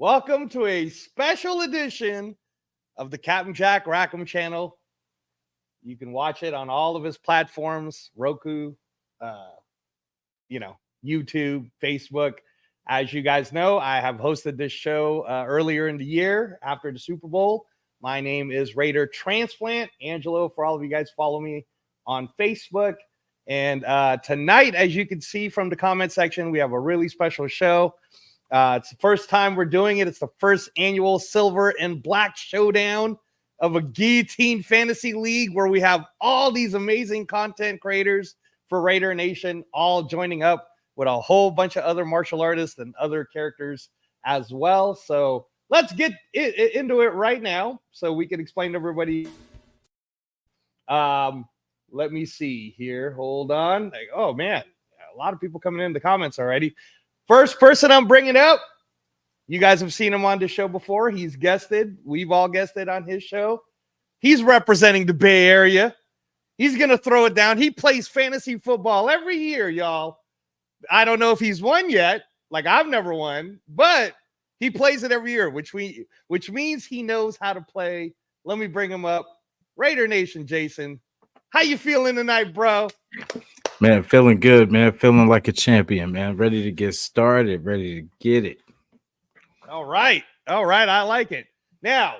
Welcome to a special edition of the Captain Jack Rackham channel. You can watch it on all of his platforms, Roku, YouTube, Facebook. As you guys know, I have hosted this show earlier in the year after the Super Bowl. My name is Raider Transplant. Angelo, for all of you guys, follow me on Facebook. And tonight, as you can see from the comment section, we have a really special show. It's the first time we're doing it. It's the first annual Silver and Black Showdown of a Guillotine Fantasy League where we have all these amazing content creators for Raider Nation all joining up with a whole bunch of other martial artists and other characters as well. So let's get into it right now so we can explain to everybody. Let me see here. Hold on. Oh, man. A lot of people coming in the comments already. First person I'm bringing up, you guys have seen him on the show before. He's guested. We've all guested on his show. He's representing the Bay Area. He's going to throw it down. He plays fantasy football every year, y'all. I don't know if he's won yet. Like, I've never won, but he plays it every year, which means he knows how to play. Let me bring him up. Raider Nation, Jasin. How you feeling tonight, bro? Man, feeling good, man. Feeling like a champion, man. Ready to get started, ready to get it. All right. I like it. Now,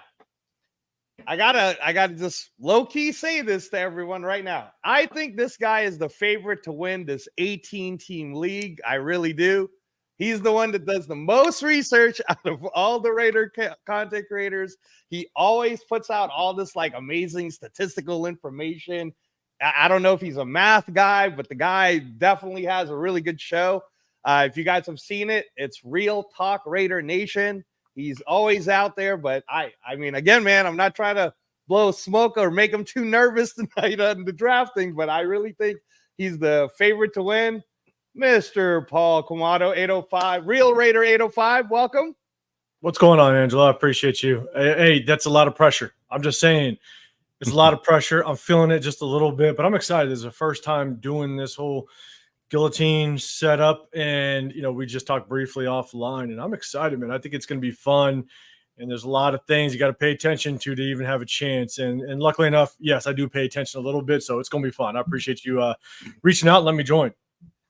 I gotta just low-key say this to everyone right now. I think this guy is the favorite to win this 18-team league. I really do. He's the one that does the most research out of all the Raider content creators. He always puts out all this like amazing statistical information. I don't know if he's a math guy, but the guy definitely has a really good show. If you guys have seen it, it's Real Talk Raider Nation. He's always out there, but I mean, again, man, I'm not trying to blow smoke or make him too nervous tonight on the drafting, but I really think he's the favorite to win. Mr. Paul Charchian, 805, Real Raider 805, welcome. What's going on, Angelo? I appreciate you. Hey, that's a lot of pressure. I'm just saying. It's a lot of pressure. I'm feeling it just a little bit, but I'm excited. This is the first time doing this whole guillotine setup, and we just talked briefly offline, and I'm excited, man. I think it's going to be fun, and there's a lot of things you got to pay attention to even have a chance. And luckily enough, yes, I do pay attention a little bit, so it's going to be fun. I appreciate you reaching out and let me join.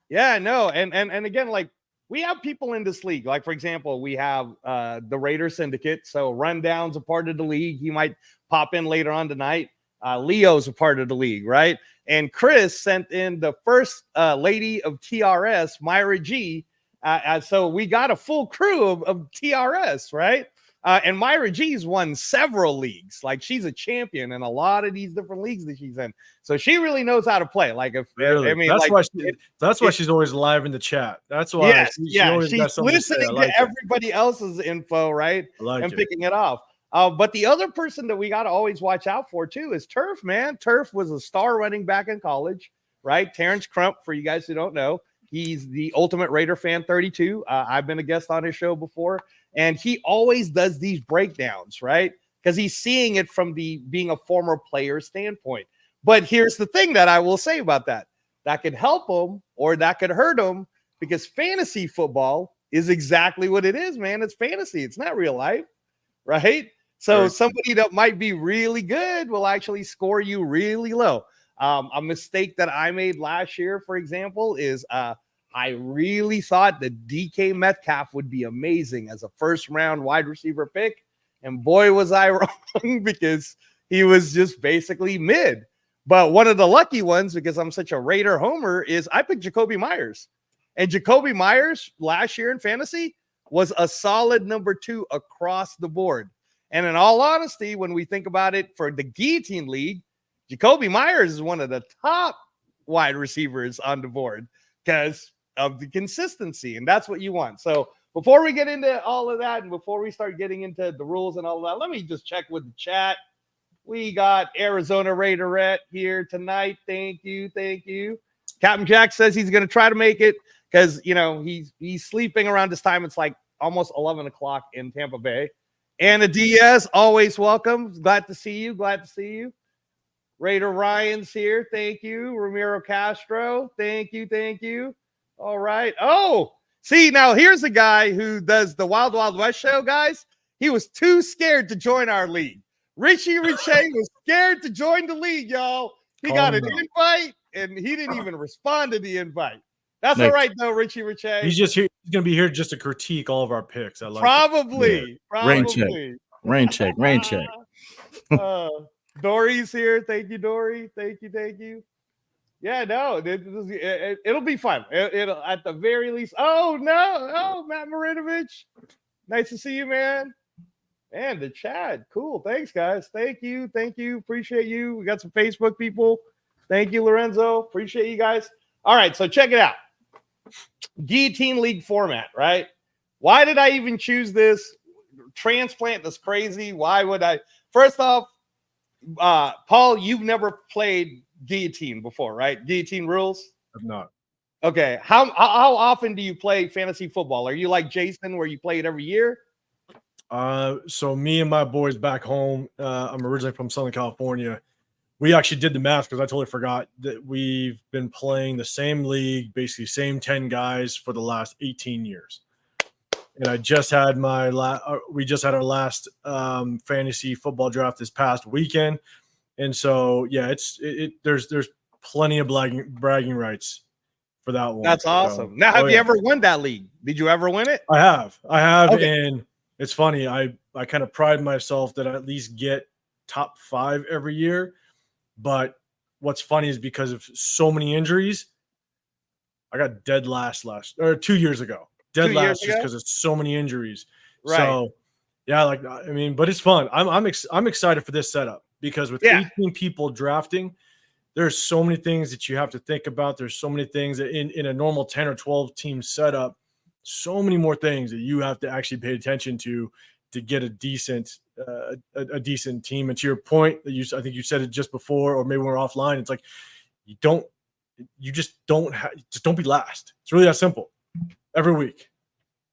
Yeah, no, and again, like, we have people in this league. Like, for example, we have the Raider Syndicate. So Rundown's a part of the league. He might pop in later on tonight. Leo's a part of the league, right? And Chris sent in the first lady of TRS, Myra G. So we got a full crew of TRS, right? And Myra G's won several leagues. Like, she's a champion in a lot of these different leagues that she's in. So she really knows how to play. Like, if really? I mean, that's like, why she's always live in the chat. That's why. She's listening to everybody else's info, right? And picking it off. But the other person that we got to always watch out for too is Turf, man. Turf was a star running back in college, right? Terrence Crump, for you guys who don't know, he's the Ultimate Raider Fan 32. I've been a guest on his show before. And he always does these breakdowns, right? Because he's seeing it from being a former player standpoint. But here's the thing that I will say about that. That could help him or that could hurt him, because fantasy football is exactly what it is, man. It's fantasy. It's not real life, right? So somebody that might be really good will actually score you really low. A mistake that I made last year, for example, is I really thought that DK Metcalf would be amazing as a first-round wide receiver pick. And boy, was I wrong, because he was just basically mid. But one of the lucky ones, because I'm such a Raider homer, is I picked Jakobi Meyers. And Jakobi Meyers last year in fantasy was a solid number 2 across the board. And in all honesty, when we think about it for the Guillotine League, Jakobi Meyers is one of the top wide receivers on the board because of the consistency, and that's what you want. So before we get into all of that, and before we start getting into the rules and all of that, let me just check with the chat. We got Arizona Raiderette here tonight. Thank you. Captain Jack says he's going to try to make it because, he's sleeping around this time. It's like almost 11 o'clock in Tampa Bay. Anna Diaz, always welcome. Glad to see you. Raider Ryan's here. Thank you. Ramiro Castro. Thank you. All right. Oh, See, now here's a guy who does the Wild Wild West show, guys. He was too scared to join our league. Richie was scared to join the league, y'all. He got an invite, and he didn't even respond to the invite. That's all right, though, Richie. He's just here. He's going to be here just to critique all of our picks. I like probably. Rain check. Dory's here. Thank you, Dory. Thank you. Yeah, no, it'll be fun. It'll at the very least. Oh, Matt Marinovich. Nice to see you, man. And the chat. Cool. Thanks, guys. Thank you. Appreciate you. We got some Facebook people. Thank you, Lorenzo. Appreciate you guys. All right, so check it out. Guillotine League format, right? Why did I even choose this? Transplant is crazy. Why would I? First off, Paul, you've never played Guillotine before, right? Guillotine rules? I've not. Okay. How often do you play fantasy football? Are you like Jasin where you play it every year? So me and my boys back home, I'm originally from Southern California. We actually did the math because I totally forgot that we've been playing the same league, basically same 10 guys for the last 18 years. And I just had we just had our last fantasy football draft this past weekend. And so, yeah, there's plenty of bragging rights for that one. That's awesome. Now, have you ever won that league? Did you ever win it? I have. Okay. And it's funny. I kind of pride myself that I at least get top 5 every year. But what's funny is because of so many injuries, I got dead last 2 years ago. Dead last just because of so many injuries. Right. So, yeah, but it's fun. I'm excited for this setup because with 18 people drafting, there's so many things that you have to think about. There's so many things that in a normal 10 or 12 team setup, so many more things that you have to actually pay attention to get a decent team. And to your point, I think you said it just before, or maybe when we're offline. It's like don't be last. It's really that simple. Every week,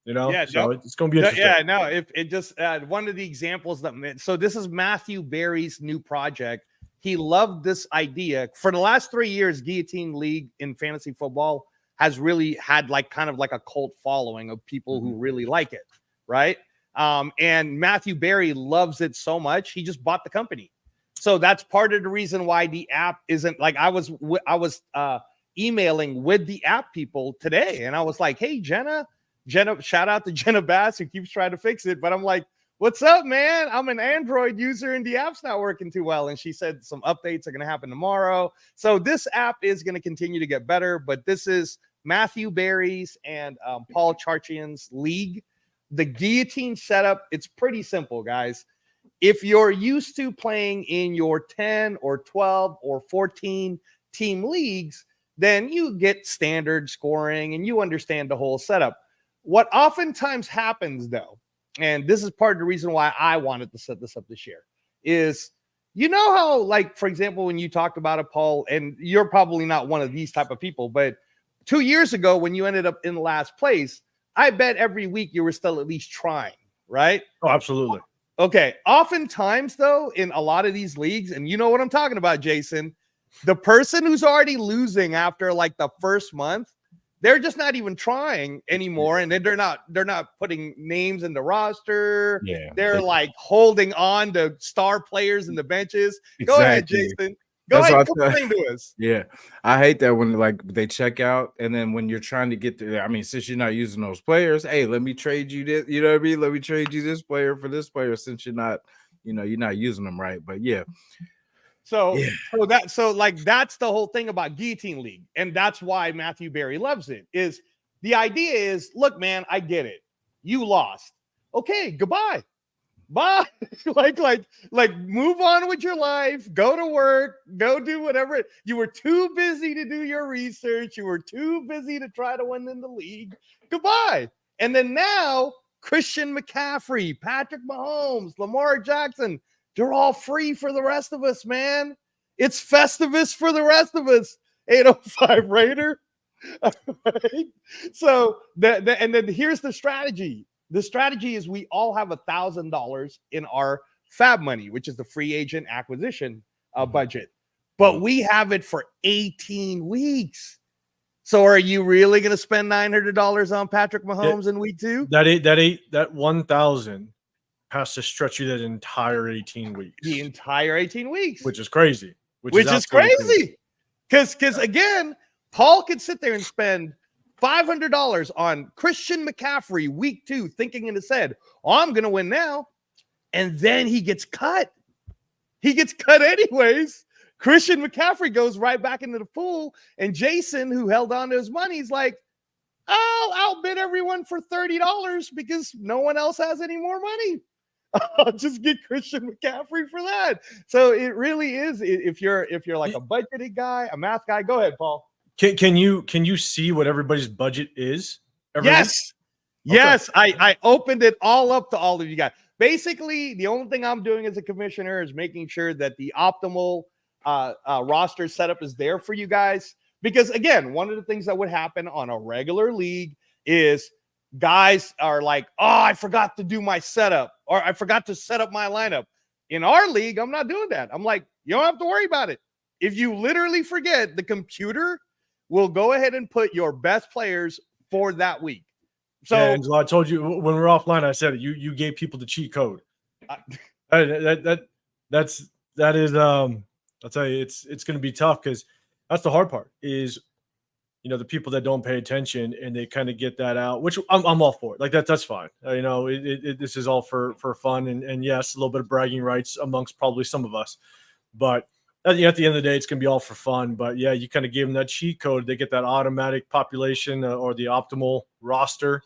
so it's going to be interesting. Yeah, no, if it just one of the examples so this is Matthew Berry's new project. He loved this idea. For the last 3 years, Guillotine League in fantasy football has really had kind of a cult following of people who really like it, right? And Matthew Berry loves it so much, he just bought the company. So that's part of the reason why the app isn't I was emailing with the app people today, and I was like, hey, Jenna, shout out to Jenna Bass who keeps trying to fix it, but I'm like, what's up, man? I'm an Android user and the app's not working too well. And she said some updates are going to happen tomorrow. So this app is going to continue to get better, but this is Matthew Berry's and Paul Charchian's league. The Guillotine setup, it's pretty simple, guys. If you're used to playing in your 10 or 12 or 14 team leagues, then you get standard scoring and you understand the whole setup. What oftentimes happens, though, and this is part of the reason why I wanted to set this up this year, is how, for example, when you talked about it, Paul, and you're probably not one of these type of people, but 2 years ago when you ended up in last place, I bet every week you were still at least trying, right? Oh, absolutely. Okay. Oftentimes, though, in a lot of these leagues, and you know what I'm talking about, Jasin, the person who's already losing after the first month, they're just not even trying anymore. And then they're not putting names in the roster. Yeah. They're holding on to star players in the benches. Exactly. Go ahead, Jasin. Go ahead, complain to us. Yeah. I hate that when they check out, and then when you're trying to get there, since you're not using those players, hey, let me trade you this, you know what I mean? Let me trade you this player for this player since you're not using them right. But yeah. That's the whole thing about Guillotine League. And that's why Matthew Berry loves it. Is the idea is, look, man, I get it. You lost. Okay, goodbye. Bye. Move on with your life. Go to work. Go do whatever. You were too busy to do your research. You were too busy to try to win in the league. Goodbye. And then now, Christian McCaffrey, Patrick Mahomes, Lamar Jackson, they're all free for the rest of us, man. It's Festivus for the rest of us. 805 Raider. Right? So, and then here's the strategy. The strategy is we all have $1,000 in our FAB money, which is the free agent acquisition budget. But we have it for 18 weeks. So are you really going to spend $900 on Patrick Mahomes in week 2? That 1,000 has to stretch you that entire 18 weeks. The entire 18 weeks. Which is crazy. Which is crazy. Because again, Paul could sit there and spend $500 on Christian McCaffrey week 2, thinking in his head, oh, I'm going to win now. And then he gets cut. He gets cut anyways. Christian McCaffrey goes right back into the pool. And Jasin, who held on to his money, is like, I'll outbid everyone for $30 because no one else has any more money. I'll just get Christian McCaffrey for that. So it really is. If you're like a budgeted guy, a math guy, go ahead, Paul. Can you see what everybody's budget is? Yes. Okay. Yes. I opened it all up to all of you guys. Basically, the only thing I'm doing as a commissioner is making sure that the optimal roster setup is there for you guys. Because again, one of the things that would happen on a regular league is guys are like, oh, I forgot to do my setup, or I forgot to set up my lineup. In our league, I'm not doing that. I'm like, you don't have to worry about it. If you literally forget, the computer will go ahead and put your best players for that week. So, yeah, Angela, I told you when we were offline, I said it. You gave people the cheat code. That is I'll tell you, it's going to be tough because that's the hard part is, you know, the people that don't pay attention and they kind of get that out, which I'm all for it. Like that's fine. You know, this is all for fun and yes, a little bit of bragging rights amongst probably some of us, but at the end of the day, it's going to be all for fun. But yeah, you kind of gave them that cheat code. They get that automatic population or the optimal roster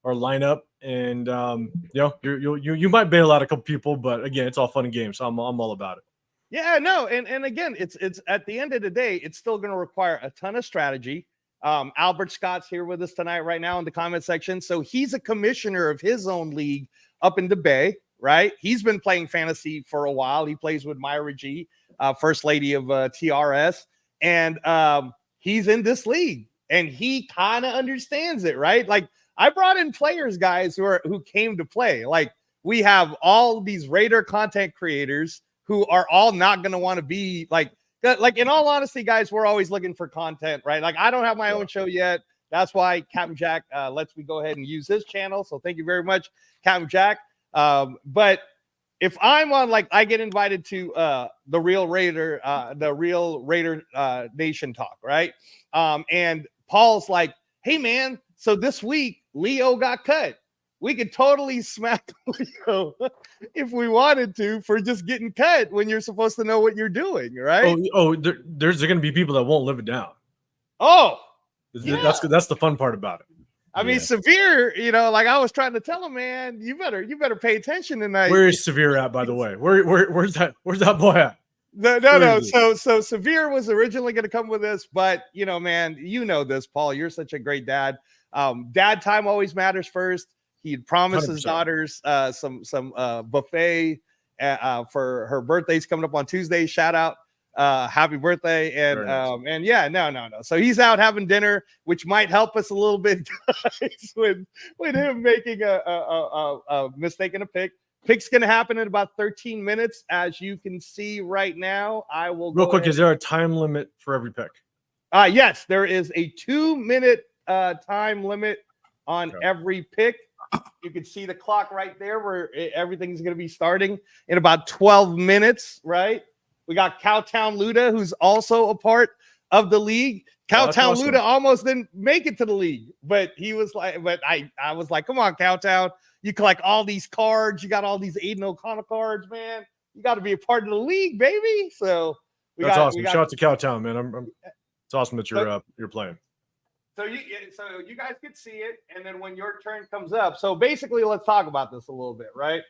or lineup. And, you know, you might bail out a couple people, but again, it's all fun and games. So I'm all about it. Yeah, no. And again, it's at the end of the day, it's still going to require a ton of strategy. Albert Scott's here with us tonight right now in the comment section. So he's a commissioner of his own league up in the Bay, right? He's been playing fantasy for a while. He plays with Myra G, first lady of TRS. And he's in this league and he kind of understands it, right? Like I brought in players, guys, who came to play. Like we have all these Raider content creators who are all not going to want to be like in all honesty, guys, we're always looking for content, right? Like I don't have my own show yet. That's why Captain Jack lets me go ahead and use his channel. So thank you very much, Captain Jack. But if I'm on, like, I get invited to the Real Raider Nation talk, right? And Paul's like, hey man, so this week Leo got cut. We could totally smack Leo if we wanted to for just getting cut when you're supposed to know what you're doing, right? There's going to be people that won't live it down. Oh, yeah. That's the fun part about it. I mean, Severe, you know, like I was trying to tell him, man, you better pay attention tonight. Where is Severe at, by the way? Where's that boy at? No. So Severe was originally going to come with us, but you know, man, you know this, Paul. You're such a great dad. Dad time always matters first. He'd promised 100%. His daughters some buffet for her birthday's coming up on Tuesday. Shout out, happy birthday! And yeah, no. So he's out having dinner, which might help us a little bit, guys, with him making a mistake in a pick. Pick's going to happen in about 13 minutes, as you can see right now. I will real quick. Is there a time limit for every pick? Yes, there is a 2-minute time limit on every pick. You can see the clock right there where everything's going to be starting in about 12 minutes, right? We got Cowtown Luda, who's also a part of the league. Cowtown awesome. Luda almost didn't make it to the league, but he was like, I was like, come on, Cowtown. You collect all these cards. You got all these Aiden O'Connell cards, man. You got to be a part of the league, baby. So that's awesome. Shout out to Cowtown, man. It's awesome that you're playing. So you guys could see it, and then when your turn comes up. So basically, let's talk about this a little bit, right?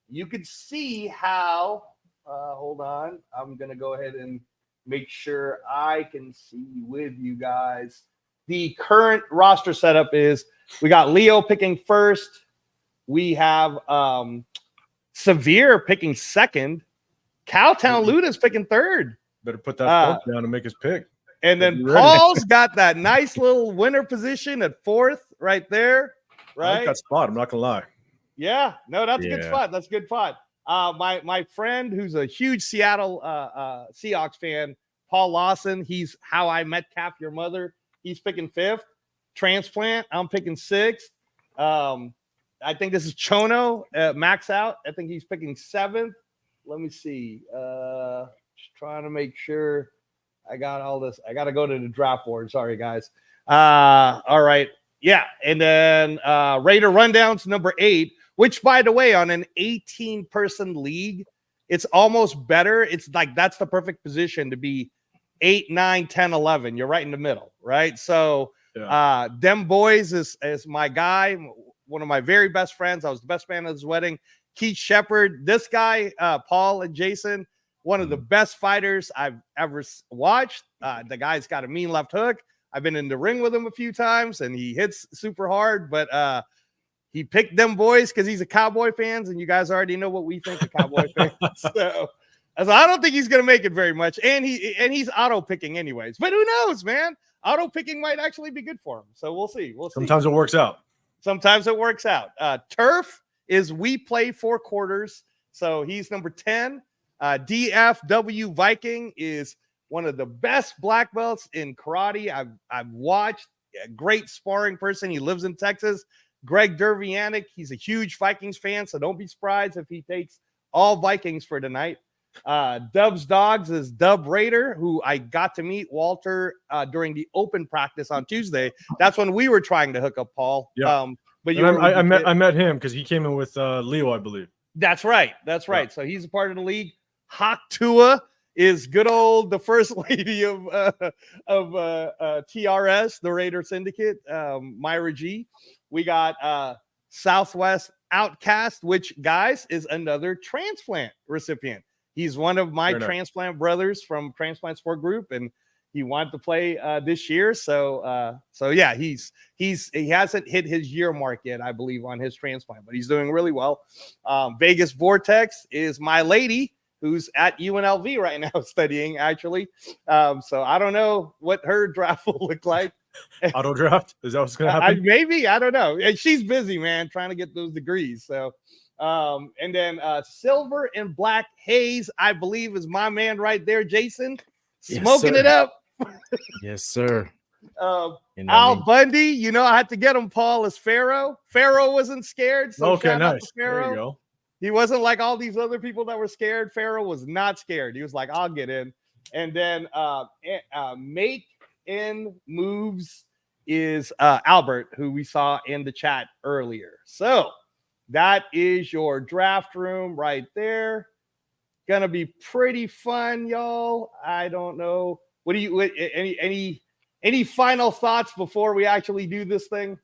You could see how. Hold on, I'm gonna go ahead and make sure I can see with you guys. The current roster setup is we got Leo picking first. We have Severe picking second. Cowtown Luda's picking third. Better put that fork down and make his pick. And then Paul's got that nice little winner position at fourth right there. Right. I like that spot. I'm not going to lie. Yeah. No, that's a good spot. That's a good spot. My friend who's a huge Seattle Seahawks fan, Paul Lawson, he's How I Met Cap Your Mother. He's picking 5th. Transplant, I'm picking 6th. I think this is Chono, Max Out. I think he's picking 7th. Let me see. Just trying to make sure I got all this. I got to go to the draft board. Sorry, guys. All right. Yeah. And then Raider Rundowns, number 8, which, by the way, on an 18-person league, it's almost better. It's like that's the perfect position to be 8, 9, 10, 11. You're right in the middle, right? So them boys is my guy, one of my very best friends. I was the best man at his wedding. Keith Shepard, this guy, Paul and Jasin, one of the best fighters I've ever watched. The guy's got a mean left hook. I've been in the ring with him a few times, and he hits super hard, but he picked them boys because he's a Cowboy fan, and you guys already know what we think of Cowboy fans. So I don't think he's going to make it very much, and he's auto picking anyways. But who knows, man? Auto picking might actually be good for him. So we'll see. Sometimes it works out. Sometimes it works out. Turf is We Play 4 Quarters, so he's number 10. DFW Viking is one of the best black belts in karate I've watched. A great sparring person. He lives in Texas. Greg Dervianic, he's a huge Vikings fan, so don't be surprised if he takes all Vikings for tonight. Dub's Dogs is Dub Raider, who I got to meet Walter during the open practice on Tuesday. That's when we were trying to hook up Paul. Yeah. But I met him because he came in with Leo, I believe. That's right. Yeah. So he's a part of the league. Hawk Tua is good old the first lady of TRS, the Raider Syndicate, Myra G. We got Southwest Outcast, which, guys, is another Transplant recipient. He's one of my Transplant brothers from Transplant Sport Group, and he wanted to play this year. So yeah, he hasn't hit his year mark yet, I believe, on his Transplant, but he's doing really well. Vegas Vortex is my lady, who's at UNLV right now studying, actually. So I don't know what her draft will look like. Auto draft? Is that what's going to happen? Maybe. I don't know. And she's busy, man, trying to get those degrees. So, and then Silver and Black Haze, I believe, is my man right there, Jasin, smoking it up. Yes, sir. Al Bundy, I had to get him, Paul, as Pharaoh. Pharaoh wasn't scared. So okay, nice. Pharaoh. There you go. He wasn't like all these other people that were scared. Pharaoh was not scared. He was like, I'll get in. And then Make In Moves is Albert, who we saw in the chat earlier. So that is your draft room right there. Gonna be pretty fun, y'all. I don't know. What do you any final thoughts before we actually do this thing?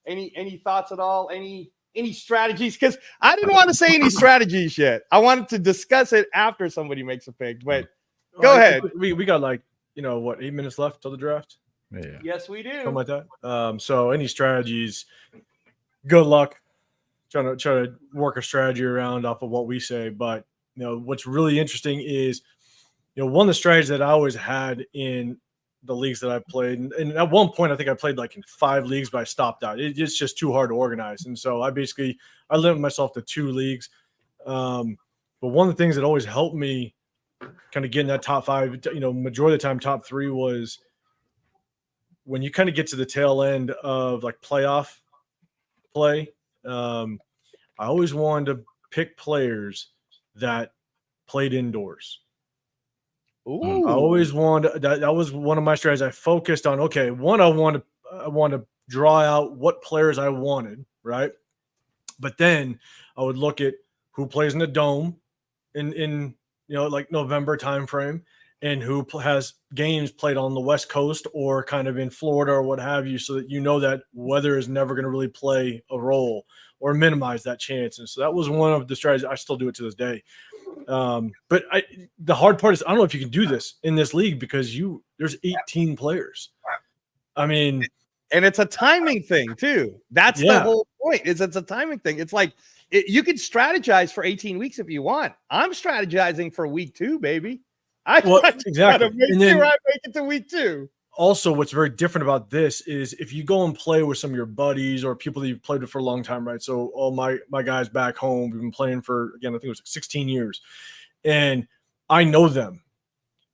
Any thoughts at all? Any strategies? Because I didn't want to say any strategies yet. I wanted to discuss it after somebody makes a pick. But go ahead. We got 8 minutes left till the draft? Yeah. Yes, we do. Something like that. So any strategies, good luck. Trying to work a strategy around off of what we say. But what's really interesting is one of the strategies that I always had in the leagues that I played, and at one point I think I played in 5 leagues, but I stopped out. It's just too hard to organize, and so I limited myself to 2 leagues. But one of the things that always helped me kind of get in that top 5, majority of the time top 3, was when you kind of get to the tail end of playoff play. I always wanted to pick players that played indoors. Ooh. I always wanted that was one of my strategies. I focused on, okay, one, I want to draw out what players I wanted, right? But then I would look at who plays in the dome in November timeframe, and who has games played on the West Coast or kind of in Florida or what have you, so that that weather is never going to really play a role or minimize that chance. And so that was one of the strategies. I still do it to this day. But the hard part is, I don't know if you can do this in this league because there's 18 players. I mean, and it's a timing thing too. That's the whole point. It's a timing thing. It's like you can strategize for 18 weeks if you want. I'm strategizing for week 2, baby. Exactly. Make sure I make it to week 2. Also, what's very different about this is if you go and play with some of your buddies or people that you've played with for a long time, right? So all my guys back home, we've been playing for, again, I think it was 16 years, and I know them.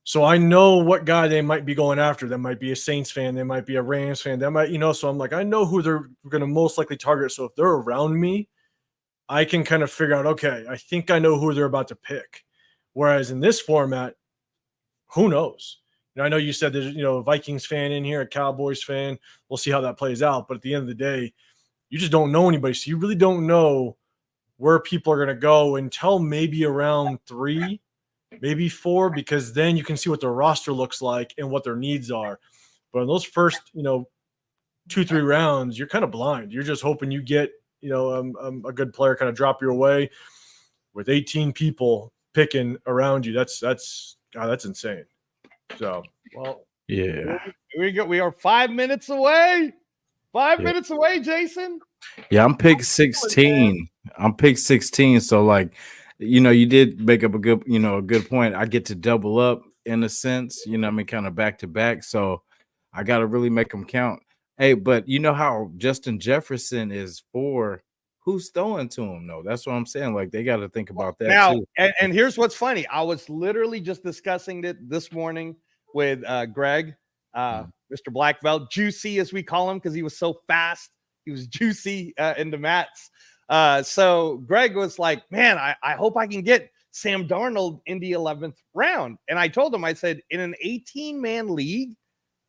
So I know what guy they might be going after. That might be a Saints fan. They might be a Rams fan. That might, so I'm like, I know who they're going to most likely target. So if they're around me, I can kind of figure out, okay, I think I know who they're about to pick. Whereas in this format, who knows? I know you said there's, a Vikings fan in here, a Cowboys fan. We'll see how that plays out. But at the end of the day, you just don't know anybody. So you really don't know where people are going to go until maybe around 3, maybe 4, because then you can see what their roster looks like and what their needs are. But in those first, 2-3 rounds, you're kind of blind. You're just hoping you get, a good player kind of drop your way with 18 people picking around you. That's insane. So, well, yeah, here we go. We are 5 minutes away. 5 minutes away, Jason. Yeah, I'm pick 16. I'm pick 16. So, like, you did make up a good point. I get to double up in a sense, kind of back to back. So I got to really make them count. Hey, but you know how Justin Jefferson is 4. Who's throwing to him, though? That's what I'm saying. Like, they got to think about that now, too. And here's what's funny. I was literally just discussing it this morning with Greg, Mr. Black Belt, Juicy as we call him, because he was so fast. He was juicy in the mats. So Greg was like, man, I hope I can get Sam Darnold in the 11th round. And I told him, I said, in an 18-man league,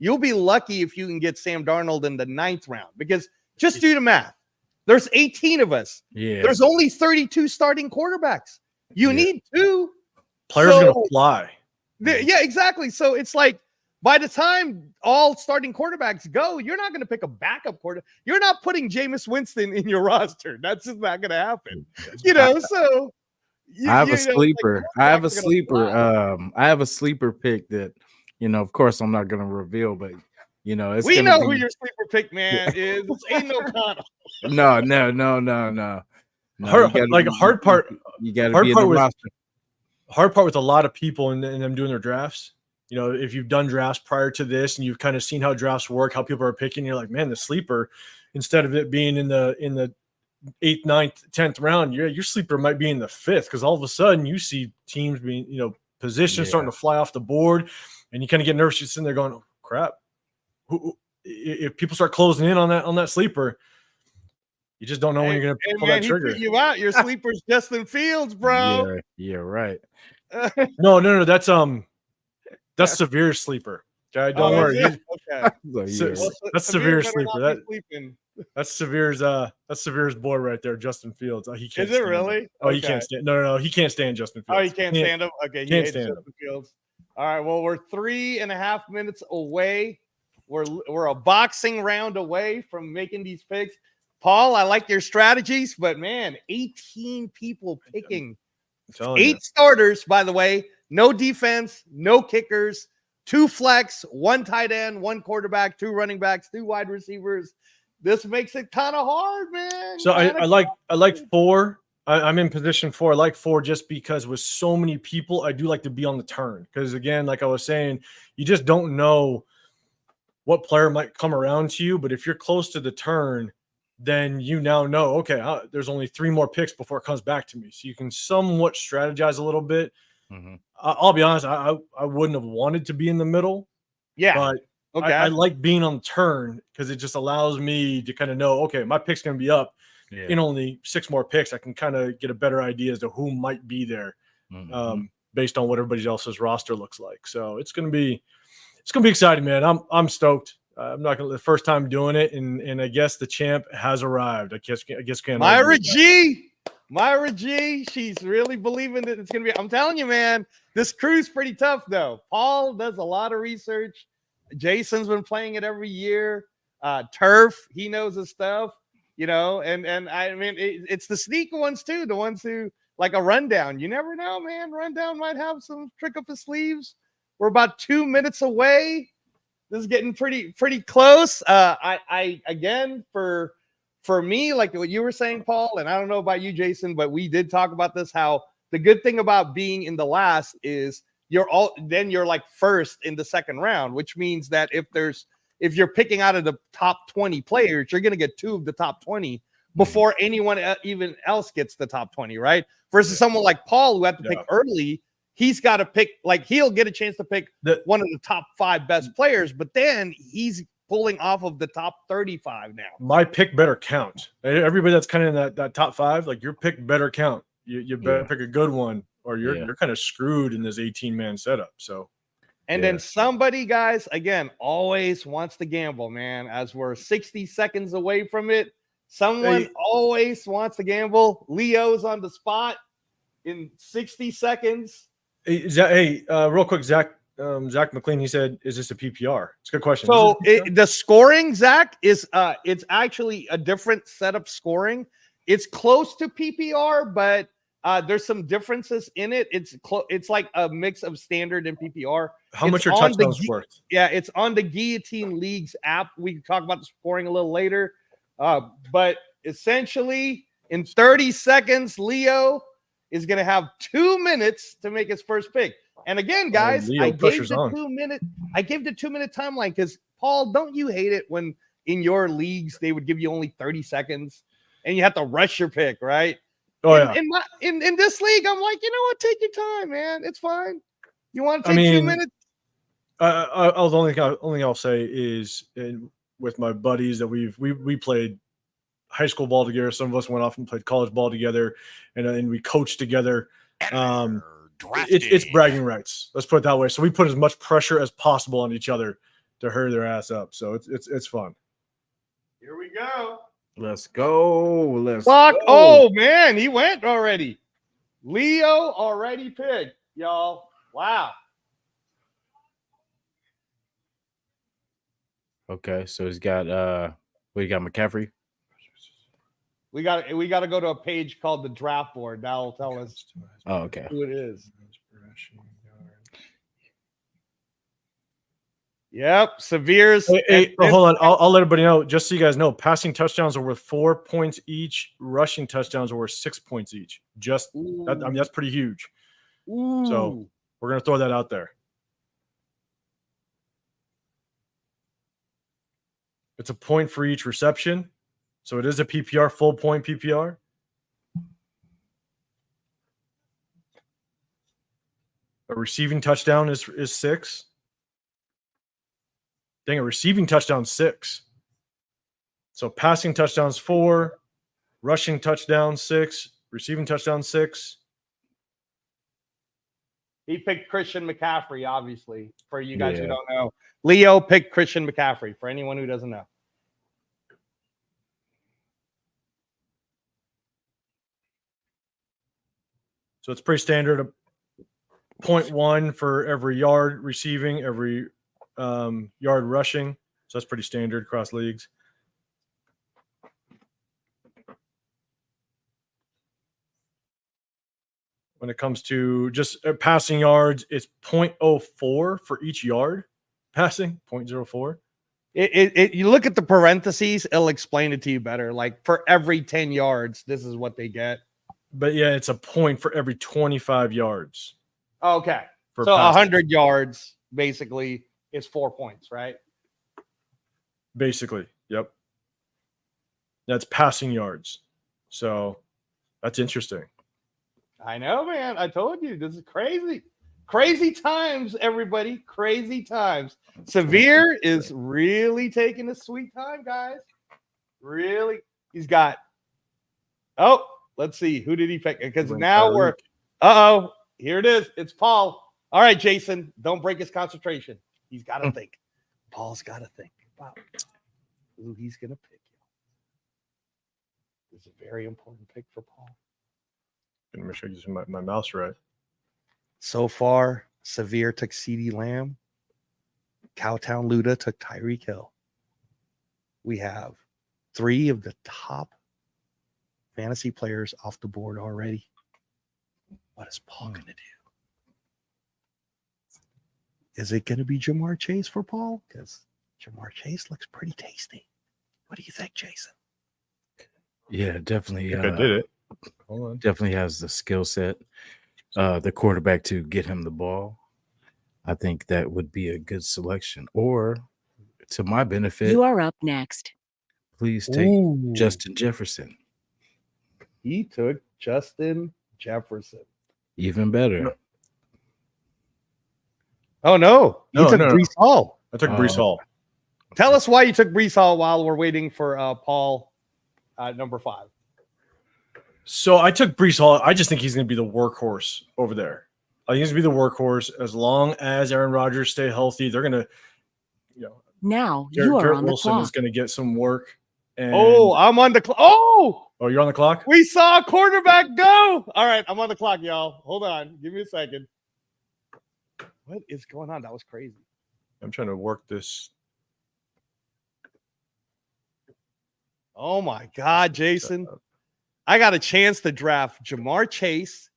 you'll be lucky if you can get Sam Darnold in the 9th round, because just do the math. There's 18 of us. Yeah. There's only 32 starting quarterbacks. You need 2. Players are going to fly. Yeah, exactly. So it's like, by the time all starting quarterbacks go, you're not going to pick a backup quarterback. You're not putting Jameis Winston in your roster. That's just not going to happen. So I have a sleeper. I have a sleeper. I have a sleeper pick that, of course, I'm not going to reveal, but it's we know who your sleeper pick, man, is. Ain't no Connell. No. Hard part. You got to be in the roster. Hard part with a lot of people and them doing their drafts. If you've done drafts prior to this and you've kind of seen how drafts work, how people are picking, you're like, man, the sleeper, instead of it being in the 8th, 9th, 10th round, your sleeper might be in the 5th, because all of a sudden you see teams being, positions starting to fly off the board, and you kind of get nervous. You're sitting there going, oh, crap. If people start closing in on that sleeper, you just don't know when you're going to pull that trigger. You out. Your sleeper's Justin Fields, bro. Yeah, right. No. That's severe sleeper. Okay, don't worry. Okay. That's severe sleeper. That's Severe's boy right there, Justin Fields. He can't. Is it really? He can't stand. No, he can't stand Justin Fields. Oh, he can't stand him. Okay, he can't stand Justin Fields. All right. Well, we're 3.5 minutes away. We're a boxing round away from making these picks. Paul, I like your strategies, but man, 18 people picking 8 starters, by the way. No defense, no kickers, 2 flex, 1 tight end, 1 quarterback, 2 running backs, 2 wide receivers. This makes it kind of hard, man. So I like 4. I'm in position 4. I like 4 just because with so many people, I do like to be on the turn. Because again, like I was saying, you just don't know what player might come around to you. But if you're close to the turn, then you now know, okay, there's only 3 more picks before it comes back to me. So you can somewhat strategize a little bit. Mm-hmm. I'll be honest, I wouldn't have wanted to be in the middle. Yeah. But I like being on the turn because it just allows me to kind of know, okay, my pick's going to be up in only 6 more picks. I can kind of get a better idea as to who might be there based on what everybody else's roster looks like. So it's going to be exciting, man. I'm stoked. I'm not going to the first time doing it. And I guess the champ has arrived. I guess Myra G, she's really believing that it's going to be. I'm telling you, man, this crew's pretty tough, though. Paul does a lot of research. Jason's been playing it every year. Turf, he knows his stuff, and I mean, it's the sneaky ones, too, the ones who like a rundown. You never know, man. Rundown might have some trick up his sleeves. We're about 2 minutes away. This is getting pretty close. I again, for me, like what you were saying, Paul, and I don't know about you, Jason, but we did talk about this, how the good thing about being in the last is you're like first in the 2nd round, which means that if you're picking out of the top 20 players, you're going to get 2 of the top 20 before anyone even else gets the top 20, right? Versus someone like Paul who had to pick early, he's got to pick, like, he'll get a chance to pick one of the top 5 best players, but then he's pulling off of the top 35 now. My pick better count. Everybody that's kind of in that top 5, like, your pick better count. You better pick a good one, or you're kind of screwed in this 18-man setup. So, and then somebody, guys, again, always wants to gamble, man. As we're 60 seconds away from it, someone always wants to gamble. Leo's on the spot in 60 seconds. Real quick, Zach McLean, he said, "Is this a PPR?" It's a good question. So the scoring, Zach, is it's actually a different setup scoring. It's close to PPR, but there's some differences in it. It's like a mix of standard and PPR. How much are touchdowns worth? Yeah, it's on the Guillotine League's app. We can talk about the scoring a little later. But essentially, in 30 seconds, Leo is going to have 2 minutes to make his first pick. And again, guys, I gave the 2-minute timeline because, Paul, don't you hate it when in your leagues they would give you only 30 seconds and you have to rush your pick, right? Oh, in this league, I'm like, you know what? Take your time, man. It's fine. You want to take 2 minutes? The only thing I'll say is, with my buddies that we played high school ball together. Some of us went off and played college ball together, and we coached together. It's bragging rights. Let's put it that way. So we put as much pressure as possible on each other to hurry their ass up. So it's fun. Here we go. Let's go. Let's go. Oh, man, he went already. Leo already picked, y'all. Wow. Okay, so he's got you got McCaffrey. We got to go to a page called the draft board. That'll tell us okay. who it is. Yep, Severe's. Hold on. I'll let everybody know, just so you guys know, passing touchdowns are worth 4 points each. Rushing touchdowns are worth 6 points each. That's pretty huge. Ooh. So we're going to throw that out there. It's a point for each reception. So it is a PPR, full point PPR. A receiving touchdown is 6. Dang, a receiving touchdown 6. So passing touchdowns 4, rushing touchdown 6, receiving touchdown 6. He picked Christian McCaffrey, obviously, for you guys who don't know. Leo picked Christian McCaffrey, for anyone who doesn't know. So it's pretty standard. 0.1 for every yard receiving, every yard rushing. So that's pretty standard across leagues. When it comes to just passing yards, it's 0.04 for each yard passing, 0.04. You look at the parentheses, it'll explain it to you better. Like, for every 10 yards, this is what they get. But yeah, it's a point for every 25 yards. Okay. So passing. 100 yards basically is 4 points, right? Basically, yep. That's passing yards. So that's interesting. I know, man. I told you, this is crazy. Crazy times, everybody. Crazy times. Severe is really taking a sweet time, guys. Really. He's got, let's see. Who did he pick? Because now we're, here it is. It's Paul. All right, Jason, don't break his concentration. He's got to think. Paul's got to think about who he's going to pick. It's a very important pick for Paul. Gonna make sure I use my mouse right. So far, Severe took CeeDee Lamb. Cowtown Luda took Tyreek Hill. We have 3 of the top fantasy players off the board already. What is Paul going to do? Is it going to be Jamar Chase for Paul? Because Jamar Chase looks pretty tasty. What do you think, Jason? Yeah, definitely. I did it. Hold on. Definitely has the skill set, the quarterback to get him the ball. I think that would be a good selection. Or, to my benefit, you are up next. Please take Justin Jefferson. He took Justin Jefferson. Even better. Oh no, you took Breece Hall. I took Breece Hall. Tell us why you took Breece Hall while we're waiting for Paul, number 5. So I took Breece Hall. I just think he's going to be the workhorse over there. I think he's going to be the workhorse as long as Aaron Rodgers stay healthy. They're going to, now Garrett, you are Garrett on Wilson the clock. is going to get some work. And, I'm on the clock. Oh, you're on the clock? We saw a quarterback go. All right, I'm on the clock, y'all. Hold on. Give me a second. What is going on? That was crazy. I'm trying to work this. Oh, my God, Jason. I got a chance to draft Jamar Chase,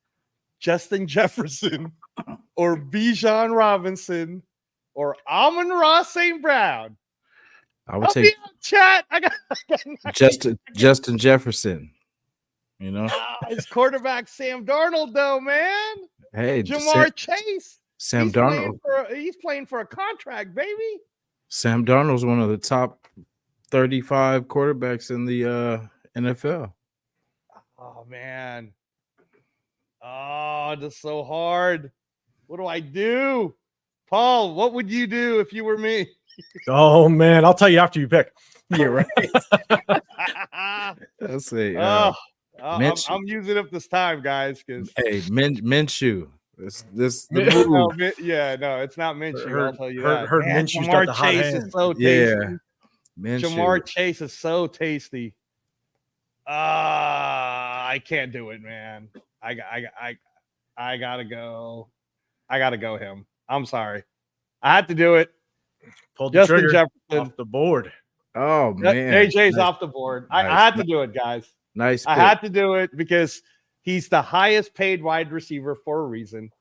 Justin Jefferson, or Bijan Robinson, or Amon-Ra St. Brown. I would take chat. I got Justin Jefferson. His quarterback Sam Darnold, though, man. Hey, Jamar Chase. Sam Darnold. He's playing for a contract, baby. Sam Darnold's one of the top 35 quarterbacks in the NFL. Oh man. Oh, that's so hard. What do I do? Paul, what would you do if you were me? Oh man, I'll tell you after you pick. Yeah, right. Let's see. I'm using up this time, guys. Because Minshew. It's not Minshew. I'll tell you that. Heard Minshew's got the hot hand. Is so tasty. Yeah, Jamar Chase is so tasty. I can't do it, man. I gotta go. I gotta go him. I'm sorry. I had to do it. Pulled the Justin trigger Jefferson off the board. Oh man, AJ's off the board. I had to do it, guys. Nice. I had to do it because he's the highest paid wide receiver for a reason.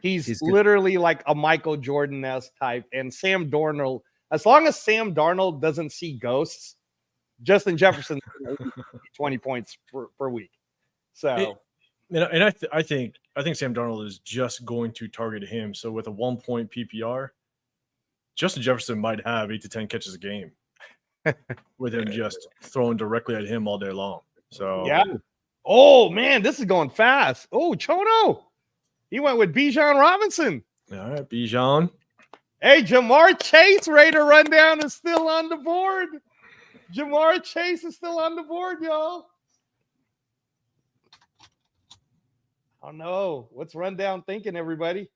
He's literally like a Michael Jordan-esque type. And Sam Darnold, as long as Sam Darnold doesn't see ghosts, Justin Jefferson 20 points per week. So, I think Sam Darnold is just going to target him. So with a 1-point PPR, Justin Jefferson might have 8 to 10 catches a game with him just throwing directly at him all day long. So yeah. Oh man, this is going fast. Oh, Chono. He went with Bijan Robinson. All right, Bijan. Hey, Jamar Chase Raider rundown is still on the board. Jamar Chase is still on the board, y'all. Oh no. What's rundown thinking, everybody?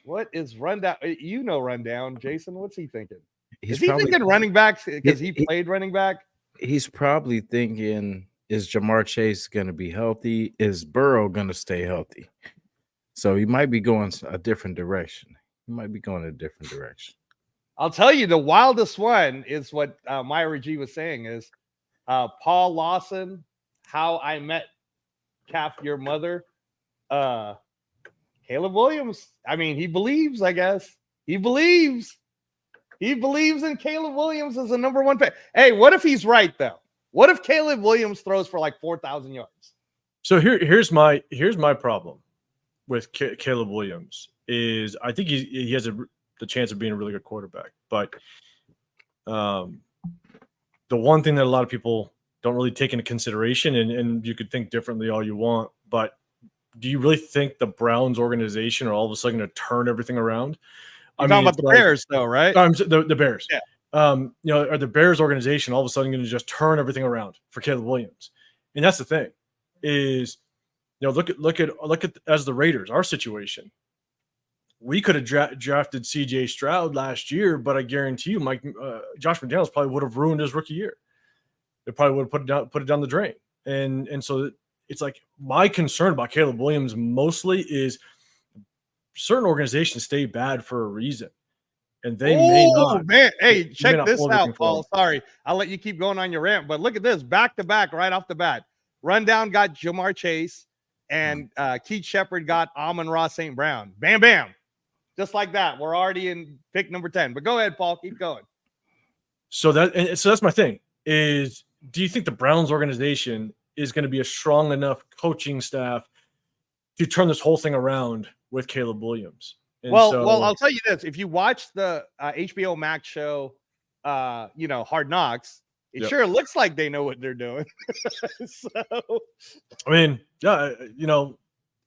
What is rundown? You know rundown, Jason. What's he thinking? Is he thinking running backs because he played running back? He's probably thinking, is Jamar Chase going to be healthy? Is Burrow going to stay healthy? So he might be going a different direction. I'll tell you, the wildest one is what Myra G was saying is Paul Lawson, How I Met Your Mother. Caleb Williams. I mean, he believes, I guess. He believes in Caleb Williams as a number 1 pick. Hey, what if he's right, though? What if Caleb Williams throws for like 4,000 yards? So here's my problem with Caleb Williams is I think he has the chance of being a really good quarterback. But the one thing that a lot of people don't really take into consideration, and you could think differently all you want, but do you really think the Browns organization are all of a sudden going to turn everything around? You're talking about the Bears, though, right? The Bears. Yeah. Are the Bears organization all of a sudden going to just turn everything around for Caleb Williams? And that's the thing is, look at as the Raiders, our situation. We could have drafted C.J. Stroud last year, but I guarantee you, Josh McDaniels probably would have ruined his rookie year. They probably would have put it down the drain. And so it's like my concern about Caleb Williams mostly is certain organizations stay bad for a reason. And they may not. Man. Hey, check this out, Paul. Sorry. I'll let you keep going on your rant, but look at this. Back to back right off the bat. Rundown got Jamar Chase, and Keith Shepard got Amon-Ra St. Brown. Bam, bam. Just like that. We're already in pick number 10. But go ahead, Paul. Keep going. So that's my thing is, do you think the Browns organization is going to be a strong enough coaching staff to turn this whole thing around with Caleb Williams? Well, I'll tell you this. If you watch the HBO Max show, Hard Knocks, it sure looks like they know what they're doing. So, I mean, yeah,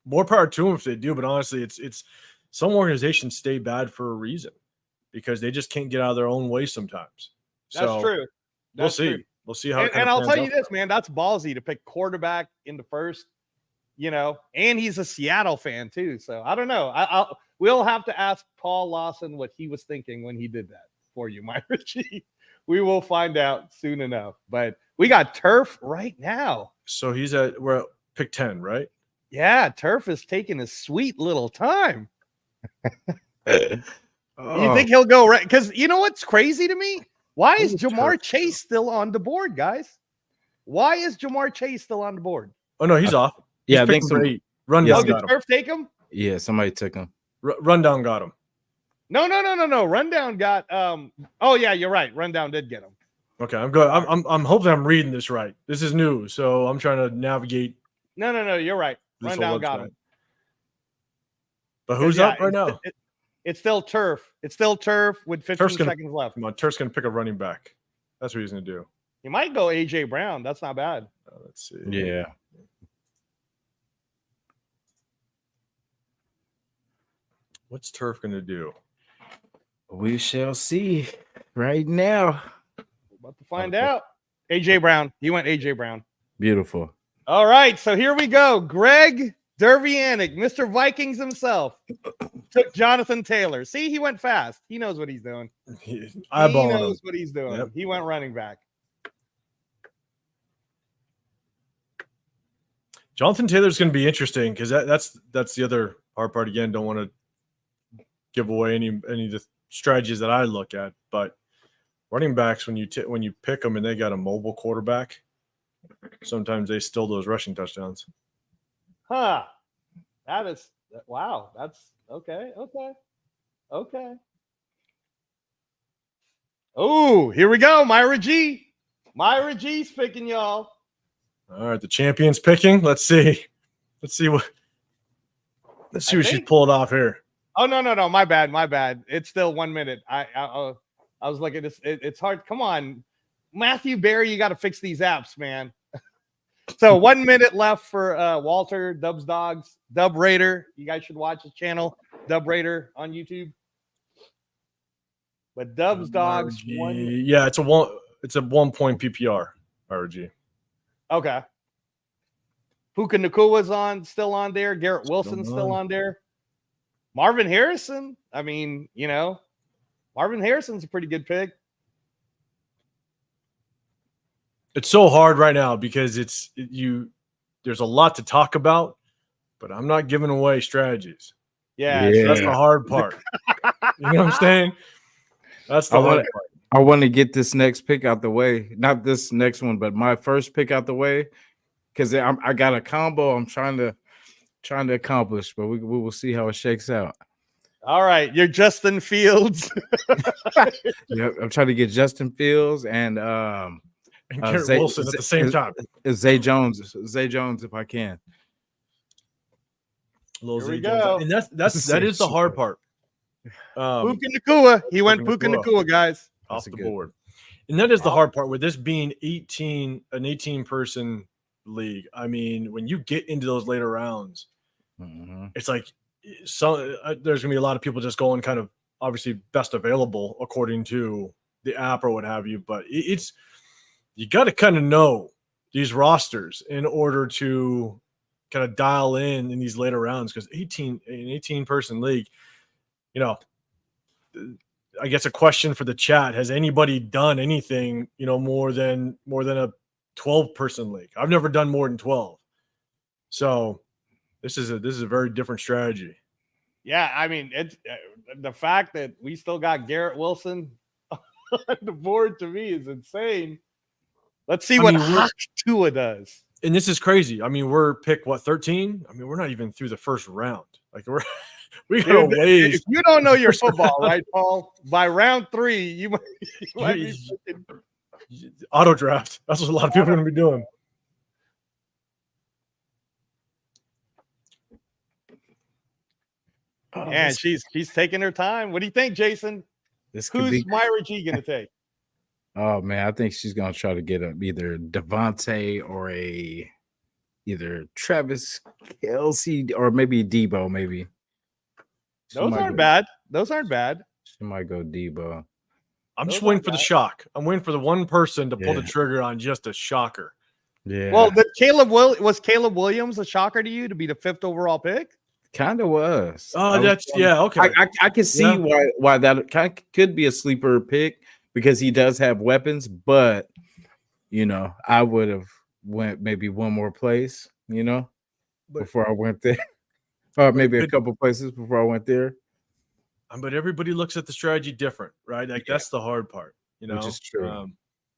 more power to them if they do. But honestly, it's some organizations stay bad for a reason because they just can't get out of their own way sometimes. That's true. We'll see. We'll see how. And I'll tell you this, man, that's ballsy to pick quarterback in the first. And he's a Seattle fan too. So I don't know. We'll have to ask Paul Lawson what he was thinking when he did that for you, Myra G. We will find out soon enough. But we got Turf right now. So we're at pick 10, right? Yeah, Turf is taking his sweet little time. You think he'll go right? Because you know what's crazy to me? Why is Jamar Chase still on the board, guys? Why is Jamar Chase still on the board? Oh no, he's off. Yeah, I think so. Rundown did Turf take him? Yeah, somebody took him. Rundown got him. No. Rundown got oh yeah, you're right. Rundown did get him. Okay, I'm good. I'm hoping I'm reading this right. This is new, so I'm trying to navigate. No, you're right. Rundown got him. But who's up right now? It's still Turf. It's still Turf with 15 seconds left. Come on, Turf's gonna pick a running back. That's what he's gonna do. He might go AJ Brown. That's not bad. Let's see. Yeah. What's Turf going to do? We shall see right now. We're about to find out. AJ Brown. He went AJ Brown. Beautiful. All right. So here we go. Greg Dervianic, Mr. Vikings himself, took Jonathan Taylor. See, he went fast. He knows what he's doing. He knows what he's doing. Yep. He went running back. Jonathan Taylor's going to be interesting because that's the other hard part. Again, don't want to give away any of the strategies that I look at, but running backs, when you pick them and they got a mobile quarterback, sometimes they steal those rushing touchdowns. Huh. That is wow. That's okay. Oh, here we go. Myra G. Myra G's picking y'all. All right, the champion's picking. Let's see what she's pulled off here. Oh no, my bad. It's still 1 minute. I was looking at this. It's hard. Come on, Matthew Berry, you got to fix these apps, man. So 1 minute left for Walter Dubs Dogs, Dub Raider. You guys should watch his channel, Dub Raider on YouTube. But Dubs Dogs, yeah, it's a 1 point PPR, RG. Okay. Puka Nakua's still on there. Garrett Wilson's still on there. Marvin Harrison. I mean, Marvin Harrison's a pretty good pick. It's so hard right now because there's a lot to talk about, but I'm not giving away strategies. Yeah. That's the hard part. You know what I'm saying? That's the hard part. I want to get this next pick out the way. Not this next one, but my first pick out the way. Because I got a combo I'm trying to accomplish, but we will see how it shakes out. All right. You're Justin Fields. Yeah, I'm trying to get Justin Fields and Garrett Wilson at the same time. Zay Jones, if I can. Here we go. And that is the hard part. Puka Nacua. He went Puka Nacua, guys. Off the board. And that is the hard part with this being an 18-person league. I mean, when you get into those later rounds, it's like there's going to be a lot of people just going kind of obviously best available according to the app or what have you. But you got to kind of know these rosters in order to kind of dial in these later rounds because an 18-person league, I guess a question for the chat: has anybody done anything, more than a 12-person league? I've never done more than 12. So this is a very different strategy. Yeah, I mean, it's the fact that we still got Garrett Wilson on the board to me is insane. Let's see what Hawk Tua does. And this is crazy. I mean, we're pick 13? I mean, we're not even through the first round. Like we got a ways. If you don't know your football, right, Paul? By round 3, you might be auto draft. That's what a lot of people are going to be doing. Yeah, she's taking her time. What do you think, Jason? Who's Myra G going to take? Oh man, I think she's going to try to get either Devontae or either Travis Kelce or maybe Debo. Maybe Those aren't bad. Those aren't bad. She might go Debo. I'm just waiting for the shock. I'm waiting for the one person to pull the trigger on just a shocker. Yeah. Well, was Caleb Williams a shocker to you to be the 5th overall pick? Kind of was. Oh, okay. I can see why that could be a sleeper pick because he does have weapons, but I would have went maybe one more place, before I went there, or maybe a couple places before I went there. But everybody looks at the strategy different, right? Like that's the hard part, which is true.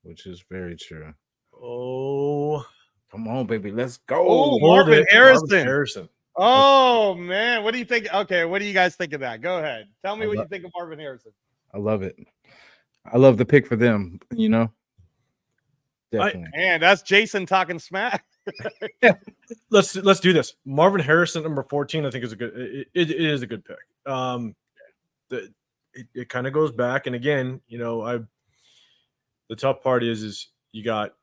Which is very true. Oh, come on, baby, let's go. Oh, Marvin Harrison. Oh man, what do you think? Okay, what do you guys think of that? Go ahead, tell me what you think of Marvin Harrison. I love it. I love the pick for them. Definitely. Man, that's Jasin talking smack. Let's do this. Marvin Harrison, number 14, I think is a good. It is a good pick. It kind of goes back, and again, the tough part is you got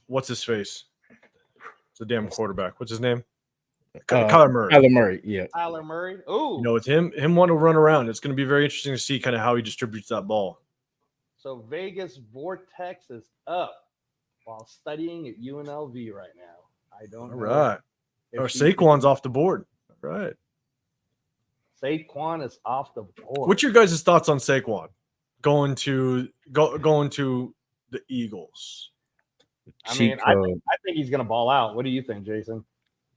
what's his face? It's a damn quarterback. What's his name? Kyler Murray. Kyler Murray, yeah. Kyler Murray. Oh, with him wanting to run around, it's going to be very interesting to see kind of how he distributes that ball. So Vegas Vortex is up while studying at UNLV right now. I don't know. Right. Or Saquon's off the board. Right. Saquon is off the board. What's your guys' thoughts on Saquon going to the Eagles? I think he's going to ball out. What do you think, Jasin?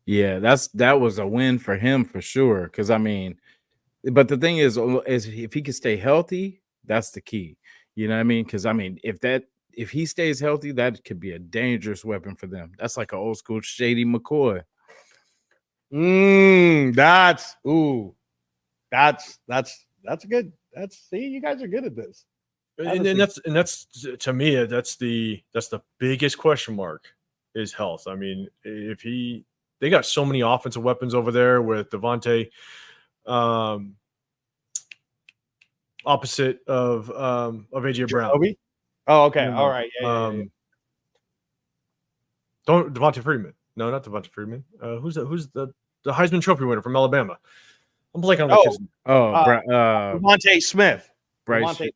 Yeah, that was a win for him for sure. Because but the thing is if he can stay healthy, that's the key. You know what I mean? Because if he stays healthy, that could be a dangerous weapon for them. That's like an old school Shady McCoy. That's good. See, you guys are good at this. And that's to me, that's the biggest question mark is health. I mean, they got so many offensive weapons over there with Devontae, opposite of AJ Brown. Jacoby? Oh, okay. All right. Yeah. Don't Devontae Freeman. No, not Devontae Freeman. Who's the Heisman Trophy winner from Alabama? I'm blanking on the kid's name. Devontae Smith. Bryce. Devontae Smith.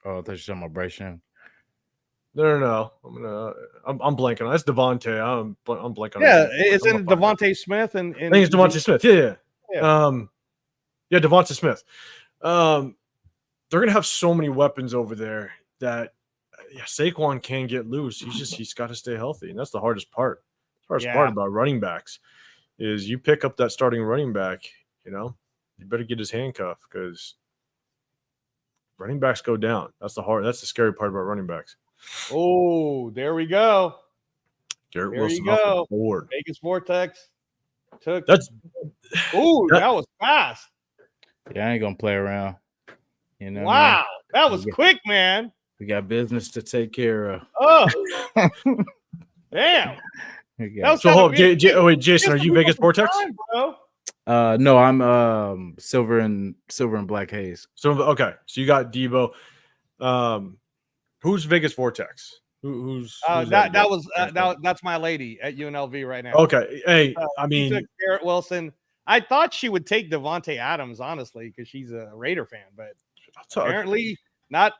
Oh, I thought you were talking about Bryce Young. No. I'm blanking on. That's Devontae. I'm blanking on. Yeah, isn't Devontae Smith and I think it's Devontae Smith. Yeah. Devontae Smith. They're gonna have so many weapons over there that Saquon can get loose. He's got to stay healthy, and that's the hardest part. The hardest part about running backs is you pick up that starting running back. You better get his handcuff because running backs go down. That's the scary part about running backs. Oh, there we go. Garrett Wilson off the board. Vegas Vortex took. That was fast. Yeah, I ain't gonna play around. Wow, that was quick, man. We got business to take care of. Oh, damn. Wait, Jason, are you Vegas Vortex? No, I'm silver and black haze. So okay, so you got Debo. Who's Vegas Vortex? Who's that's my lady at UNLV right now. Okay, hey, she took Garrett Wilson. I thought she would take Devontae Adams, honestly, because she's a Raider fan, but apparently not.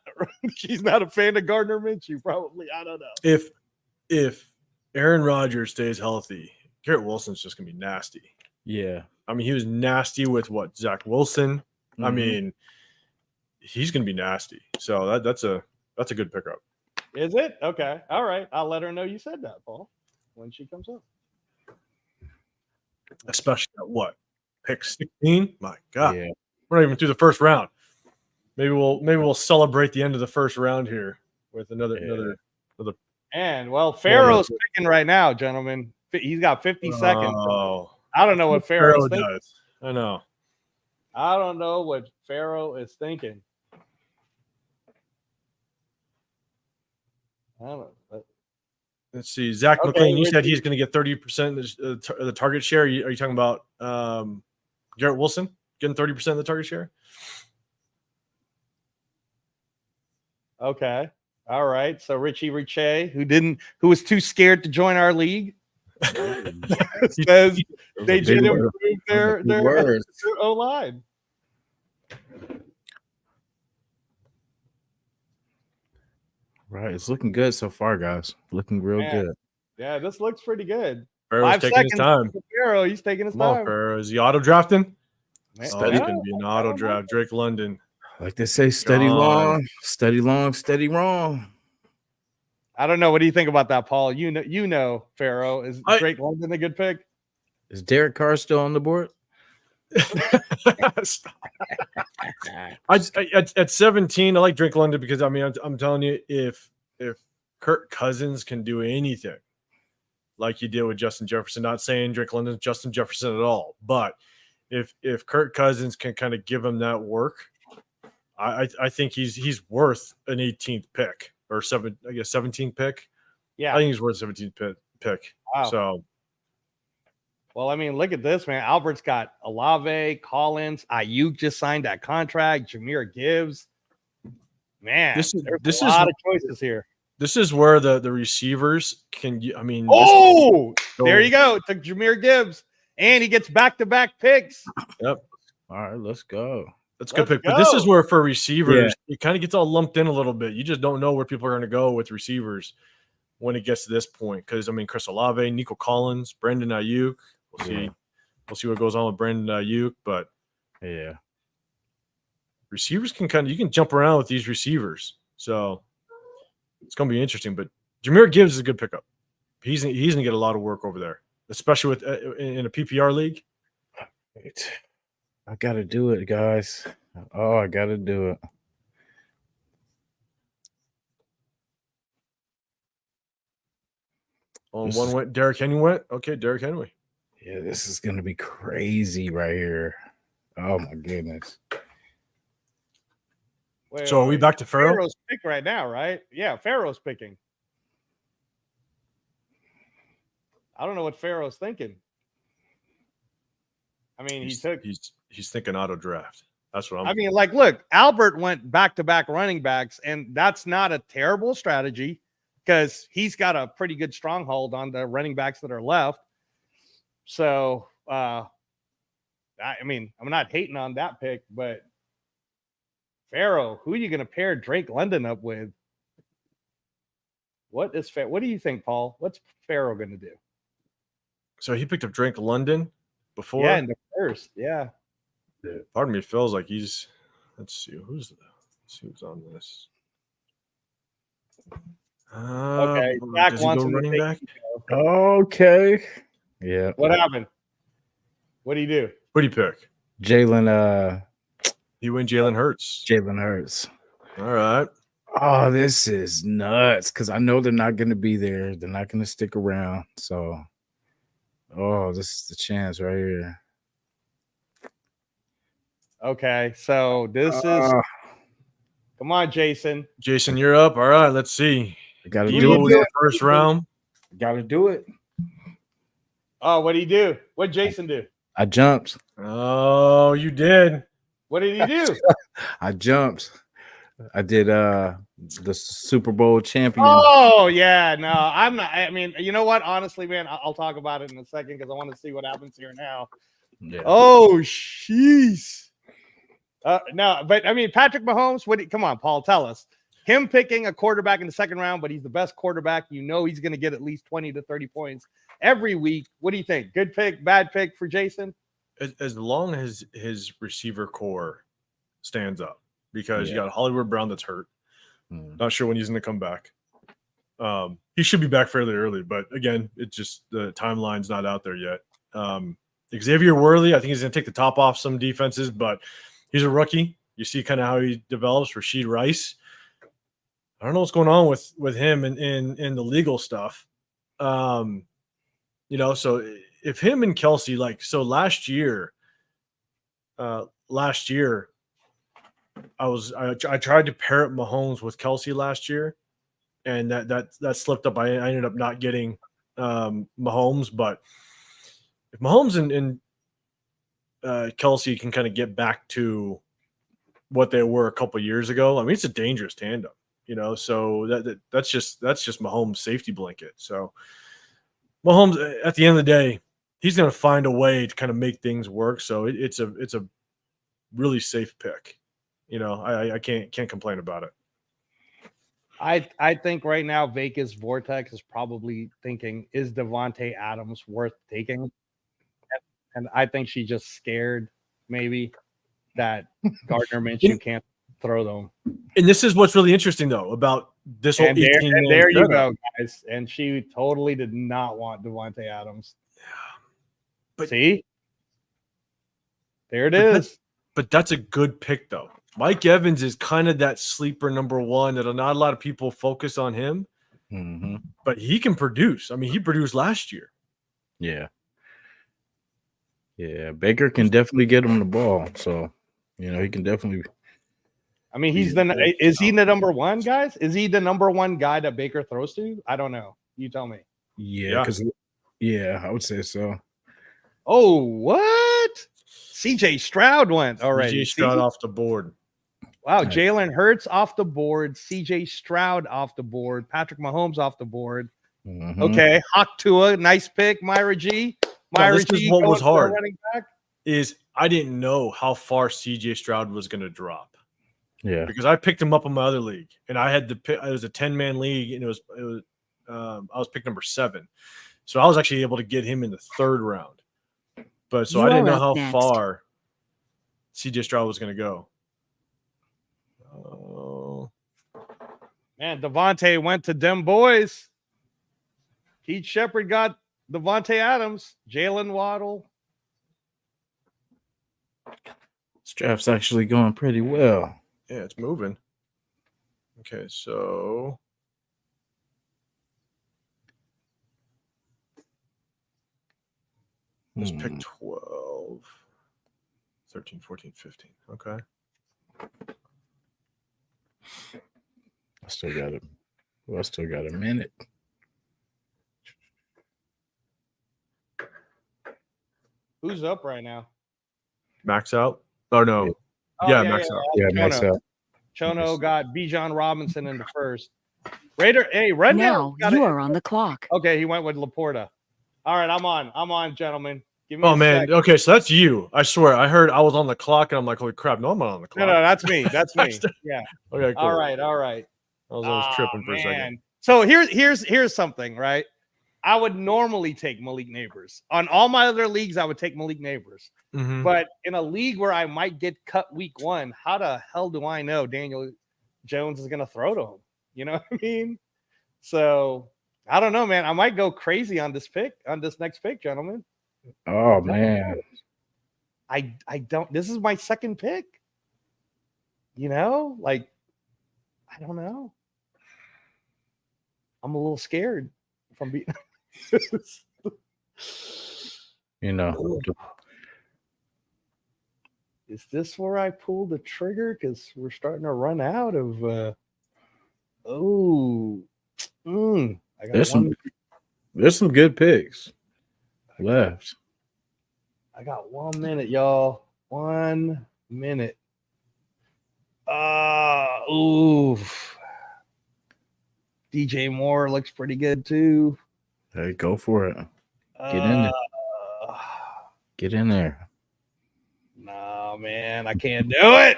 She's not a fan of Gardner Minshew. Probably, I don't know. If Aaron Rodgers stays healthy, Garrett Wilson's just gonna be nasty. Yeah, I mean, he was nasty with Zach Wilson. Mm-hmm. I mean, he's gonna be nasty. So that's a good pickup. Is it? Okay. All right. I'll let her know you said that, Paul, when she comes up. Especially at pick 16? My God. Yeah. We're not even through the first round. Maybe we'll celebrate the end of the first round here with another. And Pharaoh's picking right now, gentlemen. He's got 50 seconds. I don't know what Pharaoh does. I know. I don't know what Pharaoh is thinking. I don't know. Let's see. Zach McLean, you said he's going to get 30% of the target share. Are you talking about Garrett Wilson getting 30% of the target share? Okay. All right. So Richie Riche, who was too scared to join our league. Says they did improve their O-line. Right, it's looking good so far, guys. Looking real good. Yeah, this looks pretty good. Pharaoh's 5 taking his seconds. time. Pharaoh, he's taking his Come on, time. Pharaoh. Is he auto drafting? Man, It's going to be an auto draft. Drake London. Like they say, steady long, steady wrong. I don't know. What do you think about that, Paul? You know, Pharaoh. Is Drake London a good pick? Is Derek Carr still on the board? At 17, I like Drake London because I'm telling you, if Kirk Cousins can do anything like he did with Justin Jefferson, not saying Drake London's Justin Jefferson at all, but if Kirk Cousins can kind of give him that work, I think he's worth an 18th pick or 17th pick. Yeah, I think he's worth 17th pick. Wow. So. Well, I mean, look at this, man. Albert's got Olave, Collins, Ayuk just signed that contract, Jahmyr Gibbs. Man, there's a lot of choices here. This is where the receivers can. I mean, there you go. Took Jahmyr Gibbs, and he gets back-to-back picks. Yep. All right, let's go. That's a good pick. But this is where for receivers, it kind of gets all lumped in a little bit. You just don't know where people are going to go with receivers when it gets to this point. Because I mean, Chris Olave, Nico Collins, Brandon Ayuk. We'll see what goes on with Brandon Ayuk, but receivers you can jump around with these receivers, so it's gonna be interesting. But Jahmyr Gibbs is a good pickup. He's gonna get a lot of work over there, especially with in a PPR league. I gotta do it, guys. Oh, I gotta do it. On one went Derrick Henry went. Okay, Derrick Henry. Yeah, this is going to be crazy right here. Oh, my goodness. So are we back to Pharaoh? Pharaoh's pick right now, right? Yeah, Pharaoh's picking. I don't know what Pharaoh's thinking. I mean, he's thinking auto draft. That's what I mean, like, look, Albert went back-to-back running backs, and that's not a terrible strategy because he's got a pretty good stronghold on the running backs that are left. So, I mean, I'm not hating on that pick, but Pharaoh, who are you going to pair Drake London up with? What do you think, Paul? What's Pharaoh going to do? So he picked up Drake London before? Yeah, in the first, yeah. Pardon me, it feels like he's – let's see who's on this. Okay, does he go running back? Okay. Yeah. What happened? What do you do? What do you pick? Jalen. He went Jalen Hurts. Jalen Hurts. All right. Oh, this is nuts because I know they're not going to be there. They're not going to stick around. So, this is the chance right here. Okay, so this is – come on, Jason. Jason, you're up. All right, let's see. I got to do it. First round. Got to do it. Oh, what did he do? What did Jason do? I jumped. Oh, you did. What did he do? I jumped. I did the Super Bowl champion. Oh, yeah. No, I'm not. I mean, you know what? Honestly, man, I'll talk about it in a second because I want to see what happens here now. Yeah. Oh, jeez. No, but I mean, Patrick Mahomes, come on, Paul, tell us. Him picking a quarterback in the second round, but he's the best quarterback. You know he's going to get at least 20 to 30 points every week. What do you think? Good pick, bad pick for Jason? As long as his receiver core stands up, because you got Hollywood Brown that's hurt. Not sure when he's going to come back. He should be back fairly early, but again, it's just the timeline's not out there yet. Xavier Worthy, I think he's going to take the top off some defenses, but he's a rookie. You see kind of how he develops. Rasheed Rice. I don't know what's going on with him in the legal stuff. So if him and Kelsey, last year, I tried to pair up Mahomes with Kelsey last year, and that slipped up. I ended up not getting Mahomes, but if Mahomes and Kelsey can kind of get back to what they were a couple years ago, I mean, it's a dangerous tandem. So that's just Mahomes' safety blanket. So Mahomes, at the end of the day, he's going to find a way to kind of make things work. So it's a really safe pick. You know, I can't complain about it. I think right now Vegas Vortex is probably thinking, is Devontae Adams worth taking? And I think she's just scared maybe that Gardner Minshew can't throw them. And this is what's really interesting though about this whole 18 and there you go, guys. And she totally did not want Devontae Adams. But see, there it is. But that's a good pick though. Mike Evans is kind of that sleeper number one that not a lot of people focus on him, but he can produce. I mean, he produced last year. Yeah. Yeah. Baker can definitely get him the ball. So, you know, he can definitely. I mean, is he the number one, guys? Is he the number one guy that Baker throws to? I don't know. You tell me. Yeah. Yeah, I would say so. Oh, what? CJ Stroud went already. CJ Stroud off the board. Wow, Jalen Hurts off the board, CJ Stroud off the board, Patrick Mahomes off the board. Okay, Hawk Tua, nice pick, Myra G. Myra G. What was hard is I didn't know how far CJ Stroud was going to drop. Yeah, because I picked him up in my other league, and I had to pick. It was a 10-man league, and I was pick number 7, so I was actually able to get him in the 3rd round. But so I didn't know how far CJ Stroud was going to go. Oh man, Devontae went to them boys. Keith Shepard got Devontae Adams, Jalen Waddle. This draft's actually going pretty well. Yeah, it's moving. Okay, so let's pick 12, 13, 14, 15. Okay. I still got a minute. Who's up right now? Max out? Oh no. Yeah, max out. Yeah, max out. Chono got Bijan Robinson in the 1st. Raider, hey, run now. You are on the clock. Okay, he went with Laporta. All right, I'm on, gentlemen. Give me man. second. Okay, so that's you. I swear. I heard I was on the clock, and I'm like, holy crap! No, I'm not on the clock. No, that's me. That's me. Yeah. Okay. Cool. All right. I was tripping for a second. So here's something, right? I would normally take Malik Neighbors. On all my other leagues, I would take Malik Neighbors. But in a league where I might get cut week 1, how the hell do I know Daniel Jones is going to throw to him? You know what I mean? So I don't know, man. I might go crazy on this next pick, gentlemen. Oh man. I don't. This is my 2nd pick. You know, like, I don't know. I'm a little scared from being. You know. Is this where I pull the trigger? Because we're starting to run out of. There's some good picks left. I got 1 minute, y'all. 1 minute. DJ Moore looks pretty good too. Hey, go for it. Get in there. Get in there. No, man, I can't do it.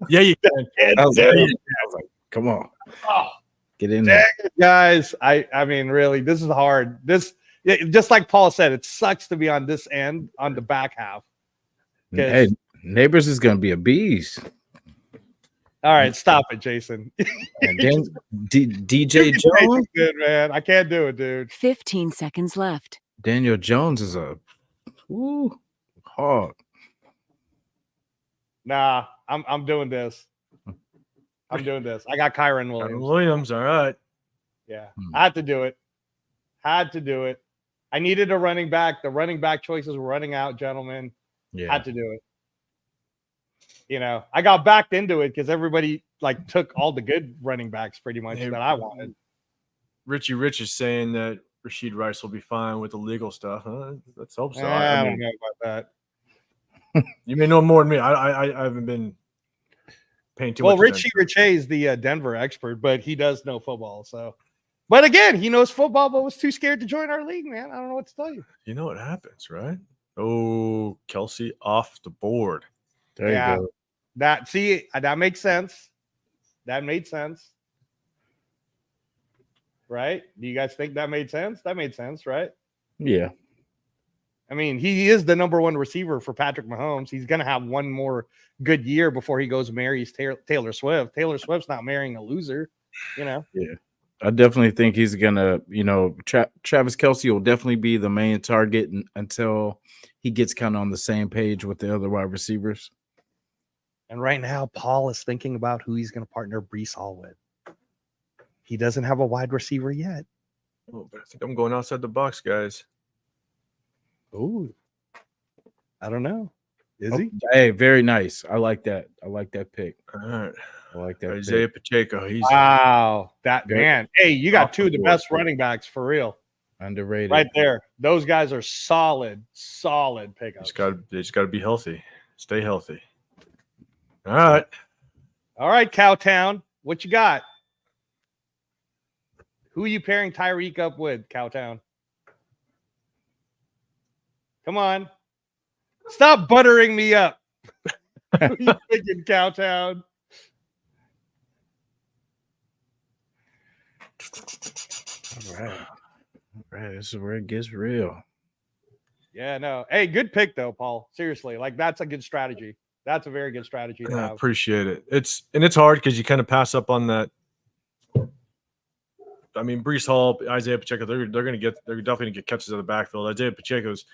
Yeah, you can. I was like, come on. Get in there. Guys, I mean, really, this is hard. Just like Paul said, it sucks to be on this end, on the back half. Hey, Neighbors is going to be a beast. All right, stop it, Jason. And then DJ Jones, good man. I can't do it, dude. 15 seconds left. Daniel Jones is a hog. Nah, I'm doing this. I'm doing this. I got Kyron Williams. All right. Yeah, I had to do it. I needed a running back. The running back choices were running out, gentlemen. Yeah, had to do it. You know, I got backed into it because everybody like took all the good running backs pretty much that I wanted. Richie Rich is saying that Rashid Rice will be fine with the legal stuff. Huh? Let's hope so. I don't know about that. You may know more than me. I haven't been paying too much attention. Richie Rich is the Denver expert, but he does know football. So But again, he knows football, but was too scared to join our league, man. I don't know what to tell you. You know what happens, right? Oh, Kelsey off the board. There you go. That makes sense. That made sense. Right? Do you guys think that made sense? That made sense, right? Yeah. I mean, he is the number one receiver for Patrick Mahomes. He's going to have one more good year before he goes and marries Taylor Swift. Taylor Swift's not marrying a loser, you know? Yeah. I definitely think he's going to, Travis Kelce will definitely be the main target until he gets kind of on the same page with the other wide receivers. And right now, Paul is thinking about who he's going to partner Breece Hall with. He doesn't have a wide receiver yet. Oh, but I think I'm going outside the box, guys. Ooh. I don't know. Is he? Hey, very nice. I like that. I like that pick. All right. I like that. Isaiah Pacheco. Wow. That man. Hey, you got two of the best running backs for real. Underrated. Right there. Those guys are solid pickups. They just got to be healthy. Stay healthy. All right. All right, Cowtown. What you got? Who are you pairing Tyreek up with, Cowtown? Come on. Stop buttering me up. Who are you thinking, Cowtown? All right. This is where it gets real. Yeah, no. Hey, good pick, though, Paul. Seriously. Like, that's a good strategy. That's a very good strategy to have. I appreciate it. It's hard because you kind of pass up on that. I mean, Breece Hall, Isaiah Pacheco, they're definitely going to get catches out of the backfield. Isaiah Pacheco's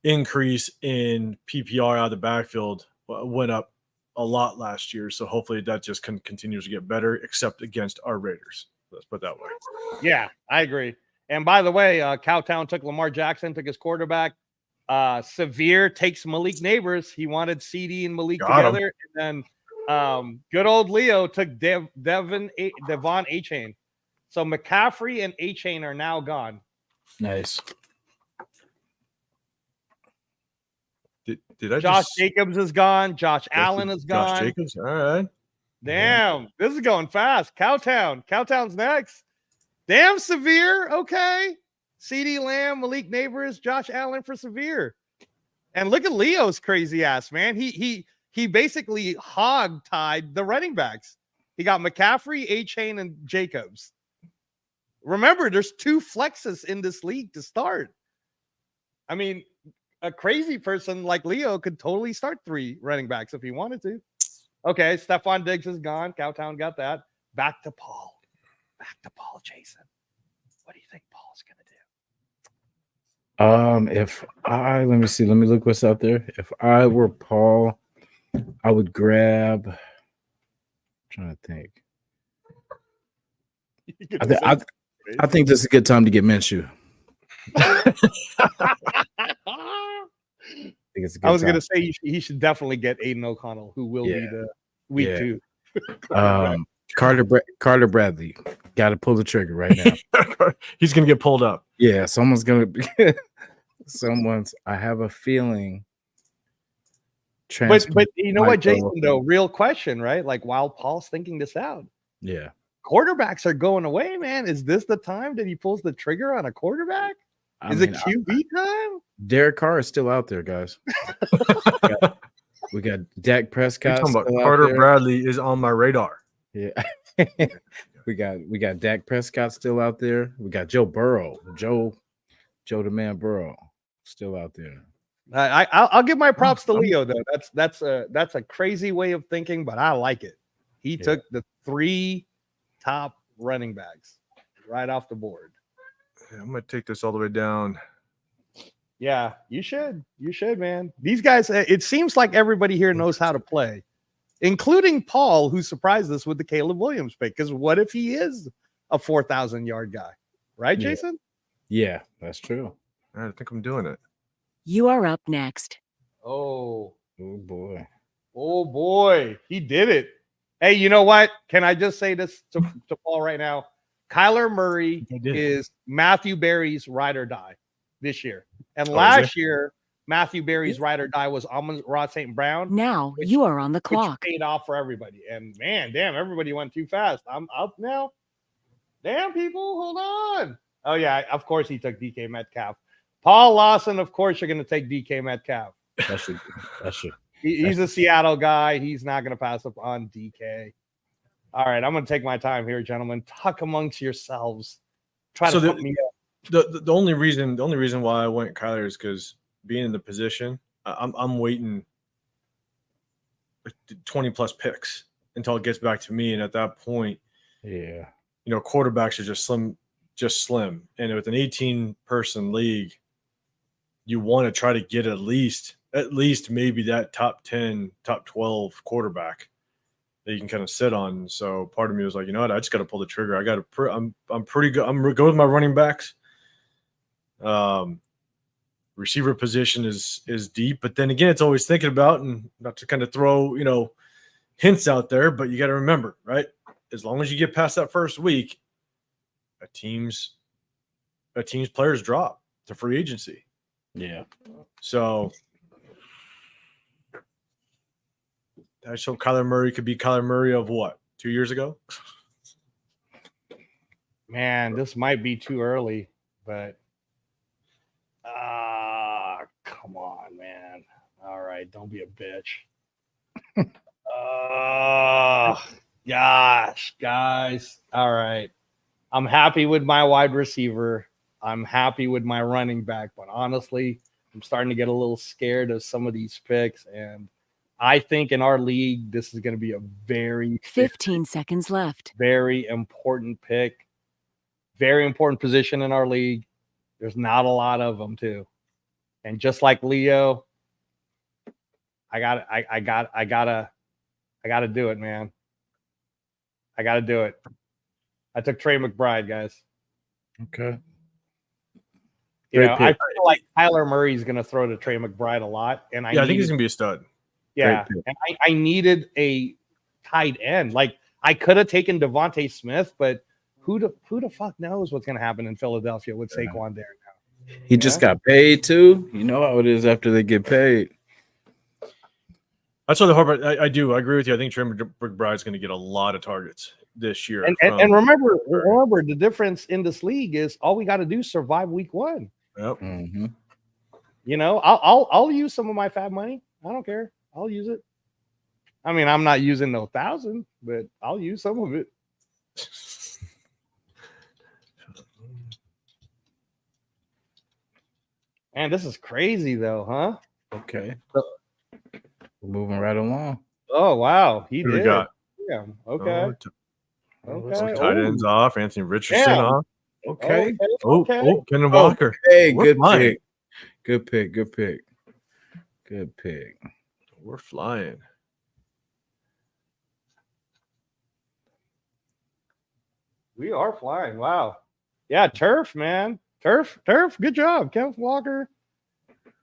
increase in PPR out of the backfield went up a lot last year, so hopefully that just continues to get better, except against our Raiders. Let's put it that way. Yeah, I agree. And by the way, Cowtown took Lamar Jackson, took his quarterback. Severe takes Malik Neighbors. He wanted CD and Malik together. And then good old Leo took Devon A-Chain. So McCaffrey and A-Chain are now gone. Nice. Did I Josh Jacobs is gone. Josh Allen is gone. Josh Jacobs? All right. Damn, this is going fast. Cowtown's next. Damn, Severe. Okay. CeeDee Lamb, Malik Neighbors, Josh Allen for Severe. And look at Leo's crazy ass, man. He basically hog-tied the running backs. He got McCaffrey, A-Chain, and Jacobs. Remember, there's 2 flexes in this league to start. I mean, a crazy person like Leo could totally start 3 running backs if he wanted to. Okay, Stephon Diggs is gone. Cowtown got that. Back to Paul. Jason. What do you think Paul's gonna do? Let me look what's out there. If I were Paul, I would grab. I'm trying to think. I think this is a good time to get Minshew. I was going to say he should definitely get Aiden O'Connell, who will be the week 2. Carter Bradley. Got to pull the trigger right now. He's going to get pulled up. Yeah, someone's going to be. I have a feeling. But you know what, Jason, though? Real question, right? Like, while Paul's thinking this out. Yeah. Quarterbacks are going away, man. Is this the time that he pulls the trigger on a quarterback? Is it QB time? Derek Carr is still out there, guys. we got Dak Prescott. Carter Bradley is on my radar. Yeah. we got Dak Prescott still out there. We got Joe Burrow. Joe the man Burrow still out there. I'll give my props to Leo, though. That's a crazy way of thinking, but I like it. He took the 3 top running backs right off the board. I'm gonna take this all the way down. Yeah, you should. You should, man. These guys, it seems like everybody here knows how to play, including Paul, who surprised us with the Caleb Williams pick. Because what if he is a 4,000-yard guy? Right, Jason? Yeah, that's true. All right, I think I'm doing it. You are up next. Oh boy. Oh, boy. He did it. Hey, you know what? Can I just say this to Paul right now? Kyler Murray is Matthew Berry's ride or die this year. And last year, Matthew Berry's ride or die was Amon-Ra St. Brown. Now you are on the clock. Which paid off for everybody. And man, damn, everybody went too fast. I'm up now. Damn, people, hold on. Oh, yeah, of course he took DK Metcalf. Paul Lawson, of course you're going to take DK Metcalf. He's a Seattle guy. He's not going to pass up on DK. All right, I'm going to take my time here, gentlemen. Talk amongst yourselves. Try to pump me up. The only reason why I went Kyler is because being in the position, I'm waiting 20 plus picks until it gets back to me, and at that point, quarterbacks are just slim, and with an 18-person league, you want to try to get at least maybe that top 10, top 12 quarterback that you can kind of sit on. So part of me was like, you know what, I just got to pull the trigger. I'm pretty good. I'm good with my running backs. Receiver position is deep, but then again, it's always thinking about, and not to kind of throw, hints out there, but you got to remember, right? As long as you get past that first week, a team's players drop to free agency. Yeah. So I show Kyler Murray could be Kyler Murray of what, 2 years ago? Man, this might be too early, but come on, man. All right, don't be a bitch. Gosh, guys. All right. I'm happy with my wide receiver. I'm happy with my running back, but honestly, I'm starting to get a little scared of some of these picks, and I think in our league, this is going to be a very 15 seconds left. Very important pick. Very important position in our league. There's not a lot of them too. And just like Leo, I gotta do it, man. I gotta do it. I took Trey McBride, guys. Okay. I feel like Kyler Murray's gonna throw to Trey McBride a lot. And I think he's gonna be a stud. Yeah. And I needed a tight end. Like I could have taken Devontae Smith, but who the fuck knows what's gonna happen in Philadelphia with Saquon there now? He just got paid too. You know how it is after they get paid. That's what the hard part. I agree with you. I think Trey McBride's going to get a lot of targets this year. And remember, the difference in this league is all we got to do is survive week 1. Yep. Mm-hmm. I'll use some of my fab money. I don't care. I'll use it. I mean, I'm not using no 1,000, but I'll use some of it. Man, this is crazy though, huh? Okay. We're moving right along. Oh wow, he did. We got? Yeah. Okay. Some tight ends off. Anthony Richardson off. Okay. Kenan Walker. Hey, good pick. Good pick. Good pick. Good pick. We're flying. We are flying. Wow. Yeah, Turf, man. Turf. Good job, Kenneth Walker.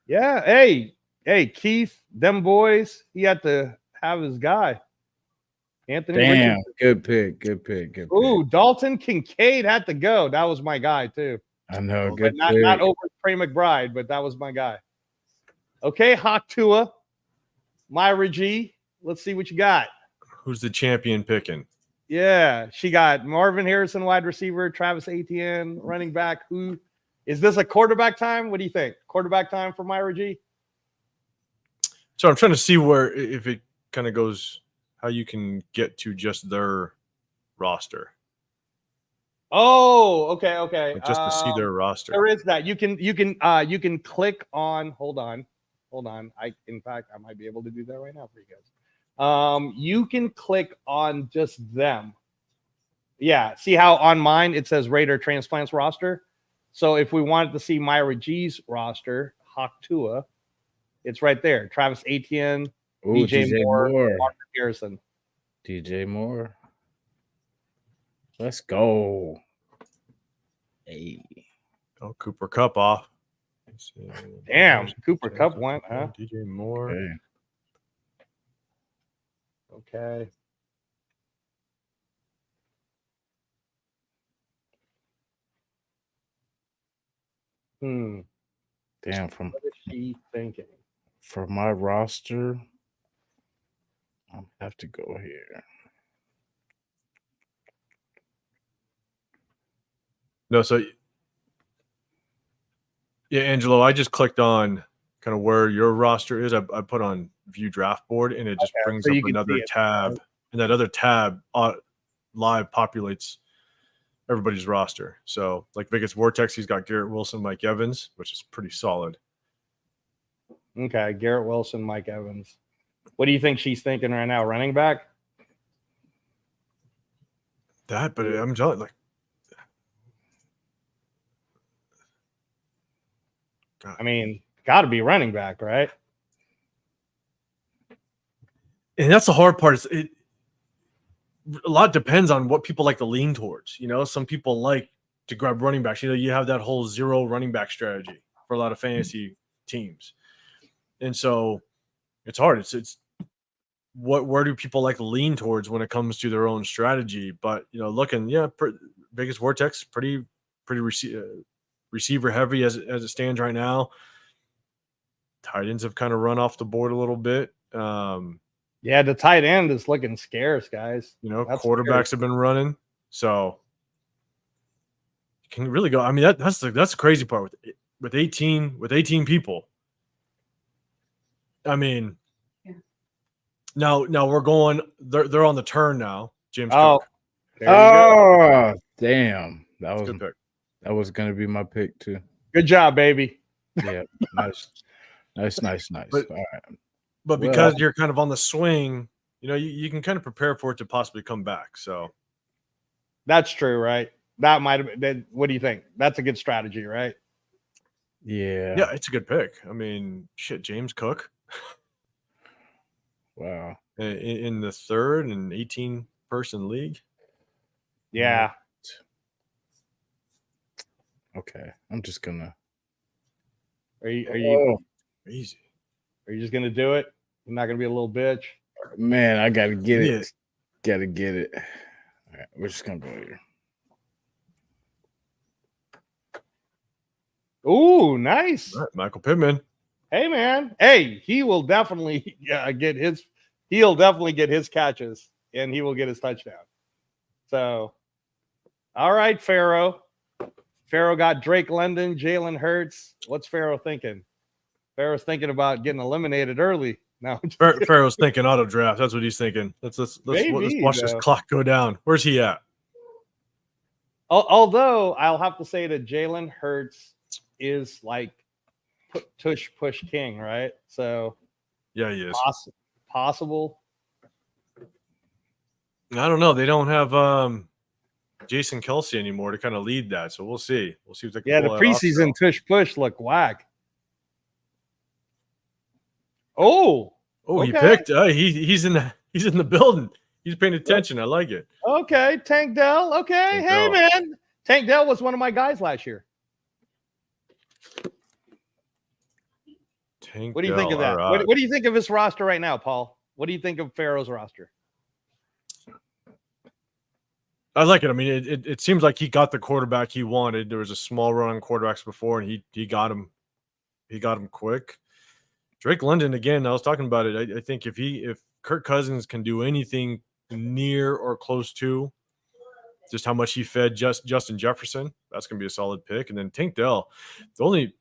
Yeah. Hey, Keith, them boys, he had to have his guy. Anthony. Damn, good pick. Ooh, Dalton Kincaid had to go. That was my guy, too. I know. But Good not over Trey McBride, but that was my guy. Okay, Hawk Tua, Myra G. Let's see what you got. Who's the champion picking? Yeah, she got Marvin Harrison, wide receiver, Travis Etienne, running back. Who is this a quarterback time? What do you think? Quarterback time for Myra G? So I'm trying to see if it kind of goes how you can get to just their roster. Oh, okay. Like just to see their roster. There is that. You can click on. Hold on. In fact, I might be able to do that right now for you guys. You can click on just them. Yeah. See how on mine it says Raider Transplants roster. So if we wanted to see Myra G's roster, Hawk Tua, it's right there. Travis Etienne, DJ Moore, Marvin Harrison. DJ Moore. Let's go. Hey. Oh, Cooper Kupp off. Damn, Cooper Kupp went, huh? DJ Moore. Okay. Damn, what is she thinking? For my roster, I'll have to go here. No, so yeah, Angelo, I just clicked on kind of where your roster is. I put on view draft board, and it just brings up another tab, and that other tab live populates everybody's roster. So like Vegas Vortex, he's got Garrett Wilson, Mike Evans, which is pretty solid. Okay, Garrett Wilson, Mike Evans. What do you think she's thinking right now? Running back? That, but I'm telling you, like, God. I mean, got to be running back, right? And that's the hard part. A lot depends on what people like to lean towards. You know, some people like to grab running backs. You know, you have that whole 0 running back strategy for a lot of fantasy teams. And so it's hard. It's where do people like to lean towards when it comes to their own strategy? But, you know, Vegas Vortex, pretty receiver heavy as it stands right now. Tight ends have kind of run off the board a little bit. Yeah, the tight end is looking scarce, guys. You know, quarterbacks have been running, so you can really go. I mean, that's the crazy part with 18 people. I mean, now we're going. They're on the turn now. James Cook. There you go. Damn, that was a good pick. That was going to be my pick too. Good job, baby. Yeah, nice. But, all right. But because you're kind of on the swing, you know, you can kind of prepare for it to possibly come back. So that's true, right? That might have been. What do you think? That's a good strategy, right? Yeah. Yeah, it's a good pick. I mean, shit, James Cook. Wow. In the third and 18-person league. Yeah. Okay. I'm just gonna. Are you easy? Are you just gonna do it? You're not gonna be a little bitch. Man, I gotta get it. Gotta get it. All right, we're just gonna go here. Ooh, nice. Right, Michael Pittman. Hey, man. Hey, he will definitely get his. He'll definitely get his catches, and he will get his touchdown. So, all right, Pharaoh. Pharaoh got Drake London, Jalen Hurts. What's Pharaoh thinking? Pharaoh's thinking about getting eliminated early. No, Pharaoh's thinking auto draft. That's what he's thinking. Let's watch this clock go down. Where's he at? Although I'll have to say that Jalen Hurts is like push king, right? So yeah, he is possible. I don't know. They don't have Jason Kelsey anymore to kind of lead that, so we'll see. We'll see if they can. Yeah, the preseason push look whack. Oh, okay. He picked. He's in the building. He's paying attention. I like it. Okay, Tank Dell. Okay, hey man, Tank Dell was one of my guys last year. What do you think of that? Right. What do you think of his roster right now, Paul? What do you think of Pharaoh's roster? I like it. I mean, it seems like he got the quarterback he wanted. There was a small run on quarterbacks before, and he got him. He got him quick. Drake London, again, I was talking about it. I think if Kirk Cousins can do anything near or close to just how much he fed Justin Jefferson, that's going to be a solid pick. And then Tank Dell, the only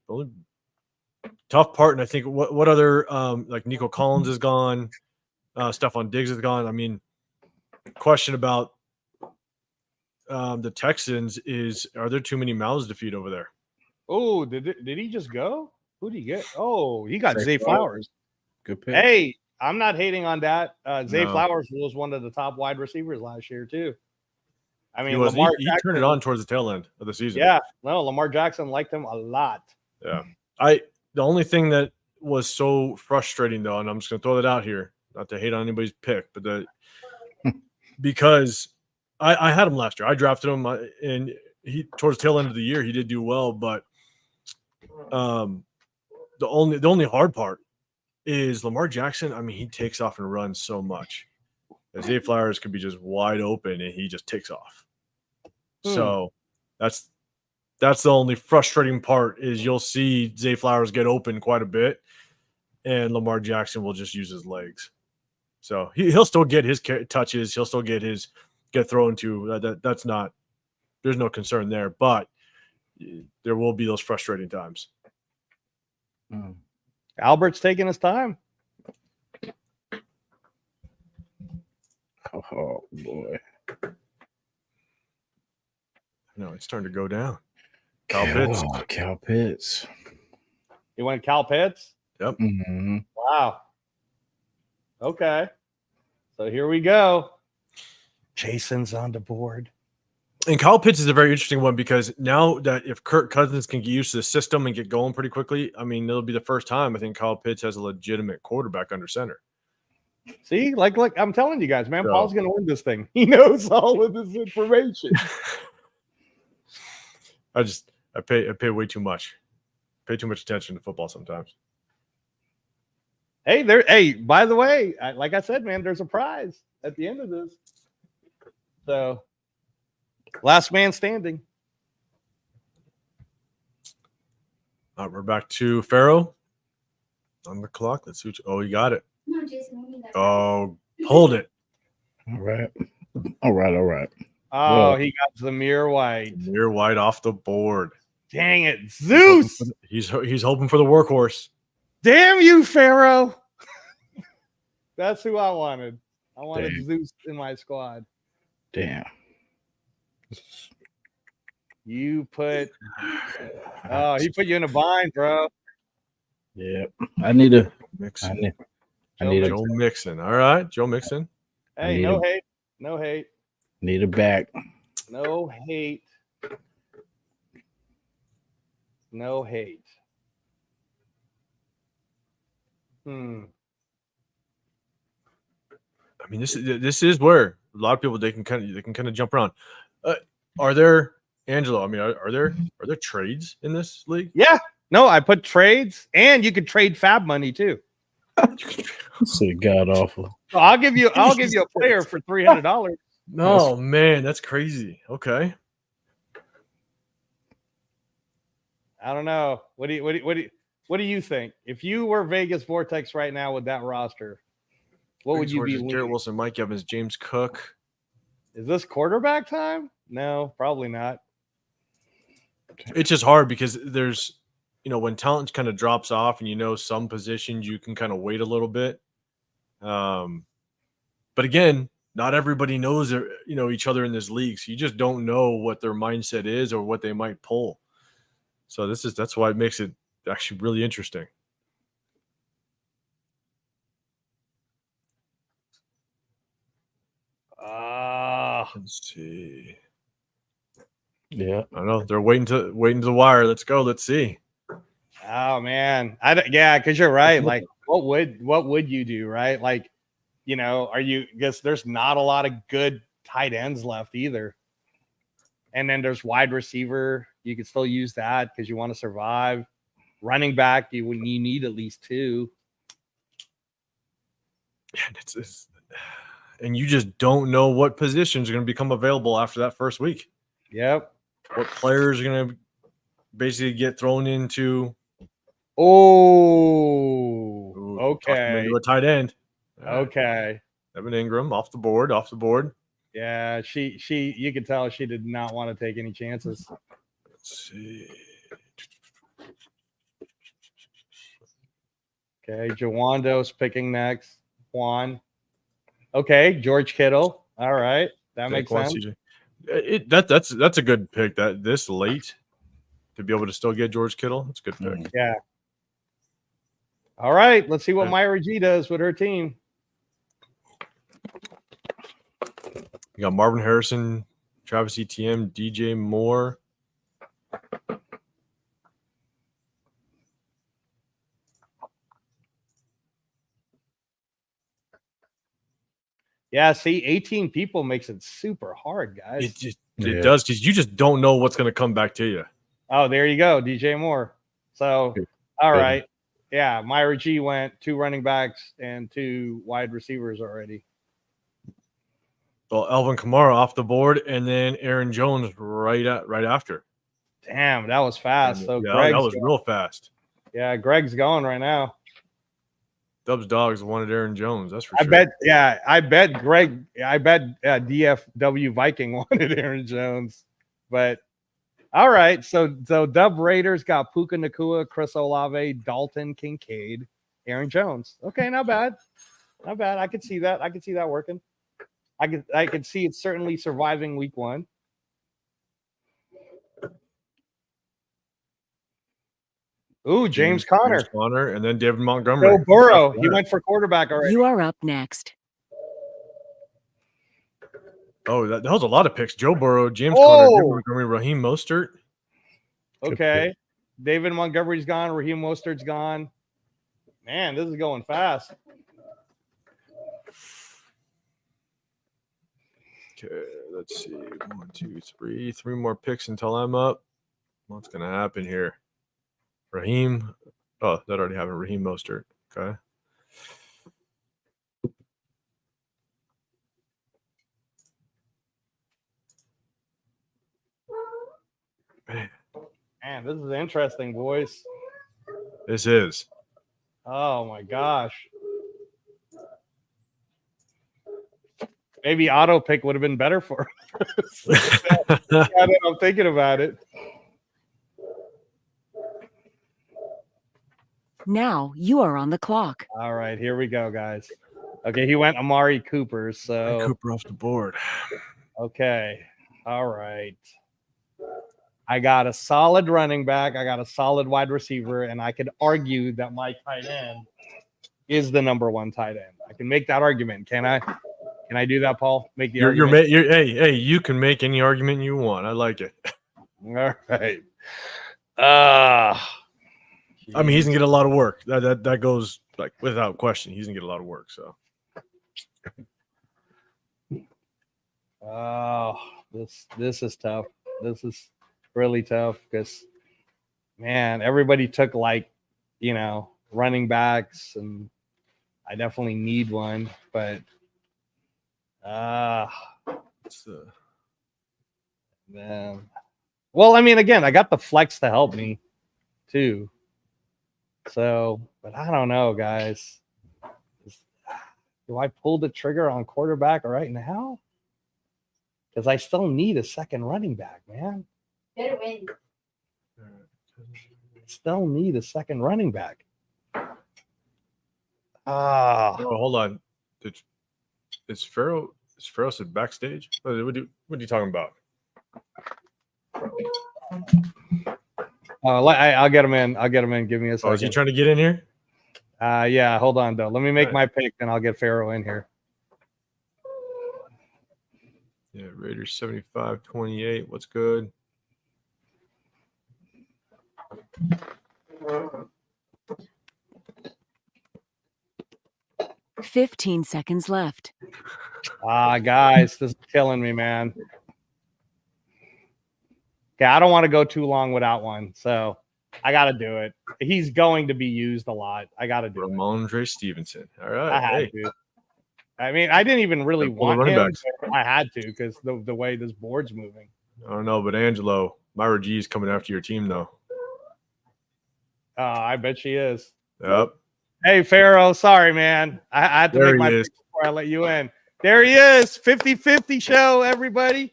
tough part, and I think what other like Nico Collins is gone, Stephon Diggs is gone. I mean, question about the Texans is, are there too many mouths to feed over there? Oh, did he just go? Who did he get? Oh, he got Zay Flowers. Good pick. Hey, I'm not hating on that. Zay Flowers was one of the top wide receivers last year too. I mean, he turned it on towards the tail end of the season. Yeah, no, Lamar Jackson liked him a lot. Yeah, the only thing that was so frustrating though, and I'm just gonna throw that out here, not to hate on anybody's pick, but because I had him last year, I drafted him, and he towards the tail end of the year he did do well, but the only hard part is Lamar Jackson. I mean, he takes off and runs so much. Zay Flowers could be just wide open, and he just takes off. So that's the only frustrating part is you'll see Zay Flowers get open quite a bit, and Lamar Jackson will just use his legs. So he'll still get his touches. He'll still get thrown to. That's not. There's no concern there. But there will be those frustrating times. Albert's taking his time. Oh boy. No, it's starting to go down. Cal Pitts. You went Cal Pitts? Yep. Mm-hmm. Wow. Okay. So here we go. Jason's on the board. And Kyle Pitts is a very interesting one because now that if Kirk Cousins can get used to the system and get going pretty quickly, I mean, it'll be the first time I think Kyle Pitts has a legitimate quarterback under center. See, like I'm telling you guys, man, Paul's going to win this thing. He knows all of this information. I pay way too much. Pay too much attention to football sometimes. Hey, by the way, like I said, man, there's a prize at the end of this. So, last man standing. We're back to Pharaoh on the clock. Let's see. You got it. No, Jason, we need that. Oh, hold it. All right. Oh, he got Zamir White. Zamir White off the board. Dang it, Zeus! He's hoping for the workhorse. Damn you, Pharaoh! That's who I wanted. I wanted Zeus in my squad. Damn. You put. Oh, he put you in a bind, bro. Yeah, I need a Mixon. I need Joe Mixon. All right, Joe Mixon. Hey, no hate. No hate. Need a back. No hate. No hate. I mean, this is where a lot of people they can kind of jump around. Are there, Angelo? I mean, are there trades in this league? Yeah. No, I put trades, and you could trade fab money too. So god awful. So I'll give you a player for $300. No, man, that's crazy. Okay. I don't know. What do you think? If you were Vegas Vortex right now with that roster, what would you be? Garrett Wilson, Mike Evans, James Cook. Is this quarterback time? No, probably not. It's just hard because there's, when talent kind of drops off and some positions you can kind of wait a little bit. But again, not everybody knows each other in this league, so you just don't know what their mindset is or what they might pull. So that's why it makes it actually really interesting. Let's see. Yeah, I know they're waiting to the wire. Let's go. Let's see. Oh man, because you're right. Like, what would you do, right? Like, guess there's not a lot of good tight ends left either. And then there's wide receiver. You can still use that because you want to survive. Running back, you need at least two. And and you just don't know what positions are going to become available after that first week. Yep. What players are going to basically get thrown into? Oh, okay. Into a tight end. Okay. Evan Ingram off the board. Yeah, you could tell she did not want to take any chances. Let's see. Okay, Jawando's picking next. Juan. Okay, George Kittle. All right, that makes sense. That's a good pick. That this late to be able to still get George Kittle. That's a good pick. Yeah. All right, let's see what Myra G does with her team. You got Marvin Harrison, Travis Etienne, DJ Moore. Yeah, see, 18 people makes it super hard, guys. It does, because you just don't know what's going to come back to you. Oh, there you go, DJ Moore. So, all right. Yeah, Myra G went 2 running backs and 2 wide receivers already. Well, Alvin Kamara off the board, and then Aaron Jones right after. Damn, that was fast. So yeah, that was real fast. Yeah, Greg's going right now. Dubs Dogs wanted Aaron Jones. That's for sure. I bet DFW Viking wanted Aaron Jones, but All right. So Dub Raiders got Puka Nacua, Chris Olave, Dalton Kincaid, Aaron Jones. Okay, not bad. Not bad. I could see that. I could see that working. I could see it certainly surviving week 1. Ooh, James Conner, and then David Montgomery. Joe Burrow. He went for quarterback already. You are up next. Oh, that was a lot of picks. Joe Burrow, James Conner, David Montgomery, Raheem Mostert. Okay. David Montgomery's gone. Raheem Mostert's gone. Man, this is going fast. Okay, let's see. 1, 2, 3. 3 more picks until I'm up. What's going to happen here? Raheem. Oh, that already happened. Raheem Mostert. Okay. Man, this is interesting, boys. This is. Oh, my gosh. Maybe auto pick would have been better for us. I'm thinking about it. Now you are on the clock. All right, here we go, guys. Okay, he went Amari Cooper. So Cooper off the board. Okay. All right. I got a solid running back. I got a solid wide receiver, and I could argue that my tight end is the number 1 tight end. I can make that argument. Can I? Can I do that, Paul? Make the argument. Hey, you can make any argument you want. I like it. All right. I mean, he's gonna get a lot of work. That goes like without question. He's gonna get a lot of work. So. Oh, this is tough. This is really tough because, man, everybody took running backs, and I definitely need one, but man. Well, I mean, again, I got the flex to help me too. So, but I don't know, guys. Do I pull the trigger on quarterback right now? Because I still need a second running back, man. Better win. Still need a second running back. Oh, hold on. Is Pharaoh said backstage? What are you talking about? I'll get him in. Give me a second. Oh, is he trying to get in here? Yeah, hold on, though. Let me make my pick, and I'll get Pharaoh in here. Yeah, Raiders 75-28. What's good? $15 seconds left. Guys, this is killing me, man. Okay, I don't want to go too long without one, so I got to do it. He's going to be used a lot. I got to do it. Ramondre Stevenson. All right. I had to. I mean, I didn't even really want him. I had to because the way this board's moving. I don't know, but Angelo, Myra G is coming after your team, though. I bet she is. Yep. Hey, Pharaoh. Sorry, man. I had to make my pick before I let you in. There he is. 50-50 show, everybody.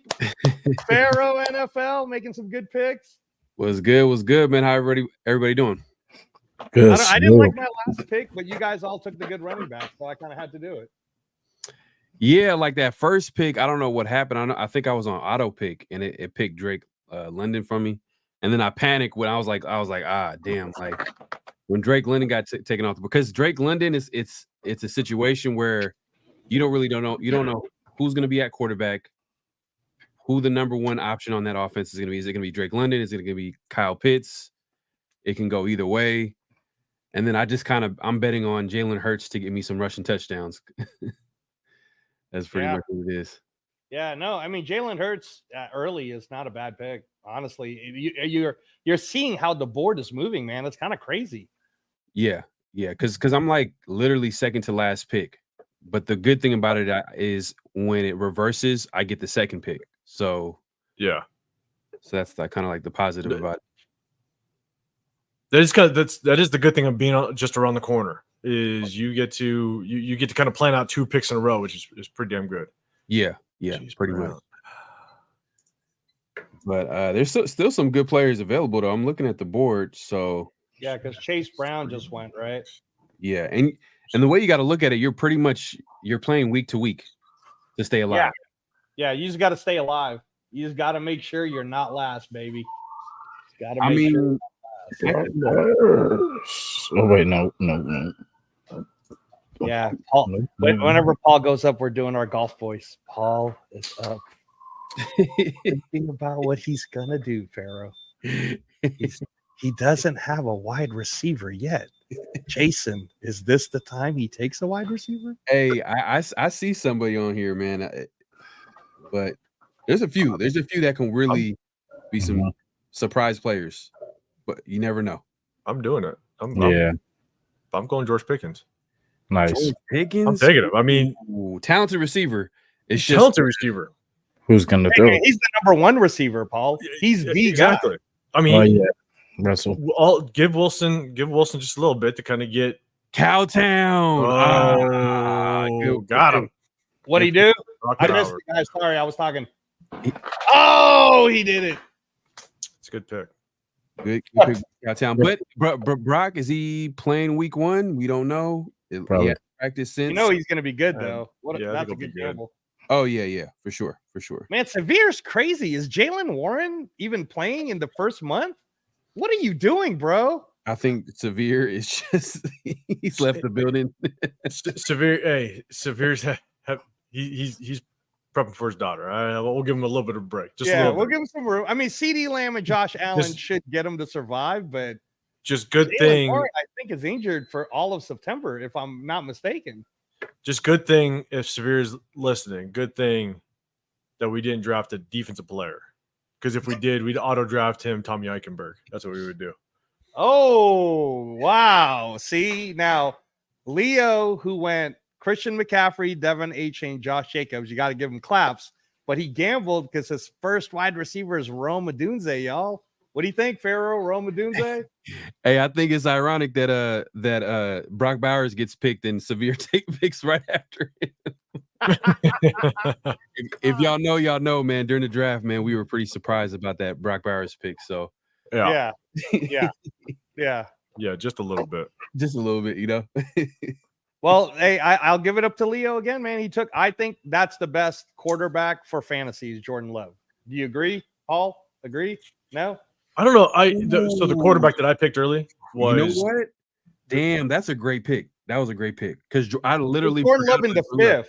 Pharaoh NFL making some good picks. Was good, man. How everybody doing? Good. I didn't like my last pick, but you guys all took the good running back, so I kind of had to do it. Yeah, like that first pick, I don't know what happened. I think I was on auto pick, and it picked Drake London from me, and then I panicked when I was like, damn, like when Drake London got taken off, because Drake London it's a situation where you don't know who's going to be at quarterback, who the number 1 option on that offense is going to be. Is it going to be Drake London? Is it going to be Kyle Pitts? It can go either way. And then I'm betting on Jalen Hurts to get me some rushing touchdowns. That's pretty much what it is. Yeah, no, I mean, Jalen Hurts early is not a bad pick. Honestly, you're seeing how the board is moving, man. It's kind of crazy. Yeah, because I'm like literally second to last pick. But the good thing about it is when it reverses, I get the second pick. So yeah, so that's kind of like the positive about it. That is the good thing of being just around the corner. Is you get to kind of plan out 2 picks in a row, which is pretty damn good. Yeah, jeez, pretty much. But there's still some good players available, though. I'm looking at the board. So yeah, because Chase Brown just went, right? Yeah, and the way you got to look at it, you're playing week to week to stay alive. Yeah, you just got to stay alive. You just got to make sure you're not last, baby. Got to I make mean, sure. Oh wait, no. Yeah, Paul. Whenever Paul goes up, we're doing our golf voice. Paul is up. Thinking about what he's gonna do, Pharaoh. He doesn't have a wide receiver yet. Jason, is this the time he takes a wide receiver? Hey, I see somebody on here, man. But there's a few that can really be some surprise players, but you never know. I'm doing it. I'm going George Pickens. Nice. George Pickens. I'm taking him. I mean, talented receiver. It's just talented receiver. Who's gonna throw? He's the number one receiver, Paul. He's the guy. I mean, Russell. I'll give Wilson just a little bit to kind of get Cowtown. Got him. What'd he do? I missed it, guys. Sorry, I was talking. Oh, he did it. It's a good pick. Good pick, Cowtown. But Brock, is he playing week 1? We don't know. Probably. He hasn't practiced since. You know he's going to be good though. That's a good gamble. Oh yeah, for sure. Man, Severe's crazy. Is Jalen Warren even playing in the first month? What are you doing, bro? I think Severe is just he's left the building. Severe's he's prepping for his daughter. We'll give him a little bit of a break. We'll give him some room. I mean, CeeDee Lamb and Josh Allen should get him to survive, but just good Jalen thing. Warren, I think is injured for all of September, if I'm not mistaken. Just good thing if Severe's listening. Good thing that we didn't draft a defensive player, because if we did, we'd auto draft him, Tommy Eichenberg. That's what we would do. Oh wow! See now, Leo, who went Christian McCaffrey, Devin Achane, Josh Jacobs. You got to give him claps, but he gambled because his first wide receiver is Rome Odunze, y'all. What do you think, Pharaoh? Rome Odunze? Hey, I think it's ironic that Brock Bowers gets picked and Severe picks right after him. if y'all know, y'all know, man. During the draft, man, we were pretty surprised about that Brock Bowers pick. So yeah, just a little bit, you know. Well, hey, I'll give it up to Leo again, man. I think that's the best quarterback for fantasy is Jordan Love. Do you agree, Paul? Agree? No? I don't know. So the quarterback that I picked early was. You know what? Damn, that's a great pick. That was a great pick because I literally Jordan Love in the 5th.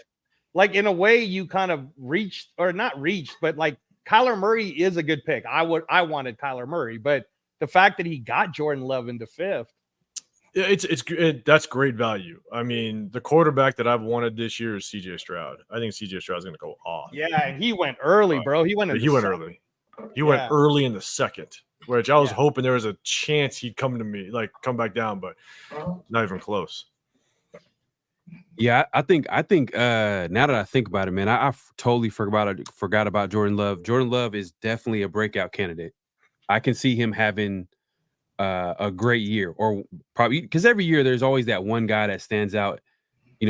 Like in a way, you kind of reached, or not reached, but like Kyler Murray is a good pick. I wanted Kyler Murray, but the fact that he got Jordan Love in the 5th. That's great value. I mean, the quarterback that I've wanted this year is CJ Stroud. I think CJ Stroud is going to go off. Yeah, and he went early, bro. He went early. He went early in the 2nd, which I was hoping there was a chance he'd come back down, but not even close. Yeah, I think now that I think about it, man, I totally forgot about Jordan Love. Jordan Love is definitely a breakout candidate. I can see him having a great year, or probably because every year there's always that one guy that stands out,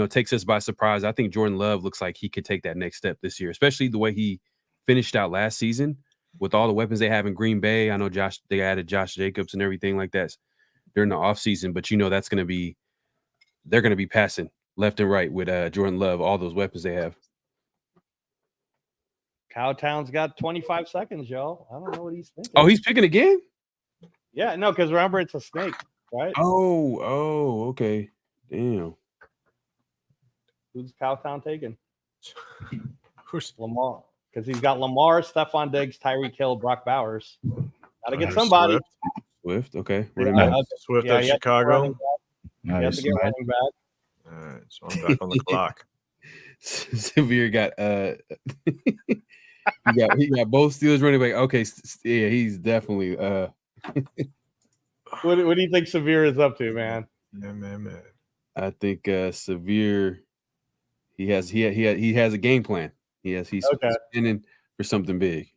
takes us by surprise. I think Jordan Love looks like he could take that next step this year, especially the way he finished out last season with all the weapons they have in Green Bay. I know they added Josh Jacobs and everything like that during the offseason, but they're going to be passing left and right with Jordan Love, all those weapons they have. Cowtown's got 25 seconds, y'all. I don't know what he's thinking. Oh, he's picking again? Yeah, no, because remember, it's a snake, right? Oh, okay. Damn. Who's Cowtown taking? Who's Lamar? Because he's got Lamar, Stephon Diggs, Tyreek Hill, Brock Bowers. Got to get somebody. Swift, okay. Swift at Chicago. You have to get running back. All right, so I'm back on the clock. Severe got he got both Steelers running back. Okay, yeah, he's definitely What do you think Severe is up to, man? Man. I think Severe he has a game plan. He's spinning for something big.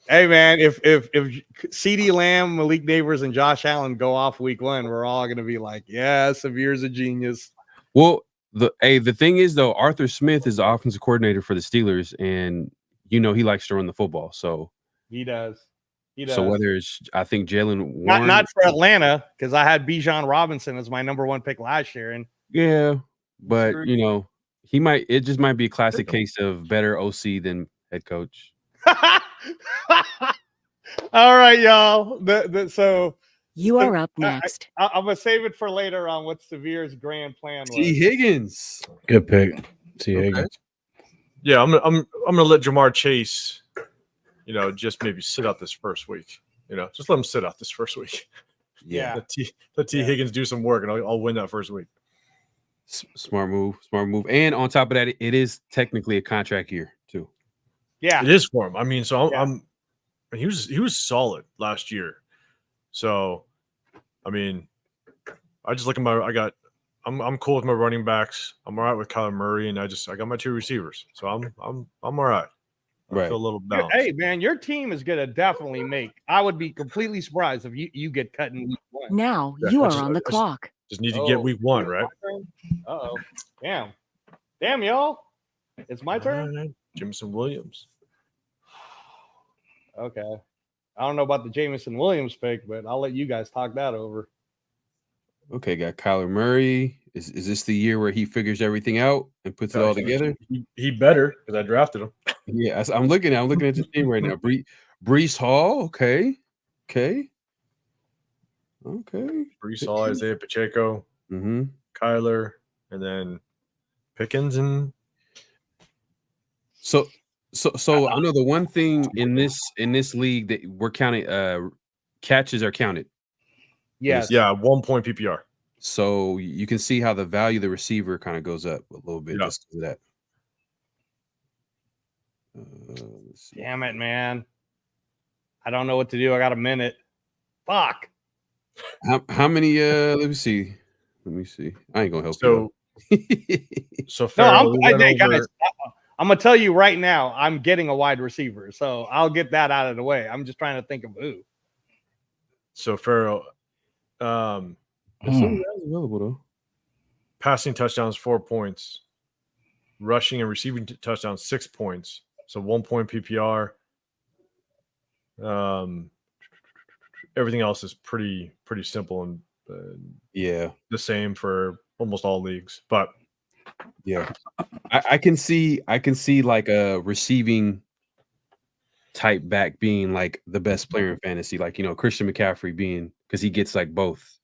Hey man, if CeeDee Lamb, Malik Neighbors, and Josh Allen go off week 1, we're all gonna be like, yeah, Severe's a genius. Well, the thing is though, Arthur Smith is the offensive coordinator for the Steelers, and he likes to run the football. So he does. He does. So whether it's, I think Jalen Warren, not for Atlanta, because I had Bijan Robinson as my #1 pick last year, and yeah, but it just might be a classic case of better OC than head coach. All right, y'all. So you are up next. I'm gonna save it for later on what Severe's grand plan was. T. Higgins, good pick. T. Higgins. Yeah, I'm gonna let Jamar Chase, just maybe sit out this first week. Just let him sit out this first week. Yeah. Let T. Higgins do some work, and I'll win that first week. Smart move. And on top of that, it is technically a contract year too. Yeah, it is for him. I mean, so he was solid last year. So, I mean, I just look at I'm cool with my running backs. I'm all right with Kyler Murray, and I got my 2 receivers. So I'm all right. I feel a little balanced. Hey, man, your team is going to definitely make. I would be completely surprised if you get cut in week 1. Now you are on the clock. Just need to get week 1, right? Uh-oh. Damn, y'all. It's my turn? Right. Jameson Williams. Okay. I don't know about the Jameson Williams pick, but I'll let you guys talk that over. Okay, got Kyler Murray. Is this the year where he figures everything out and puts it all together? He better, because I drafted him. Yeah, I'm looking at the team right now. Breece Hall, okay. Breece Hall, Isaiah Pacheco, Kyler, and then Pickens and so I know the one thing in this league that we're counting catches are counted. Yes. Yeah, 1 point PPR. So you can see how the value of the receiver kind of goes up a little bit just because of that. Damn it, man. I don't know what to do. I got a minute. Fuck. How many let me see. I ain't gonna help you. So Farrell, guys, I'm gonna tell you right now, I'm getting a wide receiver. So I'll get that out of the way. I'm just trying to think of who. So Farrell, available though. Passing touchdowns 4 points, rushing and receiving touchdowns 6 points. So 1 point PPR. Everything else is pretty simple and the same for almost all leagues. But yeah, I can see like a receiving type back being like the best player in fantasy, like Christian McCaffrey being, because he gets like both.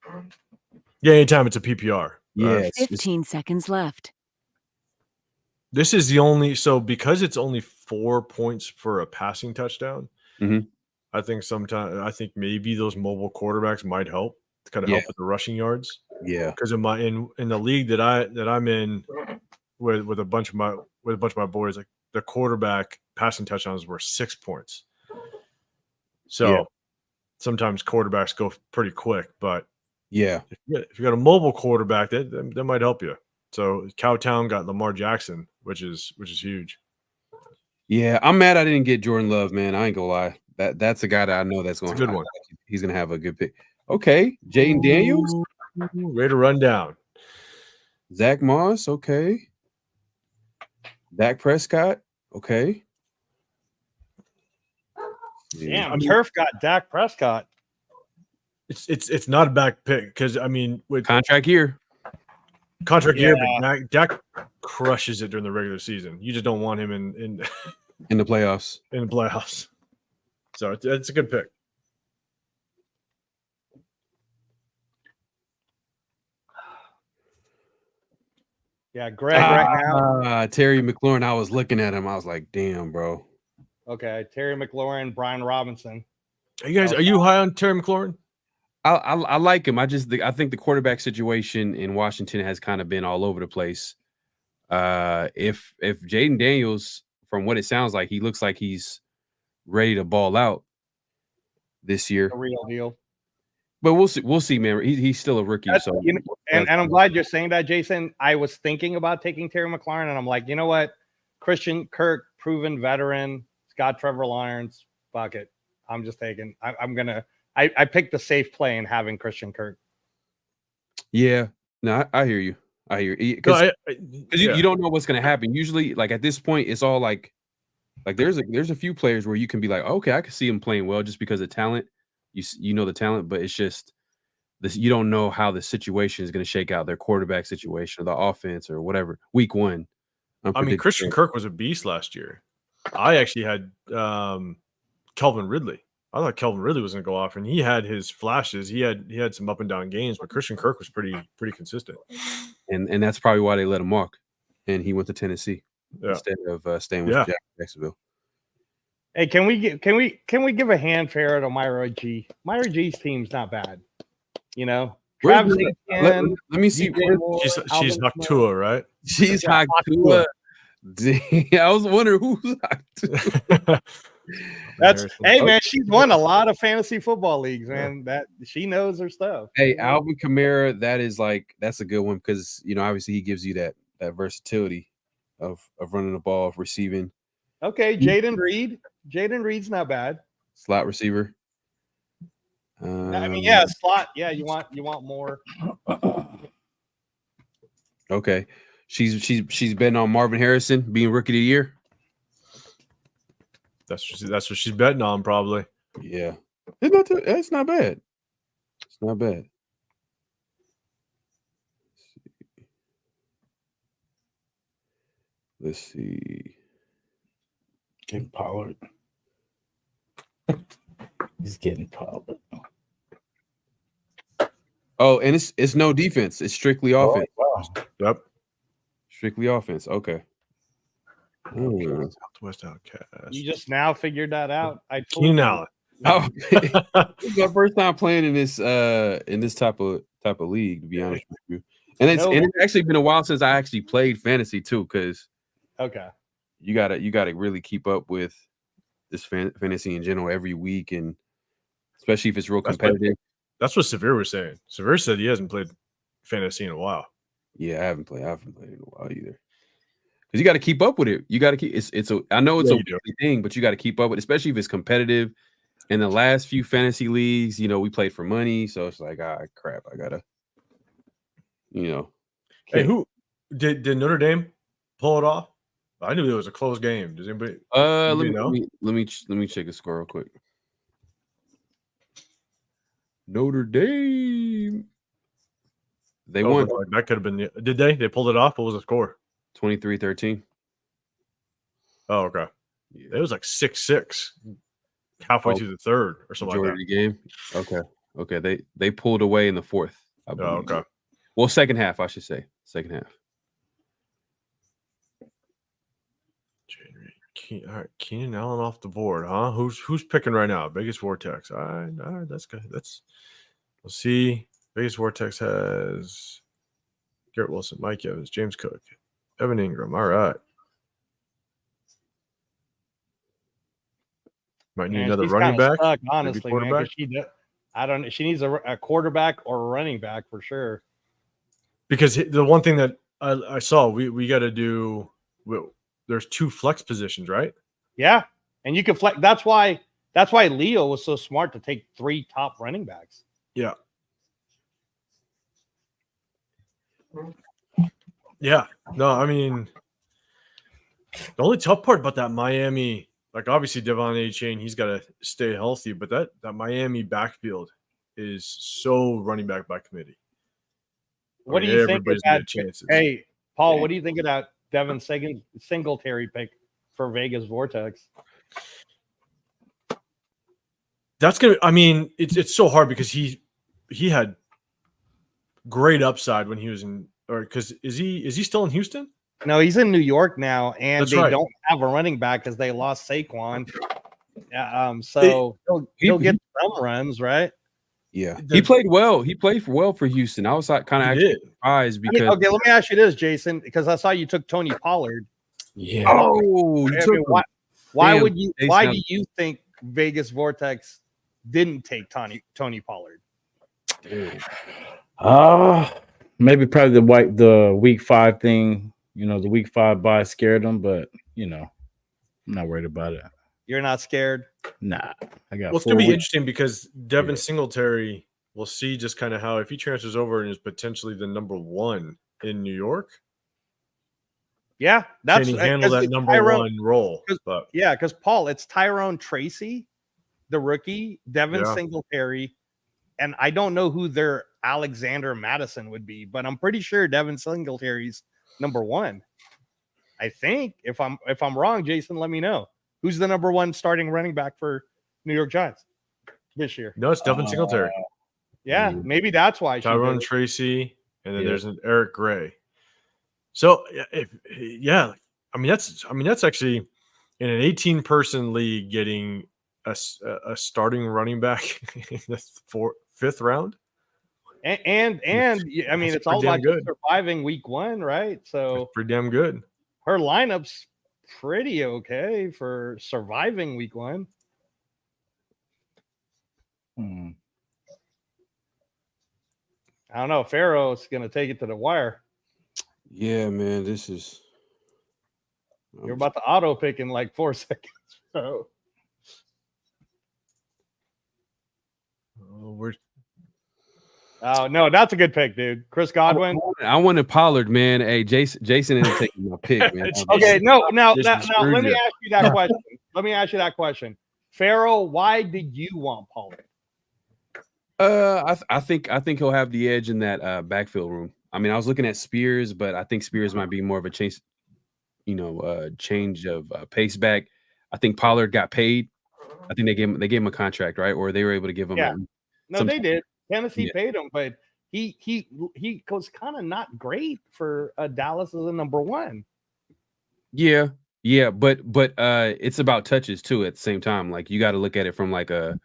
Yeah, anytime it's a PPR. Yeah, 15 seconds left. This is the only, so because it's only 4 points for a passing touchdown, I think maybe those mobile quarterbacks might help to kind of help with the rushing yards. Yeah, because in the league that I'm in with a bunch of my boys, like the quarterback passing touchdowns were 6 points. So sometimes quarterbacks go pretty quick, but if you got a mobile quarterback, that might help you. So Cowtown got Lamar Jackson, which is huge. Yeah, I'm mad I didn't get Jordan Love, man. I ain't gonna lie. That's a guy that I know that's going to good one. He's gonna have a good pick. Okay, Jaden Daniels, way to run down. Zach Moss, okay. Dak Prescott, okay. Damn, Turf got Dak Prescott. It's not a back pick because with contract year, but Dak crushes it during the regular season. You just don't want him in the playoffs. In the playoffs, so it's a good pick. Yeah, Greg right now. Terry McLaurin, I was looking at him. I was like, damn, bro. Okay, Terry McLaurin, Brian Robinson. Are you high on Terry McLaurin? I like him. I think the quarterback situation in Washington has kind of been all over the place. If Jaden Daniels, from what it sounds like, he looks like he's ready to ball out this year. A real deal. But we'll see, man. He's still a rookie. And I'm glad you're saying that, Jason. I was thinking about taking Terry McLaurin, and I'm like, you know what? Christian Kirk, proven veteran. It's got Trevor Lawrence. Fuck it. I'm just taking. I picked the safe play in having Christian Kirk. Yeah. No, I hear you. I hear you. Because you don't know what's going to happen. Usually, like at this point, it's all like Like there's a few players where you can be like, okay, I can see him playing well just because of talent. You know the talent, but it's just this. You don't know how the situation is going to shake out, their quarterback situation, or the offense, or whatever. Week 1. I mean, Christian Kirk was a beast last year. I actually had Calvin Ridley. I thought Calvin Ridley was going to go off, and he had his flashes. He had some up and down games, but Christian Kirk was pretty consistent. And that's probably why they let him walk, and he went to Tennessee instead of staying with Jacksonville. Hey, can we give a fanfare to Myra G? Myra G's team's not bad, you know. Let me see. She's Noctua, right? She's Noctua. I was wondering who's Noctua. Man, she's won a lot of fantasy football leagues, man. That she knows her stuff. Hey, Alvin Kamara, that's a good one because obviously he gives you that versatility of running the ball, of receiving. Okay, Jaden Reed. Jaden Reed's not bad. Slot receiver. Slot. Yeah, you want more. Okay. She's betting on Marvin Harrison being rookie of the year. That's what she's betting on, probably. Yeah. It's not bad. It's not bad. Let's see. Getting Pollard. He's getting Pollard. Oh, and it's no defense. It's strictly offense. Wow. Yep. Strictly offense. Okay. Southwest Outcast. You just now figured that out. I told Keenan Allen. Oh, it's my first time playing in this type of league, to be honest with you. And it's actually been a while since I actually played fantasy too, because you gotta really keep up with this fantasy in general every week, and especially if it's real competitive. That's what Severe was saying. Severe said he hasn't played fantasy in a while. Yeah, I haven't played in a while either. Because you got to keep up with it. You got to keep I know it's a weekly thing, but you got to keep up with it, especially if it's competitive. In the last few fantasy leagues, we played for money, so it's like, crap, I gotta, Hey, who did Notre Dame pull it off? I knew it was a close game. Does anybody? Let me check the score real quick. Notre Dame. They won. That could have been. Did they? They pulled it off. What was the score? 23-13. Oh, okay. Yeah. It was like 6-6 halfway through the third or something like that. The game. Okay. They pulled away in the fourth. I believe. Oh, okay. Well, second half, I should say. Second half. All right, Keenan Allen off the board, huh? Who's picking right now? Biggest Vortex. All right, that's good. We'll see. Biggest Vortex has Garrett Wilson, Mike Evans, James Cook, Evan Ingram. All right. Might need another running back. Stuck, honestly, man, she needs a quarterback or a running back for sure. Because the one thing that I saw, we got to do. There's 2 flex positions, right? Yeah, and you can flex. That's why Leo was so smart to take 3 top running backs. Yeah. Yeah. No, I mean, the only tough part about that Miami, like obviously Devon A-Chain, he's got to stay healthy, but that Miami backfield is so running back by committee. What do you think of that? Hey, Paul, what do you think of that Devin Singletary pick for Vegas Vortex? That's gonna. I mean, it's so hard because he had great upside when he was in. Or because is he still in Houston? No, he's in New York now, and they don't have a running back because they lost Saquon. So he'll get some runs, right? Yeah, he played well. He played well for Houston. I was kind of actually surprised because. Okay, let me ask you this, Jason, because I saw you took Tony Pollard. Yeah. Oh, why do you think Vegas Vortex didn't take Tony Pollard? Maybe probably the week 5 thing. The week 5 bye scared him, but I'm not worried about it. You're not scared? Nah, I got. Well, it's gonna be interesting because Devin Singletary. We'll see just kind of how if he transfers over and is potentially the number 1 in New York. Yeah, that's can he handle that number one role? But yeah, because Paul, it's Tyrone Tracy, the rookie, Devin Singletary, and I don't know who their Alexander Madison would be, but I'm pretty sure Devin Singletary's number one. I think if I'm wrong, Jason, let me know. Who's the number one starting running back for New York Giants this year? No, it's Devin Singletary. Yeah, maybe that's why. Tyrone Tracy, and then there's an Eric Gray. So I mean that's actually in an 18-person league getting a starting running back in the fifth round. And I mean, it's all about surviving week one, right? So that's pretty damn good. Her lineup's pretty okay for surviving week one. I don't know. Pharaoh's going to take it to the wire. Yeah, man. This is. You're about to auto pick in like 4 seconds, bro. Oh, no, that's a good pick, dude. Chris Godwin. I wanted Pollard, man. Hey, Jason ended up taking my pick, man. Okay, now let me ask you that question. Let me ask you that question. Pharaoh, why did you want Pollard? I think he'll have the edge in that backfield room. I mean, I was looking at Spears, but I think Spears might be more of a change of pace back. I think Pollard got paid. I think they gave him a contract, right? Or they were able to give him. Yeah. No, they did. Tennessee paid him, but he was kind of not great for Dallas as a number one. Yeah, but it's about touches too. At the same time, like you got to look at it from like the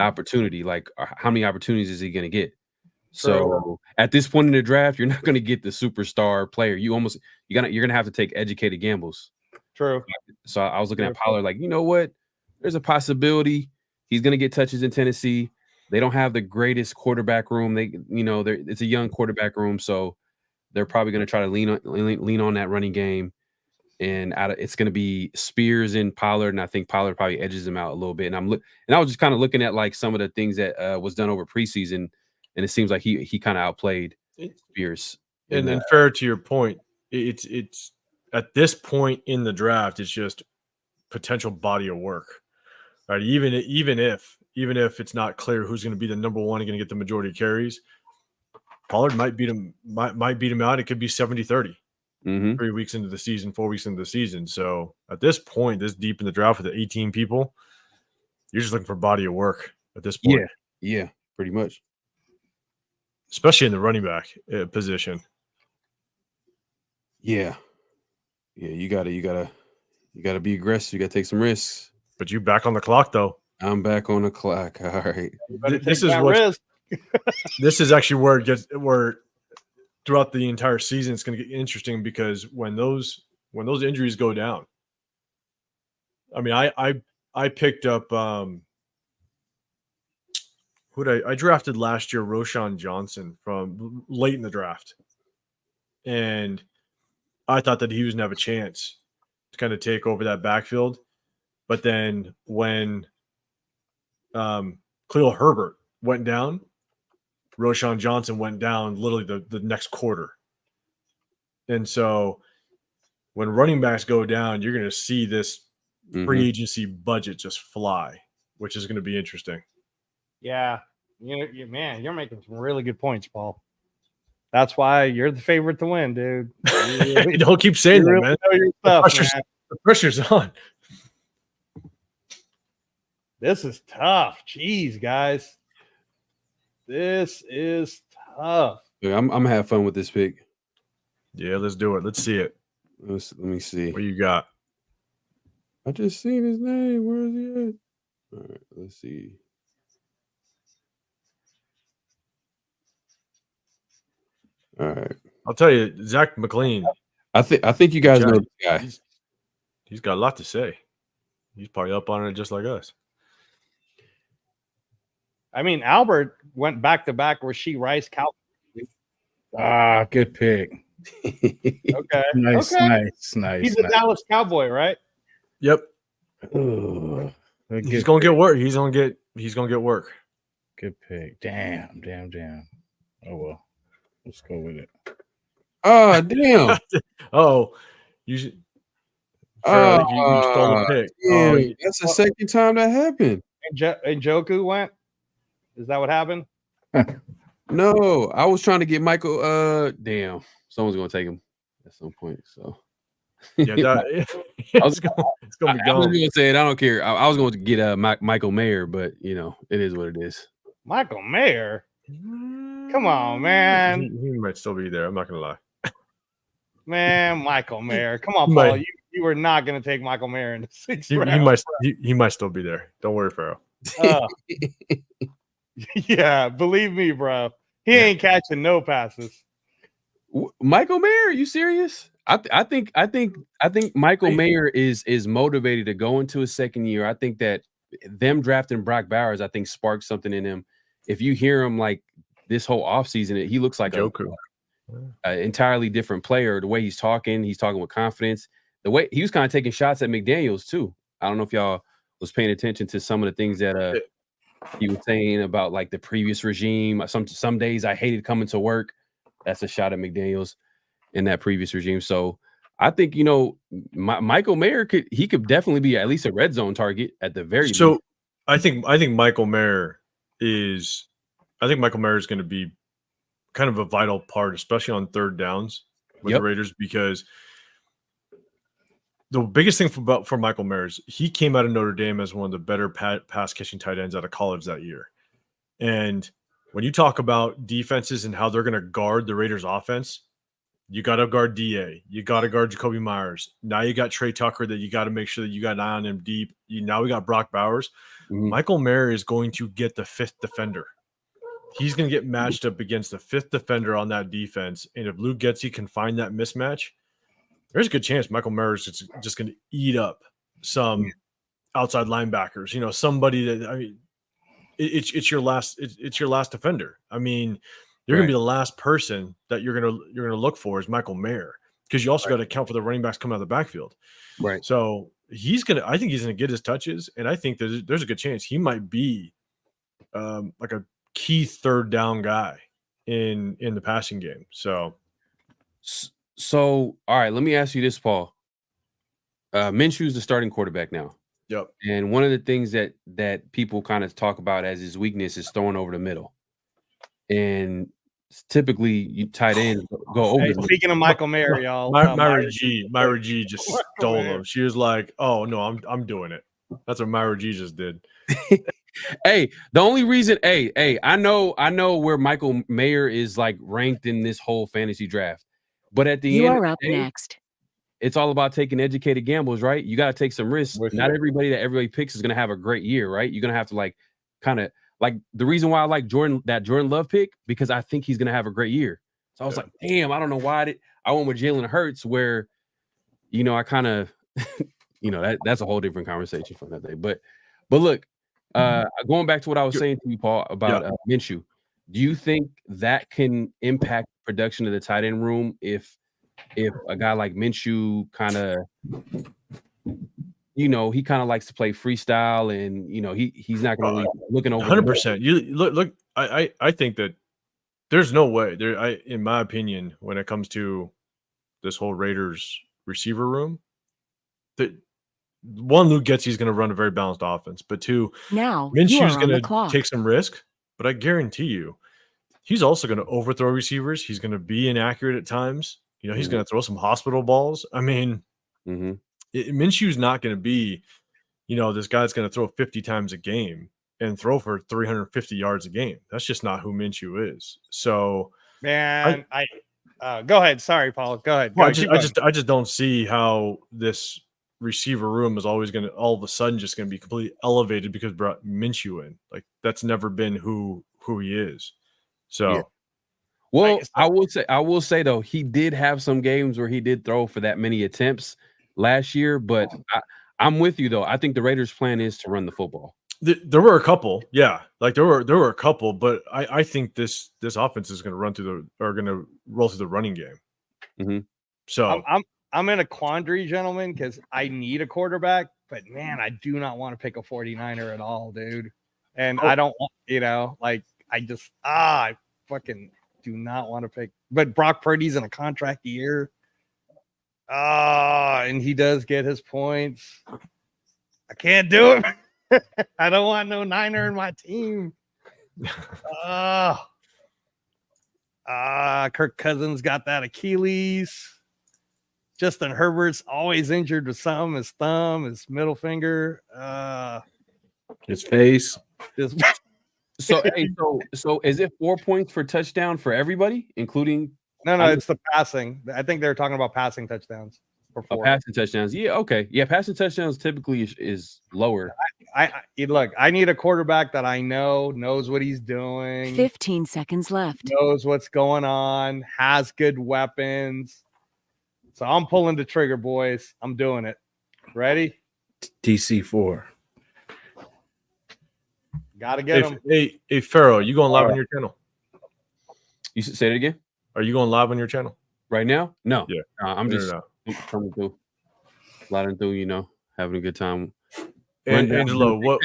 opportunity. Like how many opportunities is he going to get? So at this point in the draft, you're not going to get the superstar player. You're gonna have to take educated gambles. True. So I was looking at Pollard, like, you know what? There's a possibility he's going to get touches in Tennessee. They don't have the greatest quarterback room. It's a young quarterback room, so they're probably going to try to lean on that running game. And it's going to be Spears and Pollard, and I think Pollard probably edges him out a little bit. And I was just kind of looking at like some of the things that was done over preseason, and it seems like he kind of outplayed Spears. And fair to your point, it's at this point in the draft, it's just potential body of work, right? Even if it's not clear who's going to be the number one and going to get the majority of carries, Pollard might beat him out. It could be 70-30. 3 weeks into the season, 4 weeks into the season. So at this point, this deep in the draft with the 18 people, you're just looking for body of work at this point. Yeah, pretty much. Especially in the running back position. Yeah, you gotta be aggressive. You gotta take some risks. But you back on the clock though. I'm back on the clock. All right. This is actually where throughout the entire season, it's going to get interesting because when those injuries go down, I mean, I picked up I drafted last year, Roschon Johnson from late in the draft, and I thought that he was going to have a chance to kind of take over that backfield, but then when Khalil Herbert went down, Roschon Johnson went down literally the next quarter. And so when running backs go down, you're going to see this free agency budget just fly, which is going to be interesting. Yeah. Man, you're making some really good points, Paul. That's why you're the favorite to win, dude. Don't keep saying that, man. Know your stuff, the pressure's on. This is tough. Jeez, guys. This is tough. Yeah, I'm gonna have fun with this pick. Yeah, let's do it. Let's see it. Let me see. What you got? I just seen his name. Where is he at? All right, let's see. All right. I'll tell you, Zach McLean. I think you guys know this guy. He's got a lot to say. He's probably up on it just like us. I mean, Albert went back to back where she Rice Cowboy. Good pick. Okay. Nice. He's a Dallas Cowboy, right? Yep. He's gonna get work. He's gonna get work. Good pick. Damn. Oh well. Let's go with it. Oh, damn. Oh, You should. I think you stole the pick. Yeah, that's the second time that happened. And Joku went. Is that what happened? No, I was trying to get Michael. Damn, someone's gonna take him at some point. So yeah, it's gonna be gone. I was gonna say it. I don't care. I was going to get Michael Mayer, but you know, it is what it is. Michael Mayer. Come on, man. He might still be there. I'm not gonna lie. Man, Michael Mayer. Come on, Paul. You were not going to take Michael Mayer in the sixth round. He might still be there. Don't worry, Pharaoh. Yeah, believe me, bro. He ain't catching no passes. Michael Mayer, are you serious? I think Michael Mayer is motivated to go into his second year. I think that them drafting Brock Bowers, I think sparked something in him. If you hear him like this whole offseason, he looks like Joker. An entirely different player. The way he's talking with confidence. The way he was kind of taking shots at McDaniels too. I don't know if y'all was paying attention to some of the things that he was saying about like the previous regime. Some days I hated coming to work. That's a shot at McDaniels in that previous regime. So I think, you know, Michael Mayer could definitely be at least a red zone target at the very least. So I think Michael Mayer is going to be kind of a vital part, especially on third downs with the Raiders, because the biggest thing for Michael Mayer is he came out of Notre Dame as one of the better pass catching tight ends out of college that year. And when you talk about defenses and how they're going to guard the Raiders offense, you got to guard DA. You got to guard Jacoby Myers. Now you got Trey Tucker that you got to make sure that you got an eye on him deep. Now we got Brock Bowers. Mm-hmm. Michael Mayer is going to get the fifth defender. He's going to get matched up against the fifth defender on that defense. And if Luke Getsy can find that mismatch, there's a good chance Michael Mayer is just going to eat up some outside linebackers. You know, somebody that, I mean, it's your last defender. I mean, you're going to be the last person that you're going to look for is Michael Mayer, because you also got to account for the running backs coming out of the backfield. Right. So I think he's going to get his touches, and I think there's a good chance he might be like a key third down guy in the passing game. So all right, let me ask you this, Paul. Minshew's the starting quarterback now. Yep. And one of the things that people kind of talk about as his weakness is throwing over the middle. And typically you tight ends go over. Hey, speaking of Michael Mayer, y'all. Myra G just stole him. She was like, "Oh no, I'm doing it." That's what Myra G just did. Hey, the only reason, I know where Michael Mayer is like ranked in this whole fantasy draft. But at the end, you are up next. It's all about taking educated gambles, right? You got to take some risks. Not everybody that everybody picks is going to have a great year, right? You're going to have to like kind of like the reason why I like Jordan Love pick, because I think he's going to have a great year. So I was like, damn, I don't know why I went with Jalen Hurts, where, you know, I kind of, you know, that's a whole different conversation for another day. But look, going back to what I was saying to you, Paul, about Minshew, do you think that can impact production of the tight end room if a guy like Minshew kind of, you know, he kind of likes to play freestyle, and you know he's not going to be looking over 100%. You look. I think that there's no way there. In my opinion, when it comes to this whole Raiders receiver room, that one, Luke Getsy is going to run a very balanced offense, but two, now Minshew is going to take some risk. But I guarantee you, he's also going to overthrow receivers. He's going to be inaccurate at times. You know, he's going to throw some hospital balls. I mean, Minshew's not going to be, you know, this guy that's going to throw 50 times a game and throw for 350 yards a game. That's just not who Minshew is. So, man, go ahead. Sorry, Paul. Go ahead. I just don't see how this receiver room is always going to all of a sudden just going to be completely elevated because brought Minshew in. Like, that's never been who he is. So, well, I will say though, he did have some games where he did throw for that many attempts last year, but I'm with you though. I think the Raiders' plan is to run the football. There were a couple, like there were a couple, but I think this offense is going to roll through the running game. Mm-hmm. So I'm in a quandary, gentlemen, because I need a quarterback, but man, I do not want to pick a 49er at all, dude. And I don't want, you know, like I fucking do not want to pick. But Brock Purdy's in a contract year. And he does get his points. I can't do it. I don't want no Niner in my team. Kirk Cousins got that Achilles. Justin Herbert's always injured with something, his thumb, his middle finger, his face. So is it 4 points for touchdown for everybody, including? No, it's the passing. I think they're talking about passing touchdowns. Passing touchdowns. Yeah, okay. Yeah, passing touchdowns typically is lower. Look, I need a quarterback that I knows what he's doing. 15 seconds left. Knows what's going on, has good weapons. So I'm pulling the trigger, boys. I'm doing it. Ready? TC4. Gotta get him. Hey, Pharaoh, you going live on your channel? You say it again? Are you going live on your channel right now? No. Yeah. I'm just coming through, sliding through, having a good time. And Angelo, where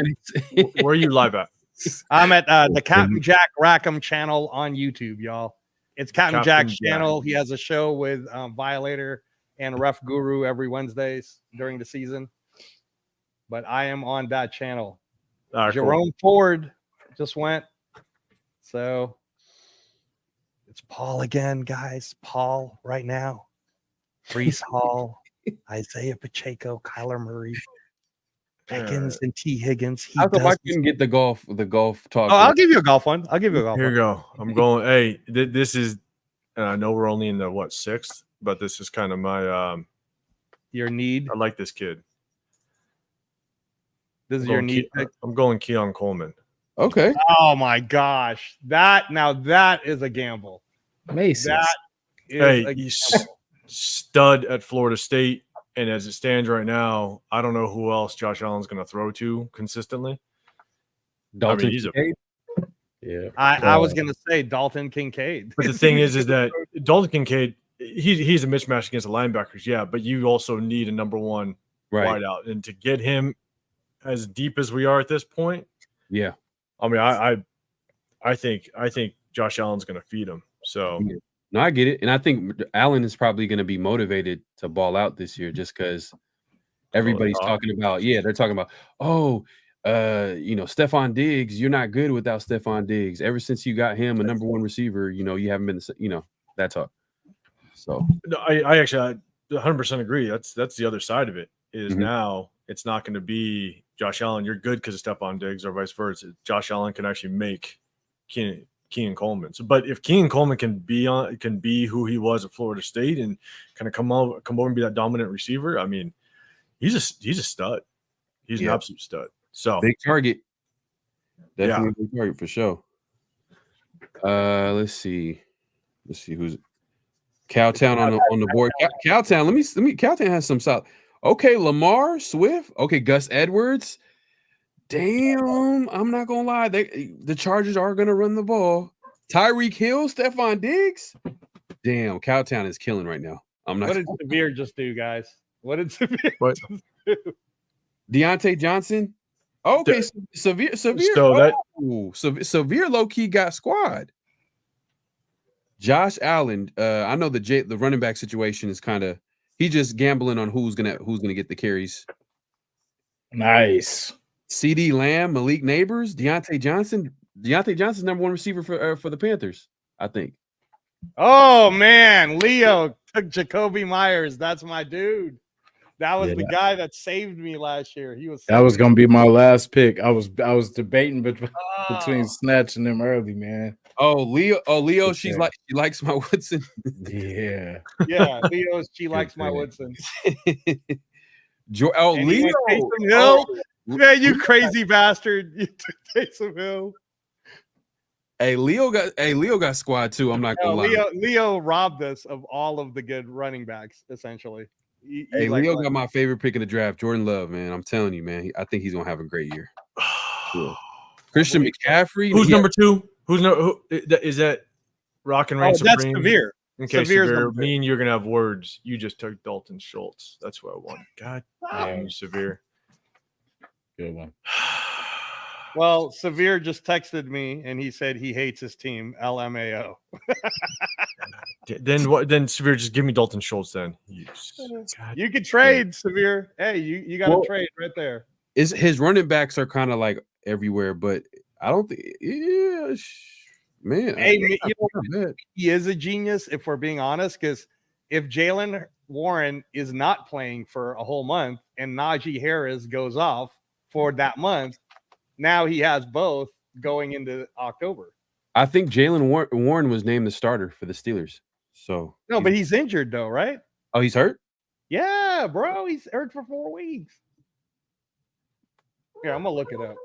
are you live at? I'm at the Captain Jack Rackham channel on YouTube, y'all. It's Captain Jack's channel. He has a show with Violator and Ref Guru every Wednesdays during the season. But I am on that channel. Jerome Ford just went. So it's Paul again, guys. Paul right now. Brees Hall, Isaiah Pacheco, Kyler Murray, Pickens, and T. Higgins. How come I couldn't get the golf talk? Oh, I'll give you a golf one. Here you go. I'm going. Hey, this is. And I know we're only in the 6th, but this is kind of my your need. I like this kid. This is your need. I'm going Keon Coleman. Okay. Oh my gosh, that is a gamble. Mason. He's stud at Florida State, and as it stands right now, I don't know who else Josh Allen's going to throw to consistently. Dalton. Yeah, I was going to say Dalton Kincaid. But the thing is that Dalton Kincaid, he's a mismatch against the linebackers, yeah, but you also need a number one wideout, and to get him as deep as we are at this point, yeah. I mean, I think Josh Allen's going to feed him. So. No, I get it. And I think Allen is probably going to be motivated to ball out this year just because everybody's talking about, they're talking about, Stephon Diggs, you're not good without Stephon Diggs. Ever since you got him a number one receiver, you haven't been, that talk. So no, I actually 100% agree. That's the other side of it is now it's not going to be Josh Allen, you're good because of Stephon Diggs or vice versa. Josh Allen can actually make Keon Coleman. But if Keon Coleman can be who he was at Florida State and kind of come over and be that dominant receiver, I mean, he's a stud. He's an absolute stud. So big target. Definitely big target for sure. Let's see who's Cowtown on the board. Cowtown, let me Cowtown has some solid. Okay, Lamar, Swift. Okay, Gus Edwards. Damn, I'm not gonna lie. The Chargers are gonna run the ball. Tyreek Hill, Stephon Diggs. Damn, Cowtown is killing right now. I'm not. What did Severe just do, guys? What did Severe just do? Deontay Johnson. Okay, Severe. Severe low key got squad. Josh Allen. I know the running back situation is kind of he just gambling on who's gonna get the carries. Nice. CD Lamb, Malik Neighbors, Deontay Johnson. Deontay Johnson's number one receiver for the Panthers, I think. Oh man, Leo took Jacoby Myers. That's my dude. That was the guy that saved me last year. That was gonna be my last pick. I was debating between snatching them early, man. Leo, she likes my Woodson. Yeah, Leo, she likes my Woodson. Leo Taysom Hill. Man, you crazy bastard! You took Taysom Hill. Hey, Leo got squad too. I'm not gonna lie. Leo robbed us of all of the good running backs, essentially. Leo got my favorite pick in the draft, Jordan Love. Man, I'm telling you, man. I think he's gonna have a great year. Cool. Christian McCaffrey. Who's number two? Who is that? Rock and Reign Supreme. That's Severe. Okay, Severe. Me and you're gonna have words. You just took Dalton Schultz. That's what I want. God damn you, Severe. Good one. Well, Severe just texted me and he said he hates his team. LMAO. Then Severe, just give me Dalton Schultz. Then you could trade Severe. Hey, you got to trade right there. His running backs are kind of like everywhere, but I don't think. Yeah, man. Hey, he is a genius if we're being honest, because if Jalen Warren is not playing for a whole month and Najee Harris goes off for that month, now he has both going into October. I think Jalen Warren was named the starter for the Steelers. So no, but he's injured though, right? Oh, he's hurt? Yeah, bro. He's hurt for 4 weeks. Yeah, I'm gonna look it up.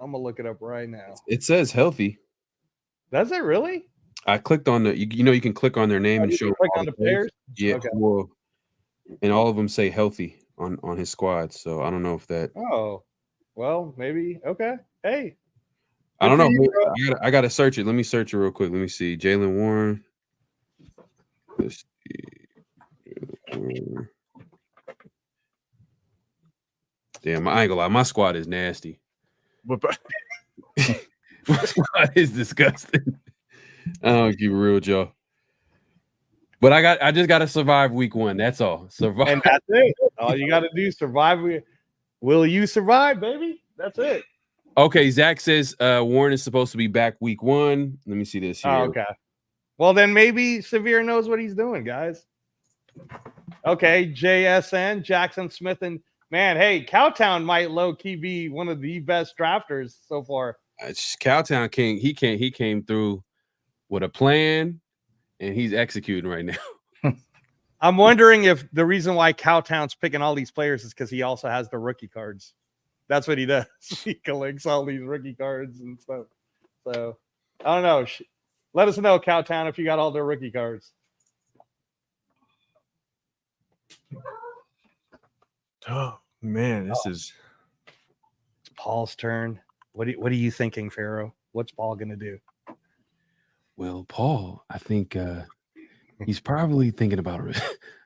I'm gonna look it up right now. It says healthy. Does it really? I clicked on the. You can click on their name and show. Click on the players. Yeah, okay. Well, and all of them say healthy on his squad. So I don't know if that. Oh, well, maybe. Okay. Hey. I don't know. I gotta search it. Let me search it real quick. Let me see. Jalen Warren. Let's see. Damn, I ain't gonna lie. My squad is nasty. My squad is disgusting. I don't keep it real with y'all. But I just gotta survive week 1. That's all. Survive. And that's it. All you gotta do is survive. Will you survive, baby? That's it. Okay, Zach says Warren is supposed to be back week 1. Let me see this here. Oh, okay. Well, then maybe Severe knows what he's doing, guys. Okay, JSN, Jackson Smith, and man, hey, Cowtown might low-key be one of the best drafters so far. Cowtown King, he came through with a plan, and he's executing right now. I'm wondering if the reason why Cowtown's picking all these players is because he also has the rookie cards. That's what he does. He collects all these rookie cards and stuff. So, I don't know. Let us know, Cowtown, if you got all their rookie cards. Oh, man, this is... It's Paul's turn. What are you thinking, Pharaoh? What's Paul going to do? Well, Paul, I think he's probably thinking about a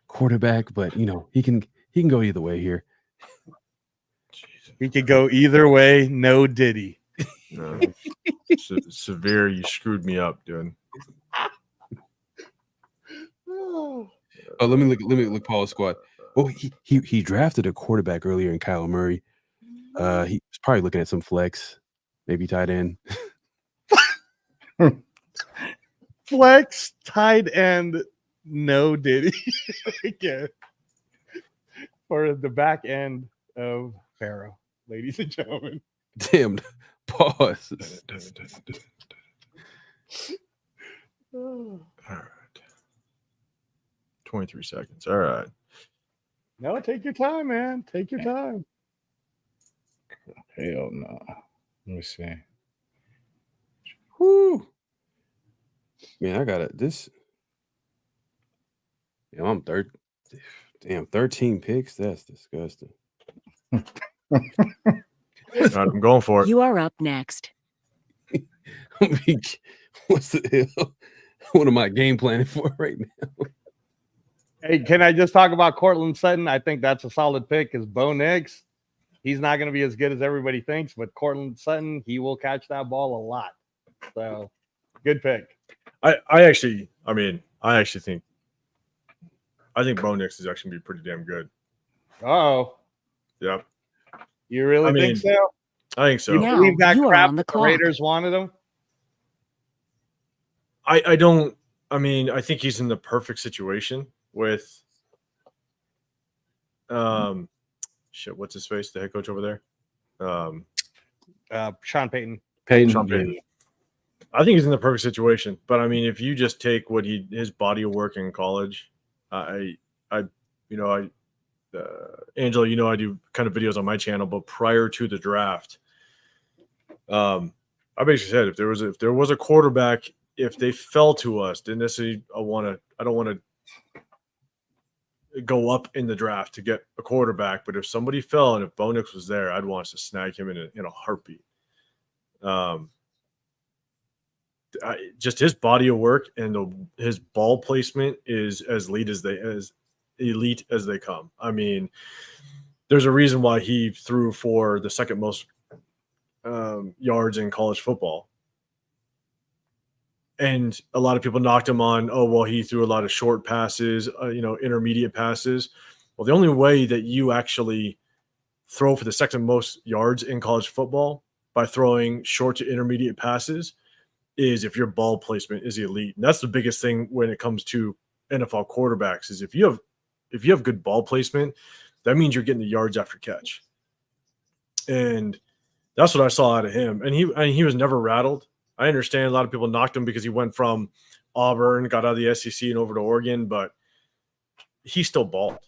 quarterback, but, he can go either way here. He could go either way. No Diddy. Severe, you screwed me up, dude. Oh, let me look Paul's squad. Oh, he drafted a quarterback earlier in Kyler Murray. He's probably looking at some flex, maybe tight end. Flex, tight end, no Diddy. Yeah. For the back end of Pharaoh, ladies and gentlemen. Damn, pause. All right. 23 seconds. All right. No, take your time, man. Take your time. Hell no. Let me see. Whoo. Man, I got it. This. I'm 13 picks. That's disgusting. All right, I'm going for it. You are up next. What's the hell? What am I game planning for right now? Hey, can I just talk about Cortland Sutton? I think that's a solid pick because Bo Nix, he's not going to be as good as everybody thinks, but Cortland Sutton, he will catch that ball a lot. So, good pick. I actually think Bo Nix is actually going to be pretty damn good. Oh. Yep. You really think so? I think so. You believe that crap the Raiders wanted him? I don't. I mean, I think he's in the perfect situation with what's his face? The head coach over there? Sean Payton. Sean Payton. I think he's in the perfect situation. But I mean, if you just take what his body of work in college, Angela, I do kind of videos on my channel, but prior to the draft, I basically said if there was a quarterback, if they fell to us, didn't necessarily I don't want to go up in the draft to get a quarterback, but if somebody fell and if Bo Nix was there, I'd want us to snag him in a heartbeat. Just his body of work and his ball placement is as elite as they come. I mean, there's a reason why he threw for the second most yards in college football. And a lot of people knocked him on, oh, well, he threw a lot of short passes, intermediate passes. Well, the only way that you actually throw for the second most yards in college football by throwing short to intermediate passes is if your ball placement is elite. And that's the biggest thing when it comes to NFL quarterbacks is if you have good ball placement, that means you're getting the yards after catch. And that's what I saw out of him. And he was never rattled. I understand a lot of people knocked him because he went from Auburn, got out of the SEC and over to Oregon, but he still balled.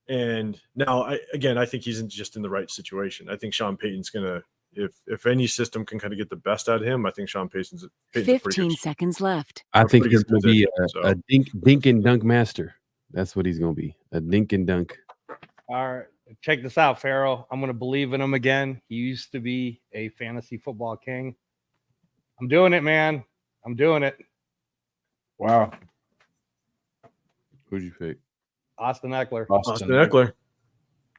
And now, I think he's just in the right situation. I think Sean Payton's going to, if any system can kind of get the best out of him, I think Sean Payton's 15 seconds left. I think he's going to be a dink and dunk master. That's what he's going to be, a dink and dunk. All right. Check this out, Pharaoh. I'm going to believe in him again. He used to be a fantasy football king. I'm doing it, man. I'm doing it. Wow. Who'd you pick? Austin Eckler. Austin Eckler.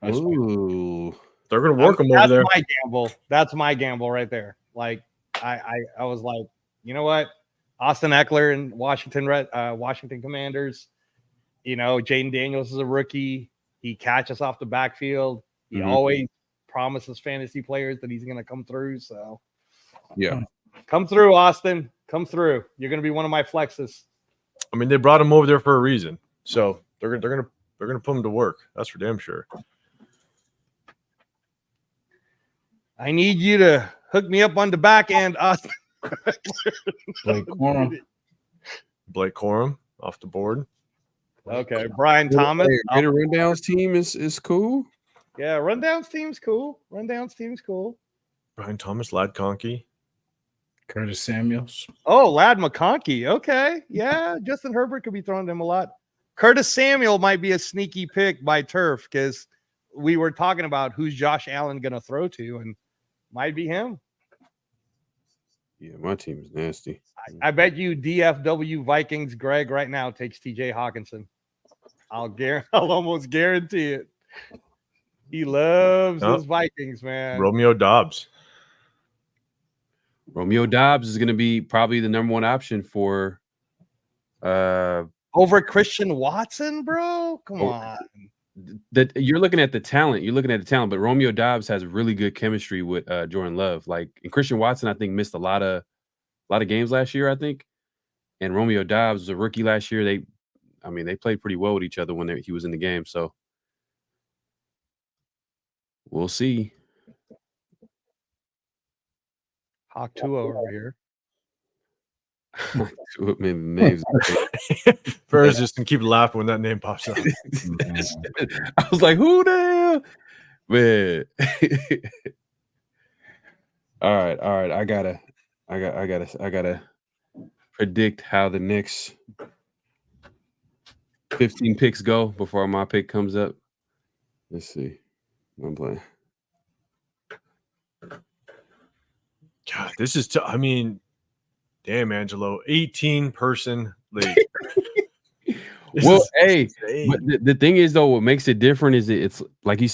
Ooh. They're going to work him over there. That's my gamble. That's my gamble right there. Like, I was like, you know what? Austin Eckler and Washington Commanders. Jaden Daniels is a rookie. He catches off the backfield. He always promises fantasy players that he's going to come through. So, yeah. Come through, Austin. Come through. You're going to be one of my flexes. I mean, they brought him over there for a reason. So they're gonna put him to work. That's for damn sure. I need you to hook me up on the back end, Austin. Blake Corum off the board. Okay, Brian Thomas. Hey, Rundown's team is cool. Yeah, Rundown's team's cool. Brian Thomas, Lad Conkey. Curtis Samuels. Oh, Lad McConkey. Okay. Yeah, Justin Herbert could be throwing them a lot. Curtis Samuel might be a sneaky pick by Turf because we were talking about who's Josh Allen going to throw to, and might be him. Yeah, my team is nasty. I bet you DFW Vikings Greg right now takes TJ Hawkinson. I'll almost guarantee it. He loves his Vikings, man. Romeo Doubs. Romeo Doubs is going to be probably the number one option for over Christian Watson, bro. Come on. That you're looking at the talent. But Romeo Doubs has really good chemistry with Jordan Love. Like, and Christian Watson, I think, missed a lot of games last year, I think. And Romeo Doubs was a rookie last year. They played pretty well with each other when he was in the game. So we'll see. Hawk Tua over here. Names. First, just keep laughing when that name pops up. I was like, who the hell? Man. All right. I gotta predict how the next 15 picks go before my pick comes up. Let's see. I'm playing. God, this is damn, Angelo, 18-person league. Well, hey, but the thing is, though, what makes it different is it's like we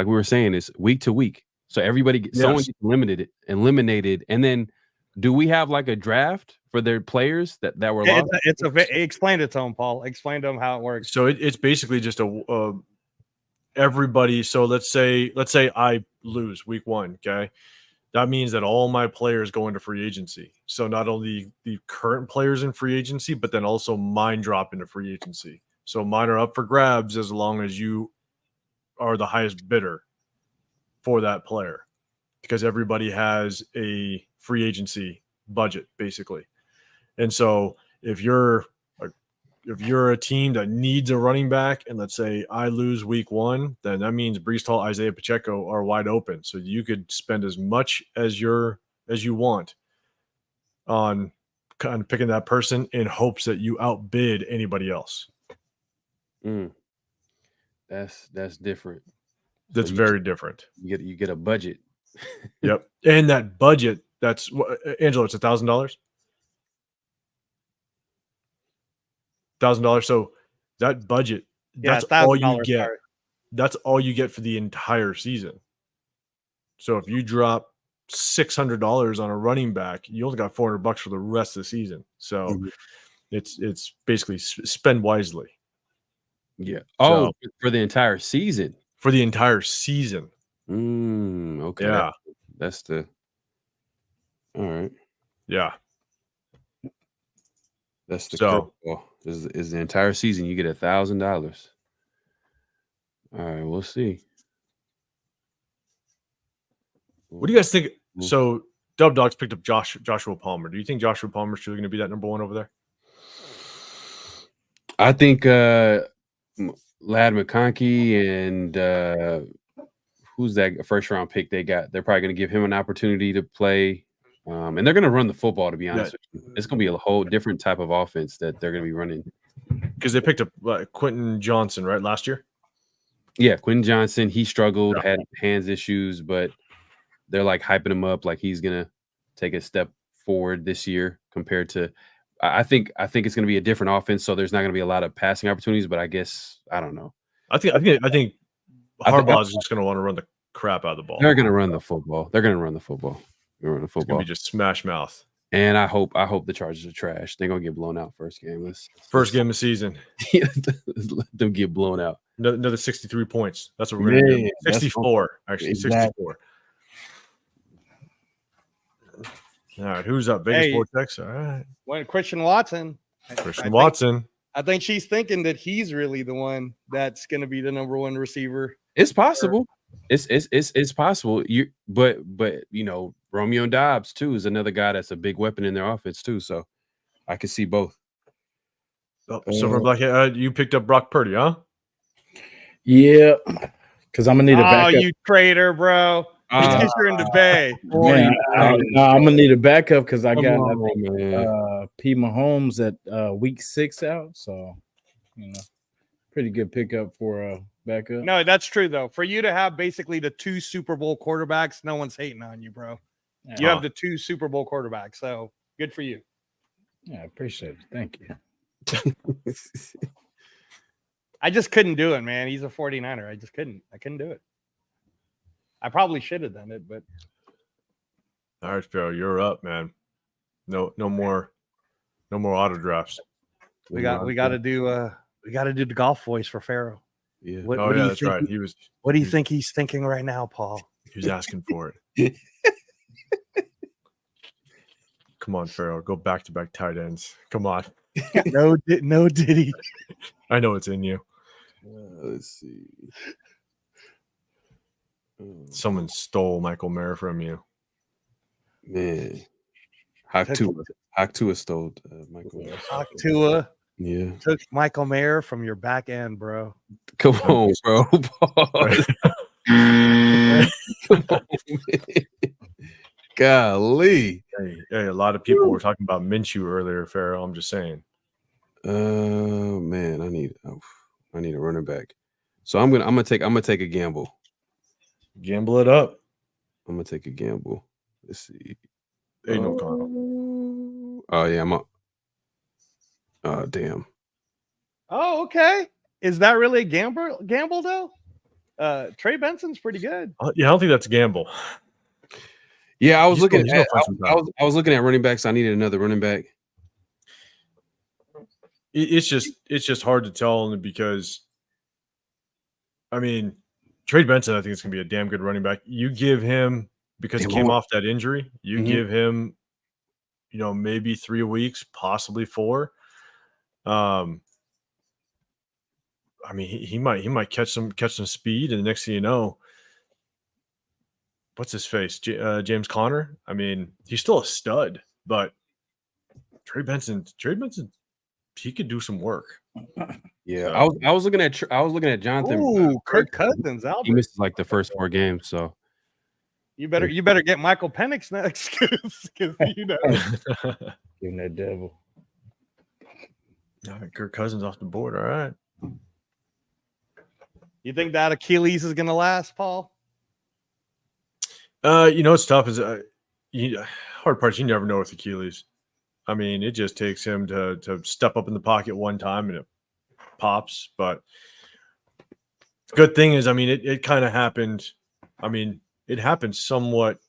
were saying, it's week to week. So someone gets eliminated, and then do we have like a draft for their players that were lost? Explain it to them, Paul. Explain to them how it works. So it's basically just everybody. So let's say I lose week 1, okay? That means that all my players go into free agency. So not only the current players in free agency, but then also mine drop into free agency. So mine are up for grabs as long as you are the highest bidder for that player, because everybody has a free agency budget, basically. And so if you're a team that needs a running back, and let's say I lose week 1, then that means Breece Hall, Isaiah Pacheco are wide open. So you could spend as much as you want on kind of picking that person in hopes that you outbid anybody else. That's different. That's very different. You get a budget. Yep. And that budget, that's what, Angelo, it's $1,000. $1,000. So that budget, that's all you get. Sorry. That's all you get for the entire season. So if you drop $600 on a running back, you only got $400 for the rest of the season. So it's basically spend wisely. Yeah. Oh, so, for the entire season. For the entire season. Okay. Yeah. That's the. All right. Yeah. That's the curveball. Is the entire season you get $1,000. All right, we'll see. What do you guys think? So Dub Dogs picked up Joshua Palmer. Do you think Joshua Palmer's truly going to be that number one over there? I think Lad McConkey and who's that first round pick they got? They're probably going to give him an opportunity to play. And they're going to run the football, to be honest with you. It's going to be a whole different type of offense that they're going to be running. Because they picked up Quentin Johnson, right, last year? Yeah, Quentin Johnson. He struggled, had hands issues, but they're like hyping him up like he's going to take a step forward this year compared to – I think it's going to be a different offense, so there's not going to be a lot of passing opportunities, but I guess – I don't know. I think Harbaugh is just going to want to run the crap out of the ball. They're going to run the football. They're going to run the football. It's gonna be just smash mouth. And I hope the Chargers are trash. They're gonna get blown out first game. First game of the season. Let them get blown out. Another 63 points. That's what we're gonna do. 64, actually. Exactly. 64. All right, who's up? Vegas Vortex. All right. When Christian Watson. Watson. I think she's thinking that he's really the one that's gonna be the number one receiver. It's possible. It's possible. But you know, Romeo Dobbs too is another guy that's a big weapon in their offense too. So I can see both. Silver Black, you picked up Brock Purdy, huh? Yeah, because I'm gonna need a backup. Oh, you traitor, bro! Because you're in the Bay. Man, I'm gonna need a backup because I got P. Mahomes at week 6 out. So you know, pretty good pickup for a backup. No, that's true though. For you to have basically the 2 Super Bowl quarterbacks, no one's hating on you, bro. You have the 2 Super Bowl quarterbacks, so good for you. Yeah, I appreciate it. Thank you. I just couldn't do it, man. He's a 49er. I just couldn't. I couldn't do it. I probably should have done it, but all right, Pharaoh, you're up, man. No more auto drafts. We got to do the golf voice for Pharaoh. Yeah. That's right. What do you think he's thinking right now, Paul? He was asking for it. Come on, Pharaoh. Go back-to-back tight ends. Come on. No, did he? I know it's in you. Let's see. Someone stole Michael Mayer from you. Man. Hawk Tua stole Michael Mayer. Hawk Tua. Yeah. Took Michael Mayer from your back end, bro. Come on, bro. Come on, man. Golly. Hey, a lot of people were talking about Minshew earlier, Pharaoh. I'm just saying. Man, I need a running back. So I'm gonna take a gamble. Gamble it up. I'm gonna take a gamble. Let's see. Ain't no Connell. Oh yeah, I'm up. Oh damn. Oh, okay. Is that really a gamble though? Trey Benson's pretty good. Yeah, I don't think that's a gamble. Yeah, I was looking at I was looking at running backs. I needed another running back. It's just hard to tell because I mean, Trey Benson, I think it's gonna be a damn good running back. You give him because he came off that injury, you give him, maybe 3 weeks, possibly 4. I mean, he might catch some speed, and the next thing you know, what's his face? James Conner. I mean, he's still a stud, but Trey Benson, he could do some work. Yeah, I was looking at Jonathan. Ooh, Kirk Cousins. He missed like the first 4 games, so you better get Michael Penix next because Give him that devil. All right, Kirk Cousins off the board. All right. You think that Achilles is going to last, Paul? It's tough. Hard part is you never know with Achilles. I mean, it just takes him to step up in the pocket one time and it pops. But the good thing is, I mean, it kind of happened. I mean, it happened somewhat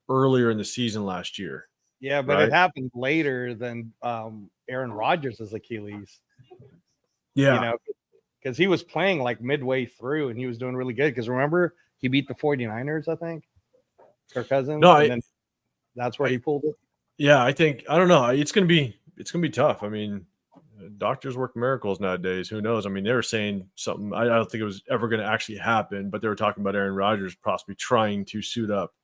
earlier in the season last year. Yeah, but it happened later than Aaron Rodgers' Achilles. Yeah. You know, because he was playing like midway through and he was doing really good. Because remember, he beat the 49ers, I think. Kirk Cousins. No, and then that's where he pulled it. Yeah, I don't know. It's gonna be tough. I mean, doctors work miracles nowadays. Who knows? I mean, they were saying something. I don't think it was ever going to actually happen, but they were talking about Aaron Rodgers possibly trying to suit up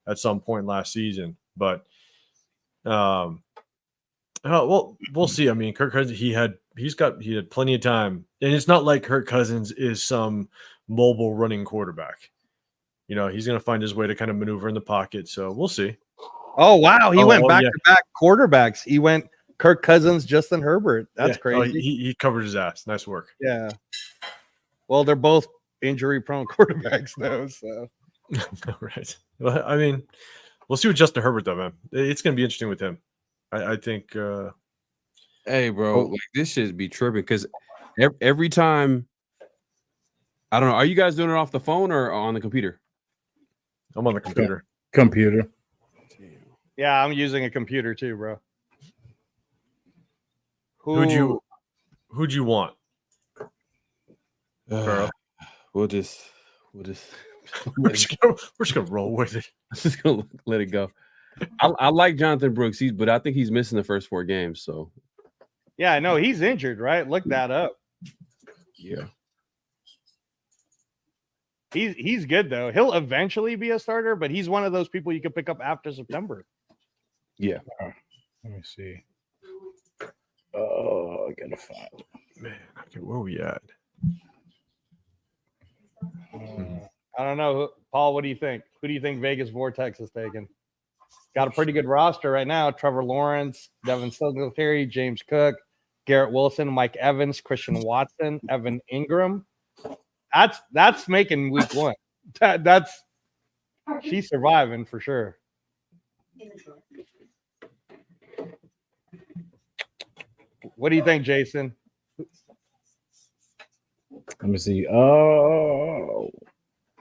at some point last season. But, well, we'll see. I mean, Kirk Cousins, he had plenty of time, and it's not like Kirk Cousins is some mobile running quarterback. You know, he's going to find his way to kind of maneuver in the pocket. So we'll see. Oh wow, he went back to back quarterbacks. He went Kirk Cousins, Justin Herbert. That's crazy. He covered his ass. Nice work. Yeah. Well, they're both injury-prone quarterbacks, though. So, right. Well, I mean, we'll see with Justin Herbert, though, man. It's going to be interesting with him. I think. Hey, bro, like this should be tripping because every time. I don't know. Are you guys doing it off the phone or on the computer? I'm on the computer. Computer. Yeah, I'm using a computer too, bro. Who'd you want? We're just gonna roll with it. Just gonna let it go. I like Jonathan Brooks, but I think he's missing the first 4 games. So yeah, I know he's injured, right? Look that up. Yeah. He's good though. He'll eventually be a starter, but he's one of those people you can pick up after September. Yeah. Let me see. Oh, I gotta find it. Man, okay, where are we at? I don't know. Paul, what do you think? Who do you think Vegas Vortex is taking? Got a pretty good roster right now. Trevor Lawrence, Devin Singletary, James Cook, Garrett Wilson, Mike Evans, Christian Watson, Evan Ingram. That's making week 1. She's surviving for sure. What do you think, Jason? Let me see. Oh,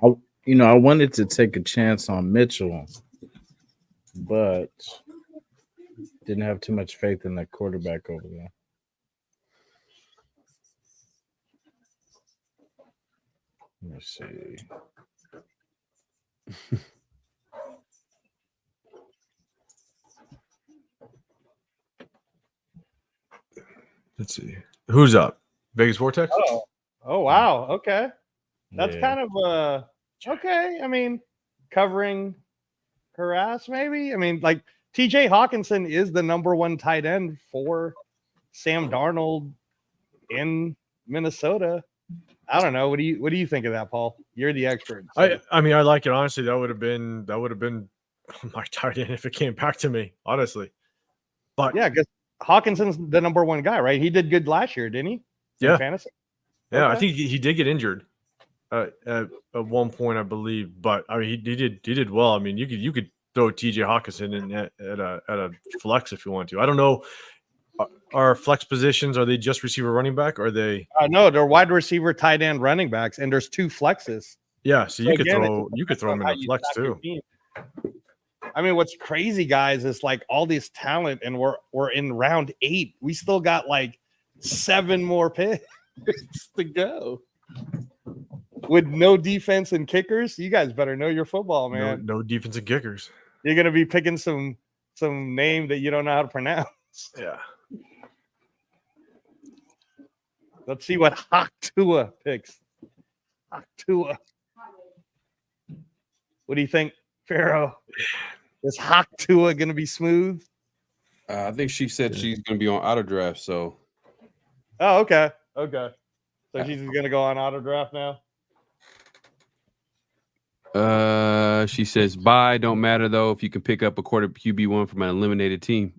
I wanted to take a chance on Mitchell, but didn't have too much faith in that quarterback over there. Let me see. Let's see. Who's up? Vegas Vortex? Oh wow. Okay. That's kind of okay. I mean, covering her ass, maybe. I mean, like TJ Hawkinson is the number 1 tight end for Sam Darnold in Minnesota. I don't know. What do you think of that, Paul? You're the expert. So. I mean, I like it. Honestly, that would have been my tight end if it came back to me, honestly. But yeah, because Hawkinson's the number 1 guy, right? He did good last year, didn't he? Yeah. Fantasy? Yeah, Okay. I think he did get injured at one point, I believe. But I mean, he did well. I mean, you could throw TJ Hawkinson in at a flex if you want to. I don't know. Our flex positions, are they just receiver running back? Or are they? No, they're wide receiver, tight end, running backs, and there's 2 flexes. Yeah, so you could throw them in the flex too. I mean, what's crazy, guys, is like all this talent, and we're in round 8. We still got like 7 more picks to go. With no defense and kickers, you guys better know your football, man. No defense and kickers. You're gonna be picking some name that you don't know how to pronounce. Yeah. Let's see what Haktua picks. Haktua. What do you think, Pharaoh? Is Haktua going to be smooth? I think she said she's going to be on auto draft. So. Oh, okay. Okay. So she's going to go on auto draft now? She says, bye. Don't matter, though, if you can pick up a quarter QB1 from an eliminated team.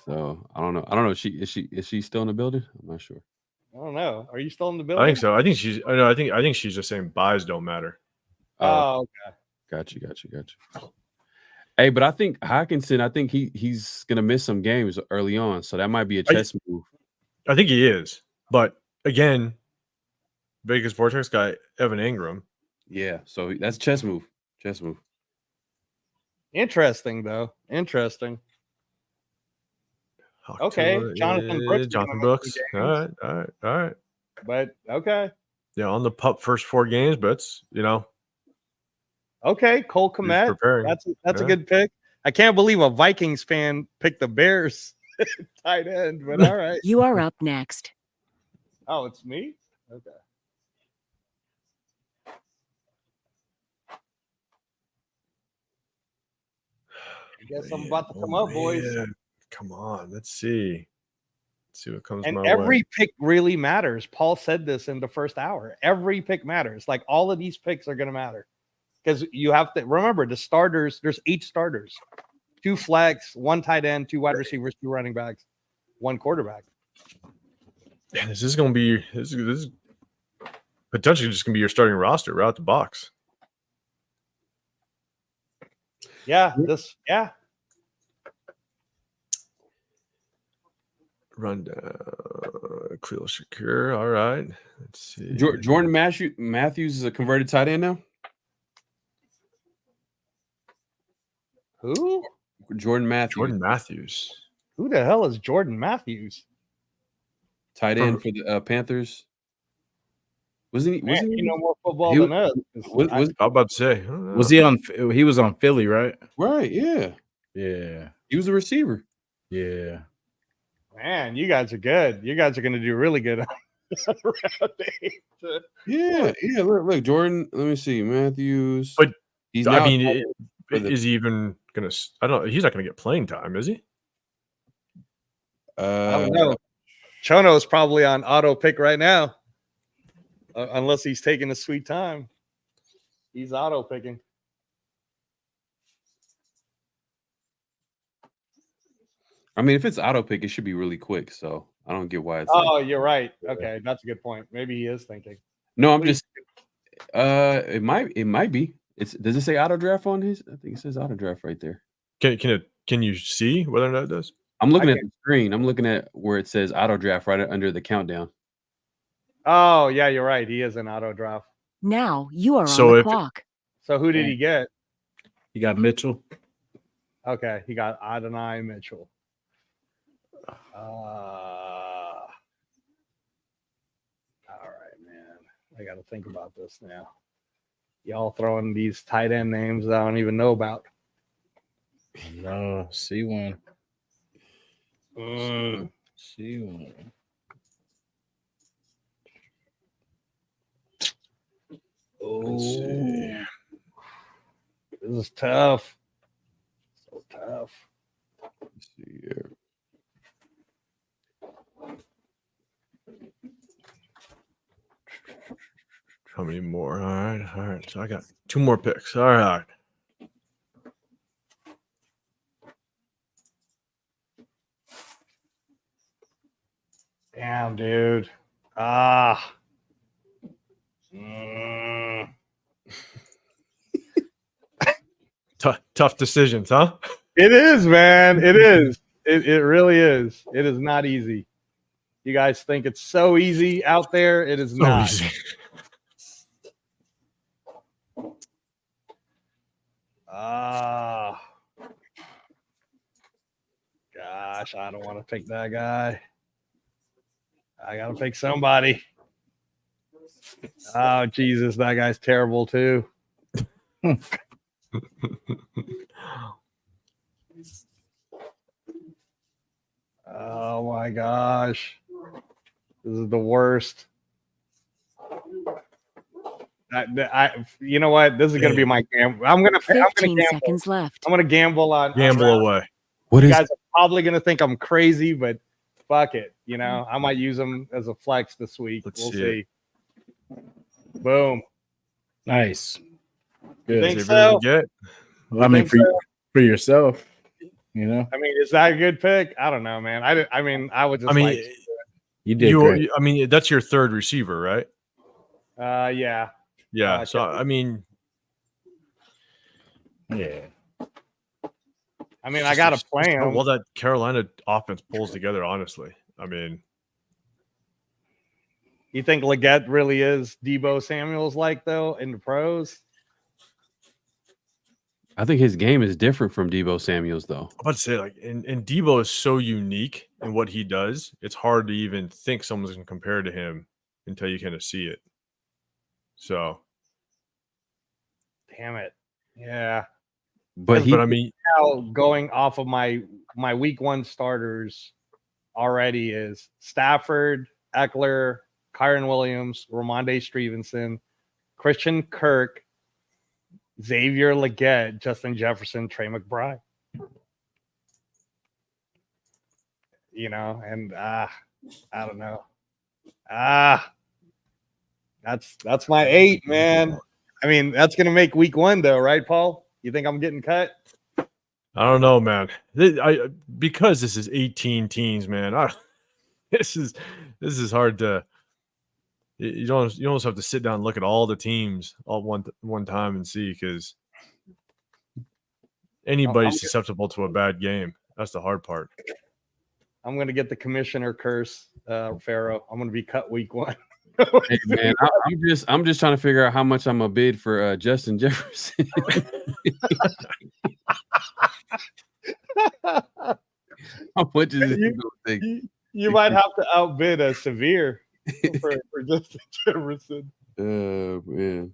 So I don't know. Is she still in the building? I'm not sure. I don't know. Are you still in the building? I think so. I think she's just saying buys don't matter. Oh, okay. Got you. Hey, but I think Hawkinson, he's gonna miss some games early on, so that might be a chess move. I think he is, but again, Vegas Vortex guy Evan Ingram. Yeah, so that's chess move. Chess move. Interesting, though. Interesting. Okay, Jonathan Brooks. Jonathan Brooks. All right. But okay. Yeah, on the pup first 4 games, but it's, Okay, Cole Kmet. That's a good pick. I can't believe a Vikings fan picked the Bears tight end, but all right. You are up next. Oh, it's me? Okay. I guess I'm about to come up, boys. Come on, let's see. Let's see what comes my And every way. pick really matters. Paul said this in the first hour. Every pick matters. Like all of these picks are going to matter. Because you have to remember the starters, there's 8 starters, 2 flex, 1 tight end, 2 wide receivers, 2 running backs, 1 quarterback. Yeah, this is going to be this is potentially just going to be your starting roster right out the box. Yeah. Rundown. Khalil Shakir. All right. Let's see. Jordan Matthews is a converted tight end now. Who? Jordan Matthews. Who the hell is Jordan Matthews? Tight end for the Panthers. Wasn't he? You know more football than us. I'm about to say. Was he on? He was on Philly, right? Right. Yeah. Yeah. He was a receiver. Yeah. Man, you guys are good. You guys are going to do really good. Yeah. Look, Jordan. Let me see, Matthews. But he's. Is he even gonna? I don't. He's not gonna get playing time, is he? I don't know. Chono is probably on auto pick right now, unless he's taking a sweet time. He's auto picking. I mean, if it's auto pick, it should be really quick. So I don't get why it's. Oh, you're right. Okay, that's a good point. Maybe he is thinking. No, I'm just. It might be. Does it say auto draft on his? I think it says auto draft right there. Can you see whether or not it does? I'm looking at the screen. I'm looking at where it says auto draft right under the countdown. Oh, yeah, you're right. He is an auto draft. Now you are on the clock. So who did he get? He got Mitchell. Okay, he got Adonai Mitchell. All right, man. I got to think about this now. Y'all throwing these tight end names I don't even know about. No, C1. C1. Oh, this is tough. So tough. Let's see here. How many more? All right. So I got 2 more picks. All right. Damn, dude. Tough decisions, huh? It is, man. It is. It really is. It is not easy. You guys think it's so easy out there. It is not. Easy. Gosh, I don't want to pick that guy. I got to pick somebody. Oh, Jesus, that guy's terrible too. Oh my gosh. This is the worst. You know what? This is going to be my gamble. I'm going to 15 seconds left. I'm going to gamble on away. You guys are probably going to think I'm crazy, but fuck it. You know, I might use them as a flex this week. We'll see. Boom. Nice. Good. Think so? Well, I mean, for yourself, you know. I mean, is that a good pick? I don't know, man. I mean, I would just. You did. Great. I mean, that's your third receiver, right? Yeah. Yeah. So I mean, yeah. I mean, I got to play him. Well, that Carolina offense pulls together, honestly. I mean, you think Leggett really is Debo Samuel's like though in the pros? I think his game is different from Deebo Samuel's, though. I'm about to say, like, and Deebo is so unique in what he does. It's hard to even think someone's going to compare to him until you kind of see it. So, damn it, yeah. But I mean, now going off of my week 1 starters already is Stafford, Eckler, Kyron Williams, Ramondre Stevenson, Christian Kirk, Xavier Legette, Justin Jefferson, Trey McBride. You know, and I don't know. That's my 8, man. I mean, that's gonna make week 1 though, right, Paul? You think I'm getting cut? I don't know, man. Because this is 18 teams, man. This is hard to. You almost have to sit down and look at all the teams all one time and see, because anybody's susceptible to a bad game. That's the hard part. I'm going to get the commissioner curse, Pharaoh. I'm going to be cut week 1. Hey, man, I'm just trying to figure out how much I'm a bid for Justin Jefferson. How much is it? You might have to outbid a Severe for Justin Jefferson. Man.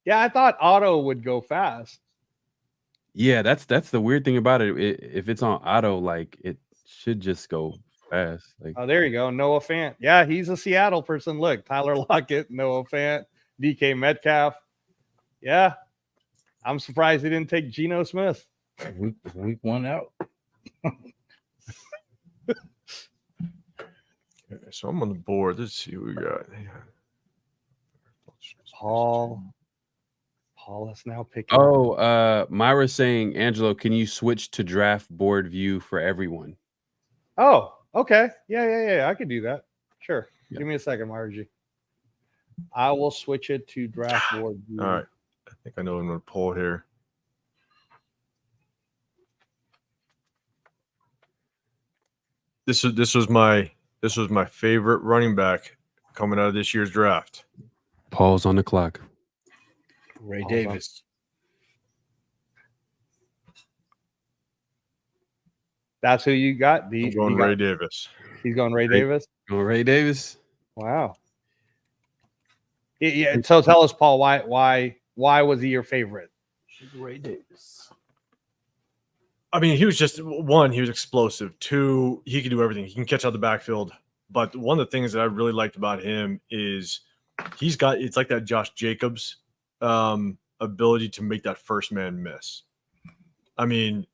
Yeah, I thought Auto would go fast. Yeah, that's the weird thing about it. If it's on Auto, like, it should just go fast. Like, oh, there you go. Noah Fant. Yeah, he's a Seattle person. Look, Tyler Lockett, Noah Fant, DK Metcalf. Yeah, I'm surprised he didn't take Geno Smith. Week 1 out. So I'm on the board. Let's see what we got. Paul is now picking. Oh, Myra's saying, Angelo, can you switch to draft board view for everyone? Oh, okay. Yeah. I could do that. Sure. Yeah. Give me a second, Margie. I will switch it to draft board view. All right. I think I know what I'm going to pull here. This was my favorite running back coming out of this year's draft. Paul's on the clock. Ray Davis. That's who you got. I'm going Ray Davis. He's going Ray Davis. Going Ray Davis. Wow. Yeah. So tell us, Paul, why was he your favorite? Ray Davis. I mean, he was just, one, he was explosive. 2, he could do everything. He can catch out the backfield. But one of the things that I really liked about him is it's like that Josh Jacobs ability to make that first man miss. I mean,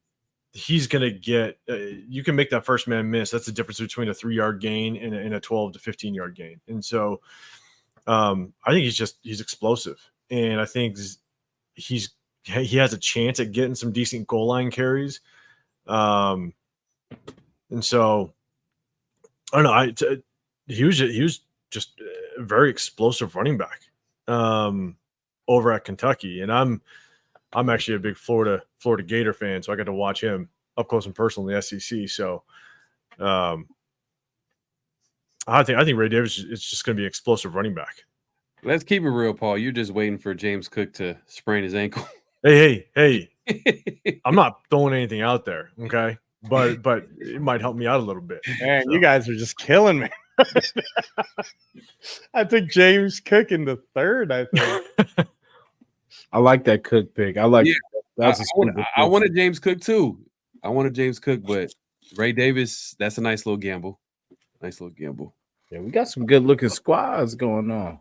he's going to get you can make that first man miss. That's the difference between a 3-yard gain and a 12 to 15-yard gain. And so I think he's explosive. And I think he has a chance at getting some decent goal line carries. And so I don't know. He was just a very explosive running back over at Kentucky. And I'm actually a big Florida Gator fan, so I got to watch him up close and personal in the SEC. So I think Ray Davis is just going to be an explosive running back. Let's keep it real, Paul. You're just waiting for James Cook to sprain his ankle. Hey. I'm not throwing anything out there, okay? But it might help me out a little bit. Man, so. You guys are just killing me. I took James Cook in the 3rd, I think. I like that Cook pick. I like I wanted James Cook too. I wanted James Cook, but Ray Davis, that's a nice little gamble. Yeah, we got some good looking squads going on.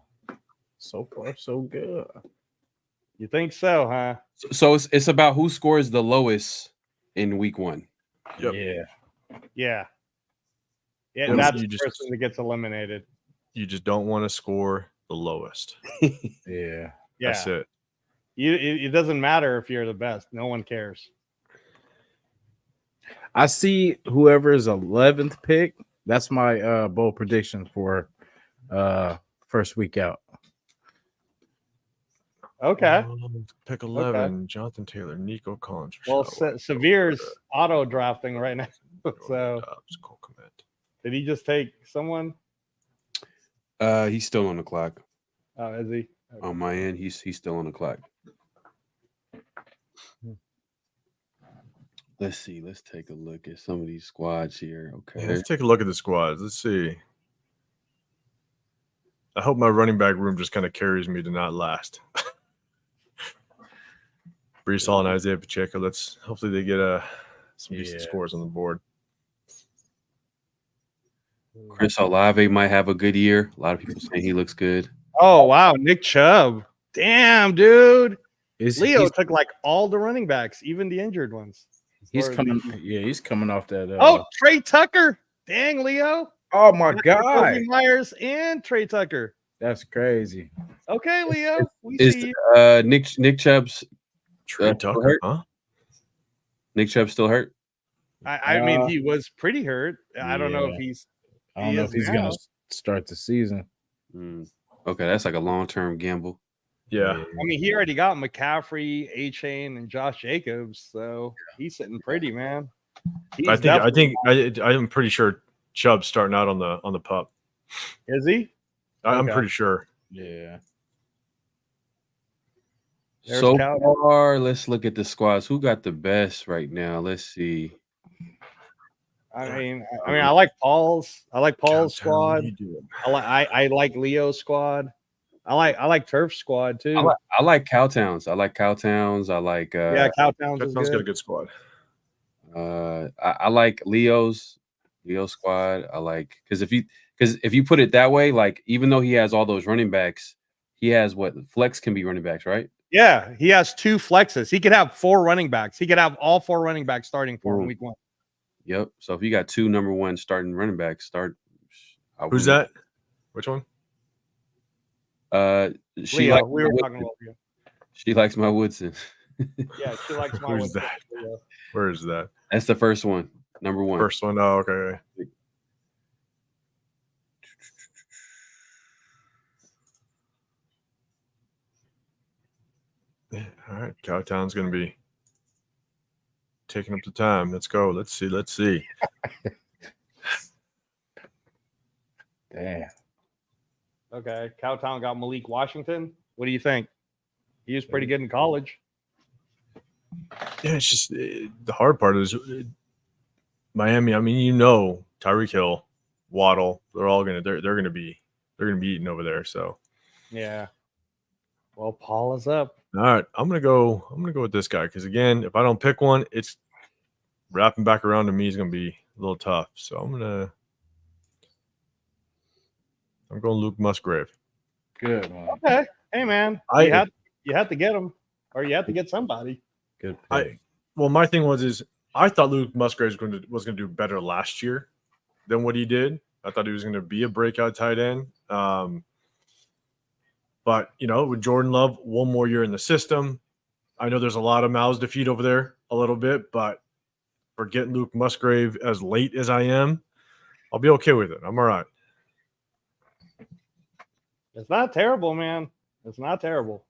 So far, so good. You think so, huh? So it's about who scores the lowest in week 1. Yep. Yeah. That's the person that gets eliminated. You just don't want to score the lowest. Yeah. That's it. It doesn't matter if you're the best. No one cares. I see whoever is 11th pick. That's my bold prediction for first week out. Okay. Pick 11, okay. Jonathan Taylor, Nico Collins. Well, Severe's auto drafting right now. So did he just take someone? He's still on the clock. Oh, is he? On my end, he's still on the clock. Let's see. Let's take a look at some of these squads here. Okay. Yeah, let's take a look at the squads. Let's see. I hope my running back room just kind of carries me to not last. Brees Hall and Isaiah Pacheco. Hopefully they get some decent scores on the board. Chris Olave might have a good year. A lot of people saying he looks good. Oh wow, Nick Chubb. Damn, dude. Leo took like all the running backs, even the injured ones. He's coming. Yeah, he's coming off that. Oh, Trey Tucker. Dang, Leo. Oh my God. Kobe Myers and Trey Tucker. That's crazy. Okay, Leo. We Is see Nick Chubb's Trey Tucker, hurt? huh? Nick Chubb still hurt? I mean, he was pretty hurt. I don't know if he's. I don't know if he's gonna start the season. Okay, that's like a long-term gamble. Yeah. I mean, he already got McCaffrey, A-Chain, and Josh Jacobs, so he's sitting pretty, man. I'm pretty sure Chubb's starting out on the pup. Is he? I'm pretty sure. Yeah. There's So Cal. far, let's look at the squads. Who got the best right now? Let's see. I mean, I like Paul's. I like Paul's squad. I like Leo's squad. I like Turf's squad too. I like Cowtowns. I like Cowtowns. Cowtowns Cowtown's got a good squad. I like Leo's squad. I like because if you put it that way, like even though he has all those running backs, he has what flex can be running backs, right? Yeah, he has 2 flexes. He could have 4 running backs. He could have all 4 running backs starting for him week 1. Yep. So if you got 2 number 1 starting running backs, Who's that? Which one? She likes my Woodson. Yeah, she likes my Who's Woodson. that? Where is that? That's the first one. Number 1. First one. Oh, okay. All right. Cowtown's going to be taking up the time. Let's go. Let's see. Damn. Okay, Cowtown got Malik Washington. What do you think? He was pretty good in college. Yeah, it's just the hard part is Miami. I mean, Tyreek Hill, Waddle, they're gonna be eating over there. So yeah. Well, Paul is up. All right, I'm gonna go with this guy because again, if I don't pick one, it's wrapping back around to me is gonna be a little tough. So I'm going Luke Musgrave. Good one. Okay. Hey man, you had to get him, or you had to get somebody. Good. Well, my thing was I thought Luke Musgrave was going to do better last year than what he did. I thought he was going to be a breakout tight end. But with Jordan Love, one more year in the system, I know there's a lot of mouths to feed over there a little bit, but for getting Luke Musgrave as late as I am, I'll be okay with it. I'm all right. It's not terrible, man. It's not terrible.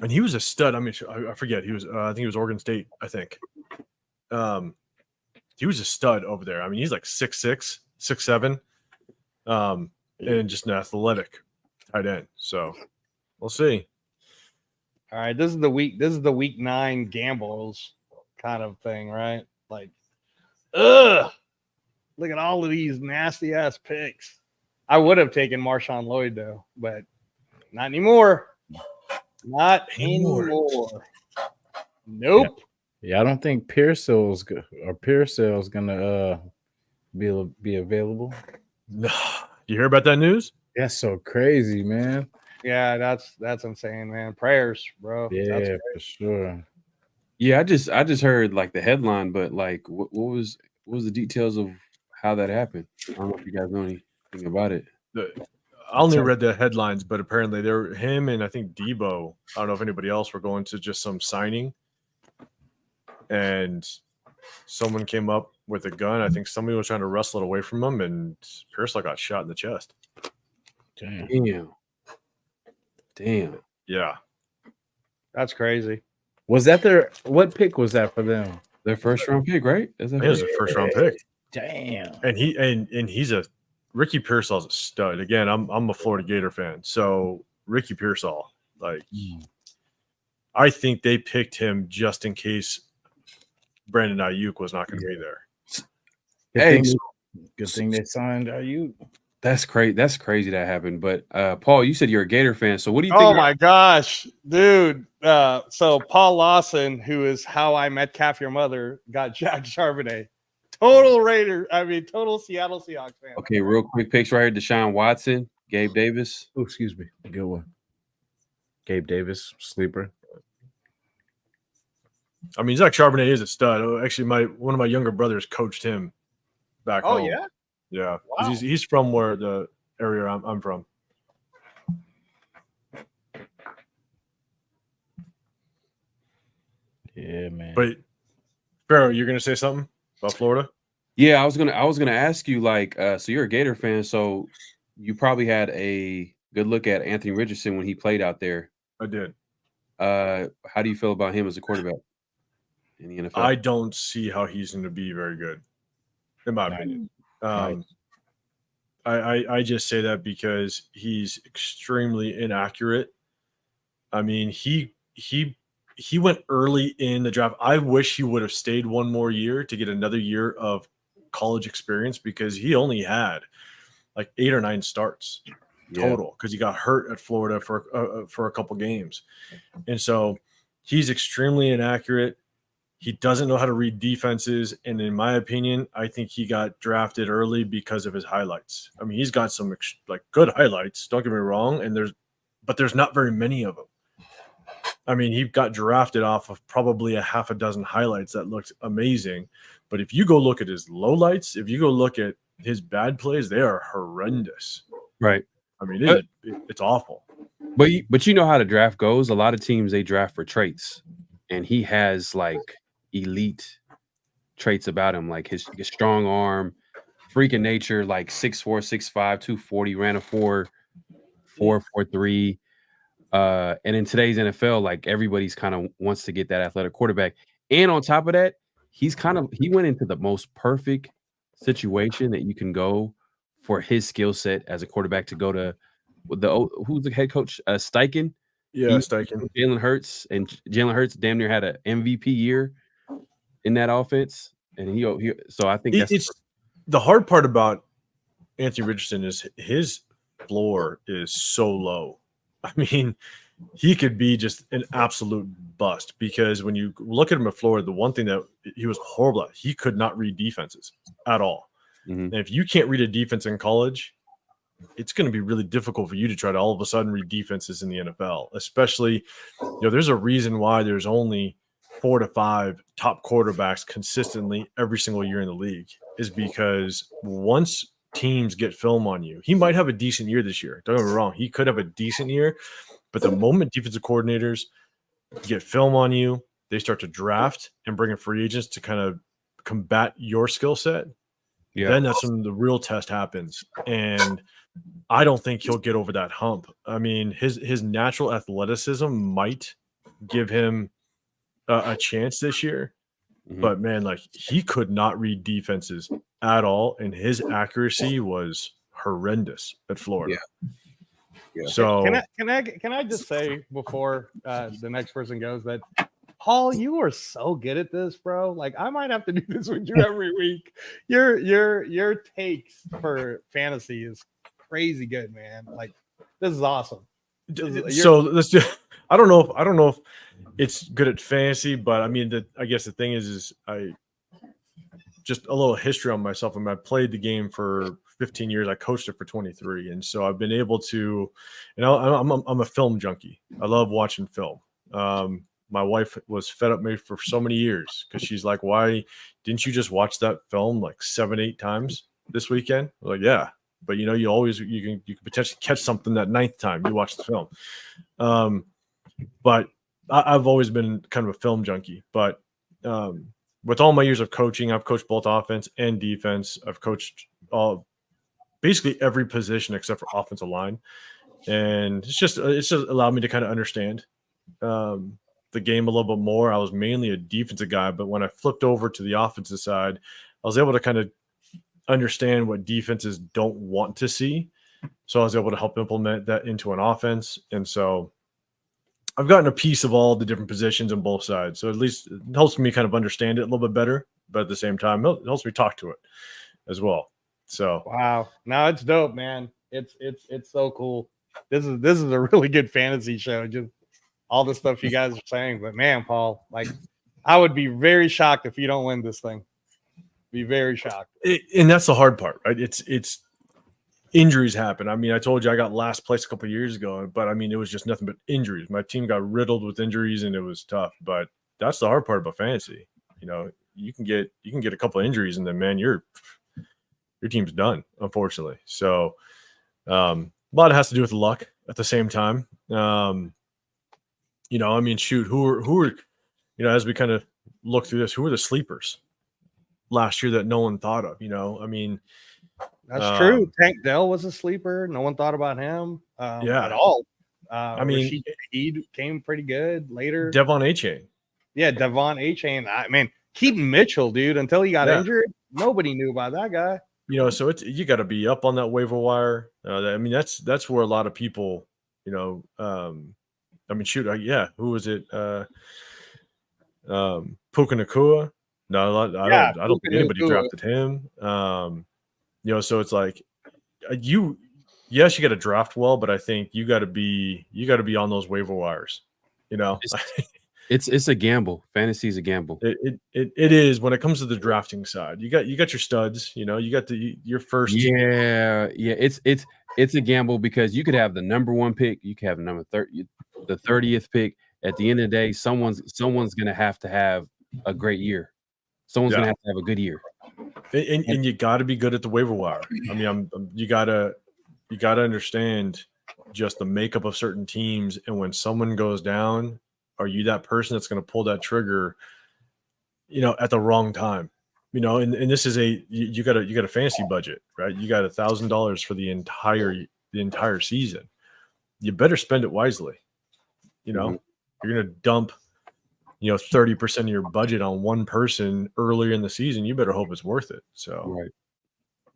And he was a stud. I mean, I forget. He was. I think he was Oregon State. I think. He was a stud over there. I mean, he's like 6'6", 6'7", and just an athletic tight end. So we'll see. All right, this is the week 9 gambles kind of thing, right? Like, look at all of these nasty ass picks. I would have taken Marshawn Lloyd though, but not anymore. Not anymore. Nope. Yeah, I don't think Pearsall's gonna be available. No, you hear about that news? That's so crazy, man. Yeah, that's insane, man. Prayers, bro. Yeah, for sure. Yeah, I just heard like the headline, but like what was the details of how that happened? I don't know if you guys know anything about it. I only read the headlines, but apparently him and I think Debo, I don't know if anybody else were going to just some signing, and someone came up with a gun. I think somebody was trying to wrestle it away from him, and Pearsall got shot in the chest. Damn. Yeah. That's crazy. Was that what pick was that for them? Their first round pick, right? It was a first round pick. Damn. And he's Ricky Pearsall's a stud. Again, I'm a Florida Gator fan, so Ricky Pearsall. Like, I think they picked him just in case Brandon Ayuk was not going to be there. Good thing they signed Ayuk. That's crazy. That's crazy that happened. But Paul, you said you're a Gator fan. So what do you think? Oh my gosh, dude. So Paul Lawson, who is how I Metcalf your mother, got Jack Charbonnet. Total Seattle Seahawks fan. Okay, real quick picks right here. Deshaun Watson, Gabe Davis. Oh, excuse me. Good one. Gabe Davis, sleeper. I mean, Zach Charbonnet is a stud. Actually, one of my younger brothers coached him back home. Oh, yeah? Yeah. Wow. He's from where the area I'm from. Yeah, man. But Pharaoh, you're gonna say something about Florida? Yeah, I was gonna ask you, like, so you're a Gator fan, so you probably had a good look at Anthony Richardson when he played out there. I did. How do you feel about him as a quarterback in the NFL? I don't see how he's going to be very good, in my opinion. I just say that because he's extremely inaccurate. I mean, he went early in the draft. I wish he would have stayed one more year to get another year of college experience, because he only had like 8 or 9 starts total, because he got hurt at Florida for a couple games. And so he's extremely inaccurate. He doesn't know how to read defenses. And in my opinion, I think he got drafted early because of his highlights. I mean, he's got some like good highlights, don't get me wrong. But there's not very many of them. I mean, he got drafted off of probably a half a dozen highlights that looked amazing. But if you go look at his lowlights, if you go look at his bad plays, they are horrendous. Right. I mean, it's awful. But you know how the draft goes. A lot of teams, they draft for traits, and he has like elite traits about him, like his strong arm, freaking nature, like 6'4", 6'5", 240, ran a 4.43. And in today's NFL, like everybody's kind of wants to get that athletic quarterback. And on top of that, he went into the most perfect situation that you can go for his skill set as a quarterback to go to who's the head coach? Steichen. Yeah, Steichen. Jalen Hurts, and Jalen Hurts damn near had an MVP year in that offense. And so I think it's the hard part about Anthony Richardson is his floor is so low. I mean, he could be just an absolute bust, because when you look at him at Florida, the one thing that he was horrible at, he could not read defenses at all. Mm-hmm. And if you can't read a defense in college, it's going to be really difficult for you to try to all of a sudden read defenses in the NFL, especially, there's a reason why there's only 4 to 5 top quarterbacks consistently every single year in the league, is because once teams get film on you, he might have a decent year this year. Don't get me wrong. He could have a decent year, but the moment defensive coordinators get film on you, they start to draft and bring in free agents to kind of combat your skill set. Yeah. Then that's when the real test happens. And I don't think he'll get over that hump. I mean, his natural athleticism might give him a chance this year. Mm-hmm. But, man, like, he could not read defenses at all, and his accuracy was horrendous at Florida. Yeah. So can I just say before the next person goes that, Paul, you are so good at this, bro. Like, I might have to do this with you every week. Your takes for fantasy is crazy good, man. Like, this is awesome. So let's do. I don't know if it's good at fantasy, but I mean, I guess the thing is I just a little history on myself. I mean, I played the game for 15 years. I coached it for 23, and so I've been able to. I'm a film junkie. I love watching film. My wife was fed up me for so many years because she's like, "Why didn't you just watch that film like 7-8 times this weekend?" I'm like, yeah, but you can potentially catch something that 9th time you watch the film. But I've always been kind of a film junkie. But with all my years of coaching, I've coached both offense and defense. I've coached basically every position except for offensive line, and it's just allowed me to kind of understand the game a little bit more. I was mainly a defensive guy, but when I flipped over to the offensive side, I was able to kind of understand what defenses don't want to see. So I was able to help implement that into an offense. And so I've gotten a piece of all the different positions on both sides. So at least it helps me kind of understand it a little bit better, but at the same time, it helps me talk to it as well. So wow, no, it's dope, man. It's so cool. This is a really good fantasy show. Just all the stuff you guys are saying, but man, Paul, like I would be very shocked if you don't win this thing. Be very shocked. And that's the hard part, right? It's injuries happen. I mean, I told you I got last place a couple of years ago, but I mean, it was just nothing but injuries. My team got riddled with injuries, and it was tough. But that's the hard part about fantasy. You know, you can get a couple of injuries, and then man, your team's done, unfortunately. So a lot has to do with luck at the same time. You know, I mean, shoot, who are you know, as we kind of look through this, who are the sleepers last year that no one thought of? You know, I mean, that's true. Tank Dell was a sleeper. No one thought about him at all. I mean, he came pretty good later. Devon A-Chain. Yeah, Devon A-Chain. I mean, Keaton Mitchell, dude, until he got injured, nobody knew about that guy. You know, so you got to be up on that waiver wire. I mean, that's where a lot of people, you know, I mean, shoot, who was it? Puka Nacua. No, I don't think anybody drafted him. You know, so it's like you got to draft well, but I think you got to be on those waiver wires. You know, it's a gamble. Fantasy is a gamble. It is when it comes to the drafting side. You got your studs. You know, you got your first. Yeah. It's a gamble because you could have the number 1 pick, you could have the 30th pick. At the end of the day, someone's going to have a great year. Someone's going to have a good year. And you got to be good at the waiver wire. I mean, you gotta understand just the makeup of certain teams, and when someone goes down, are you that person that's going to pull that trigger, you know, at the wrong time? You know, and this is you got a fantasy budget, right? You got $1,000 for the entire season. You better spend it wisely. You know, you're going to dump, you know, 30% of your budget on one person earlier in the season. You better hope it's worth it. So, right.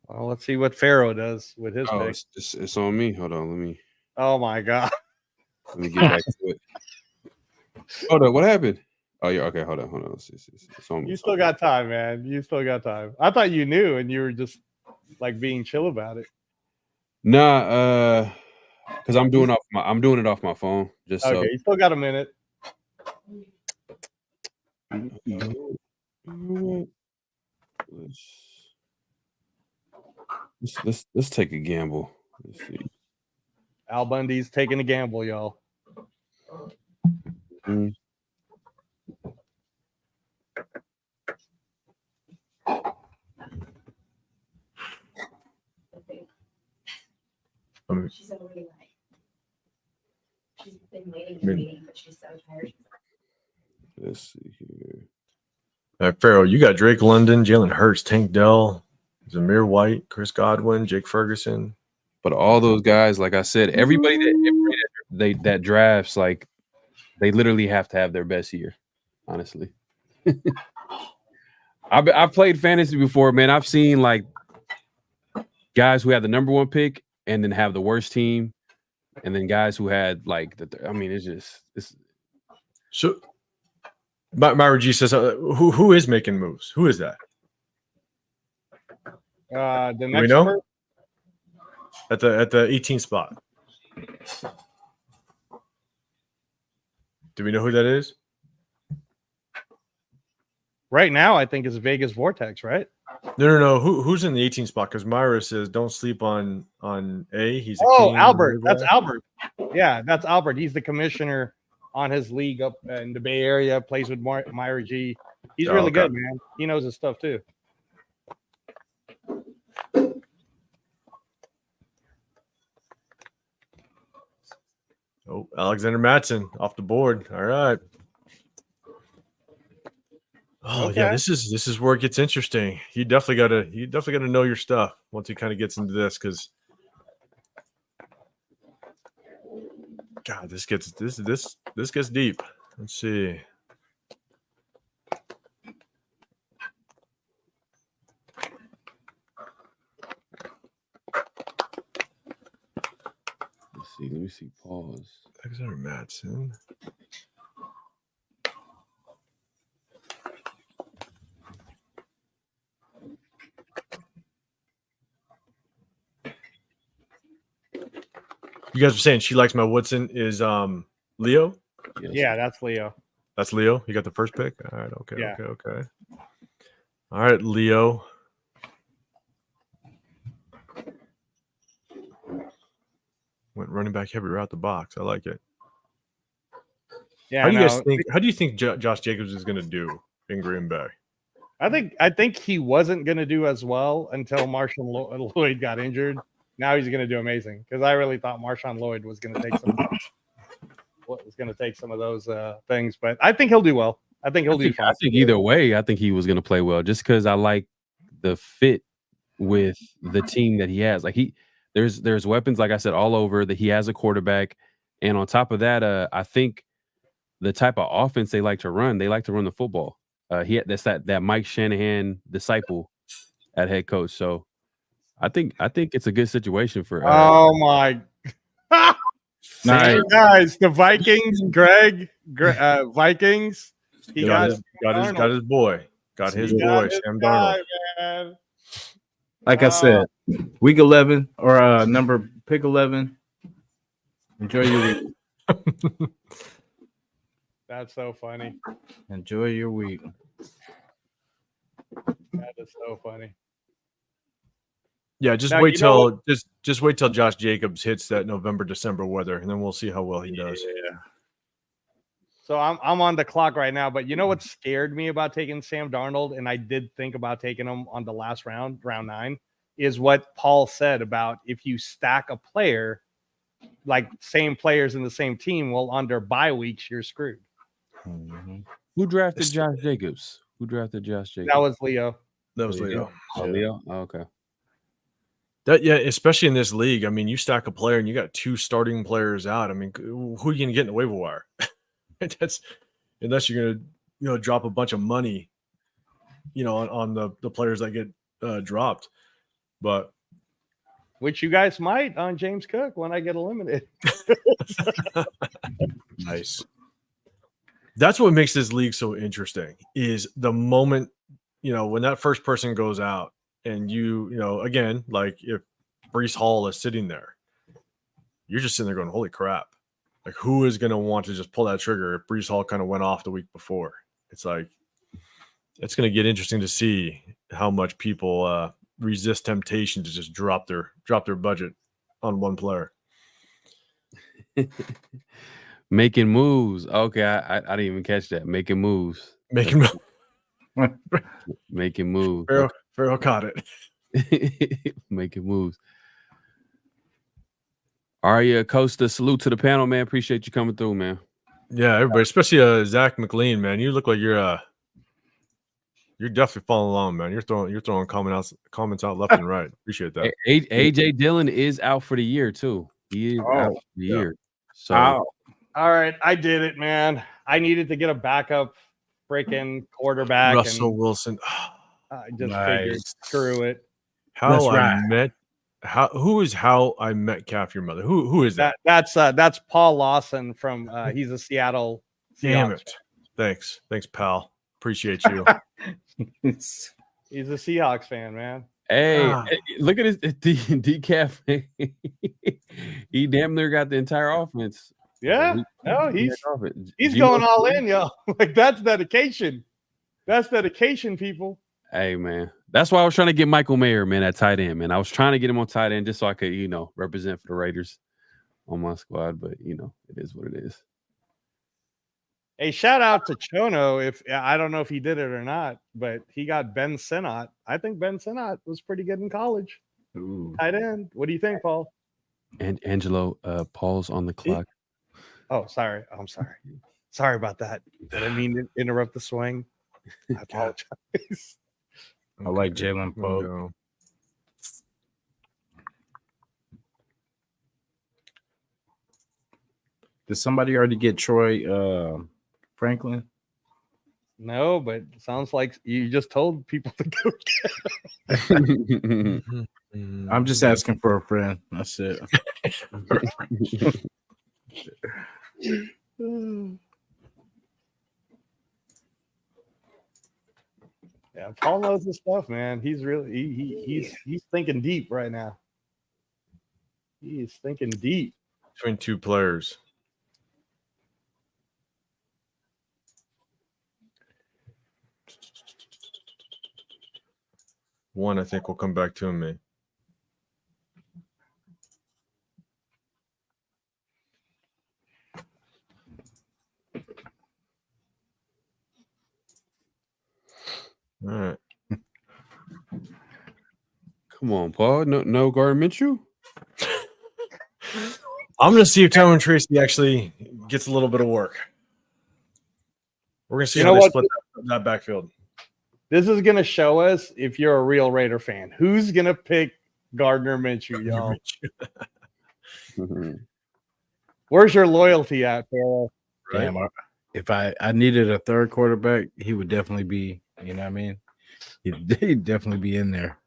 Well, let's see what Pharaoh does with his pick. It's on me. Hold on, let me. Oh my God. Let me get back to it. Hold on, what happened? Oh yeah, okay. Hold on. It's on me. You still got time, man. You still got time. I thought you knew, and you were just like being chill about it. Nah, because I'm doing it off my phone. Just okay. So. You still got a minute. Let's take a gamble. Let's see. Al Bundy's taking a gamble, y'all. She's already like, she's been waiting, but she's so tired. Let's see here. All right, Pharaoh, you got Drake London, Jalen Hurts, Tank Dell, Zamir White, Chris Godwin, Jake Ferguson. But all those guys, like I said, everybody that drafts, like they literally have to have their best year. Honestly, I've played fantasy before, man. I've seen like guys who had the number 1 pick and then have the worst team, and then guys who had like it's so. Myra G says, "Who is making moves? Who is that? The Do next we know? number? At the 18th spot. Do we know who that is? Right now, I think it's Vegas Vortex, right? No. Who's in the 18th spot? Because Myra says, don't sleep on A. He's Albert. That's Albert. Yeah, that's Albert. He's the commissioner on his league up in the Bay Area. Plays with Myra G. He's really good, man. He knows his stuff too. Oh, Alexander Mattson off the board. All right. Oh yeah, this is where it gets interesting. You definitely gotta know your stuff once he kind of gets into this, because God, this gets deep. Let's see. Let me see. Pause. Alexander Madsen. You guys were saying she likes my Woodson is Leo? Yes. Yeah, that's Leo. That's Leo. You got the first pick? All right, okay, Yeah. okay. All right, Leo. Went running back heavy right out the box. I like it. Yeah. How do you guys think? How do you think Josh Jacobs is going to do in Green Bay? I think he wasn't going to do as well until Marshawn Lloyd got injured. Now he's going to do amazing because I really thought Marshawn Lloyd was going to take some of those things, but I think he'll do well. I think he'll do fine. I think either way, I think he was going to play well just because I like the fit with the team that he has. Like there's weapons, like I said, all over that he has a quarterback. And on top of that, I think the type of offense they like to run the football. That's that Mike Shanahan disciple at head coach. So I think it's a good situation for. Oh my! Nice. Guys, the Vikings, Greg Vikings. He got his boy. Got his boy, Sam Darnold. Man. Like I said, week 11 or pick 11. Enjoy your week. That's so funny. Enjoy your week. That is so funny. Yeah, just wait till Josh Jacobs hits that November-December weather, and then we'll see how well he does. Yeah. So I'm on the clock right now, but you know what scared me about taking Sam Darnold, and I did think about taking him on the last round 9, is what Paul said about if you stack a player, like same players in the same team, well, under bye weeks, you're screwed. Mm-hmm. Who drafted Josh Jacobs? That was Leo. Leo. Oh, Leo? Oh, okay. Especially in this league. I mean, you stack a player and you got 2 starting players out. I mean, who are you going to get in the waiver wire? That's unless you're going to drop a bunch of money, on the players that get dropped. But which you guys might on James Cook when I get eliminated. Nice. That's what makes this league so interesting is the moment, when that first person goes out and again, like if Breece Hall is sitting there, you're just sitting there going, holy crap. Like who is going to want to just pull that trigger if Breece Hall kind of went off the week before? It's like, it's going to get interesting to see how much people resist temptation to just drop their budget on one player. Making moves. Okay, I didn't even catch that. Making moves. Making moves. Pharaoh caught it. Making moves. Aria Costa, salute to the panel, man. Appreciate you coming through, man. Yeah, everybody, especially Zach McLean, man. You look like you're definitely following along, man. You're throwing comments out left and right. Appreciate that. AJ Dillon is out for the year too. He is out for the year. So all right, I did it, man. I needed to get a backup freaking quarterback. Russell Wilson. I just figured, screw it. How I met Calf, your mother. Who is that? That's Paul Lawson from he's a Seattle. Damn it. Thanks, pal. Appreciate you. He's a Seahawks fan, man. Hey, look at his decaf. He damn near got the entire offense. Yeah, he's going all in, yo. Like that's dedication. That's dedication, people. Hey, man, that's why I was trying to get Michael Mayer, man, at tight end, man. I was trying to get him on tight end just so I could, represent for the Raiders on my squad. But it is what it is. Hey, shout out to Chono. I don't know if he did it or not, but he got Ben Sinnott. I think Ben Sinnott was pretty good in college. Ooh. Tight end. What do you think, Paul? And Angelo, Paul's on the clock. Oh, sorry. I'm sorry. Sorry about that. Didn't mean to interrupt the swing. I apologize. I like Jalen Pope. Did somebody already get Troy Franklin? No, but it sounds like you just told people to go get I'm just asking for a friend. That's it. Yeah, Paul knows his stuff, man. He's really he's thinking deep right now. He's thinking deep between two players. One, I think, will come back to me. All right. Come on, Paul. No Gardner Minshew. I'm going to see if Tyrone Tracy actually gets a little bit of work. We're going to see how they split that backfield. This is going to show us if you're a real Raider fan. Who's going to pick Gardner Minshew, y'all? Where's your loyalty at, Pharaoh? Right? Damn, if I needed a third quarterback, he would definitely be, you know what I mean? He'd definitely be in there.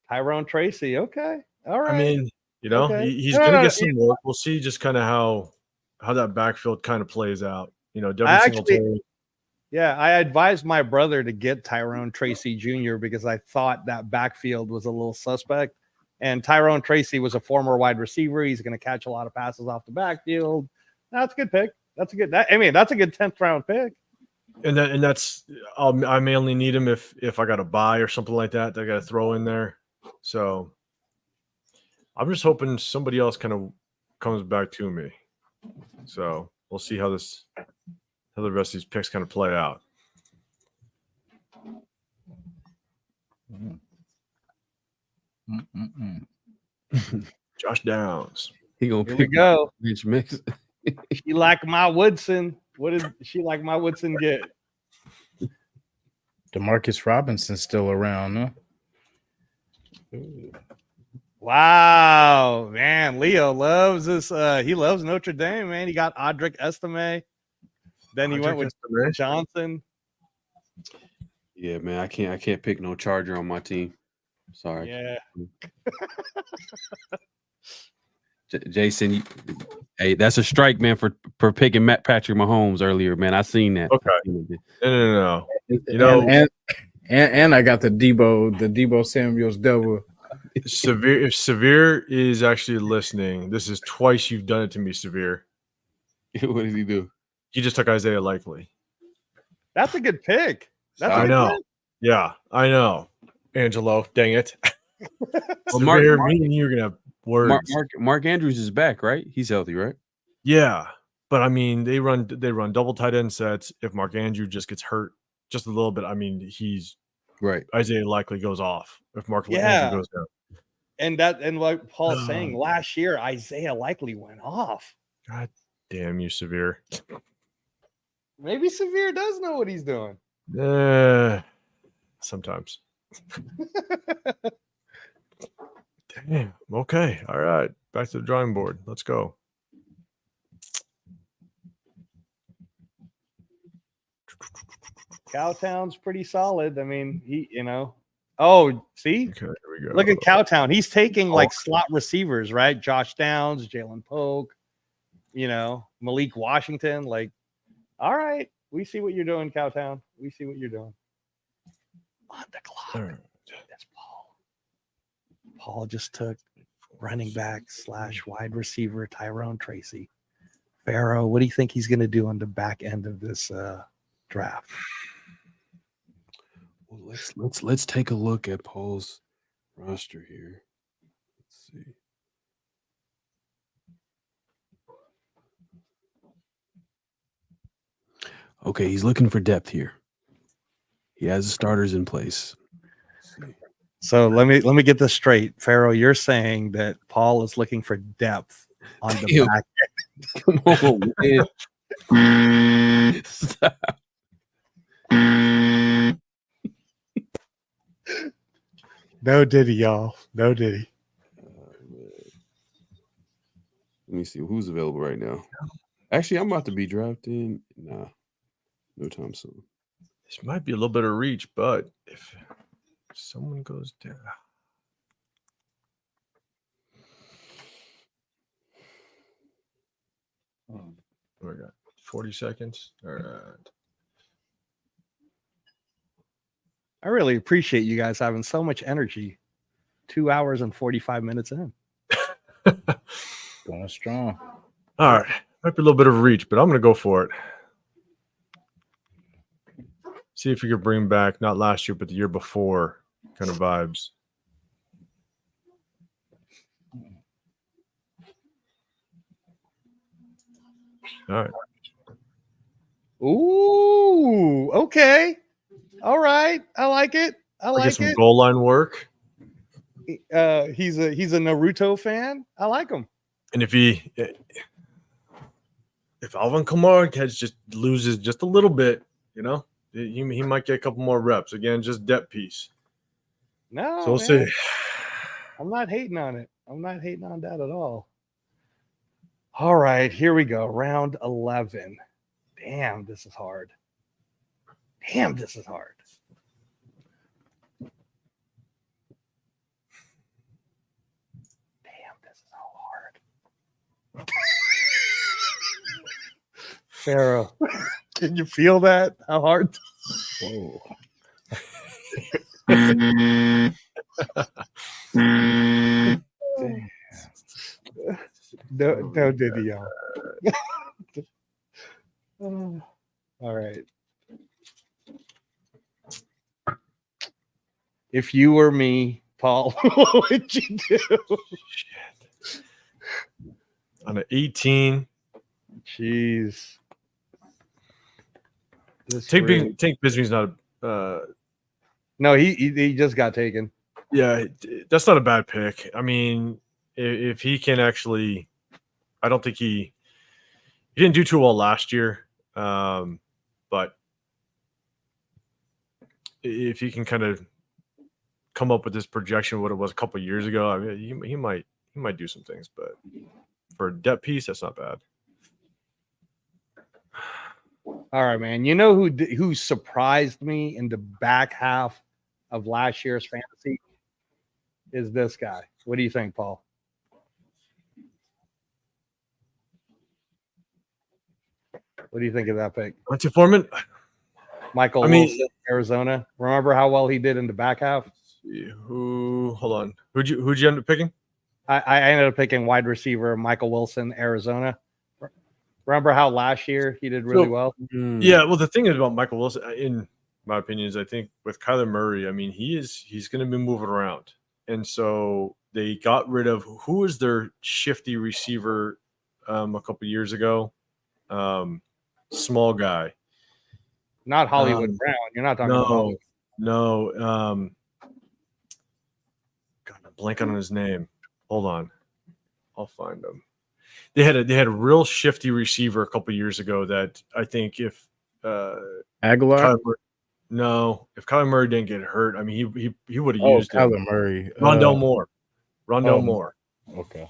Tyrone Tracy. Okay. All right. I mean, you know, okay. He's going to get some work. We'll see just kind of how that backfield kind of plays out. You know, I advised my brother to get Tyrone Tracy Jr. because I thought that backfield was a little suspect. And Tyrone Tracy was a former wide receiver. He's going to catch a lot of passes off the backfield. That's a good pick. That's a good 10th round pick. And that's I may only need him if I got a buy or something like that. I got to throw in there. So I'm just hoping somebody else kind of comes back to me. So we'll see how the rest of these picks kind of play out. Josh Downs. He gonna Here we go. Bench mix. She like my Woodson. What did she like my Woodson get? Demarcus Robinson's still around, huh? Wow, man. Leo loves this. He loves Notre Dame, man. He got Audric Estime. Then he went with Johnson. Yeah, man. I can't pick no Charger on my team. Sorry. Yeah. Jason, hey, that's a strike, man, for picking Patrick Mahomes earlier, man. I seen that. Okay. No. You know, and I got the Debo Samuel's double. If Severe is actually listening, this is twice you've done it to me, Severe. What did he do? He just took Isaiah Likely. That's a good pick. I know. Yeah, I know. Angelo, dang it. Well, Mark, you're gonna have words. Mark Andrews is back, right? He's healthy, right? Yeah, but I mean, they run double tight end sets. If Mark Andrews just gets hurt just a little bit, I mean, he's right. Isaiah Likely goes off if Mark Andrews goes down. And like Paul's saying, last year Isaiah Likely went off. God damn you, Severe. Maybe Severe does know what he's doing. Sometimes. Damn. Okay. All right. Back to the drawing board. Let's go. Cowtown's pretty solid. I mean, Oh, see? Okay, here we go. Look at Cowtown. He's taking like slot receivers, right? Josh Downs, Jalen Polk, Malik Washington. Like, all right. We see what you're doing, Cowtown. We see what you're doing. On the clock. Right. That's Paul. Paul just took running back / wide receiver Tyrone Tracy. Pharaoh, what do you think he's going to do on the back end of this draft? Well, let's take a look at Paul's roster here. Let's see. Okay, he's looking for depth here. He has starters in place. So let me get this straight. Pharaoh, you're saying that Paul is looking for depth on the back end. Come on, man. Stop. No diddy, y'all. No diddy. Let me see who's available right now. Actually, I'm about to be drafted. Nah, no time soon. This might be a little bit of reach, but if someone goes down. We got 40 seconds. All right. I really appreciate you guys having so much energy. 2 hours and 45 minutes in. Going strong. All right. Might be a little bit of reach, but I'm going to go for it. See if you could bring back, not last year, but the year before kind of vibes. All right. Ooh, okay. All right. I like it. I Get like some it. goal line work. He's a Naruto fan. I like him. And if Alvin Kamara just loses just a little bit, you know, he might get a couple more reps. Again, just depth piece. No, so we'll man. see. I'm not hating on it. I'm not hating on that at all. All right, here we go. Round 11. Damn, this is hard. Damn, this is hard. Damn, this is so hard. Pharaoh, can you feel that? How hard? Whoa. No, did y'all? All right. If you were me, Paul, what would you do? Shit. On an 18. Jeez. Tank Bigsby's not no, he just got taken. Yeah, that's not a bad pick. I mean, if he can actually, I don't think he didn't do too well last year, but if he can kind of come up with this projection of what it was a couple of years ago, I mean, he might do some things. But for a depth piece, that's not bad. All right, man. You know who surprised me in the back half of last year's fantasy is this guy. What do you think, Paul? What do you think of that pick? Monty Foreman? Michael Wilson, Arizona. Remember how well he did in the back half? Hold on. Who'd you end up picking? I ended up picking wide receiver Michael Wilson, Arizona. Remember how last year he did really well? Yeah, well, the thing is about Michael Wilson, in my opinion, is I think with Kyler Murray, I mean, he's going to be moving around. And so they got rid of who was their shifty receiver a couple years ago? Small guy. Not Hollywood Brown. You're not talking about Hollywood. No. God, I'm blanking on his name. Hold on. I'll find him. They had a real shifty receiver a couple years ago that I think if Aguilar? If Kyler Murray didn't get hurt, I mean he would have used Kyler him. Murray. Rondell Moore. Moore. Okay.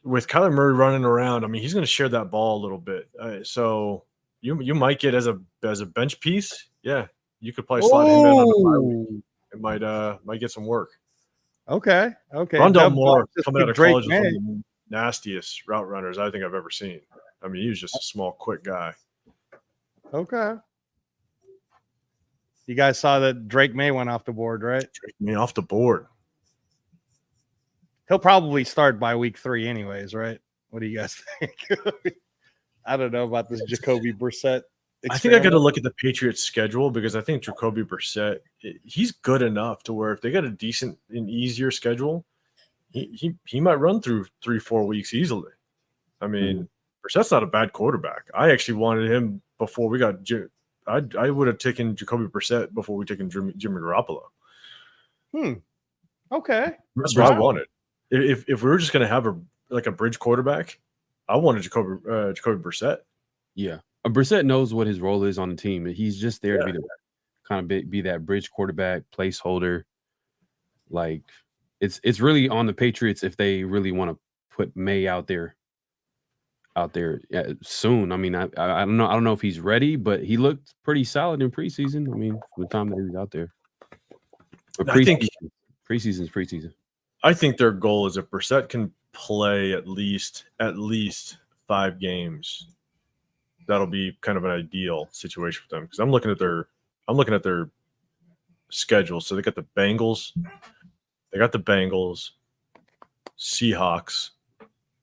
With Kyler Murray running around, I mean he's going to share that ball a little bit. So you might get as a bench piece. Yeah, you could probably slide him in on the bye week. It might get some work. Okay. Rondell Moore coming out of college was one of the nastiest route runners I think I've ever seen. I mean, he was just a small, quick guy. Okay. You guys saw that Drake May went off the board, right? Drake May off the board. He'll probably start by week 3 anyways, right? What do you guys think? I don't know about this Jacoby Brissett experiment. I think I got to look at the Patriots' schedule because I think Jacoby Brissett, he's good enough to where if they got a decent and easier schedule, he might run through 3-4 weeks easily. I mean, Brissett's not a bad quarterback. I actually wanted him before we got I would have taken Jacoby Brissett before we taken Jimmy Garoppolo. Okay. That's what I wanted. If we were just going to have a bridge quarterback, I wanted Jacoby Brissett. Yeah. Brissett knows what his role is on the team. He's just there to be that bridge quarterback, placeholder. Like it's really on the Patriots if they really want to put May out there soon. I mean, I don't know. I don't know if he's ready, but he looked pretty solid in preseason. I mean, for the time that he was out there. But preseason's preseason. I think their goal is if Brissett can play at least 5 games, that'll be kind of an ideal situation for them. Because I'm looking at their schedule. So they got the Bengals, Seahawks.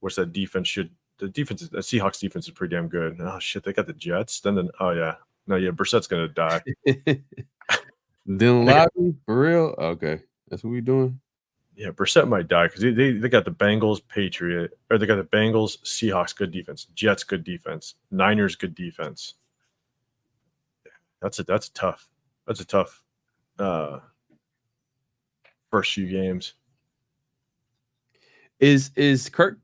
Where's that defense? The Seahawks defense is pretty damn good. Oh shit, they got the Jets. Brissett's gonna die. Dylan Lobby for real? Okay, that's what we doing. Yeah, Brissett might die because they got the Bengals, they got the Bengals, Seahawks, good defense, Jets, good defense, Niners, good defense. That's a tough first few games. Is Kirk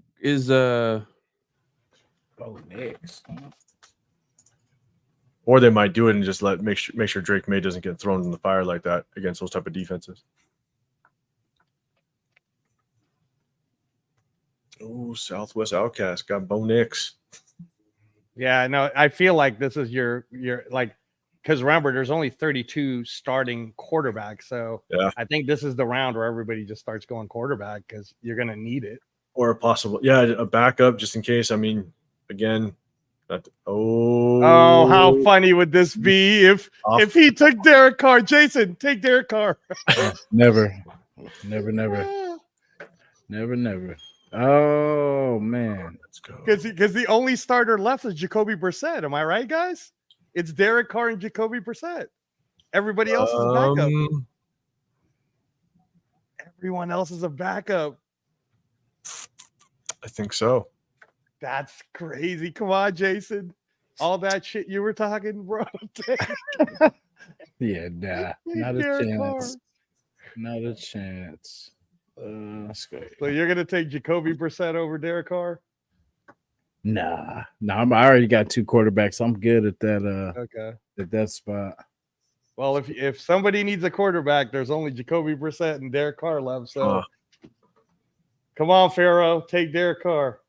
next. Or they might do it and just make sure Drake May doesn't get thrown in the fire like that against those type of defenses. Oh, Southwest Outcast got Bo Nix. Yeah, no, I feel like this is your like, because remember, there's only 32 starting quarterbacks, so yeah, I think this is the round where everybody just starts going quarterback because you're gonna need it. Or a backup just in case. I mean, again, how funny would this be if he took Derek Carr? Jason, take Derek Carr. Never. Oh man, let's go. Because the only starter left is Jacoby Brissett. Am I right, guys? It's Derek Carr and Jacoby Brissett. Everybody else is a backup. Everyone else is a backup. I think so. That's crazy. Come on, Jason. All that shit you were talking, bro. Yeah, nah, not a chance. Not a chance. Let's go. So you're gonna take Jacoby Brissett over Derek Carr? Nah. I already got 2 quarterbacks. I'm good at that. Okay. At that spot. Well, if somebody needs a quarterback, there's only Jacoby Brissett and Derek Carr left. So come on, Pharaoh, take Derek Carr.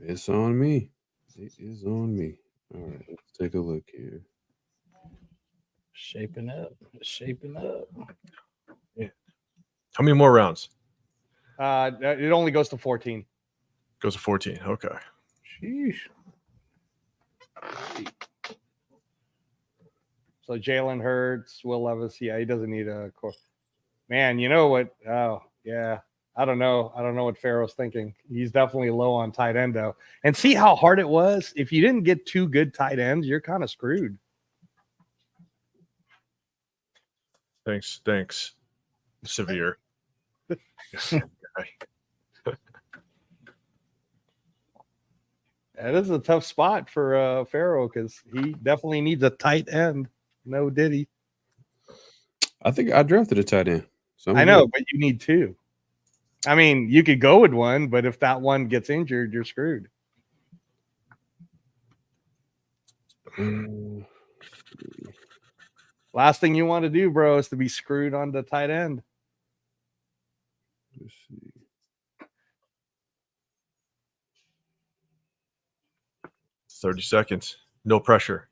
It's on me. It is on me. All right, let's take a look here. Shaping up. Yeah. How many more rounds? It only goes to 14. Goes to 14. Okay. Sheesh. So Jalen Hurts, Will Levis. Yeah, he doesn't need a core. Man, you know what? Oh, yeah. I don't know what Pharaoh's thinking. He's definitely low on tight end, though. And see how hard it was? If you didn't get 2 good tight ends, you're kind of screwed. Thanks. Severe. That is a tough spot for Pharaoh because he definitely needs a tight end. No diddy. I think I drafted a tight end. So I know, but you need 2. I mean, you could go with one, but if that one gets injured, you're screwed. Last thing you want to do, bro, is to be screwed on the tight end. Let's see. $30 seconds. No pressure.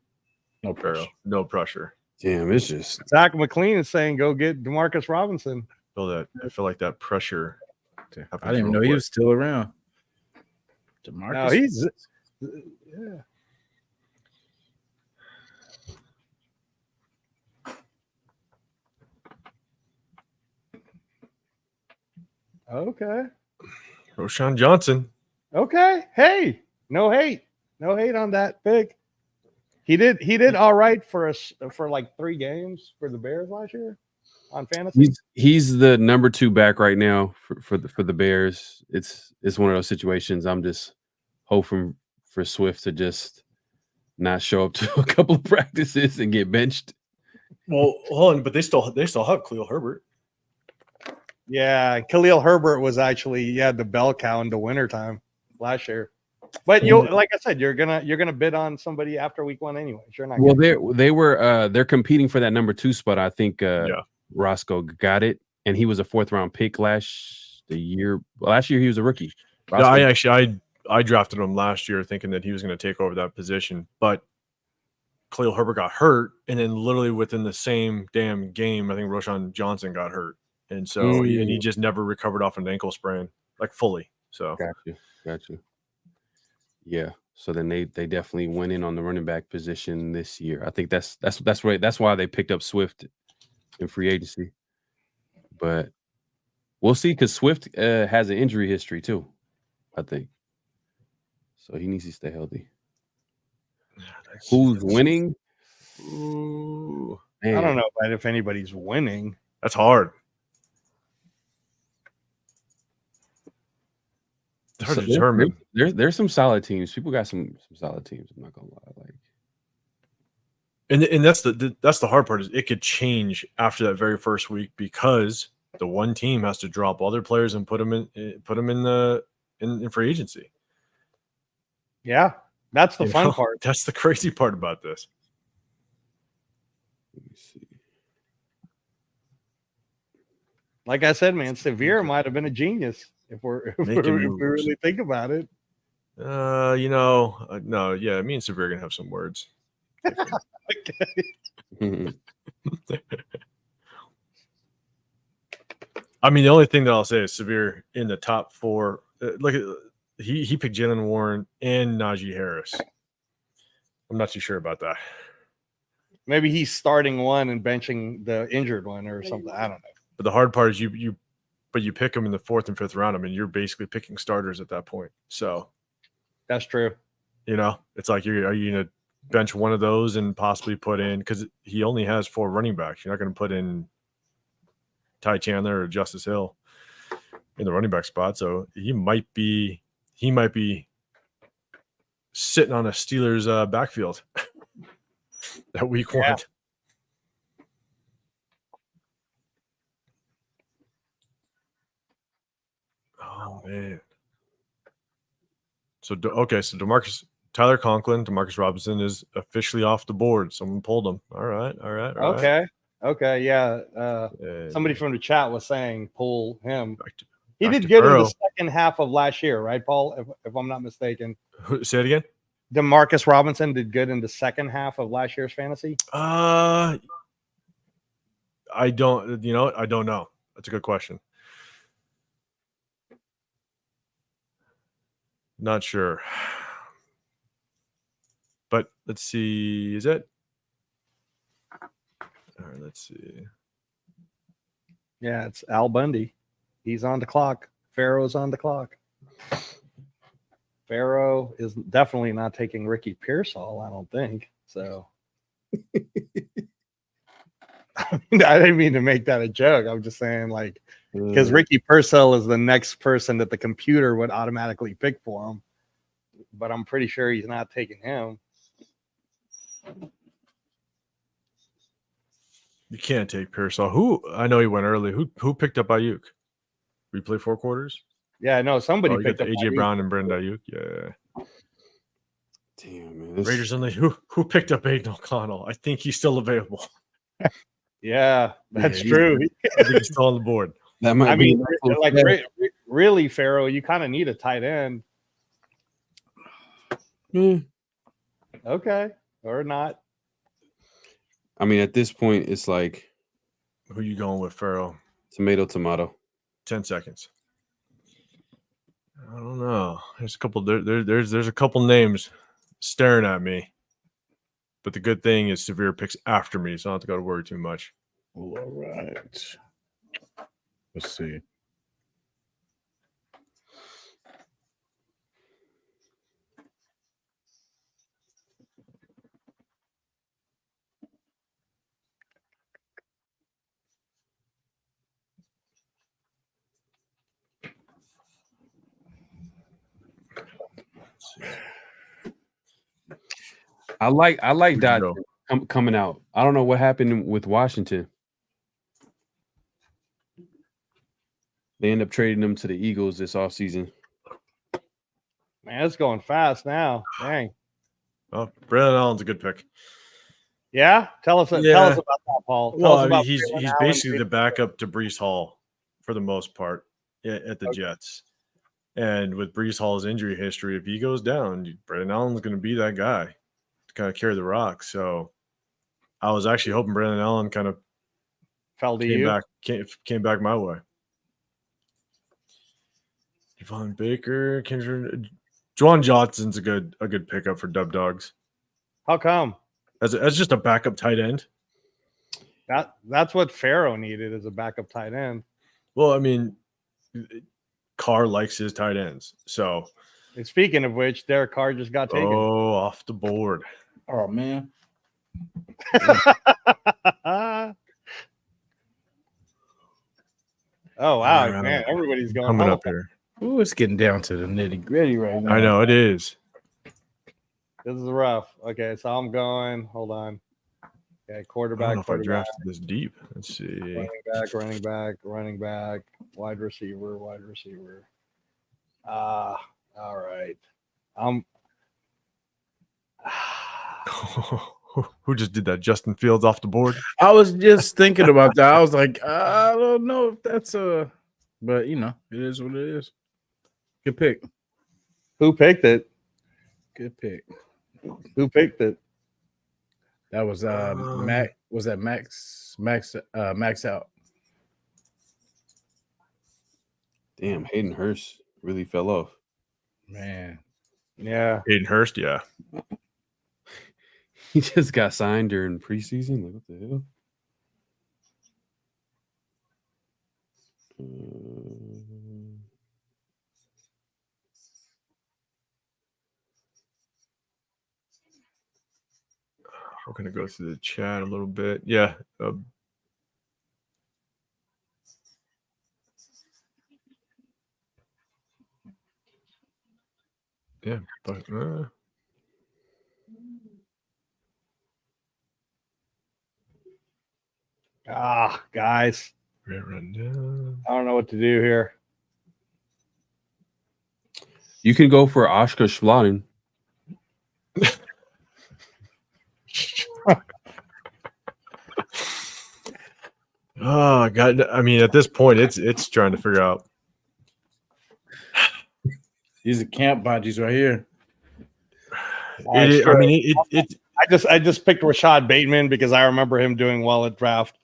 No pressure. No pressure. Damn, it's just Zach McLean is saying go get Demarcus Robinson. I feel like that pressure. I didn't even know he was still around. DeMarcus. No, he's yeah. Okay. Roshan Johnson. Okay. Hey, no hate on that pick. He did all right for like 3 games for the Bears last year on fantasy. He's the number 2 back right now for the Bears. It's one of those situations. I'm just hoping for Swift to just not show up to a couple of practices and get benched. Well, hold on, but they still have Khalil Herbert. Yeah, Khalil Herbert was actually the bell cow in the wintertime last year. But like I said, you're gonna bid on somebody after week 1 anyway. You're not. Well, they're competing for that number 2 spot. I think Roscoe got it, and he was a 4th round pick last Last year he was a rookie. Yeah, I drafted him last year thinking that he was going to take over that position, but Khalil Herbert got hurt, and then literally within the same damn game, I think Roshan Johnson got hurt, and so he just never recovered off an ankle sprain, like fully. So got you. Yeah. So then they definitely went in on the running back position this year. I think that's right. That's why they picked up Swift in free agency. But we'll see, because Swift has an injury history too, I think. So he needs to stay healthy. Who's winning? Ooh, I don't know if anybody's winning. That's hard. It's hard to determine. There's some solid teams. People got some solid teams. I'm not gonna lie. And that's the hard part, is it could change after that very first week, because the one team has to drop all their players and put them in free agency. Yeah, that's the fun part. That's the crazy part about this. Let me see. Like I said, man, Severe might have been a genius if we really think about it. No, yeah, me and Severe are gonna have some words. Okay. I mean, the only thing that I'll say is Severe in the top 4. Look at he picked Jalen Warren and Najee Harris. I'm not too sure about that. Maybe he's starting one and benching the injured one or something. I don't know. But the hard part is you pick them in the 4th and 5th round. I mean, you're basically picking starters at that point. So that's true. It's like, are you going to bench one of those and possibly put in, because he only has 4 running backs. You're not going to put in Ty Chandler or Justice Hill in the running back spot. So he might be sitting on a Steelers backfield that week 1. Oh man. So Tyler Conklin, Demarcus Robinson is officially off the board. Someone pulled him. All right. Okay. Yeah. Somebody from the chat was saying pull him. He did to good in Burrow. the second half of last year, right, Paul? If I'm not mistaken. Say it again. Demarcus Robinson did good in the second half of last year's fantasy. I don't know. That's a good question. Not sure. But let's see. Is it? All right, let's see. Yeah, it's Al Bundy. He's on the clock. Pharaoh's on the clock. Pharaoh is definitely not taking Ricky Pearsall, I don't think. So I didn't mean to make that a joke. I'm just saying, like, because Ricky Pearsall is the next person that the computer would automatically pick for him. But I'm pretty sure he's not taking him. You can't take Pearsall. Who? I know he went early. Who picked up Ayuk? We play 4 quarters. Yeah, no, somebody picked up AJ Brown and Brendan Ayuk. Yeah. Damn, man. Raiders only. Who picked up Aiden O'Connell? I think he's still available. Yeah, that's true. I think he's still on the board. That might be like really, Pharaoh, you kind of need a tight end. Okay, or not. I mean, at this point, it's like, who you going with, Pharaoh? Tomato. 10 seconds. I don't know. There's a couple. There's a couple names staring at me. But the good thing is Severe picks after me, so I don't have to go to worry too much. Well, all right. Let's see. I like that coming out. I don't know what happened with Washington. They end up trading them to the Eagles this offseason. Man, it's going fast now. Dang. Oh, Brandon Allen's a good pick. Yeah? Tell us about that, Paul. Well, I mean, he's basically the backup to Breece Hall for the most part. at the Jets. And with Breece Hall's injury history, if he goes down, Brandon Allen's going to be that guy to kind of carry the rock. So I was actually hoping Brandon Allen kind of came back my way. Devon Baker, Kendrick, Juwan Johnson's a good pickup for Dub Dogs. How come? As just a backup tight end. That's what Pharaoh needed as a backup tight end. Well, I mean, Carr likes his tight ends. So, and speaking of which, Derek Carr just got taken. Oh, off the board. Oh man. Oh wow, man! Everybody's going coming up here. Ooh, it's getting down to the nitty gritty right now. I know it is. This is rough. Okay, so I'm going. Hold on. Okay, quarterback. I don't know if I drafted this deep. Let's see. Running back, wide receiver. All right. Who just did that? Justin Fields off the board? I was just thinking about that. I was like, I don't know if that's but you know, it is what it is. Good pick. Who picked it? Good pick. Who picked it? That was Mac. Was that Max out? Damn, Hayden Hurst really fell off. Man. Yeah. Hayden Hurst, yeah. He just got signed during preseason. Like, what the hell? We're going to go through the chat a little bit. Yeah. Yeah. But, guys. I don't know what to do here. You can go for Oscar Schladden. Oh God! I mean, at this point, it's trying to figure out. These are camp bodies right here. I just picked Rashad Bateman because I remember him doing well at draft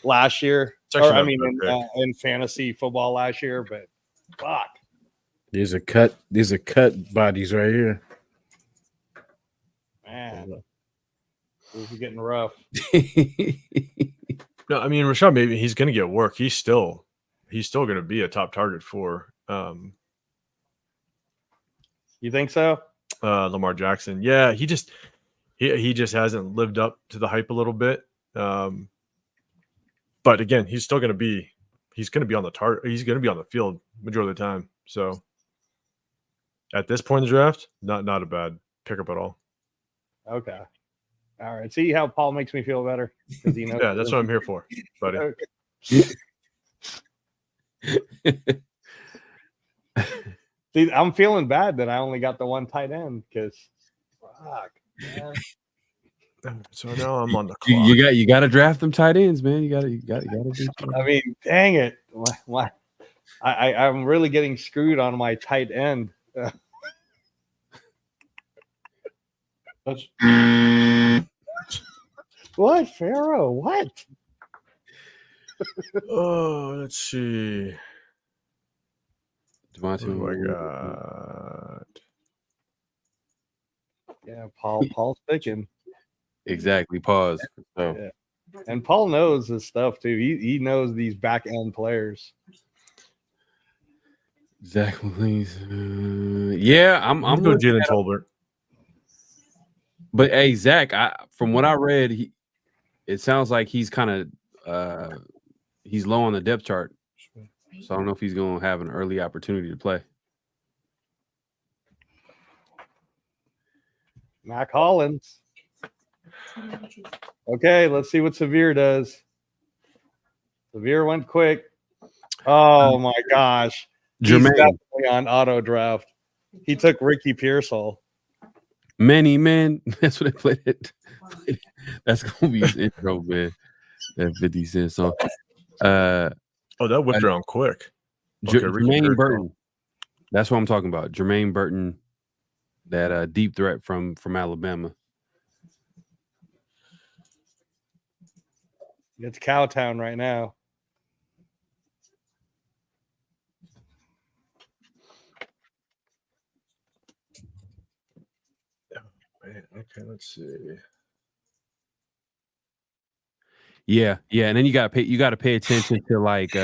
last year. In fantasy football last year. But fuck, these are cut bodies right here. Man, this is getting rough. No, I mean Rashad, maybe he's going to get work. He's still going to be a top target for. You think so? Lamar Jackson, yeah, he just hasn't lived up to the hype a little bit. But again, he's still going to be. He's going to be on the target. He's going to be on the field majority of the time. So at this point in the draft, not a bad pickup at all. Okay. All right. See how Paul makes me feel better? He knows yeah, that's what I'm here for, buddy. Okay. See, I'm feeling bad that I only got the one tight end because fuck, man. So now I'm on the clock. You got to draft them tight ends, man. You got to do. I mean, dang it! Why? I'm really getting screwed on my tight end. What, Pharaoh? What? Oh, let's see. Devontae. Oh my God. Yeah, Paul's picking. Exactly. Pause. So. Yeah. And Paul knows his stuff too. He knows these back end players. Exactly. Yeah, I'm going Jalen Tolbert. But hey, Zach, from what I read, it sounds like he's kind of he's low on the depth chart. So I don't know if he's going to have an early opportunity to play. Mac Hollins. Okay, let's see what Severe does. Severe went quick. Oh my gosh. Jermaine. He's definitely on auto draft. He took Ricky Pearsall. Many men. That's what they played it. That's gonna be his intro, man. That 50 Cent song. That whipped around quick. Jermaine Burton. That's what I'm talking about. Jermaine Burton, that deep threat from Alabama. It's Cowtown right now. Okay, let's see. Yeah, and then you got to pay attention to like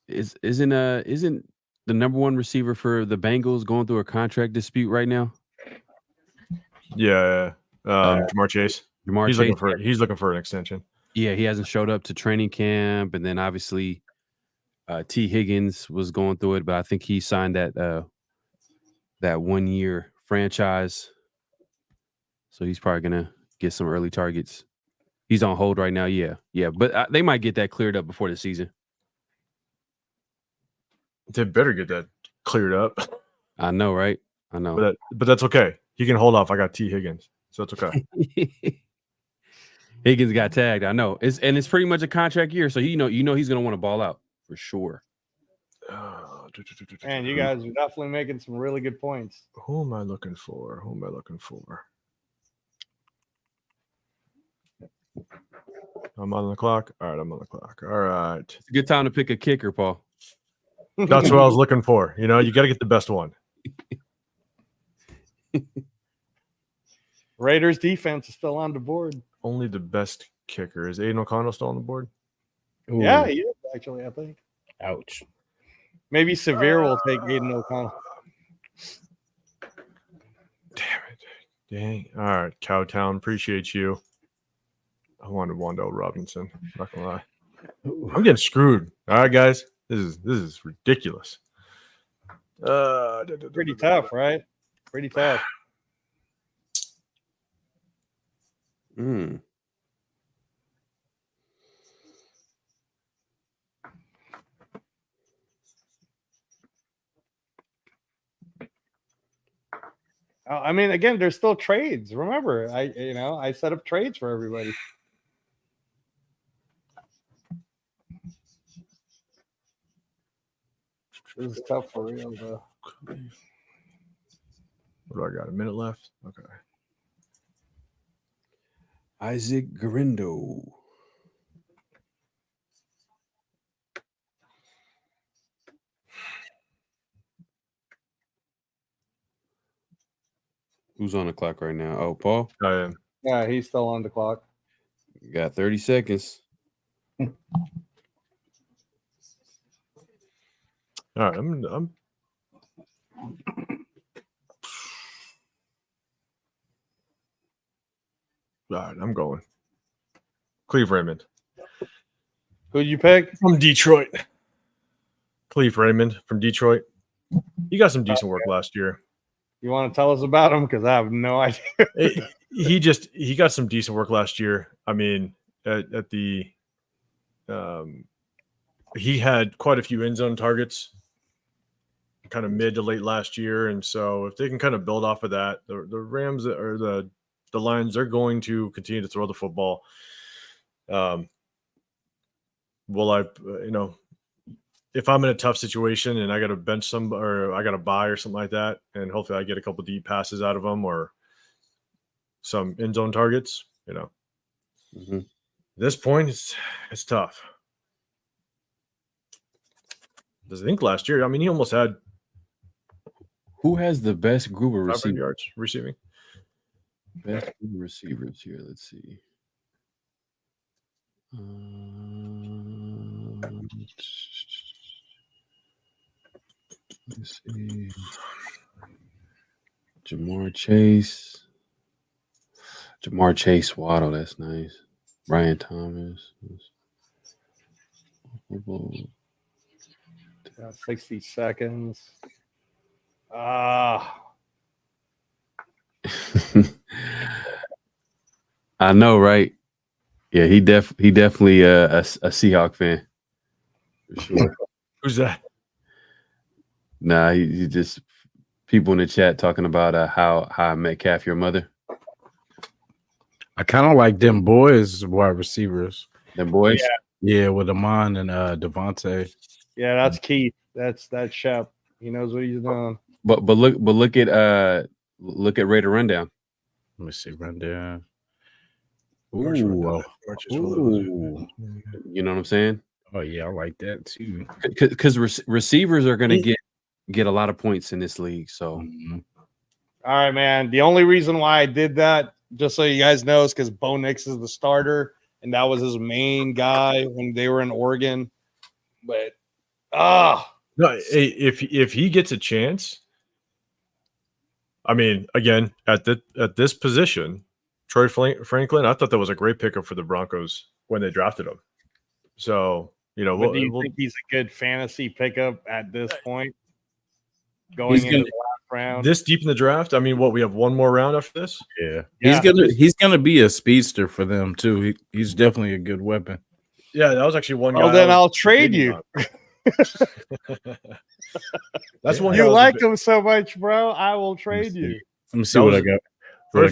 isn't the number one receiver for the Bengals going through a contract dispute right now? Yeah, Jamar Chase. He's looking for an extension. Yeah, he hasn't showed up to training camp, and then obviously T. Higgins was going through it, but I think he signed that 1 year franchise, so he's probably gonna get some early targets. He's on hold right now. Yeah, but they might get that cleared up before the season. They better get that cleared up. I know, right? I know, but that's okay. He can hold off. I got T. Higgins, so it's okay. Higgins got tagged. I know. It's pretty much a contract year, so he's gonna want to ball out for sure. Man, you guys are definitely making some really good points. Who am I looking for? I'm on the clock. All right, I'm on the clock. All right. It's a good time to pick a kicker, Paul. That's what I was looking for. You got to get the best one. Raiders defense is still on the board. Only the best kicker. Is Aiden O'Connell still on the board? Ooh. Yeah, he is actually, I think. Ouch. Maybe Severe will take Aiden O'Connell. Damn it. Dang. All right, Cowtown. Appreciate you. I wanted Wandale Robinson. Not gonna lie. I'm getting screwed. All right, guys. This is ridiculous. Pretty tough, right? Pretty tough. I mean, again, there's still trades. Remember, I set up trades for everybody. This is tough for real, though. What do I got? A minute left? Okay. Isaac Garindo. Who's on the clock right now? Oh, Paul? I am. Yeah, he's still on the clock. You got 30 seconds. All right, I'm all right, I'm going. Cleve Raymond. Who'd you pick? From Detroit. Cleve Raymond from Detroit. He got some decent work last year. You want to tell us about him? Because I have no idea. He got some decent work last year. I mean, at the he had quite a few end zone targets kind of mid to late last year. And so if they can kind of build off of that, the Rams or the Lions, they're going to continue to throw the football. Will I, if I'm in a tough situation and I got to bench some or I got to buy or something like that, and hopefully I get a couple deep passes out of them or some end zone targets, At this point, it's tough. Does I think last year? I mean, he almost had. Who has the best group of 500 yards receiving? Best group of receivers here. Let's see. Let's see. Jamar Chase, Waddle. That's nice. Brian Thomas. 60 seconds. I know, right? Yeah, he definitely a Seahawk fan for sure. Who's that? Nah, he just people in the chat talking about how I met Calf, your mother. I kind of like them boys wide receivers. Them boys. Yeah, with Amon and Devontae. Yeah, that's Keith. That's Shep. He knows what he's doing. But look at Raider Rundown. Let me see rundown. Ooh. You know what I'm saying? Oh yeah, I like that too. Because receivers are going to get a lot of points in this league. So, all right, man. The only reason why I did that, just so you guys know, is because Bo Nix is the starter, and that was his main guy when they were in Oregon. But no, if he gets a chance, I mean, again, at this position, Troy Franklin, I thought that was a great pickup for the Broncos when they drafted him. So, you know, do you think he's a good fantasy pickup at this point? Going into the last round, this deep in the draft. I mean, we have one more round after this. Yeah. He's gonna be a speedster for them too. He's definitely a good weapon. Yeah, that was actually one guy. Oh, then I'll trade you. That's one. You like him so much, bro. I will trade you. Let me see what I got. Troy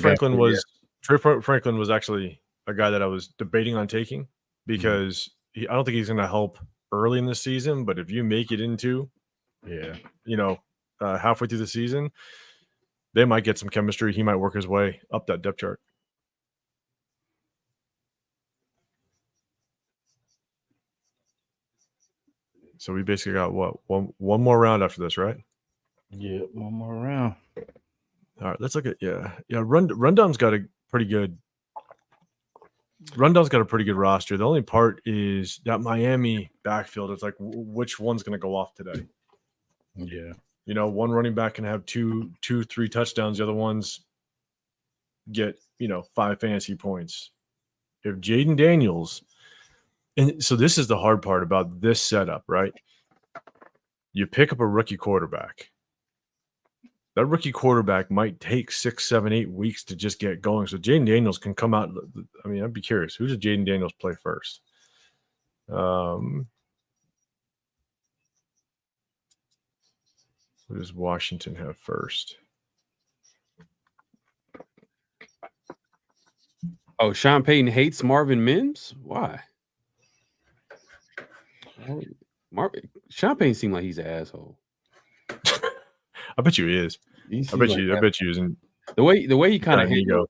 Franklin was actually a guy that I was debating on taking because I don't think he's going to help early in the season, but if you make it into, halfway through the season, they might get some chemistry. He might work his way up that depth chart. So we basically got one more round after this, right? Yeah, one more round. All right, let's look at Rundown's got a pretty good roster. The only part is that Miami backfield. It's like which one's going to go off today? Yeah, one running back can have two, 3 touchdowns. The other ones get 5 fantasy points. If Jaden Daniels, and so this is the hard part about this setup, right? You pick up a rookie quarterback. That rookie quarterback might take 6, 7, 8 weeks to just get going. So Jaden Daniels can come out. I mean, I'd be curious. Who does Jaden Daniels play first? Who does Washington have first? Oh, Sean Payton hates Marvin Mims? Why? Sean Payton seemed like he's an asshole. I bet you he is. I bet you isn't. The way he kind of handled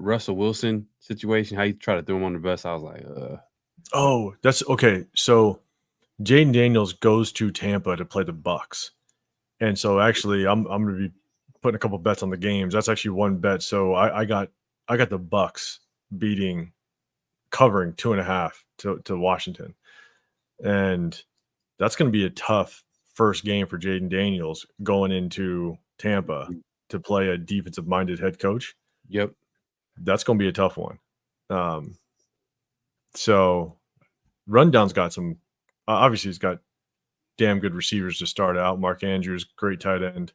Russell Wilson situation, how he tried to throw him on the bus, I was like, Oh, that's okay. So Jaden Daniels goes to Tampa to play the Bucks. And so actually I'm going to be putting a couple bets on the games. That's actually one bet. So I got the Bucks covering 2.5 to Washington. And that's going to be a tough first game for Jaden Daniels going into Tampa to play a defensive-minded head coach. Yep. That's going to be a tough one. So Rundown's got some obviously he's got damn good receivers to start out. Mark Andrews, great tight end.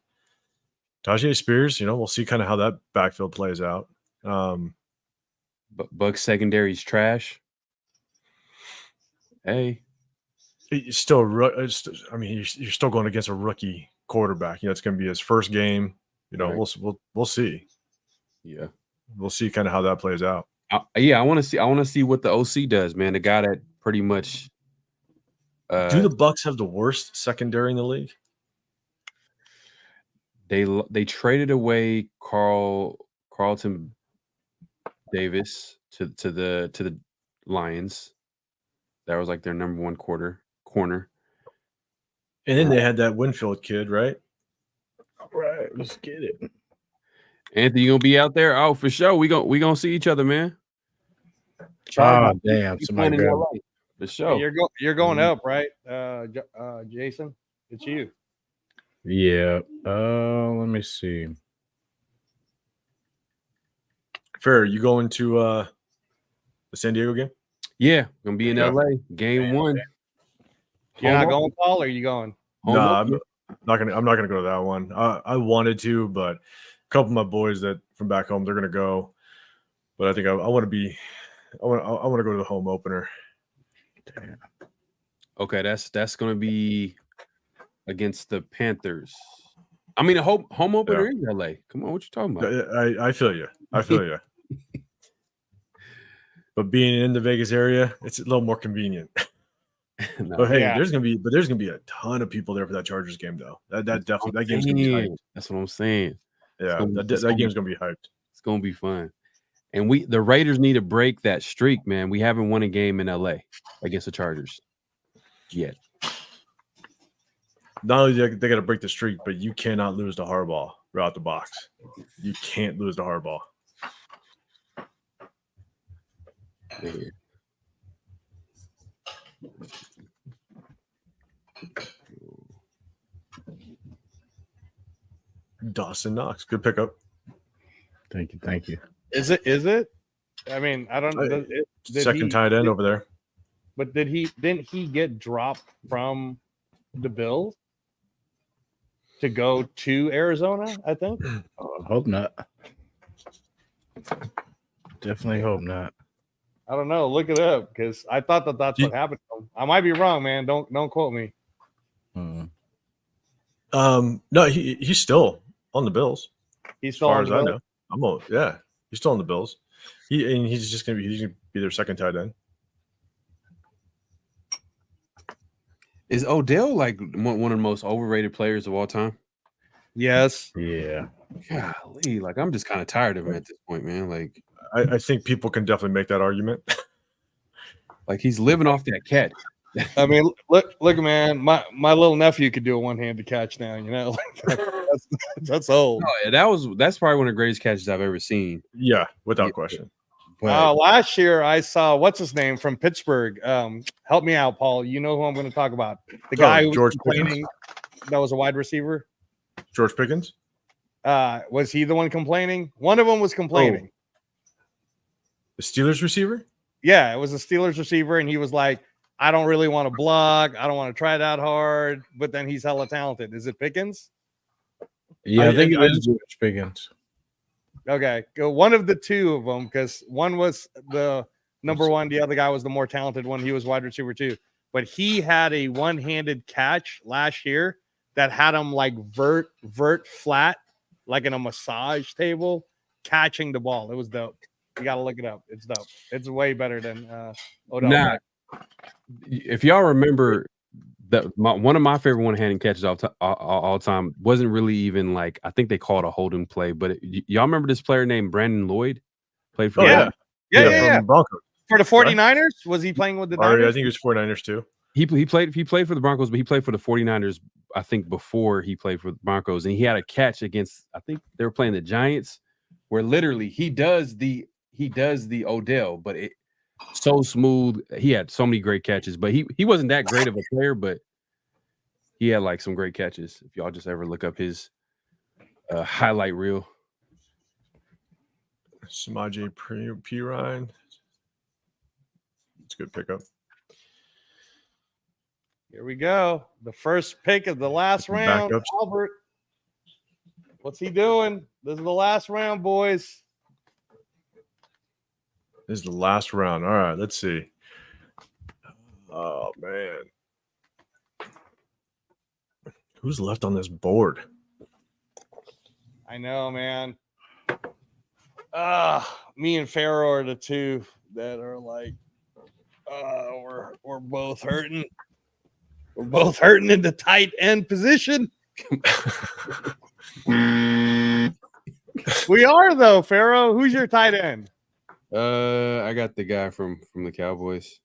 Tajay Spears, we'll see kind of how that backfield plays out. But Bucks secondary's trash. Hey. You're still going against a rookie quarterback. It's going to be his first game. Right. We'll see. Yeah, we'll see kind of how that plays out. I want to see what the OC does, man. The guy that pretty much. Do the Bucks have the worst secondary in the league? They traded away Carlton Davis to the Lions. That was like their number one corner. And then they had that Winfield kid, right? All right, let's get it. Anthony, you gonna be out there? Oh, for sure. We gonna see each other, man. Oh, damn! Somebody grab it. For sure. You're going up, right? Jason, it's you. Yeah. Let me see. Fair, you going to the San Diego game? Yeah, gonna be in LA. Game 1. You're not going, Paul, or are you going? No, I'm not gonna go to that one. I wanted to, but a couple of my boys that from back home, they're gonna go. But I think I want to go to the home opener. Damn. Okay, that's gonna be against the Panthers. I mean, a home opener in LA. Come on, what you talking about? I feel you. but being in the Vegas area, it's a little more convenient. No. But hey, Yeah. there's gonna be a ton of people there for that Chargers game, though. That game's gonna be hyped. That's what I'm saying. Yeah, that game's gonna be hyped. It's gonna be fun. And the Raiders need to break that streak, man. We haven't won a game in LA against the Chargers yet. Not only they got to break the streak, but you cannot lose to Harbaugh right out the box. You can't lose to Harbaugh. Dawson Knox, good pickup. Thank you. Is it? I mean, I don't know. Second tight end over there. But didn't he get dropped from the Bills to go to Arizona? I think. Hope not. Definitely hope not. I don't know. Look it up because I thought that's what happened to him. I might be wrong, man. Don't quote me. No, he's still on the Bills. He's still as far as I know. He's still on the Bills. He's gonna be their second tight end. Is Odell like one of the most overrated players of all time? Yes. Yeah. Golly, like I'm just kind of tired of him at this point, man. Like I think people can definitely make that argument. like he's living off that catch. I mean, look, man. My little nephew could do a one-handed catch now. You know, that's old. Oh, yeah, that's probably one of the greatest catches I've ever seen. Yeah, without question. Last year I saw what's his name from Pittsburgh. Help me out, Paul. You know who I'm going to talk about? The guy who was complaining that was a wide receiver. George Pickens. Was he the one complaining? One of them was complaining. The Steelers receiver? Yeah, it was a Steelers receiver, and he was like, I don't really want to block. I don't want to try that hard, but then he's hella talented. Is it Pickens? Yeah, I think it is George Pickens. Okay, go one of the two of them, because one was the number one, the other guy was the more talented one. He was wide receiver too, but he had a one-handed catch last year that had him like vert flat, like in a massage table, catching the ball. It was dope. You got to look it up. It's dope. It's way better than Odell. Nah, if y'all remember that one of my favorite one-handed catches all time wasn't really even like, I think they called a holding play, but y'all remember this player named Brandon Lloyd? Played for yeah. Broncos. For the 49ers? Was he playing with the Niners? I think he was 49ers too. He played for the Broncos, but he played for the 49ers, I think, before he played for the Broncos. And he had a catch against, I think they were playing the Giants, where literally he does the Odell, but it so smooth. He had so many great catches, but he wasn't that great of a player, but he had like some great catches. If y'all just ever look up his highlight reel. Samaje Perine. It's a good pickup. Here we go. The first pick of the last round. Backups. Albert. What's he doing? This is the last round, boys. This is the last round. All right, let's see. Oh, man. Who's left on this board? I know, man. Me and Pharaoh are the two that are like, we're both hurting. We're both hurting in the tight end position. We are, though, Pharaoh. Who's your tight end? I got the guy from the Cowboys.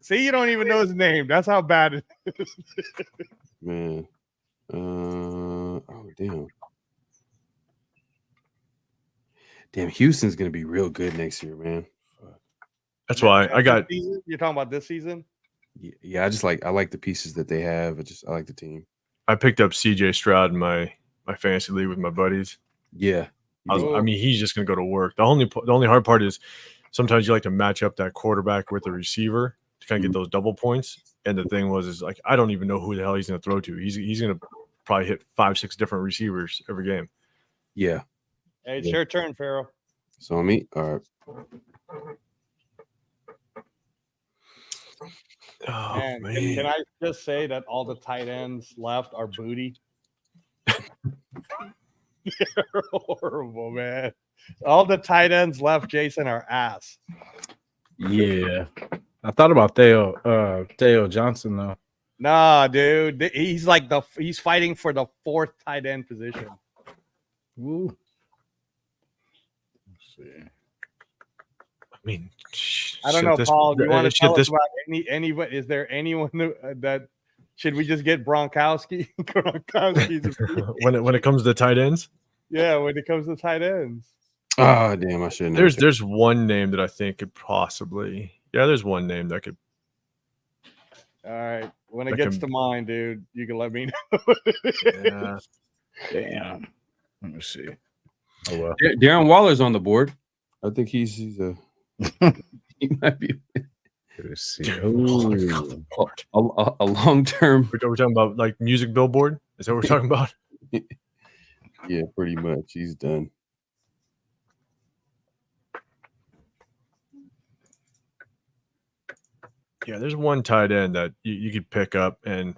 See, you don't even know his name. That's how bad it is. Man. Oh, damn. Damn, Houston's going to be real good next year, man. That's why I got. You're talking about this season? Yeah, I like the pieces that they have. I like the team. I picked up CJ Stroud in my fantasy league with my buddies. Yeah. I mean, he's just going to go to work. The only hard part is sometimes you like to match up that quarterback with the receiver to kind of get those double points. And the thing is like, I don't even know who the hell he's going to throw to. He's going to probably hit 5-6 different receivers every game. Yeah. Hey, it's your turn, Pharaoh. So me? All right. Oh, man. Can I just say that all the tight ends left are booty? You're horrible, man. All the tight ends left, Jason, are ass. Yeah. I thought about Theo Johnson though. Nah, dude. He's like he's fighting for the 4th tight end position. Woo. Let's see. I mean, I don't know, Paul. Do you want to tell us about anybody? Is there anyone that should we just get Gronkowski? when it comes to tight ends? Yeah, when it comes to tight ends. Oh, damn, I shouldn't. There's one name that I think could possibly. Yeah, there's one name that could. All right. When it gets to mine, dude, you can let me know. Yeah. Damn. Let me see. Oh, well. Darren Waller's on the board. I think he's a he might be Let's see. a long term. We're talking about like music billboard. Is that what we're talking about? Yeah, pretty much. He's done. Yeah, there's one tight end that you could pick up and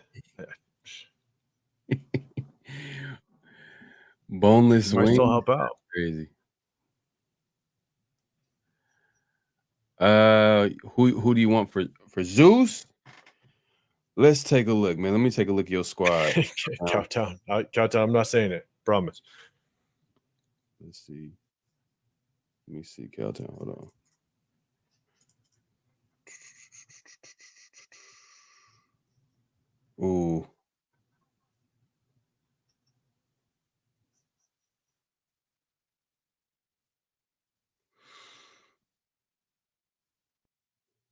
boneless might wing. still help out. Crazy. Who do you want for Zeus? Let's take a look, man. Let me take a look at your squad. Cowtown. I'm not saying it. Promise. Let's see. Let me see Cowtown. Hold on. Ooh.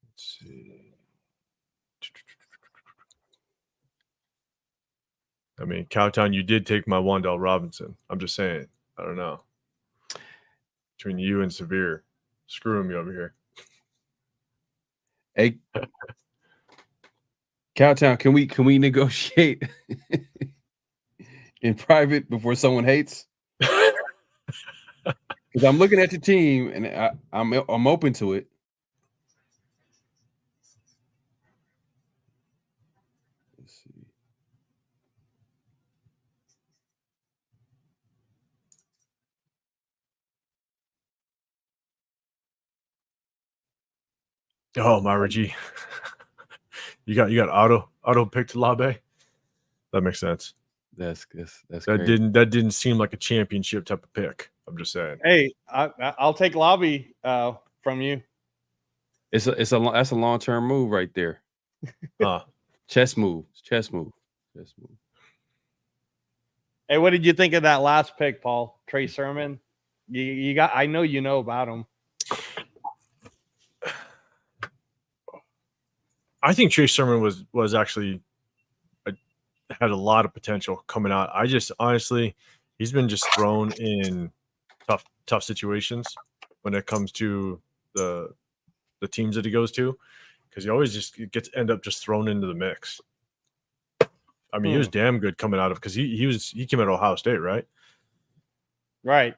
Let's see. I mean, Cowtown, you did take my Wan'Dale Robinson. I'm just saying. I don't know. Between you and Severe, screwing me over here. Hey, Cowtown, can we negotiate in private before someone hates? Because I'm looking at your team and I'm open to it. Let's see. Oh, Myra G. you got auto picked Labe. That makes sense. That's that crazy. didn't seem like a championship type of pick. I'm just saying. Hey, I'll take Lobby from you. That's a long-term move right there. Chess move. Hey, what did you think of that last pick, Paul? Trey Sermon. You got. I know you know about him. I think Trey Sermon was actually had a lot of potential coming out. I just honestly, he's been just thrown in tough situations when it comes to the teams that he goes to, because he always just end up just thrown into the mix. I mean, he was damn good coming out of, because he came out of Ohio State, right? Right.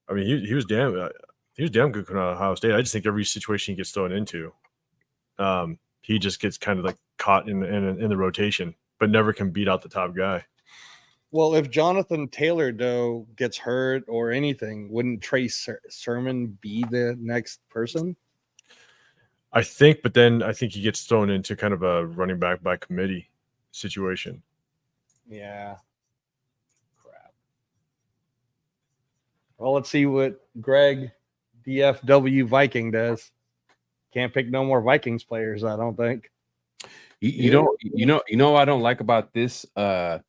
I mean, he was damn good coming out of Ohio State. I just think every situation he gets thrown into, he just gets kind of like caught in the rotation, but never can beat out the top guy. Well, if Jonathan Taylor, though, gets hurt or anything, wouldn't Trey Sermon be the next person? I think, but then I think he gets thrown into kind of a running back by committee situation. Yeah. Crap. Well, let's see what Greg DFW Viking does. Can't pick no more Vikings players, I don't think. You know what I don't like about this? I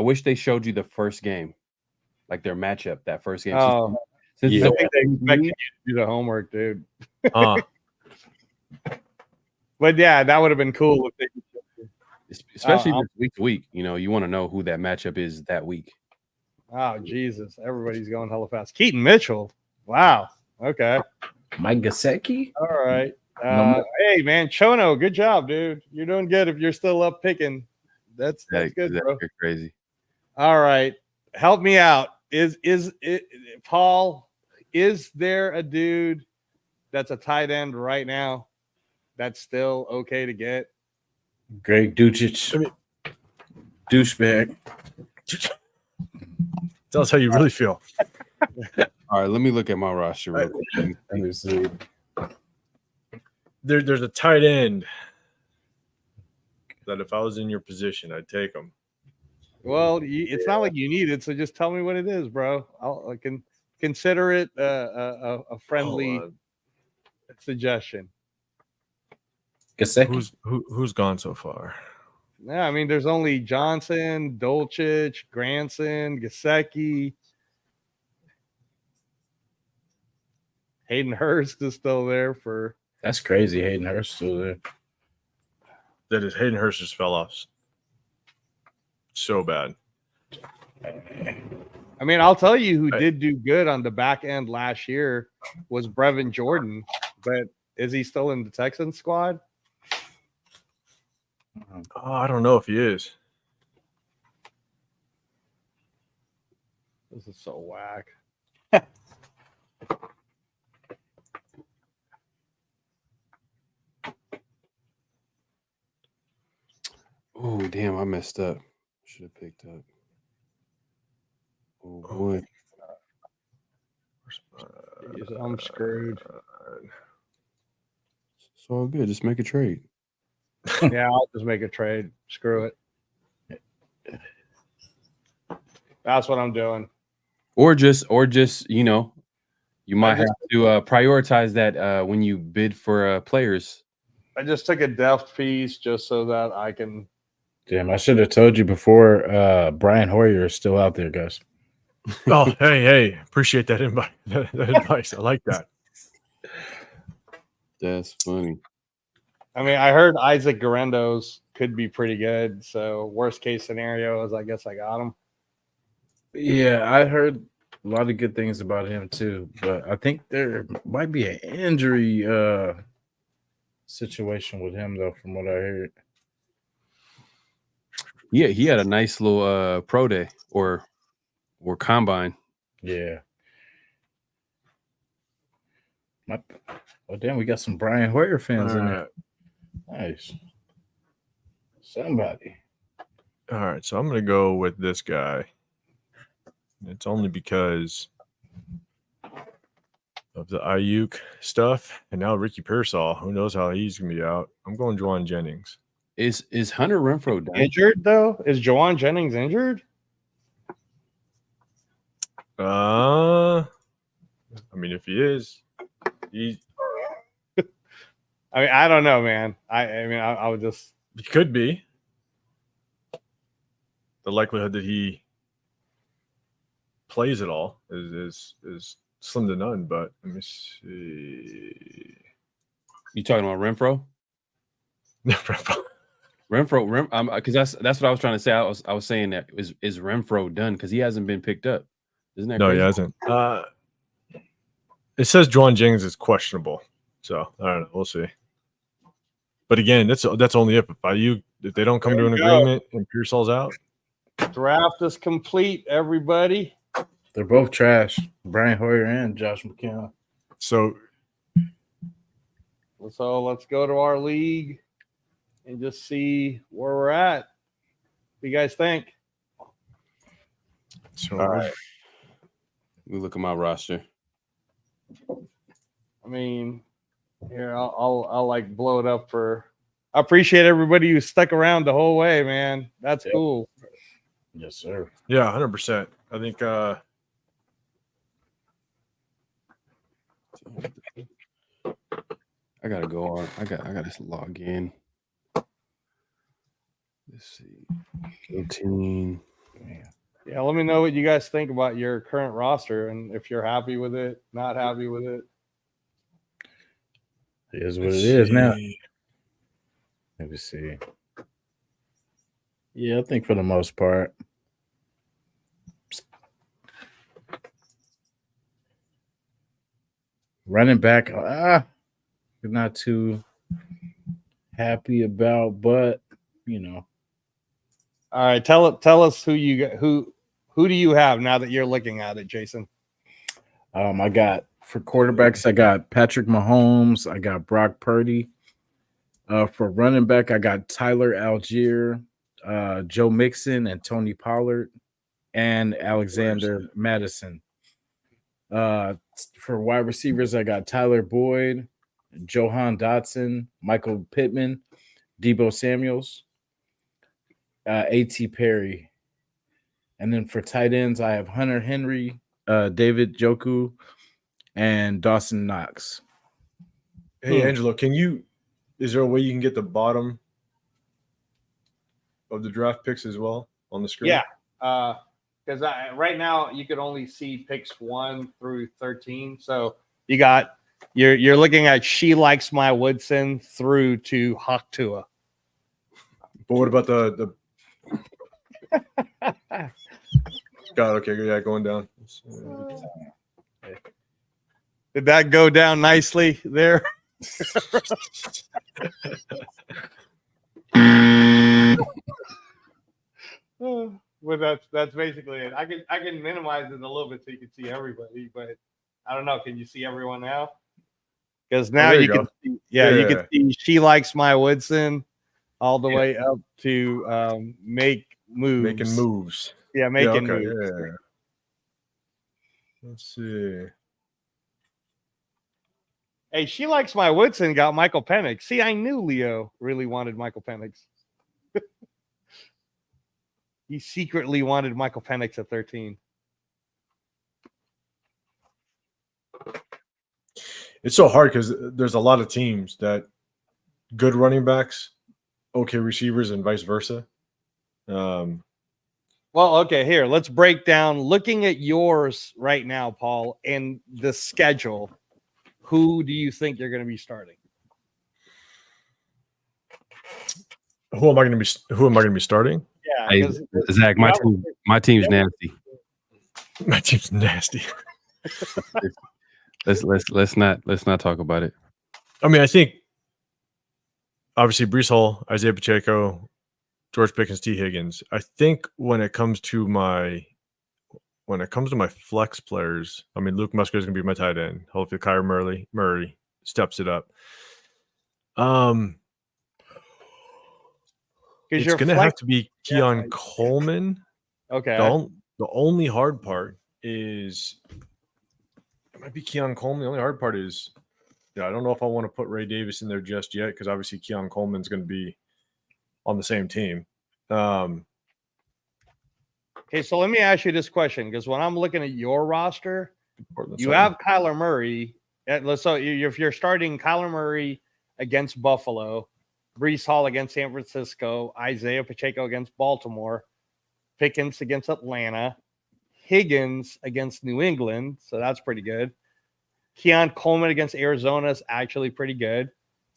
wish they showed you the first game, like their matchup, that first game. Oh, I think they expected you to do the homework, dude. But yeah, that would have been cool if they could. Especially week to week. You know, you want to know who that matchup is that week. Oh, Jesus. Everybody's going hella fast. Keaton Mitchell. Wow. Okay. Mike Gesicki. All right. Hey, man. Chono, good job, dude. You're doing good if you're still up picking. That's good, bro. Crazy. All right. Help me out. Is it Paul, is there a dude that's a tight end right now that's still okay to get? Greg Dulcich. Douchebag. Tell us how you really feel. All right, let me look at my roster real quick. Let me see. there's a tight end that if I was in your position, I'd take him. Well, it's not like you need it, so just tell me what it is, bro. I can consider it a friendly suggestion. Who's gone so far? Yeah, I mean, there's only Johnson, Dolchich, Granson, Gesicki. Hayden Hurst is still there for. That's crazy. Hayden Hurst still there. That is, Hayden Hurst just fell off so bad. I mean, I'll tell you who did do good on the back end last year was Brevin Jordan, but is he still in the Texans squad? Oh, I don't know if he is. This is so whack. Oh, damn, I messed up. Should have picked up. Oh, boy. I'm screwed. It's all good. Just make a trade. Yeah, I'll just make a trade. Screw it. That's what I'm doing. Or just you know, you might have to prioritize that when you bid for players. I just took a depth piece just so that I can. Damn, I should have told you before. Brian Hoyer is still out there, guys. Oh, hey, appreciate that invite. That advice. I like that. That's funny. I mean, I heard Isaac Guerendo's could be pretty good. So worst case scenario is I guess I got him. Yeah, I heard a lot of good things about him too, but I think there might be an injury situation with him though, from what I heard. Yeah, he had a nice little pro day or combine. Yeah. Oh damn, we got some Brian Hoyer fans in there. Nice. Somebody. All right, so I'm gonna go with this guy. It's only because of the Ayuk stuff, and now Ricky Pearsall. Who knows how he's gonna be out? I'm going Juwan Jennings. Is Hunter Renfrow done? Injured though? Is Juwan Jennings injured? I mean, if he is, he I mean, I don't know, man. I would just. He could be. The likelihood that he plays it all is slim to none. But let me see. You talking about Renfrow? Renfrow, because that's what I was trying to say. I was saying that is Renfrow done because he hasn't been picked up. Isn't that? No, crazy? he hasn't. It says Juwan Jennings is questionable, so I don't know. We'll see. But again, that's only if they don't come to an agreement and Pearsall's out. Draft is complete, everybody. They're both trash. Brian Hoyer and Josh McCown. So let's go to our league and just see where we're at. What do you guys think? So all right. Let me look at my roster. I mean, here I'll like blow it up for. I appreciate everybody who stuck around the whole way, man. That's cool. Yes, sir. Yeah, 100%. I think. I gotta go on. I gotta log in. Let's see. Guillotine. Yeah, let me know what you guys think about your current roster and if you're happy with it, not happy with it. It is what it is now. Let me see. Yeah, I think for the most part. Running back, we're not too happy about, but you know. All right, tell us who you got. Who do you have now that you're looking at it, Jason? I got for quarterbacks, I got Patrick Mahomes, I got Brock Purdy. For running back, I got Tyler Algier, Joe Mixon, and Tony Pollard, and Alexander Madison. For wide receivers, I got Tyler Boyd, Johan Dotson, Michael Pittman, Debo Samuels, A.T. Perry. And then for tight ends, I have Hunter Henry, David Njoku, and Dawson Knox. Hey, Angelo, is there a way you can get the bottom of the draft picks as well on the screen? Yeah. Because right now you could only see picks 1 through 13. So you're looking at She Likes My Woodson through to Haktua. But what about the God, okay, yeah, going down. Did that go down nicely there? Well, that's basically it. I can minimize it a little bit so you can see everybody, but I don't know. Can you see everyone now? Because now you can see, you can see She Likes My Woodson all the way up to Making Moves. Yeah, making moves. Yeah. Let's see. Hey, She Likes My Woodson got Michael Penix. See, I knew Leo really wanted Michael Penix. He secretly wanted Michael Penix at 13. It's so hard because there's a lot of teams that good running backs, okay receivers, and vice versa. Well, okay, here, let's break down. Looking at yours right now, Paul, and the schedule, who do you think you're going to be starting? Who am I going to be starting? Yeah, hey, Zach, my team's nasty. My team's nasty. let's not talk about it. I mean, I think obviously Breece Hall, Isaiah Pacheco, George Pickens, T. Higgins. I think when it comes to my flex players, I mean, Luke Musgrave is going to be my tight end. Hopefully, Kyler Murray steps it up. It's going to have to be Keon Coleman. Okay. The only hard part is it might be Keon Coleman. The only hard part is, I don't know if I want to put Ray Davis in there just yet because obviously Keon Coleman's going to be on the same team. Okay, so let me ask you this question because when I'm looking at your roster, you have Kyler Murray. So if you're starting Kyler Murray against Buffalo, Breece Hall against San Francisco, Isaiah Pacheco against Baltimore, Pickens against Atlanta, Higgins against New England, so that's pretty good. Keon Coleman against Arizona is actually pretty good.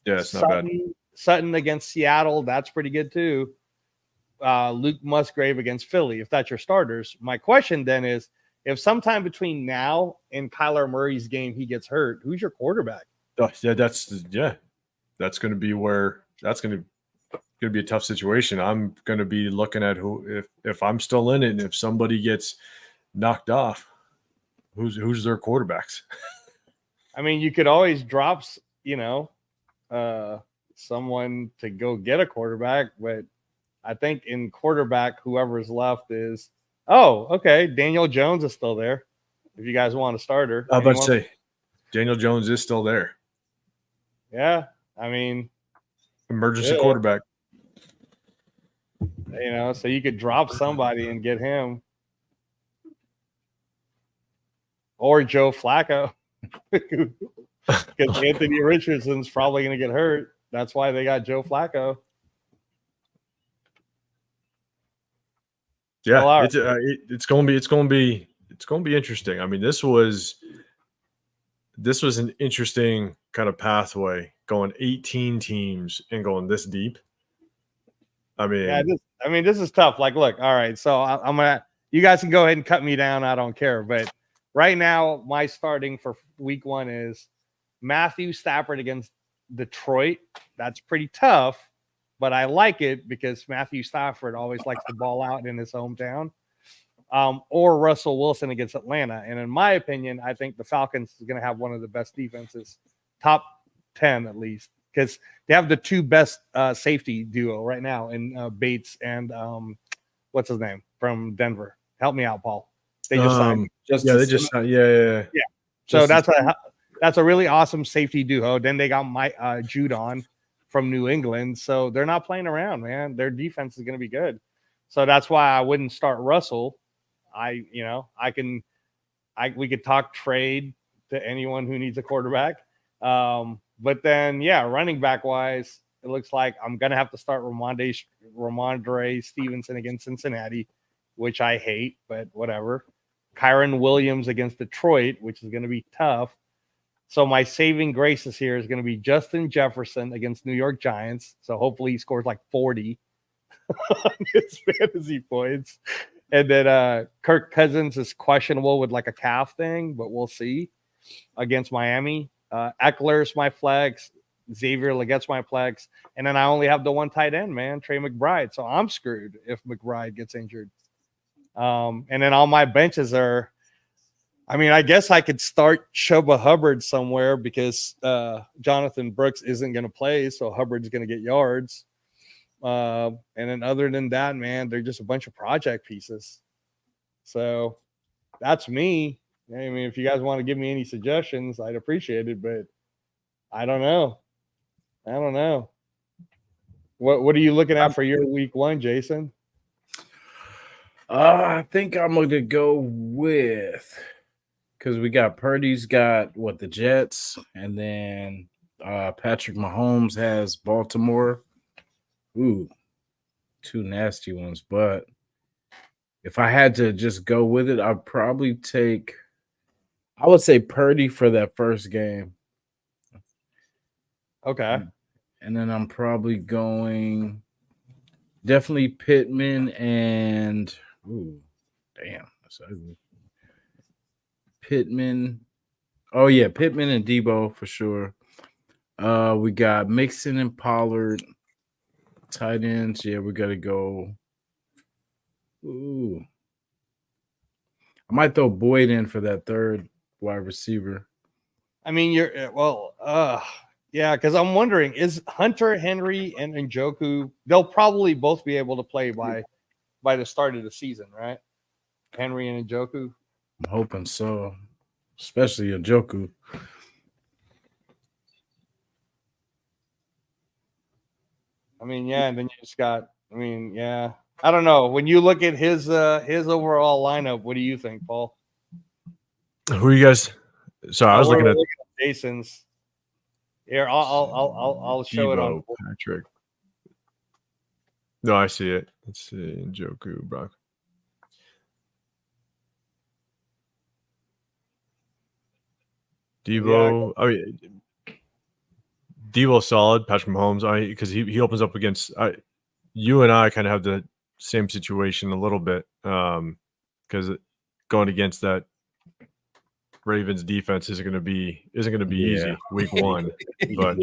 Yeah, it's not bad. Sutton against Seattle, that's pretty good too. Luke Musgrave against Philly, if that's your starters. My question then is, if sometime between now and Kyler Murray's game he gets hurt, who's your quarterback? That's going to be where that's going to be a tough situation. I'm going to be looking at who, if I'm still in it, and if somebody gets knocked off, who's their quarterbacks? I mean, you could always drop, someone to go get a quarterback, but I think in quarterback, whoever's left is, Daniel Jones is still there. If you guys want a starter. I was about to say, Daniel Jones is still there. Yeah, I mean, emergency quarterback. So you could drop somebody and get him. Or Joe Flacco. Because Anthony Richardson's probably going to get hurt. That's why they got Joe Flacco. Yeah, it's going to be interesting. I mean, this was an interesting kind of pathway, going 18 teams and going this deep. I mean, this is tough. Like, look, all right, so you guys can go ahead and cut me down. I don't care. But right now, my starting for week 1 is Matthew Stafford against Detroit. That's pretty tough, but I like it because Matthew Stafford always likes to ball out in his hometown. Or Russell Wilson against Atlanta. And in my opinion, I think the Falcons is going to have one of the best defenses, top 10 at least, because they have the 2 best safety duo right now in Bates and what's his name from Denver. Help me out, Paul. They just signed. Yeah. So that's a really awesome safety duo. Then they got Judon from New England, so they're not playing around, man. Their defense is going to be good. So that's why I wouldn't start Russell. We could talk trade to anyone who needs a quarterback. But then, running back wise, it looks like I'm going to have to start Ramondre Stevenson against Cincinnati, which I hate, but whatever. Kyron Williams against Detroit, which is going to be tough. So my saving graces here is going to be Justin Jefferson against New York Giants. So hopefully he scores like 40 on his fantasy points. And then Kirk Cousins is questionable with like a calf thing, but we'll see against Miami. Eckler's my flex. Xavier Leggette's my flex. And then I only have the one tight end, man, Trey McBride. So I'm screwed if McBride gets injured. And then all my benches are, I guess I could start Chuba Hubbard somewhere because Jonathan Brooks isn't going to play. So Hubbard's going to get yards. And then other than that, man, they're just a bunch of project pieces. So that's me. If you guys want to give me any suggestions, I'd appreciate it, but I don't know. What are you looking at for your week one, Jason? I think I'm going to go with, because we got Purdy's got the Jets, and then Patrick Mahomes has Baltimore. Ooh, two nasty ones. But if I had to just go with it, I would say Purdy for that first game. Okay. And then I'm probably going definitely Pittman and that's ugly. Pittman. Oh yeah, Pittman and Debo for sure. We got Mixon and Pollard. Tight ends, we got to go. Ooh. I might throw Boyd in for that third wide receiver. Because I'm wondering, is Hunter, Henry, and Njoku, they'll probably both be able to play by the start of the season, right? Henry and Njoku? I'm hoping so, especially Njoku. And then you just got, I don't know. When you look at his overall lineup, what do you think, Paul? Who are you guys? Sorry, I was looking at Jason's. Here, I'll show Debo, it on Patrick. No, I see it. Let's see, Njoku, Brock. Debo. Debo solid. Patrick Mahomes. Because he opens up against. You and I kind of have the same situation a little bit. Because going against that Ravens defense isn't going to be easy week one. But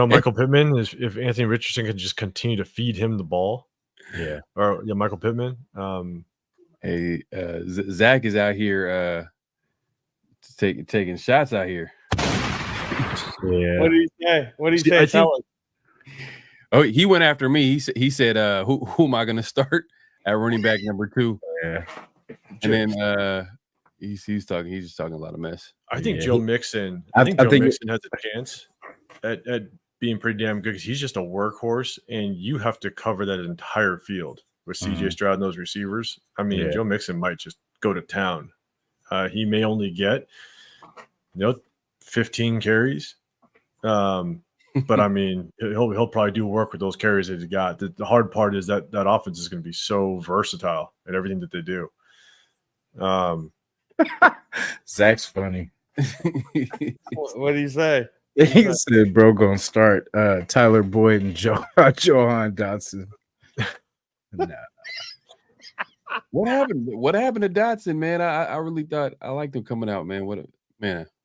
Michael Pittman is, if Anthony Richardson can just continue to feed him the ball. Michael Pittman. Zach is out here taking shots out here. What do you say? Tell us. Oh, he went after me. He said, "Who am I going to start at running back number 2?" Yeah, and then he's just talking a lot of mess. I think Joe Mixon. I think Joe Mixon has a chance at being pretty damn good because he's just a workhorse, and you have to cover that entire field with CJ Stroud and those receivers. Joe Mixon might just go to town. He may only get 15 carries. But he'll probably do work with those carries that he got. The hard part is that offense is going to be so versatile in everything that they do. Zach's funny. What do you say? He said, "Bro, gonna start Tyler Boyd and Johan Dotson." Nah. What happened to Dotson, man? I really thought I liked him coming out, man.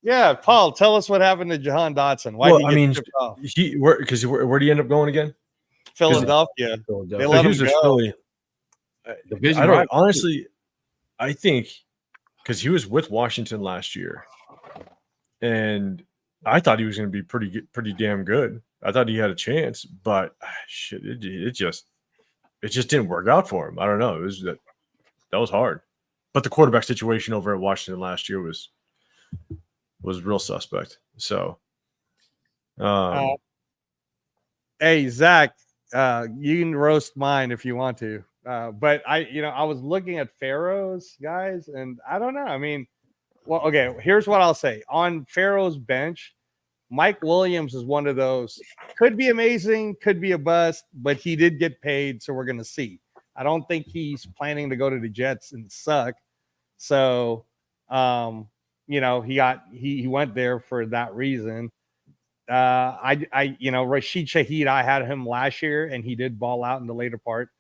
Yeah, Paul, tell us what happened to Jahan Dotson. Why did he get shipped off? Where did he end up going again? Philadelphia. They let him go. Honestly, I think because he was with Washington last year, and I thought he was going to be pretty damn good. I thought he had a chance, but it just didn't work out for him. I don't know. That was hard. But the quarterback situation over at Washington last year was was real suspect. So, hey Zach, you can roast mine if you want to, but I was looking at Pharaoh's guys, and I don't know. I mean, well, okay, here's what I'll say on Pharaoh's bench. Mike Williams is one of those. Could be amazing, could be a bust, but he did get paid, so we're going to see. I don't think he's planning to go to the Jets and suck. So, he went there for that reason. Rashid Shaheed, I had him last year, and he did ball out in the later part.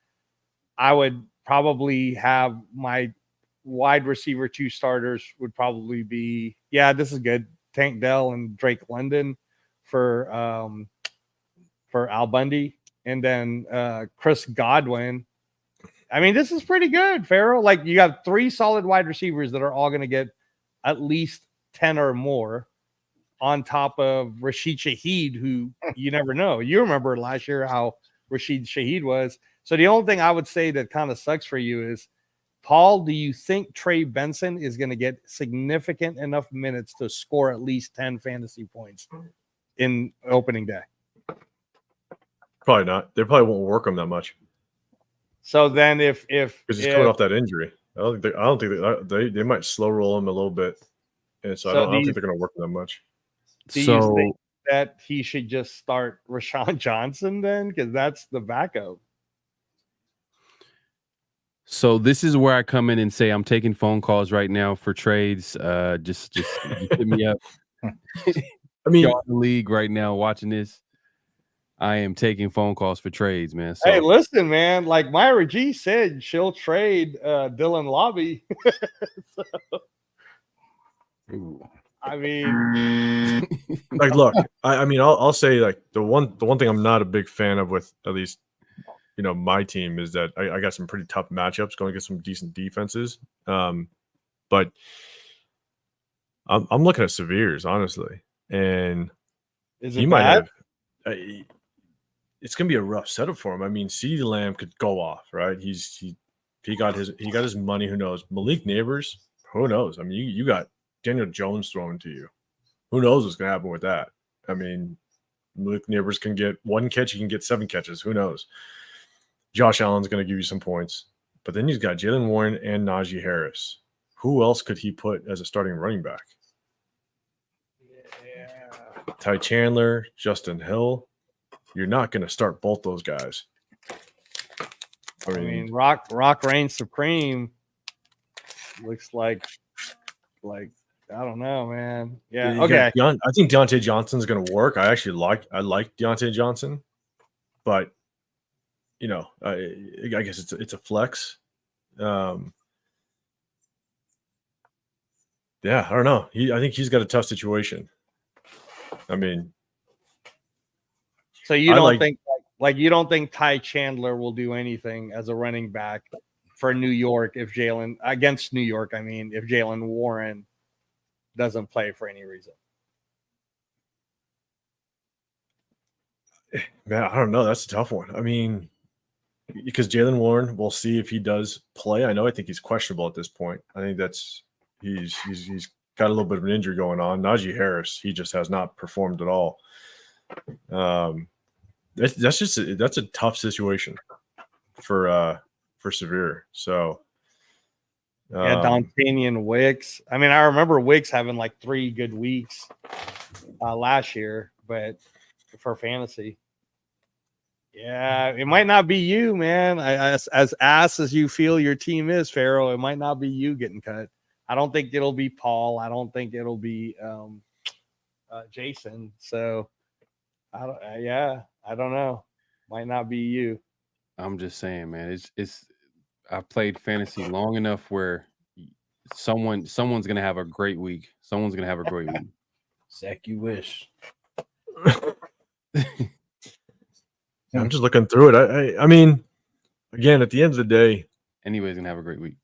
I would probably have my wide receiver 2 starters would probably be, this is good. Tank Dell and Drake London for Al Bundy, and then Chris Godwin. I mean, this is pretty good, Farrell. Like, you have 3 solid wide receivers that are all going to get at least 10 or more, on top of Rashid Shaheed, who you never know. You remember last year how Rashid Shaheed was. So the only thing I would say that kind of sucks for you is, Paul, do you think Trey Benson is going to get significant enough minutes to score at least 10 fantasy points in opening day? Probably not. They probably won't work him that much. So then because he's coming off that injury, I don't think they might slow roll him a little bit, and so I don't think they're going to work him that much. Do you think that he should just start Rashawn Johnson then, because that's the backup? So this is where I come in and say I'm taking phone calls right now for trades. Just hit me up. I mean, you're in the league right now watching this. I am taking phone calls for trades, man. So, hey, listen, man. Like Myra G said, she'll trade Dylan Lobby. I mean, like, look, I mean, I'll say, like, the one thing I'm not a big fan of with at least, my team is that I got some pretty tough matchups going against some decent defenses. But I'm looking at Severe's, honestly, and he might have. It's gonna be a rough setup for him. I mean, CeeDee Lamb could go off, right? He got his money. Who knows? Malik Neighbors, who knows? I mean, you got Daniel Jones thrown to you. Who knows what's gonna happen with that? I mean, Malik Neighbors can get 1 catch. He can get 7 catches. Who knows? Josh Allen's going to give you some points. But then he's got Jalen Warren and Najee Harris. Who else could he put as a starting running back? Yeah. Ty Chandler, Justin Hill. You're not going to start both those guys. I mean, Rock reigns supreme. Looks like I don't know, man. Yeah, okay. I think Deontay Johnson's going to work. I like Deontay Johnson, but I guess it's a flex. Yeah, I don't know. I think he's got a tough situation. I mean, so you don't think you don't think Ty Chandler will do anything as a running back for New York if Jalen Warren doesn't play for any reason? Man, I don't know. That's a tough one. I mean, because Jalen Warren, we'll see if he does play. I think he's questionable at this point. I think he's got a little bit of an injury going on. Najee Harris, he just has not performed at all. That's a tough situation for Severe. So Dontanian Wicks. I mean, I remember Wicks having like 3 good weeks last year, but for fantasy. Yeah, it might not be you, man. As ass as you feel your team is, Pharaoh, it might not be you getting cut. I don't think it'll be Paul. I don't think it'll be Jason. So, I don't know. Might not be you. I'm just saying, man. It's. I've played fantasy long enough where someone's gonna have a great week. Someone's gonna have a great week. Zach, you wish. I'm just looking through it. I mean, again, at the end of the day, anybody's gonna have a great week.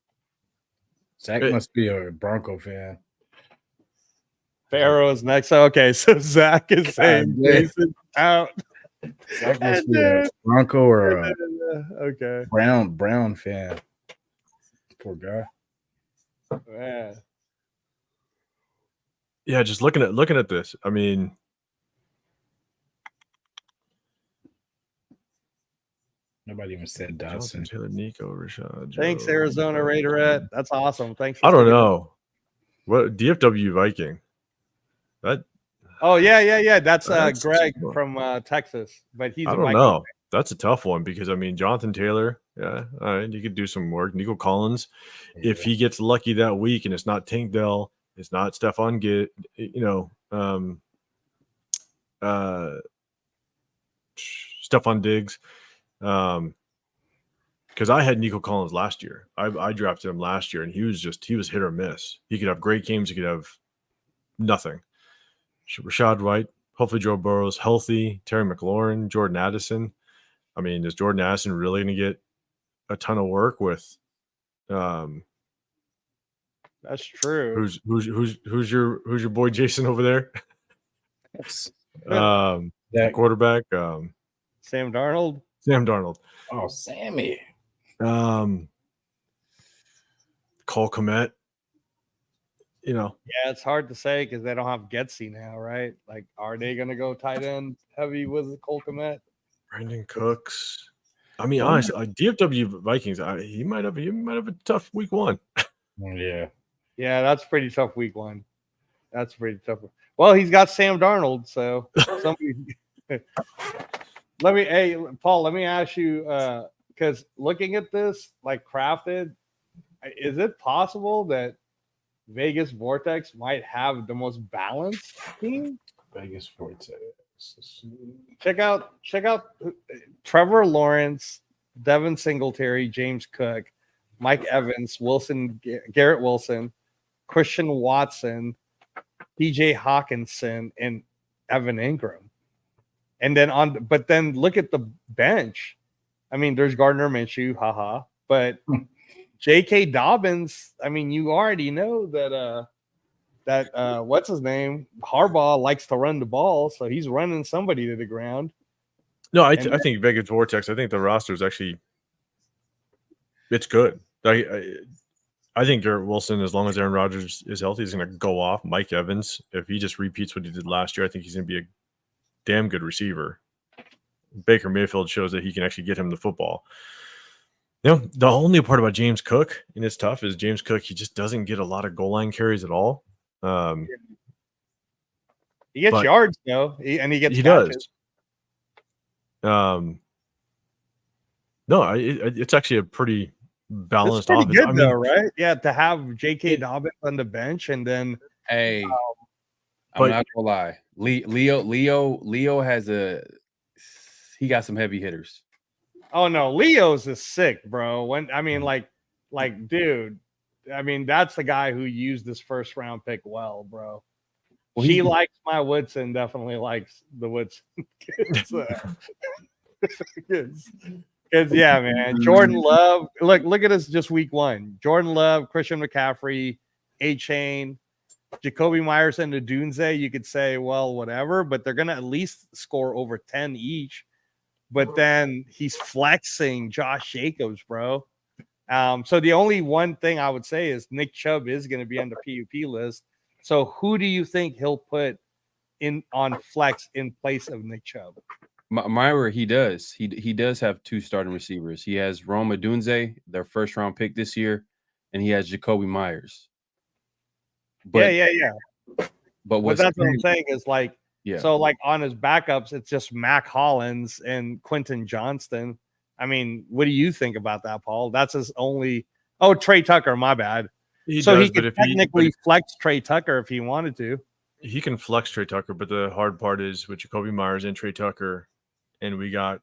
Zach must be a Bronco fan. Pharaoh's next. Okay, so Zach is saying Jason out. Zach must be a Bronco or a Brown fan. Poor guy. Man. Yeah, just looking at this. I mean, nobody even said Jonathan Dotson. Taylor, Nico, Rashad. Thanks, Joe, Arizona Raiderette. That's awesome. Thanks. I don't know what DFW Viking. That. Oh yeah. That's Greg from Texas, but he's. I don't know. That's a tough one because I mean Jonathan Taylor. Yeah, all right, you could do some work. Nico Collins, if he gets lucky that week and it's not Tank Dell, it's not Stephon Git, Stephon Diggs, because I had Nico Collins last year. I drafted him last year, and he was hit or miss. He could have great games. He could have nothing. Rashad White, hopefully Joe Burrow's healthy. Terry McLaurin, Jordan Addison. I mean, is Jordan Addison really going to get a ton of work with? That's true. Who's your boy Jasin over there? That quarterback. Sam Darnold. Oh, Sammy. Cole Kmet. Yeah, it's hard to say because they don't have Getsy now, right? Like, are they going to go tight end heavy with Cole Kmet? Brandon Cooks. I mean, honestly, DFW Vikings. He might have a tough week one. Yeah, that's pretty tough week one. That's pretty tough. Well, he's got Sam Darnold, so somebody. Paul, let me ask you, because looking at this, like crafted, is it possible that Vegas Vortex might have the most balanced team? Vegas Vortex. Check out Trevor Lawrence, Devin Singletary, James Cook, Mike Evans, Garrett Wilson, Christian Watson, TJ Hawkinson, and Evan Ingram. And then look at the bench. I mean, there's Gardner Minshew, haha, but J.K. Dobbins. I mean, you already know that what's his name? Harbaugh likes to run the ball, so he's running somebody to the ground. No, I think Vegas Vortex. I think the roster is actually it's good. I think Garrett Wilson, as long as Aaron Rodgers is healthy, is going to go off. Mike Evans, if he just repeats what he did last year, I think he's going to be a damn good receiver. Baker Mayfield shows that he can actually get him the football. The only part about James Cook, and it's tough, is James Cook, he just doesn't get a lot of goal line carries at all. He gets yards, though, and he gets catches. No, it's actually a pretty balanced offense. Good, though, right? Yeah, to have J.K. Dobbins on the bench, and then I'm not gonna lie, Leo has he got some heavy hitters. Oh no, Leo's is sick, bro. Dude, I mean, that's the guy who used this first round pick well, bro. Well, he likes my Woodson, definitely likes the Woodson. Because yeah, man. Jordan Love. Look at us just week one. Jordan Love, Christian McCaffrey, A-Chain, Jacoby Myers, and Odunze. You could say, well, whatever, but they're gonna at least score over 10 each. But then he's flexing Josh Jacobs, bro. So the only one thing I would say is Nick Chubb is going to be on the PUP list. So who do you think he'll put in on flex in place of Nick Chubb? Myra, he does. He does have two starting receivers. He has Rome Odunze, their first round pick this year, and he has Jacoby Myers. But, yeah. But that's what I'm saying is like, yeah. So like on his backups, it's just Mac Hollins and Quentin Johnston. I mean, what do you think about that, Paul? That's his only. Oh, Trey Tucker, my bad. He could technically flex Trey Tucker if he wanted to. He can flex Trey Tucker, but the hard part is with Jacoby Myers and Trey Tucker, and we got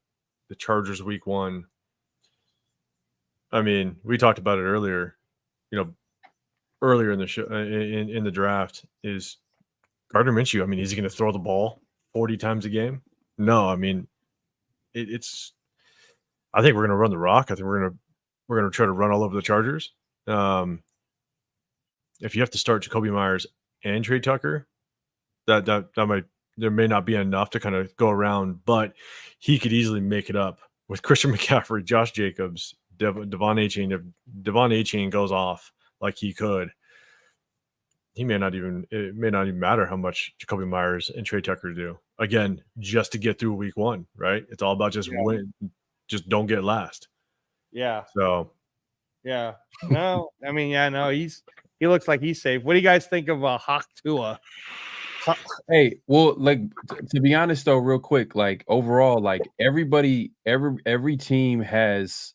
the Chargers week one. I mean, we talked about it earlier. Earlier in the show, in the draft is. Gardner Minshew, I mean, is he going to throw the ball 40 times a game? No, I mean, it's. I think we're going to run the rock. I think we're going to try to run all over the Chargers. If you have to start Jacoby Myers and Trey Tucker, that might there may not be enough to kind of go around, but he could easily make it up with Christian McCaffrey, Josh Jacobs, Devon A-Chain. If Devon A-Chain goes off like he could. It may not even matter how much Jacoby Myers and Trey Tucker do. Again, just to get through week 1, right? It's all about just win, just don't get last. Yeah. So yeah. No, I mean, no, he looks like he's safe. What do you guys think of Hawk Tua? Hey, well, like to be honest though, real quick, like overall, like every team has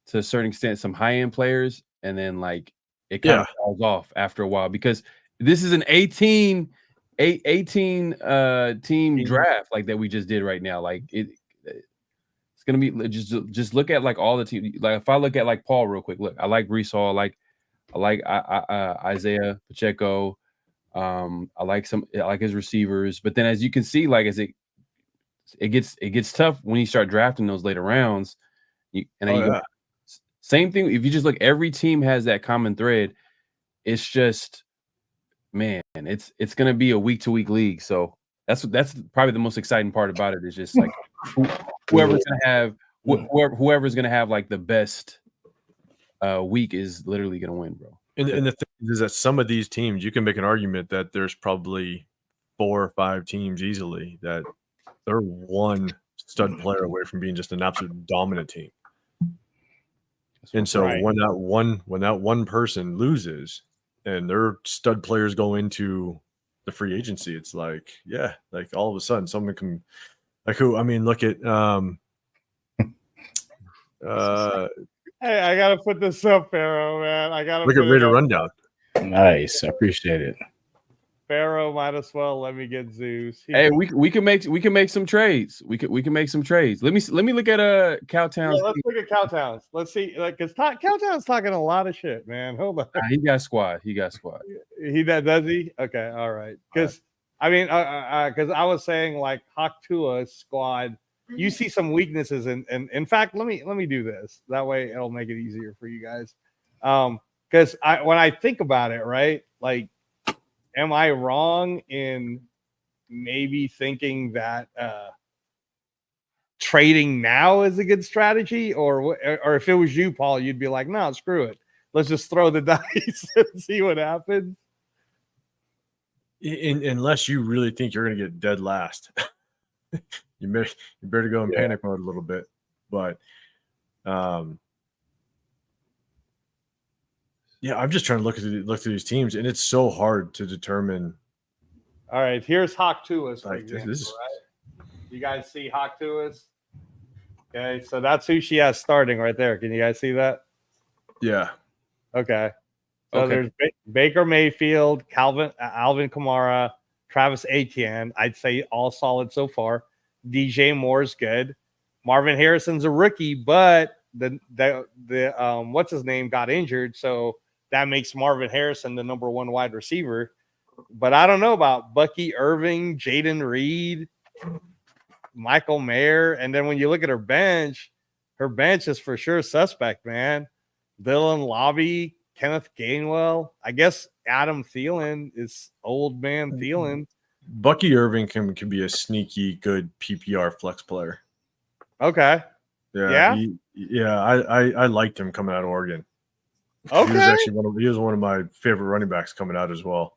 to a certain extent some high-end players, and then like it kind of falls off after a while because this is an 18 team draft like that we just did right now. Like it's gonna be just look at like all the teams. Like if I look at like Paul real quick, look, I like Brees Hall, I like Isaiah Pacheco. I like his receivers, but then as you can see, like as it gets tough when you start drafting those later rounds. Same thing. If you just look, every team has that common thread. It's just, man, it's gonna be a week-to-week league. So that's probably the most exciting part about it. Is just like whoever's gonna have like the best week is literally gonna win, bro. And the thing is that some of these teams, you can make an argument that there's probably 4 or 5 teams easily that they're one stud player away from being just an absolute dominant team. And so when that one person loses and their stud players go into the free agency, it's like, like all of a sudden someone can look at Hey, I gotta put this up, Pharaoh, man. I gotta look at Raider Rundown. Nice, I appreciate it. Pharaoh might as well let me get Zeus. Hey, we can make some trades. We can make some trades. Let me look at Cowtown. Yeah, let's look at Cowtowns. Let's see, like, because Cowtown's talking a lot of shit, man. Hold on. He got squad. He does he? Okay, all right. Because I mean, because I was saying like Hawk Tua's squad. You see some weaknesses, and in fact, let me do this. That way, it'll make it easier for you guys. Because when I think about it, right, like, am I wrong in maybe thinking that trading now is a good strategy, or if it was you, Paul, you'd be like, no, screw it. Let's just throw the dice and see what happens. Unless you really think you're going to get dead last. You better go in panic mode a little bit, but I'm just trying to look through these teams, and it's so hard to determine. All right, here's Hawk Tua's. Like this is right? You guys see Hawk Tua's? Okay, so that's who she has starting right there. Can you guys see that? Yeah. Okay. So there's Baker Mayfield, Alvin Kamara, Travis Etienne. I'd say all solid so far. DJ Moore's good. Marvin Harrison's a rookie, but the what's his name got injured, so that makes Marvin Harrison the number 1 wide receiver. But I don't know about Bucky Irving, Jaden Reed, Michael Mayer, and then when you look at her bench is for sure suspect, man. Dylan Lobby, Kenneth Gainwell. I guess Adam Thielen is old man Thielen. Bucky Irving can be a sneaky good PPR flex player. Okay. Yeah. I liked him coming out of Oregon. Okay. He was actually one of my favorite running backs coming out as well.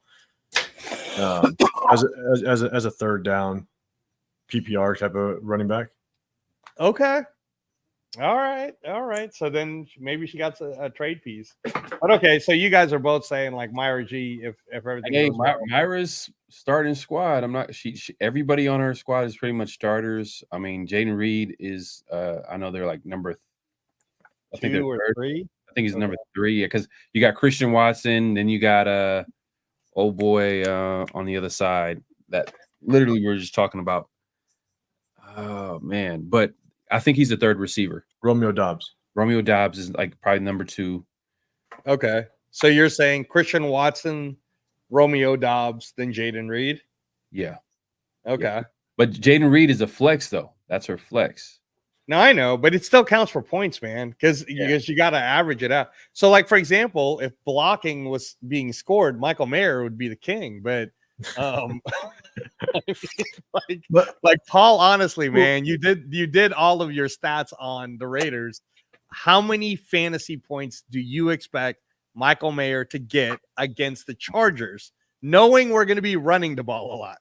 As a third down PPR type of running back. Okay. All right. So then maybe she got a trade piece. But okay, so you guys are both saying like Myra G if everything goes well. Myra's starting squad. I'm not she everybody on her squad is pretty much starters. I mean, Jaden Reed is I know they're like number I think they're 3. I think he's number 3 because you got Christian Watson, then you got old boy on the other side that literally we were just talking about. Oh man, but I think he's the 3rd receiver. Romeo Doubs is like probably number 2. Okay. So you're saying Christian Watson, Romeo Doubs, then Jaden Reed? Yeah. Okay. Yeah. But Jaden Reed is a flex, though. That's her flex. No, I know, but it still counts for points, man, because you got to average it out. So, like, for example, if blocking was being scored, Michael Mayer would be the king, but like Paul, honestly, man, you did all of your stats on the Raiders. How many fantasy points do you expect Michael Mayer to get against the Chargers, knowing we're going to be running the ball a lot?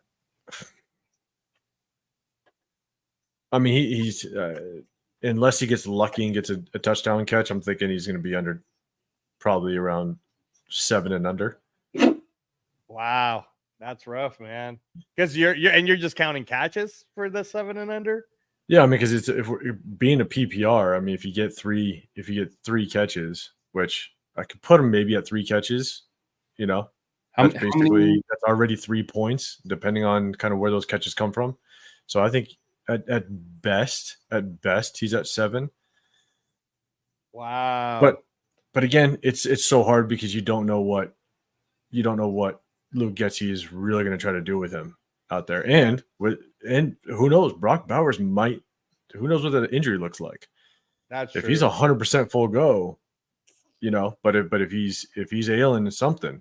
I mean, he's unless he gets lucky and gets a touchdown catch, I'm thinking he's going to be under probably around 7 and under. Wow, that's rough, man. Because you're just counting catches for the 7 and under. Yeah, I mean, because if we're being a PPR, I mean, if you get three catches, which I could put him maybe at 3 catches, that's already 3 points, depending on kind of where those catches come from. So I think at best, he's at 7. Wow. But again, it's so hard because you don't know what Luke Getsy is really going to try to do with him out there, and who knows, Brock Bowers might. Who knows what that injury looks like? That's true. If he's 100% full go, But if he's ailing something,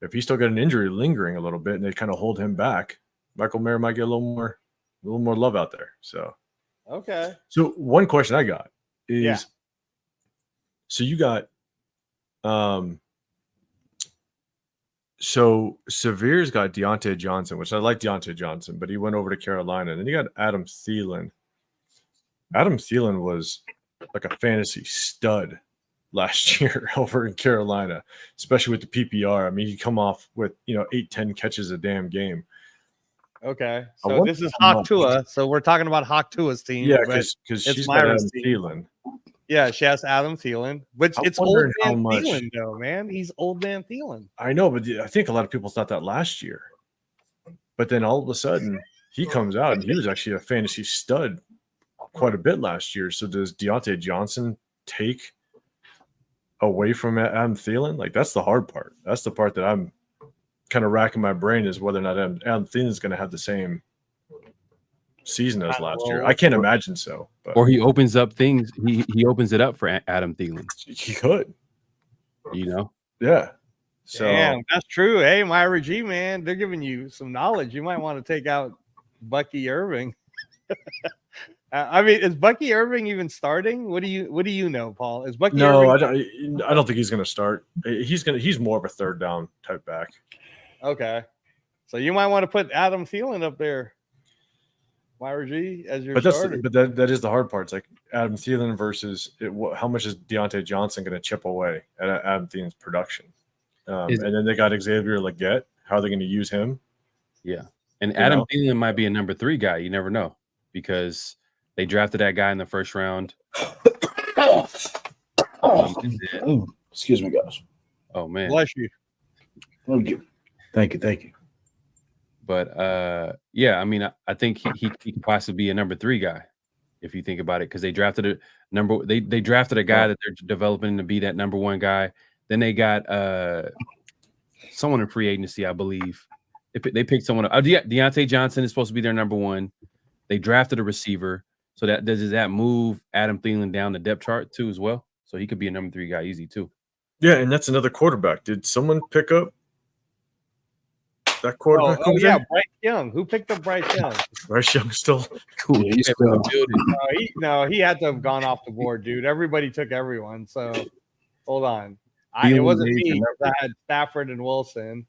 if he's still got an injury lingering a little bit, and they kind of hold him back, Michael Mayer might get a little more love out there. So okay. So one question I got is, so you got so Severe's got Deontay Johnson, which I like Deontay Johnson, but he went over to Carolina. And then you got Adam Thielen. Adam Thielen was like a fantasy stud last year over in Carolina, especially with the PPR. I mean, you come off with 8-10 catches a damn game. Okay, so this is Hawk Tua. So we're talking about Hawk Tua's team. Yeah, because she's got Adam Thielen. Yeah, she has Adam Thielen, which it's old man Thielen, though, man. He's old man Thielen. I know, but I think a lot of people thought that last year. But then all of a sudden, he comes out, and he was actually a fantasy stud quite a bit last year. So does Deontay Johnson take away from Adam Thielen? Like, that's the hard part. That's the part that I'm kind of racking my brain, is whether or not Adam Thielen is going to have the same season as last year. I can't imagine so. But. Or he opens up things. He opens it up for Adam Thielen. He could. Yeah. So damn, that's true. Hey, Myra G, man, they're giving you some knowledge. You might want to take out Bucky Irving. I mean, is Bucky Irving even starting? What do you know, Paul? Is Bucky? No, Irving... I don't think he's going to start. He's more of a third down type back. Okay, so you might want to put Adam Thielen up there, Myra G, as your starter. But that is the hard part. It's like Adam Thielen versus how much is Deontay Johnson going to chip away at Adam Thielen's production? And then they got Xavier Legette. How are they going to use him? Yeah, and Adam Thielen might be a number 3 guy. You never know, because they drafted that guy in the first round. Excuse me, guys. Oh man, bless you. Thank you. But yeah, I mean, I think he could possibly be a number 3 guy if you think about it, because they drafted they drafted a guy that they're developing to be that number 1 guy. Then they got someone in free agency, I believe. They picked someone up. Deontay Johnson is supposed to be their number 1. They drafted a receiver. So does that move Adam Thielen down the depth chart too as well? So he could be a number 3 guy easy too. Yeah, and that's another quarterback. Did someone pick up that quarterback? Oh yeah, Bryce Young. Who picked up Bryce Young? Bryce Young still cool. Yeah, he's still. He had to have gone off the board, dude. Everybody took everyone. So hold on. It wasn't me. I had Stafford and Wilson.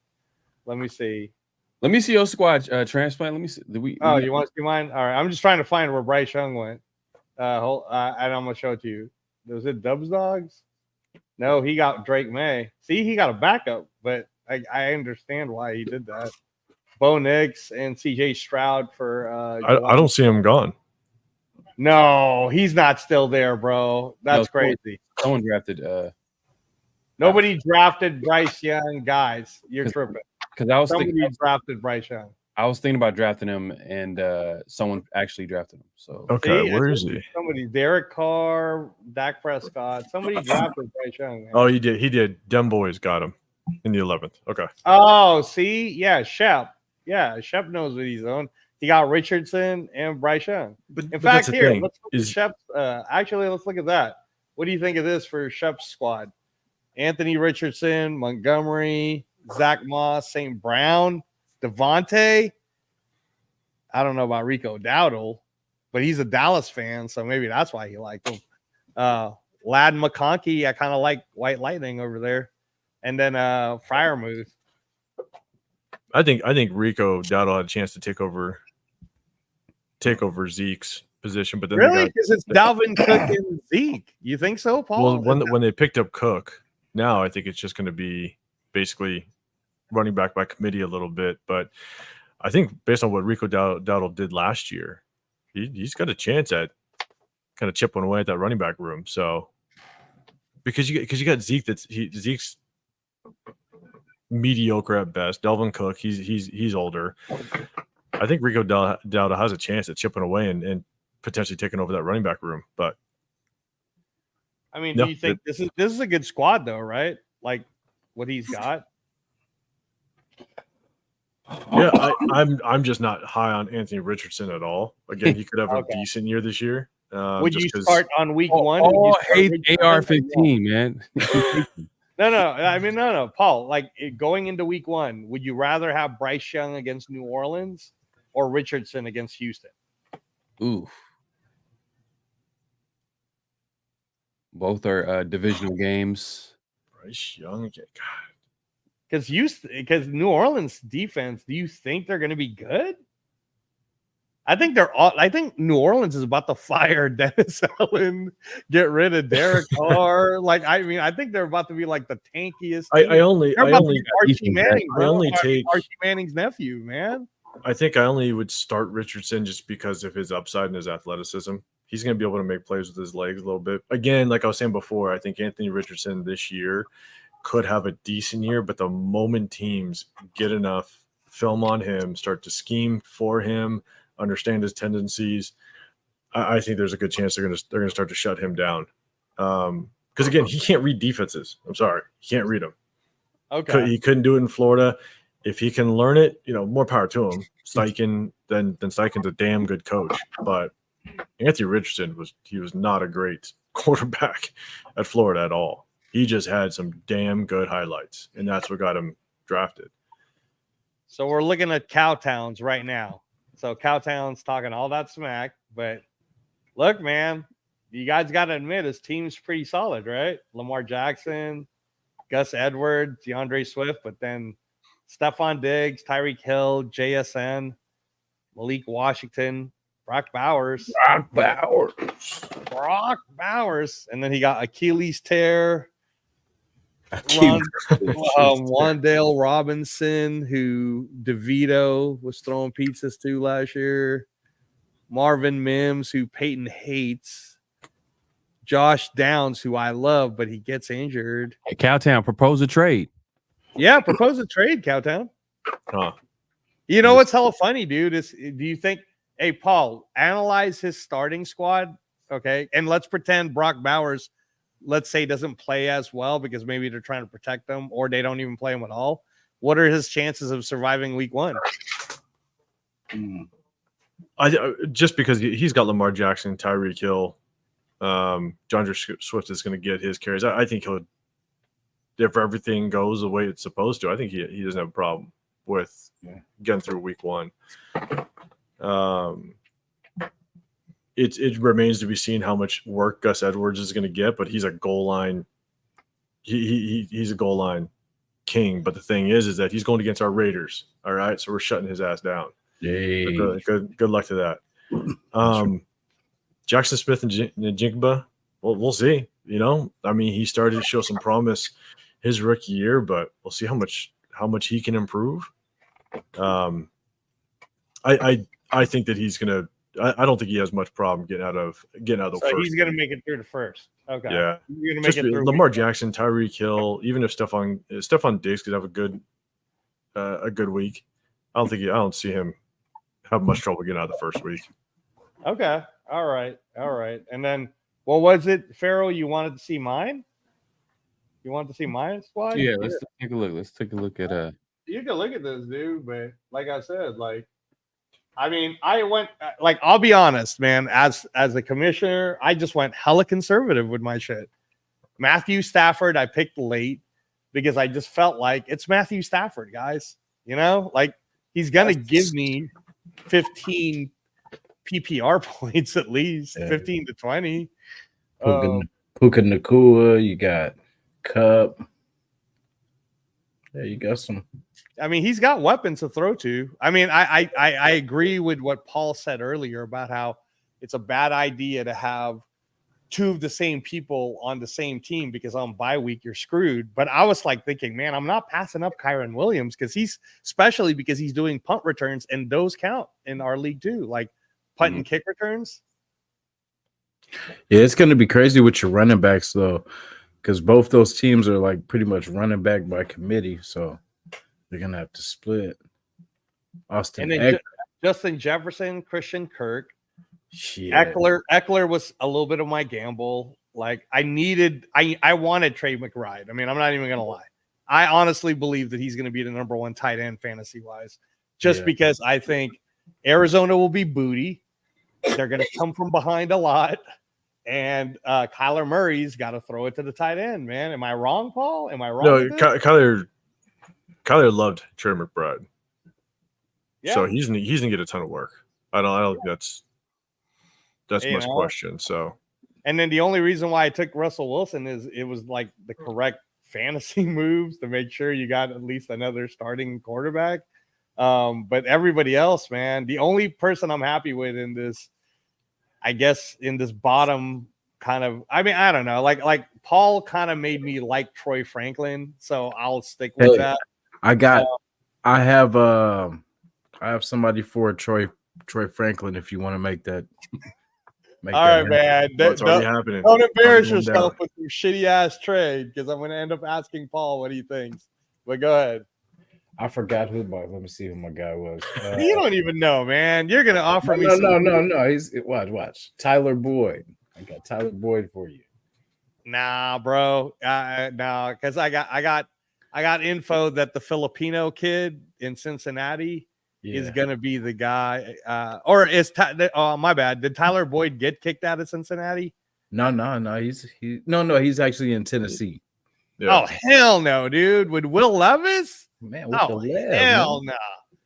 Let me see. Let me see your squad, Transplant. Let me see. You want to see mine? All right. I'm just trying to find where Bryce Young went. And I'm going to show it to you. Was it Dubs Dogs? No, he got Drake May. See, he got a backup, but I understand why he did that. Bo Nix and CJ Stroud for. I don't see him gone. No, he's not still there, bro. That's crazy. Someone drafted. Nobody drafted Bryce Young, guys. You're tripping. Because somebody drafted Bryce Young. I was thinking about drafting him, and someone actually drafted him. So okay, where is he? Somebody, Derek Carr, Dak Prescott. Somebody drafted Bryce Young. Man. Oh, he did. He did. Dem Boys got him in the 11th. Okay. Oh, see, yeah, Shep. Yeah, Shep knows what he's on. He got Richardson and Bryce Young. In fact, here, let's look at Shep's. Actually, let's look at that. What do you think of this for Shep's squad? Anthony Richardson, Montgomery, Zach Moss, St. Brown, Devontae. I don't know about Rico Dowdle, but he's a Dallas fan, so maybe that's why he liked him. Lad McConkey, I kind of like White Lightning over there. and then Freiermuth. I think Rico Dowdle had a chance to take over Zeke's position, but then really, because it's Dalvin Cook and Zeke. You think so, Paul? Well, when they picked up Cook, now I think it's just going to be basically running back by committee a little bit. But I think based on what Rico Dowdle did last year, he's got a chance at kind of chipping away at that running back room. So because you got Zeke, Zeke's mediocre at best. Dalvin Cook, he's older. I think Rico Dowdle has a chance at chipping away and potentially taking over that running back room. But I mean, do you think this is a good squad though, right? Like what he's got. Yeah, I'm just not high on Anthony Richardson at all. Again, he could have a decent year this year. Would you start on week one? Oh, hate AR-15, man. No. I mean, no. Paul, like going into week one, would you rather have Bryce Young against New Orleans or Richardson against Houston? Ooh. Both are divisional games. Bryce Young, God. Because New Orleans defense, do you think they're going to be good? I think New Orleans is about to fire Dennis Allen, get rid of Derek Carr. Like, I mean, I think they're about to be like the tankiest. I only Archie Manning. I only take Archie Manning's nephew, man. I think I only would start Richardson just because of his upside and his athleticism. He's going to be able to make plays with his legs a little bit. Again, like I was saying before, I think Anthony Richardson this year could have a decent year, but the moment teams get enough film on him, start to scheme for him, understand his tendencies, I think there's a good chance they're going to start to shut him down. Because again, he can't read defenses. I'm sorry, he can't read them. Okay, he couldn't do it in Florida. If he can learn it, more power to him. Steichen, then Steichen's a damn good coach. But Anthony Richardson was not a great quarterback at Florida at all. He just had some damn good highlights, and that's what got him drafted. So we're looking at Cowtowns right now. So Cowtown's talking all that smack, but look, man, you guys got to admit his team's pretty solid, right? Lamar Jackson, Gus Edwards, DeAndre Swift, but then Stephon Diggs, Tyreek Hill, JSN, Malik Washington, Brock Bowers. And then he got Achilles tear. Wandale Robinson, who DeVito was throwing pizzas to last year. Marvin Mims, who Peyton hates. Josh Downs, who I love, but he gets injured. Hey, Cowtown, propose a trade. Yeah, propose a trade, Cowtown. Huh. You know what's hella funny, dude? Do you think, hey, Paul, analyze his starting squad, okay? And let's pretend Brock Bowers, let's say, doesn't play as well because maybe they're trying to protect him or they don't even play him at all. What are his chances of surviving week one? Just because he's got Lamar Jackson, Tyreek Hill, DeAndre Swift is going to get his carries. I think he'll, if everything goes the way it's supposed to, I think he doesn't have a problem with getting through week one. It remains to be seen how much work Gus Edwards is going to get, but he's a goal line. He's a goal line king. But the thing is that he's going against our Raiders. All right, so we're shutting his ass down. Good luck to that. Jackson Smith and Njigba, well, we'll see. I mean, he started to show some promise his rookie year, but we'll see how much he can improve. I think that he's gonna. I don't think he has much problem getting out of the first. So he's gonna make it through the first. Okay. Yeah. You're gonna make it through Lamar Jackson, Tyreek Hill, even if Stephon Diggs could have a good week, I don't see him have much trouble getting out of the first week. Okay. All right. And then what was it, Farrell? You wanted to see mine? You wanted to see my squad? Yeah, let's take a look. Let's take a look at You can look at this, dude, but like I said, I mean, I went I'll be honest, man. As a commissioner, I just went hella conservative with my shit. Matthew Stafford, I picked late because I just felt like it's Matthew Stafford, guys. He's gonna give me 15 PPR points at least, 15 to 20. Puka Nakua, you got Cup. Yeah, you got some. I mean, he's got weapons to throw to. I mean, I agree with what Paul said earlier about how it's a bad idea to have two of the same people on the same team because on bye week you're screwed. But I was like thinking, man, I'm not passing up Kyron Williams because especially because he's doing punt returns and those count in our league too, like punt and kick returns. Yeah, it's going to be crazy with your running backs though, because both those teams are like pretty much running back by committee, so they're going to have to split. Austin and then Justin Jefferson, Christian Kirk. Shit. Eckler was a little bit of my gamble. Like I wanted Trey McBride. I mean, I'm not even gonna lie. I honestly believe that he's gonna be the number one tight end fantasy wise, just because I think Arizona will be booty. They're gonna come from behind a lot, and Kyler Murray's got to throw it to the tight end. Man, am I wrong, Paul? Am I wrong? No, Kyler loved Trey McBride, so he's gonna get a ton of work. I don't think that's much question. So, and then the only reason why I took Russell Wilson is it was like the correct fantasy moves to make sure you got at least another starting quarterback. But everybody else, man, the only person I'm happy with in this, I guess, in this bottom kind of, I mean, I don't know, like Paul kind of made me like Troy Franklin, so I'll stick with that. I have somebody for Troy Franklin if you want to make that. All right, man. It's already happening. Don't embarrass yourself with your shitty ass trade because I'm going to end up asking Paul what he thinks. But go ahead. I forgot who my. Let me see who my guy was. You don't even know, man. You're going to offer me. No. He's watch. Tyler Boyd. I got Tyler Boyd for you. Nah, bro. No, because I got info that the Filipino kid in Cincinnati is going to be the guy. Or is my bad. Did Tyler Boyd get kicked out of Cincinnati? No. He's actually in Tennessee. Yeah. Oh, hell no, dude. With Will Levis? Man, with the lab, hell no.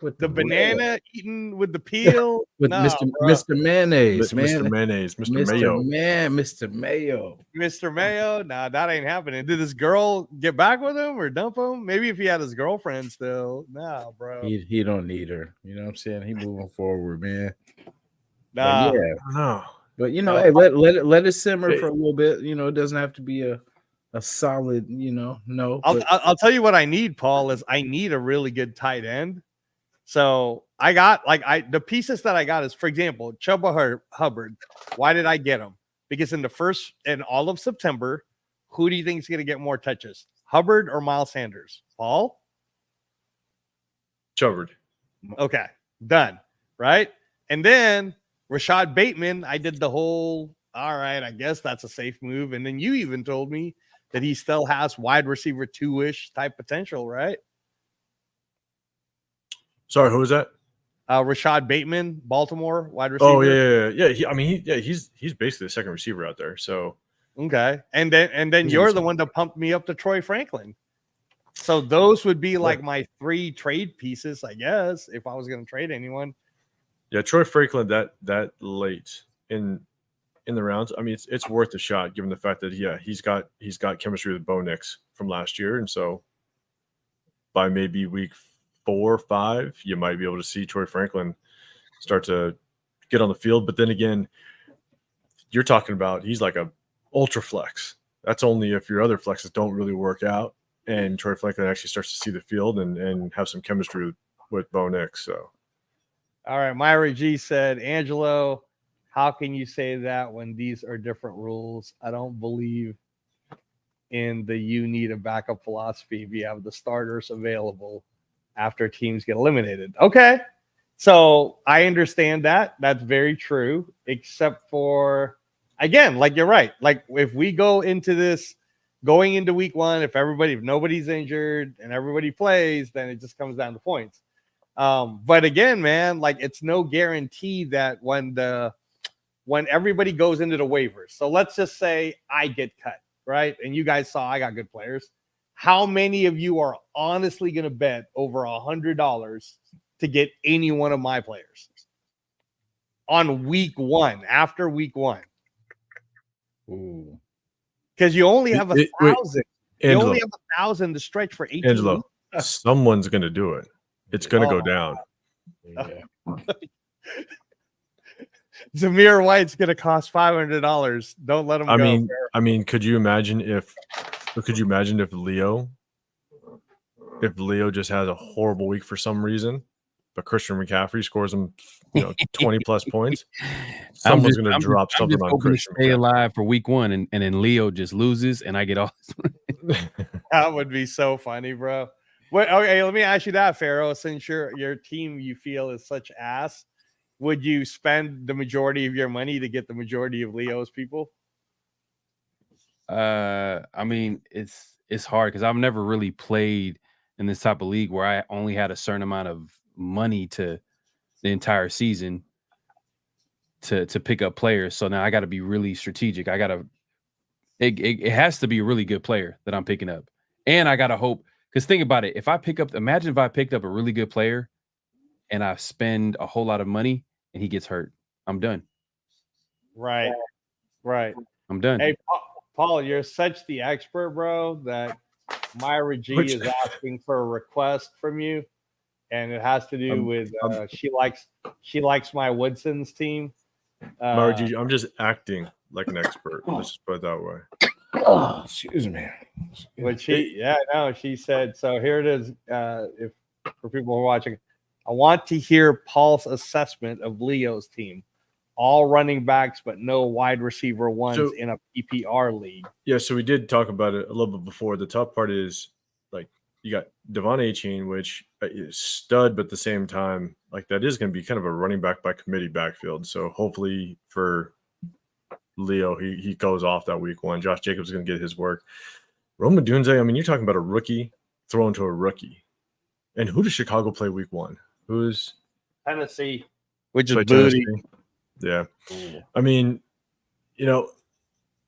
With the banana eaten with the peel. With Mr. Mayonnaise, man. Mr. Mayonnaise, Mr. Mayo. Mr. Mayo. Mr. Mayo? Nah, that ain't happening. Did this girl get back with him or dump him? Maybe if he had his girlfriend still. Nah, bro. He don't need her. You know what I'm saying? He moving forward, man. Nah. But yeah. But hey, let it simmer for a little bit. You know, it doesn't have to be a solid, no. I'll tell you what I need, Paul, is I need a really good tight end. So I got the pieces that I got is, for example, Chuba Hubbard. Why did I get him? Because in all of September, who do you think is going to get more touches, Hubbard or Miles Sanders? Paul? Chubbard. Okay, done. Right. And then Rashad Bateman, I did the whole, all right, I guess that's a safe move. And then you even told me that he still has wide receiver 2-ish type potential, right? Sorry, who was that? Rashad Bateman, Baltimore wide receiver. Oh yeah. He's basically the second receiver out there. So okay, and then you're the one that pumped me up to Troy Franklin. So those would be like my 3 trade pieces, I guess, if I was going to trade anyone. Yeah, Troy Franklin that late in the rounds. I mean, it's worth a shot given the fact that he's got chemistry with Bo Nix from last year, and so by maybe week 4 or 5, you might be able to see Troy Franklin start to get on the field. But then again, you're talking about he's like a ultra flex. That's only if your other flexes don't really work out and Troy Franklin actually starts to see the field and have some chemistry with Bo Nix. So, all right, Myra G said, Angelo, how can you say that when these are different rules? I don't believe in the you need a backup philosophy if you have the starters available after teams get eliminated. Okay. So I understand that. That's very true, except for, again, like you're right. Like if we go into this, going into week 1, if nobody's injured and everybody plays, then it just comes down to points. But again, man, like it's no guarantee that when everybody goes into the waivers. So let's just say I get cut, right? And you guys saw I got good players. How many of you are honestly going to bet over $100 to get any one of my players on week 1, after week 1? Because you only have 1,000. You only have 1,000 to stretch for 18 weeks. Someone's going to do it. It's going to go down. Yeah. Zamir White's going to cost $500. Don't let him go. I mean, could you imagine if Leo just has a horrible week for some reason, but Christian McCaffrey scores him, 20 plus points? Someone's going to drop something on Christian. Stay alive for week 1, and then Leo just loses, and I get all this. That would be so funny, bro. Okay, let me ask you that, Pharaoh. Since your team you feel is such ass, would you spend the majority of your money to get the majority of Leo's people? I mean, it's hard because I've never really played in this type of league where I only had a certain amount of money to the entire season to pick up players. So now I got to be really strategic. It has to be a really good player that I'm picking up, and I got to hope. Because think about it. Imagine if I picked up a really good player and I spend a whole lot of money and he gets hurt. I'm done. Right. I'm done. Hey, Paul, you're such the expert, bro, that Myra G is asking for a request from you. And it has to do with she likes my Woodson's team. Myra G, I'm just acting like an expert. Let's just put it that way. Oh, excuse me. But she said, so here it is. If for people who are watching, I want to hear Paul's assessment of Leo's team. All running backs, but no wide receiver ones in a PPR league. Yeah, so we did talk about it a little bit before. The tough part is like you got Devon Achane, which is stud, but at the same time, like that is going to be kind of a running back by committee backfield. So hopefully for Leo, he goes off that week 1. Josh Jacobs is going to get his work. Rome Odunze, I mean, you're talking about a rookie thrown to a rookie. And who does Chicago play week 1? Who's Tennessee, which is booty. Tennessee. Yeah. I mean,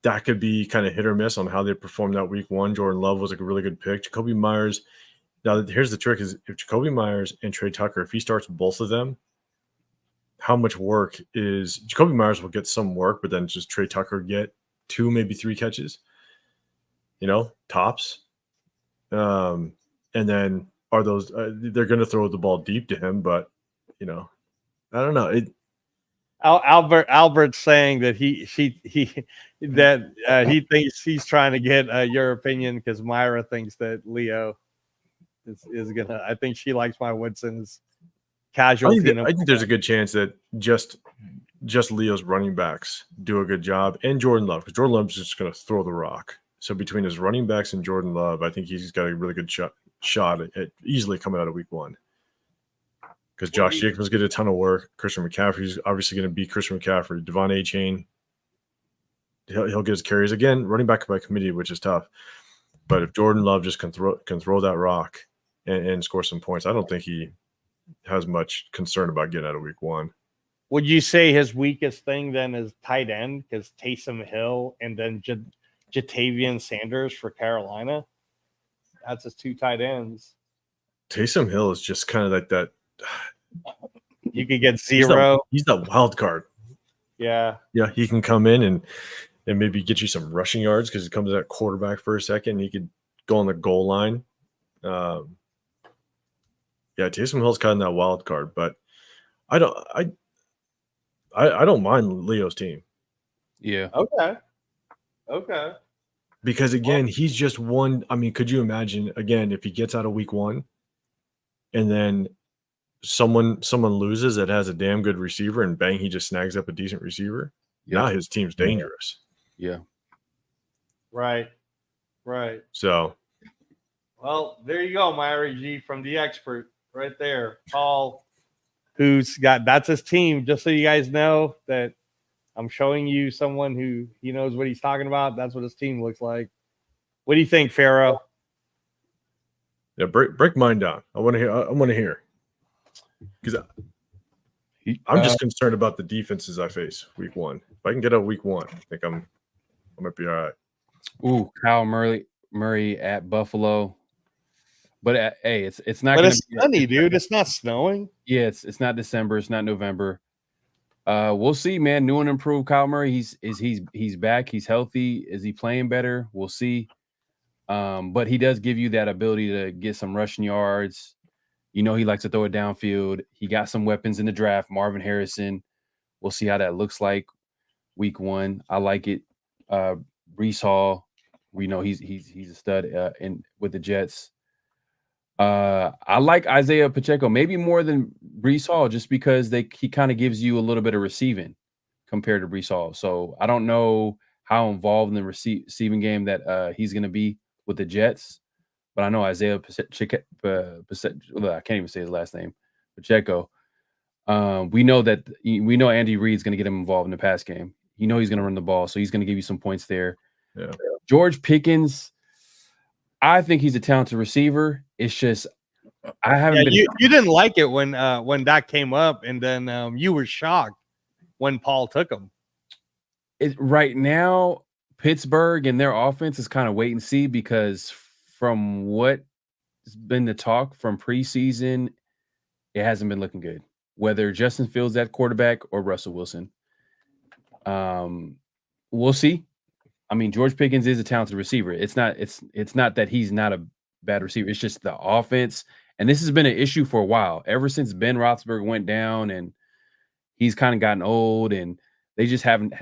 that could be kind of hit or miss on how they performed that week 1. Jordan Love was a really good pick. Jacoby Myers. Now, here's the trick is if Jacoby Myers and Trey Tucker, if he starts both of them, how much work is Jacoby Myers will get some work, but then just Trey Tucker get 2, maybe 3 catches, tops. And then are those they're going to throw the ball deep to him, but I don't know. Albert's saying that he thinks he's trying to get your opinion because Myra thinks that Leo is gonna. I think she likes my Woodson's casualty. I think there's a good chance that just Leo's running backs do a good job, and Jordan Love, because Jordan Love's just going to throw the rock. So between his running backs and Jordan Love, I think he's got a really good shot at easily coming out of week 1. Because Josh Jacobs get a ton of work. Christian McCaffrey's obviously going to be Christian McCaffrey. Devon Achane, he'll get his carries again. Running back by committee, which is tough. But if Jordan Love just can throw that rock and score some points, I don't think he has much concern about getting out of week 1. Would you say his weakest thing then is tight end? Because Taysom Hill and then Jatavian Sanders for Carolina. That's his 2 tight ends. Taysom Hill is just kind of like that. You could get 0. He's that wild card. Yeah. Yeah, he can come in and maybe get you some rushing yards because he comes at quarterback for a second. He could go on the goal line. Yeah, Taysom Hill's kind of that wild card, but I don't mind Leo's team. Yeah. Okay. Because again, he's just one. I mean, could you imagine again if he gets out of week 1 and then someone loses that has a damn good receiver and bang, he just snags up a decent receiver? Yeah. Now his team's dangerous. Yeah. Right. So, well, there you go, Myra G from the expert right there. Paul, that's his team. Just so you guys know that I'm showing you someone who he knows what he's talking about. That's what his team looks like. What do you think, Pharaoh? Yeah, break mine down. I want to hear. Because I'm just concerned about the defenses I face week 1. If I can get out week 1, I think I might be all right. Ooh, Kyle Murray at Buffalo. But hey, it's not. But it's sunny, dude. It's not snowing. Yeah, it's not December. It's not November. We'll see, man. New and improved Kyle Murray. He's back. He's healthy. Is he playing better? We'll see. But he does give you that ability to get some rushing yards. He likes to throw it downfield. He got some weapons in the draft. Marvin Harrison. We'll see how that looks like week 1. I like it. Breece Hall. We know he's a stud with the Jets. I like Isaiah Pacheco maybe more than Breece Hall just because he kind of gives you a little bit of receiving compared to Breece Hall. So I don't know how involved in the receiving game that he's going to be with the Jets, but I know Isaiah Pacheco, I can't even say his last name, Pacheco. We know Andy Reid's going to get him involved in the pass game. He's going to run the ball, so he's going to give you some points there. Yeah. George Pickens, I think he's a talented receiver. It's just I haven't been. You didn't like it when that came up, and then you were shocked when Paul took him. Right now, Pittsburgh and their offense is kind of wait and see because from what's been the talk from preseason, it hasn't been looking good. Whether Justin Fields at quarterback or Russell Wilson, we'll see. I mean, George Pickens is a talented receiver. It's not that he's not a bad receiver. It's just the offense, and this has been an issue for a while. Ever since Ben Roethlisberger went down, and he's kind of gotten old, and they just haven't.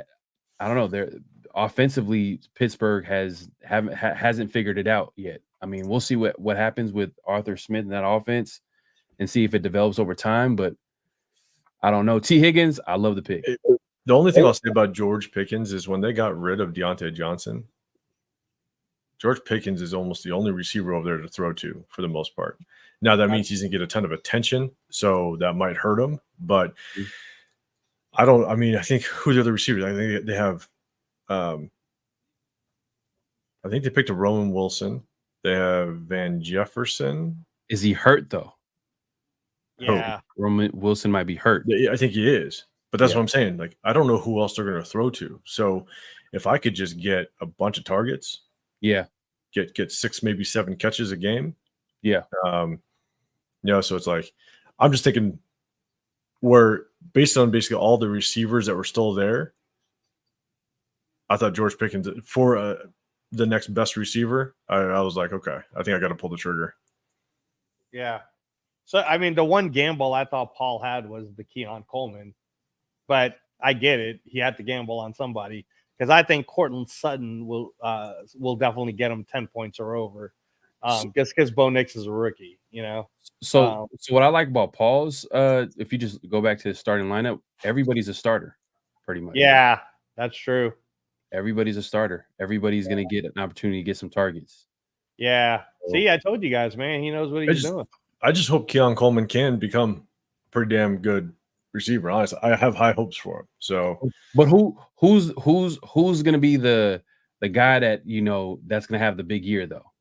I don't know. They're offensively, Pittsburgh hasn't figured it out yet. I mean, we'll see what happens with Arthur Smith in that offense, and see if it develops over time. But I don't know. T. Higgins, I love the pick. The only thing I'll say about George Pickens is when they got rid of Deontay Johnson, George Pickens is almost the only receiver over there to throw to for the most part. Now, that means he's going to get a ton of attention, so that might hurt him. But I think who the other receivers? I think they have I think they picked a Roman Wilson. They have Van Jefferson. Is he hurt, though? Yeah. Roman Wilson might be hurt. Yeah, I think he is. But that's what I'm saying. Like, I don't know who else they're going to throw to. So if I could just get a bunch of targets, get 6, maybe 7 catches a game. Yeah. So it's like, I'm just thinking where based on basically all the receivers that were still there, I thought George Pickens for the next best receiver. I was like, okay, I think I got to pull the trigger. Yeah. So, I mean, the one gamble I thought Paul had was the Keon Coleman. But I get it. He had to gamble on somebody because I think Cortland Sutton will definitely get him 10 points or over, just because Bo Nix is a rookie, So what I like about Paul's, if you just go back to the starting lineup, everybody's a starter, pretty much. Yeah, that's true. Everybody's a starter. Everybody's going to get an opportunity to get some targets. Yeah. See, I told you guys, man. He knows what he's doing. I just hope Keon Coleman can become a pretty damn good receiver. Honestly, I have high hopes for him. So, but who's going to be the guy that that's going to have the big year though?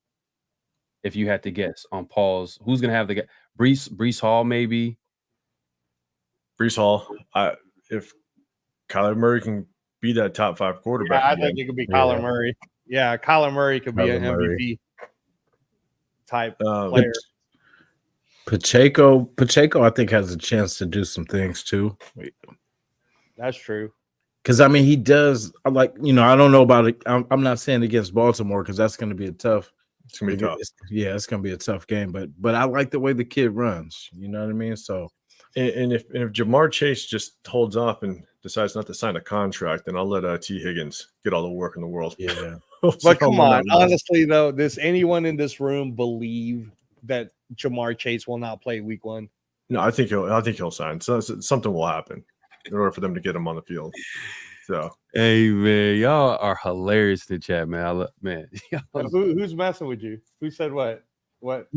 If you had to guess on Paul's, who's going to have the guy? Breece Hall, maybe. Breece Hall. If Kyler Murray can be that top 5 quarterback, I think it could be Kyler Murray. Yeah, Kyler Murray could be an MVP type player. Pacheco, I think, has a chance to do some things too. That's true. Because I mean, he does. I don't know about it. I'm not saying against Baltimore because that's going to be a tough. It's going to be tough. It's going to be a tough game. But I like the way the kid runs. You know what I mean? So, and if Jamar Chase just holds off and decides not to sign a contract, then I'll let T. Higgins get all the work in the world. Yeah. But come on, honestly though, does anyone in this room believe that Jamar Chase will not play week 1? No, I think he'll sign. So something will happen in order for them to get him on the field. So, hey man, y'all are hilarious in the chat, man. Who's messing with you? Who said what? What?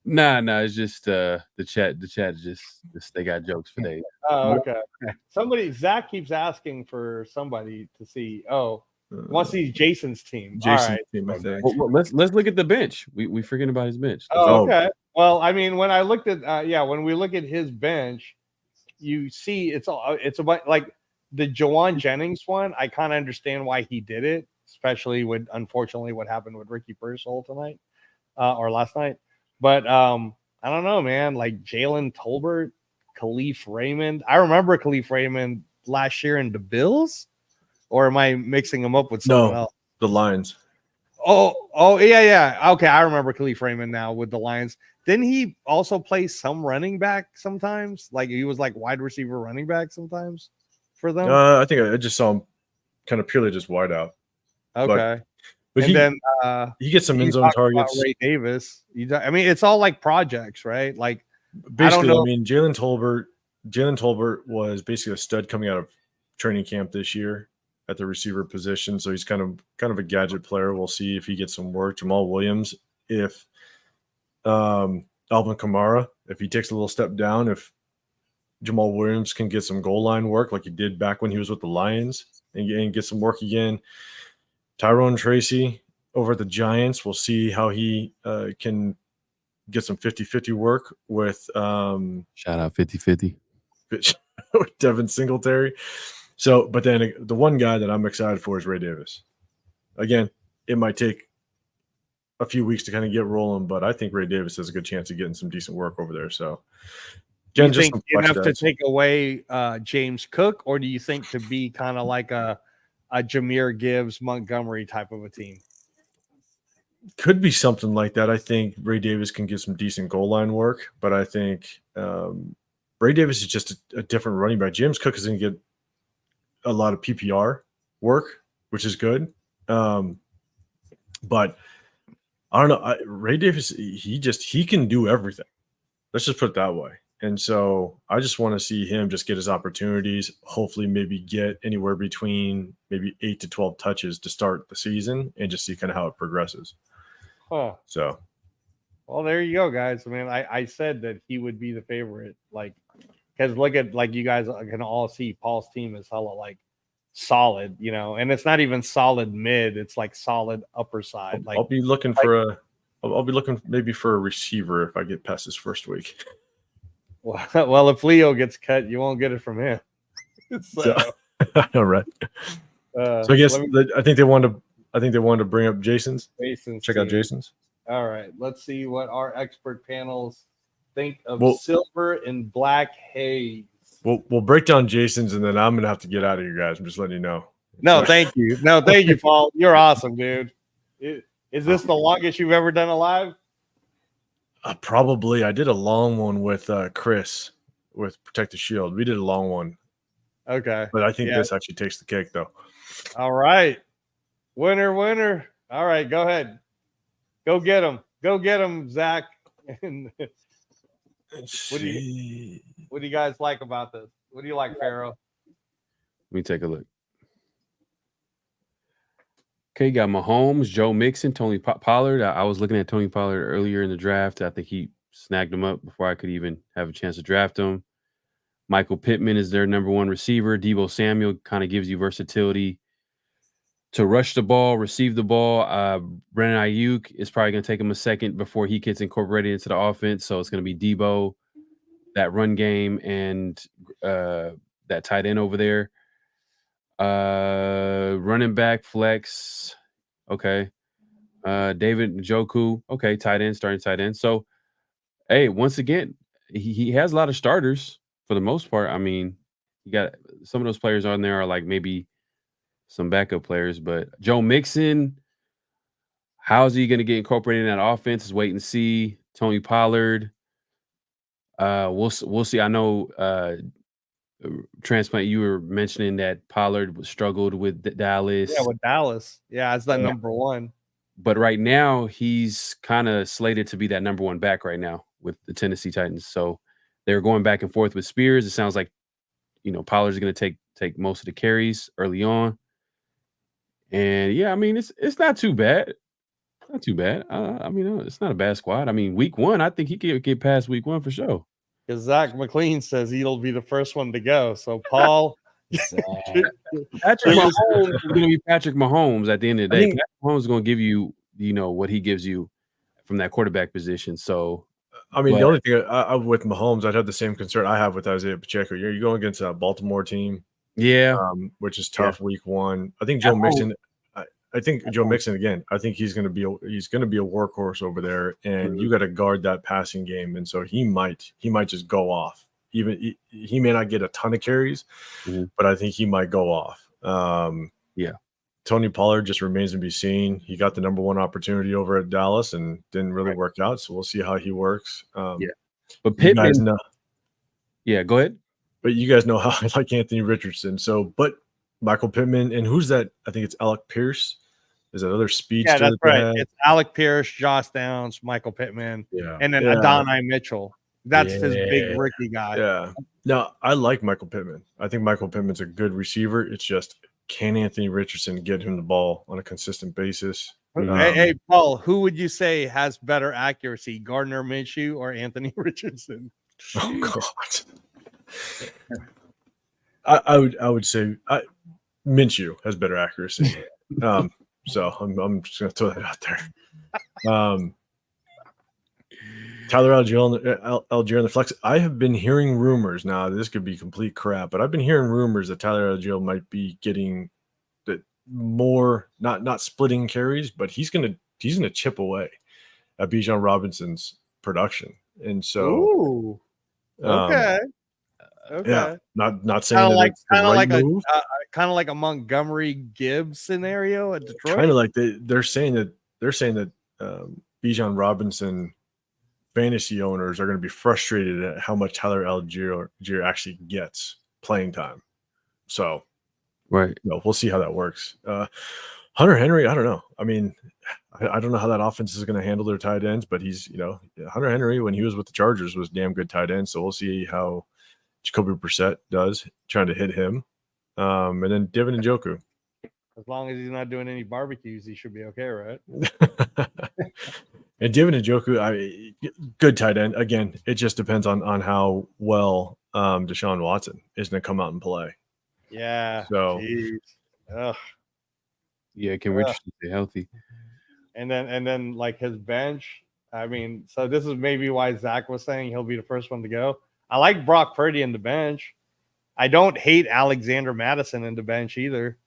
Nah. It's just the chat. The chat just they got jokes for days. Oh, okay. Zach keeps asking for somebody to see. Oh, wants to see Jason's team. Jason's team, I think. Well, let's look at the bench. We forgetting about his bench. Oh, okay. Well, I mean, when I looked at when we look at his bench, you see it's about like the Jawan Jennings one. I kind of understand why he did it, especially with unfortunately what happened with Ricky Pearsall tonight or last night. But I don't know, man. Like Jalen Tolbert, Khalif Raymond. I remember Khalif Raymond last year in the Bills, or am I mixing him up with someone else? The Lions. Oh, yeah. Okay, I remember Khalif Raymond now with the Lions. Didn't he also play some running back sometimes? Like he was like wide receiver running back sometimes for them? I think I just saw him kind of purely just wide out. Okay. But and he gets some end zone targets. Ray Davis. I mean, it's all like projects, right? Like basically, I mean, Jalen Tolbert was basically a stud coming out of training camp this year at the receiver position. So he's kind of a gadget player. We'll see if he gets some work. Jamal Williams, if Alvin Kamara, if he takes a little step down, if Jamal Williams can get some goal line work like he did back when he was with the Lions and get some work again. Tyrone Tracy over at the Giants, we'll see how he can get some 50-50 work with shout out 50-50 with Devin Singletary. So, but then the one guy that I'm excited for is Ray Davis. Again, it might take a few weeks to kind of get rolling, but I think Ray Davis has a good chance of getting some decent work over there. So, do you think enough to take away James Cook, or do you think to be kind of like a Jahmyr Gibbs, Montgomery type of a team? Could be something like that. I think Ray Davis can get some decent goal line work, but I think Ray Davis is just a different running back. James Cook is going to get a lot of PPR work, which is good. But I don't know. Ray Davis, he can do everything. Let's just put it that way. And so I just want to see him just get his opportunities, hopefully maybe get anywhere between maybe 8 to 12 touches to start the season and just see kind of how it progresses. Huh. So, well, there you go, guys. I mean, I said that he would be the favorite, like, because look at, like, you guys can all see Paul's team is hella, like, solid, you know, and it's not even solid mid, it's like solid upper side. Like, I'll be looking for I'll be looking maybe for a receiver if I get past this first week. Well, if Leo gets cut, you won't get it from him. So, I know, right? So I guess I think they wanted to bring up Jason's. Check out Jason's. All right, let's see what our expert panels think of silver and black haze. We'll break down Jason's, and then I'm gonna have to get out of here, guys. I'm just letting you know. No, thank you. No, thank you, Paul. You're awesome, dude. Is this the longest you've ever done a live? Probably. I did a long one with Chris with Protect the Shield. We did a long one. Okay. But I think this actually takes the cake, though. All right. Winner. All right, go ahead. Go get him. Go get him, Zach. What do you guys like about this? What do you like, Pharaoh? Let me take a look. Okay, you got Mahomes, Joe Mixon, Tony Pollard. I was looking at Tony Pollard earlier in the draft. I think he snagged him up before I could even have a chance to draft him. Michael Pittman is their number one receiver. Deebo Samuel kind of gives you versatility to rush the ball, receive the ball. Brandon Ayuk is probably going to take him a second before he gets incorporated into the offense. So it's going to be Deebo, that run game, and that tight end over there. Running back flex. Okay. David Njoku. Okay. Starting tight end. So, hey, once again, he has a lot of starters for the most part. I mean, you got some of those players on there are like maybe some backup players, but Joe Mixon, how's he going to get incorporated in that offense? Is wait and see. Tony Pollard. We'll see. I know, Transplant, you were mentioning that Pollard struggled with Dallas. Yeah, with Dallas. Yeah, it's that number one. But right now, he's kind of slated to be that number one back right now with the Tennessee Titans. So they're going back and forth with Spears. It sounds like, Pollard's going to take most of the carries early on. And yeah, I mean, it's not too bad. Not too bad. I mean, it's not a bad squad. I mean, week one, I think he could get past week one for sure. Because Zach McLean says he'll be the first one to go. So, Paul. Patrick Mahomes is going to be Patrick Mahomes at the end of the day. Patrick Mahomes is going to give you, what he gives you from that quarterback position. So, I mean, the only thing with Mahomes, I'd have the same concern I have with Isaiah Pacheco. You're going against a Baltimore team. Yeah. Which is tough week one. I think Joe Mixon. I think Joe Mixon again. I think he's going to be a workhorse over there, and you got to guard that passing game. And so he might just go off. Even he may not get a ton of carries, but I think he might go off. Yeah. Tony Pollard just remains to be seen. He got the number 1 opportunity over at Dallas and didn't really work out. So we'll see how he works. But Pittman, know, go ahead. But you guys know how I like Anthony Richardson. So, but Michael Pittman, and who's that? I think it's Alec Pierce. Is that other speedster? Yeah, that's right. It's Alec Pierce, Josh Downs, Michael Pittman, and then Adonai Mitchell. That's his big rookie guy. Yeah. No, I like Michael Pittman. I think Michael Pittman's a good receiver. It's just, can Anthony Richardson get him the ball on a consistent basis? Hey, Paul, who would you say has better accuracy, Gardner Minshew or Anthony Richardson? Oh God. I would say Minshew has better accuracy. So I'm just gonna throw that out there. Tyler Algier on the flex. I have been hearing rumors. Now this could be complete crap, but I've been hearing rumors that Tyler Algier might be getting the more not splitting carries, but he's gonna chip away at Bijan Robinson's production. And so, okay. Yeah, not saying that it's the right move. Kind of like a Montgomery Gibbs scenario at Detroit. Kind of like they're saying that Bijan Robinson fantasy owners are going to be frustrated at how much Tyler Algier actually gets playing time. So, we'll see how that works. Hunter Henry, I don't know. I mean, I don't know how that offense is going to handle their tight ends, but he's, Hunter Henry, when he was with the Chargers, was damn good tight end. So we'll see how Jacoby Brissett does trying to hit him. And then Devin Njoku. As long as he's not doing any barbecues, he should be okay, right? And Devin Njoku, good tight end. Again, it just depends on how well Deshaun Watson is going to come out and play. Yeah. So, yeah, can Richardson stay healthy? And then like his bench. I mean, so this is maybe why Zach was saying he'll be the first one to go. I like Brock Purdy in the bench. I don't hate Alexander Madison in the bench either.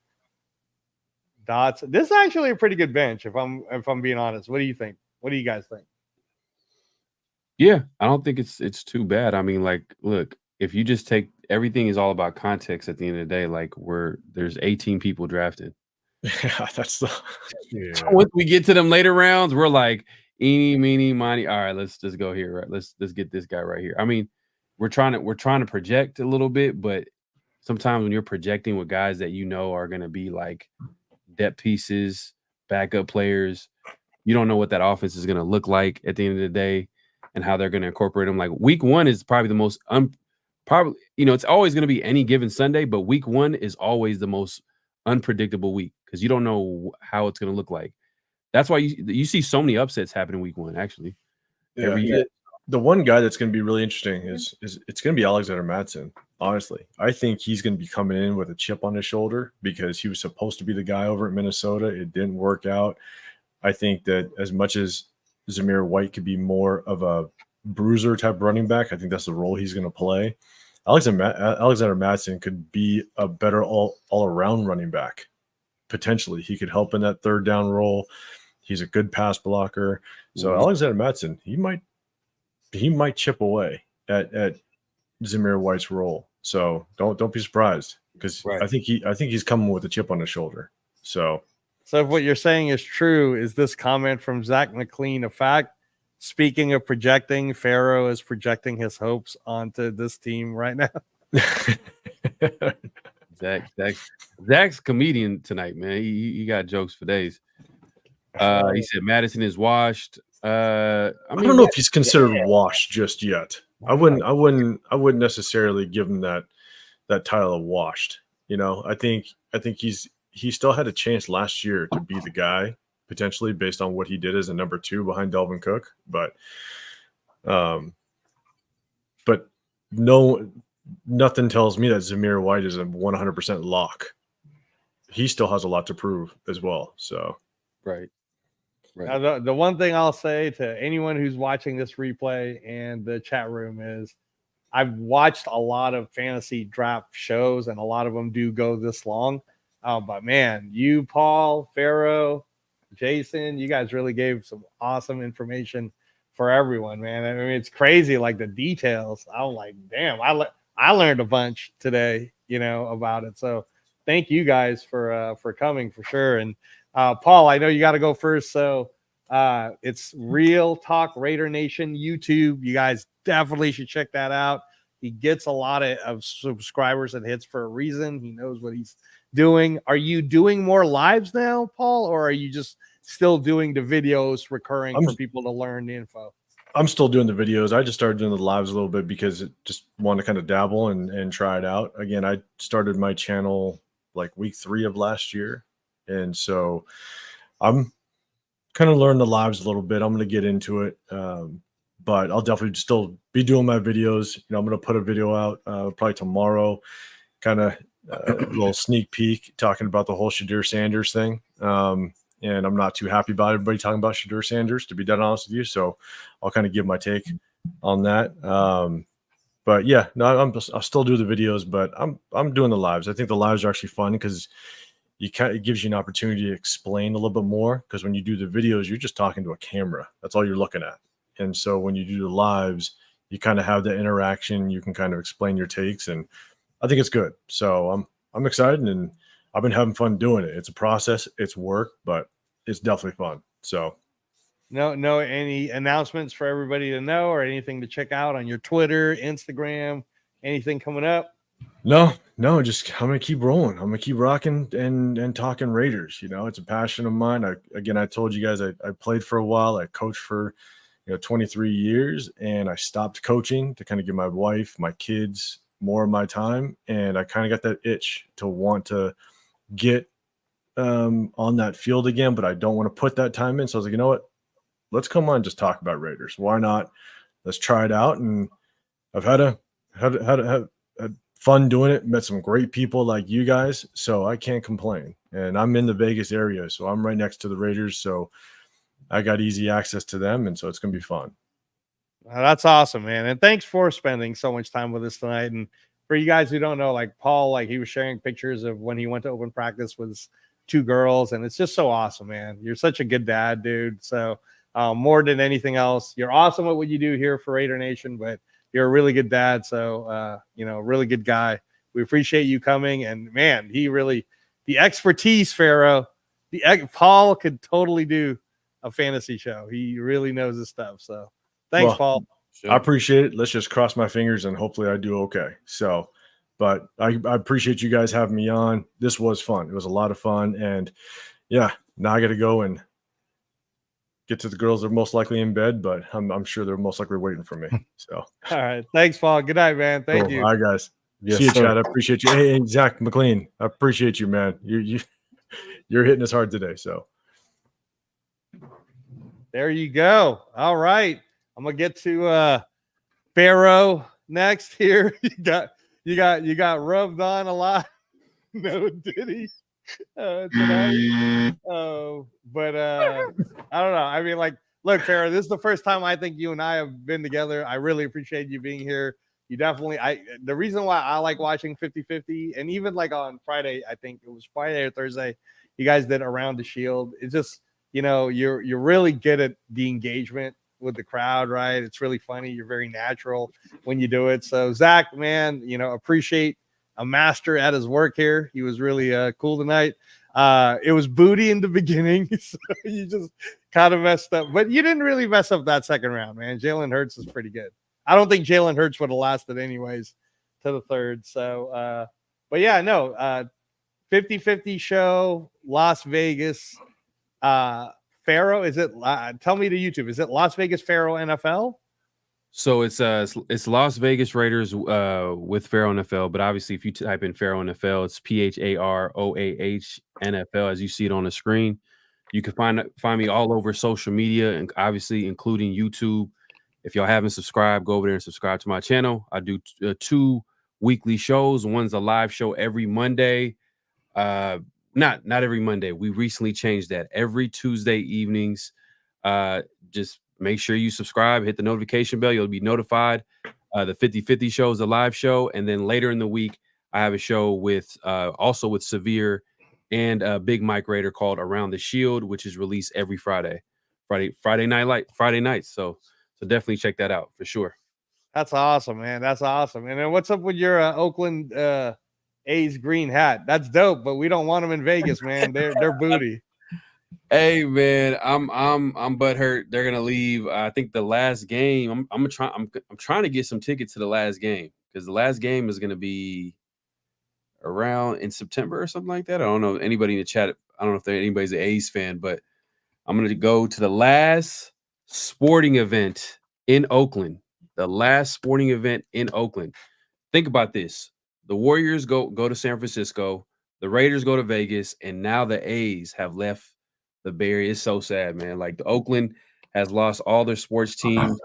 Dots. This is actually a pretty good bench, if I'm being honest. What do you think? What do you guys think? Yeah, I don't think it's too bad. I mean, like, look, if you just take everything is all about context at the end of the day. Like, there's 18 people drafted. Yeah, that's the. Yeah. Once we get to them later rounds, we're like, eeny, meeny, miny. All right, let's just go here. Right, let's get this guy right here. I mean, we're trying to project a little bit, but sometimes when you're projecting with guys that are going to be like depth pieces, backup players, you don't know what that offense is going to look like at the end of the day and how they're going to incorporate them. Like week 1 is probably the most it's always going to be any given Sunday, but week 1 is always the most unpredictable week because you don't know how it's going to look like. That's why you see so many upsets happen in week 1, actually. Yeah, every year. The one guy that's going to be really interesting is it's going to be Alexander Mattison. Honestly, I think he's going to be coming in with a chip on his shoulder because he was supposed to be the guy over at Minnesota. It didn't work out. I think that as much as Zamir White could be more of a bruiser type running back, I think that's the role he's going to play. Alexander Mattison could be a better all-around running back. Potentially, he could help in that third down role. He's a good pass blocker. So Alexander Mattison, he might chip away at Zamir White's role. So don't be surprised because I think he's coming with a chip on his shoulder. So if what you're saying is true, is this comment from Zach McLean a fact? Speaking of projecting, Pharaoh is projecting his hopes onto this team right now. Zach's comedian tonight, man. He got jokes for days. He said Madison is washed. I don't know if he's considered washed just yet. I wouldn't necessarily give him that title of washed. I think he still had a chance last year to be the guy potentially based on what he did as a number 2 behind Dalvin Cook, but nothing tells me that Zamir White is a 100% lock. He still has a lot to prove as well. So right. Now, the one thing I'll say to anyone who's watching this replay and the chat room is I've watched a lot of fantasy draft shows and a lot of them do go this long. But man, you, Paul, Pharaoh, Jason, you guys really gave some awesome information for everyone, man. I mean, it's crazy, like the details. I was like, damn, I learned a bunch today, about it. So thank you guys for coming for sure. And Paul, I know you got to go first, so it's Real Talk Raider Nation YouTube. You guys definitely should check that out. He gets a lot of subscribers and hits for a reason. He knows what he's doing. Are you doing more lives now, Paul, or are you just still doing the videos recurring for people to learn the info? I'm still doing the videos. I just started doing the lives a little bit because it just wanted to kind of dabble and try it out. Again, I started my channel like week 3 of last year. And so I'm kind of learning the lives a little bit. I'm going to get into it. But I'll definitely still be doing my videos. I'm going to put a video out probably tomorrow, kind of a little sneak peek talking about the whole Shedeur Sanders thing. And I'm not too happy about everybody talking about Shedeur Sanders, to be dead honest with you. So I'll kind of give my take on that. But yeah, no, I'll still do the videos, but I'm doing the lives. I think the lives are actually fun because it gives you an opportunity to explain a little bit more. Because when you do the videos, you're just talking to a camera. That's all you're looking at. And so when you do the lives, you kind of have the interaction. You can kind of explain your takes, and I think it's good. So I'm excited, and I've been having fun doing it. It's a process, it's work, but it's definitely fun. So no any announcements for everybody to know or anything to check out on your Twitter, Instagram, anything coming up? No, just I'm gonna keep rolling. I'm gonna keep rocking and talking Raiders. It's a passion of mine. I told you guys I played for a while. I coached for 23 years, and I stopped coaching to kind of give my wife, my kids more of my time. And I kind of got that itch to want to get on that field again, but I don't want to put that time in. So I was like, you know what? Let's come on and just talk about Raiders. Why not? Let's try it out. And I've had fun doing it. Met some great people like you guys, so I can't complain. And I'm in the Vegas area, so I'm right next to the Raiders. So I got easy access to them, and so it's going to be fun. That's awesome, man. And thanks for spending so much time with us tonight. And for you guys who don't know, like Paul, like he was sharing pictures of when he went to open practice with his 2 girls, and it's just so awesome, man. You're such a good dad, dude. So more than anything else, you're awesome at what you do here for Raider Nation, but you're a really good dad. So, really good guy. We appreciate you coming. And man, the expertise, Pharaoh, Paul could totally do a fantasy show. He really knows his stuff. So thanks, Paul. Sure. I appreciate it. Let's just cross my fingers and hopefully I do okay. So, but I appreciate you guys having me on. This was fun. It was a lot of fun. And yeah, now I got to go and get to the girls that are most likely in bed, but I'm sure they're most likely waiting for me. So, all right. Thanks, Paul. Good night, man. Thank you. All right, guys. Yes, see you, Chad. I appreciate you. Hey, Zach McLean. I appreciate you, man. You're hitting us hard today. So there you go. All right. I'm gonna get to Pharaoh next here. You got rubbed on a lot. No, did he? Tonight. But I don't know. I mean, like, look, Pharaoh, this is the first time I think you and I have been together. I really appreciate you being here. You definitely, the reason why I like watching 50-50, and even like on Friday, I think it was Friday or Thursday, you guys did Around the Shield. It's just, you're really good at the engagement with the crowd, right? It's really funny. You're very natural when you do it. So Zach, man, appreciate a master at his work here. He was really cool tonight. It was booty in the beginning, so you just kind of messed up, but you didn't really mess up that second round, man. Jalen Hurts is pretty good. I don't think Jalen Hurts would have lasted anyways to the third. So, but yeah, no, 50-50 show, Las Vegas. Pharaoh, is it? Tell me to YouTube. Is it Las Vegas Pharaoh NFL? So it's Las Vegas Raiders with Pharaoh NFL, but obviously if you type in Pharaoh NFL, it's PHAROAH NFL as you see it on the screen. You can find me all over social media, and obviously including YouTube. If y'all haven't subscribed, go over there and subscribe to my channel. I do 2 weekly shows. One's a live show every Monday. Not every Monday. We recently changed that. Every Tuesday evenings. Just make sure you subscribe, hit the notification bell. You'll be notified. The 50-50 show is a live show. And then later in the week, I have a show with also with Severe and Big Mike Raider called Around the Shield, which is released every Friday nights. So definitely check that out for sure. That's awesome, man. That's awesome. And then what's up with your Oakland A's green hat. That's dope, but we don't want them in Vegas, man. They're booty. Hey man, I'm butthurt. They're gonna leave. I think the last game. I'm trying to get some tickets to the last game because the last game is gonna be around in September or something like that. I don't know anybody in the chat. I don't know if anybody's an A's fan, but I'm gonna go to the last sporting event in Oakland. The last sporting event in Oakland. Think about this: the Warriors go to San Francisco, the Raiders go to Vegas, and now the A's have left the Bay Area. It's so sad, man. Like the Oakland has lost all their sports teams,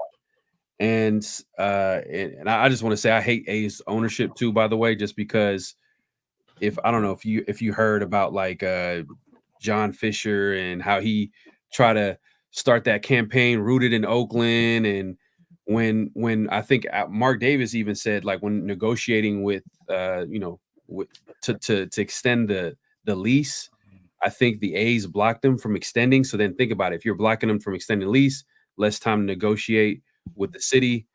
and I just want to say I hate A's ownership too. By the way, just because I don't know if you heard about like John Fisher and how he tried to start that campaign rooted in Oakland, and when I think Mark Davis even said like when negotiating with to extend the lease. I think the A's blocked them from extending. So then think about it. If you're blocking them from extending the lease, less time to negotiate with the city.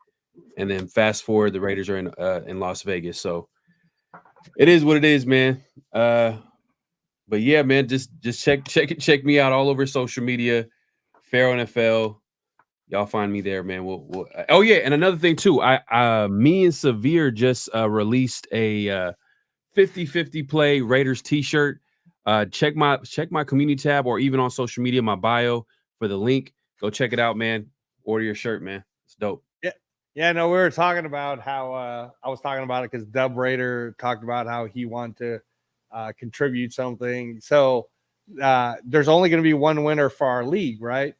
And then fast forward, the Raiders are in Las Vegas. So it is what it is, man. But yeah, man, just check me out all over social media. Pharaoh NFL. Y'all find me there, man. We'll oh yeah, and another thing too. Me and Severe just released a 50-50 play Raiders t-shirt. Check my community tab or even on social media, my bio for the link. Go check it out, man. Order your shirt, man. It's dope. Yeah. No, we were talking about how I was talking about it because Dub Raider talked about how he wanted to contribute something. So there's only going to be one winner for our league, right?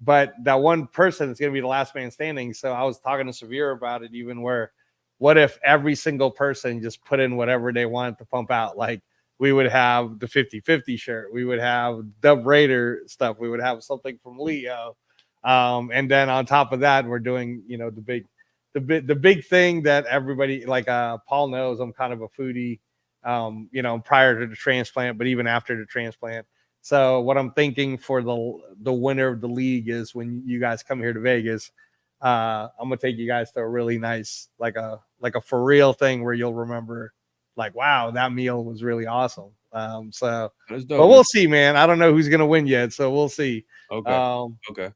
But that one person is going to be the last man standing. So I was talking to Severe about it, even where what if every single person just put in whatever they wanted to pump out? Like we would have the 50-50 shirt. We would have Dub Raider stuff. We would have something from Leo. And then on top of that, we're doing, the big thing that everybody like Paul knows I'm kind of a foodie, prior to the transplant, but even after the transplant. So what I'm thinking for the winner of the league is when you guys come here to Vegas, I'm gonna take you guys to a really nice, like a for real thing where you'll remember, like, wow, that meal was really awesome. But we'll see, man. I don't know who's gonna win yet, so we'll see. Okay. Okay.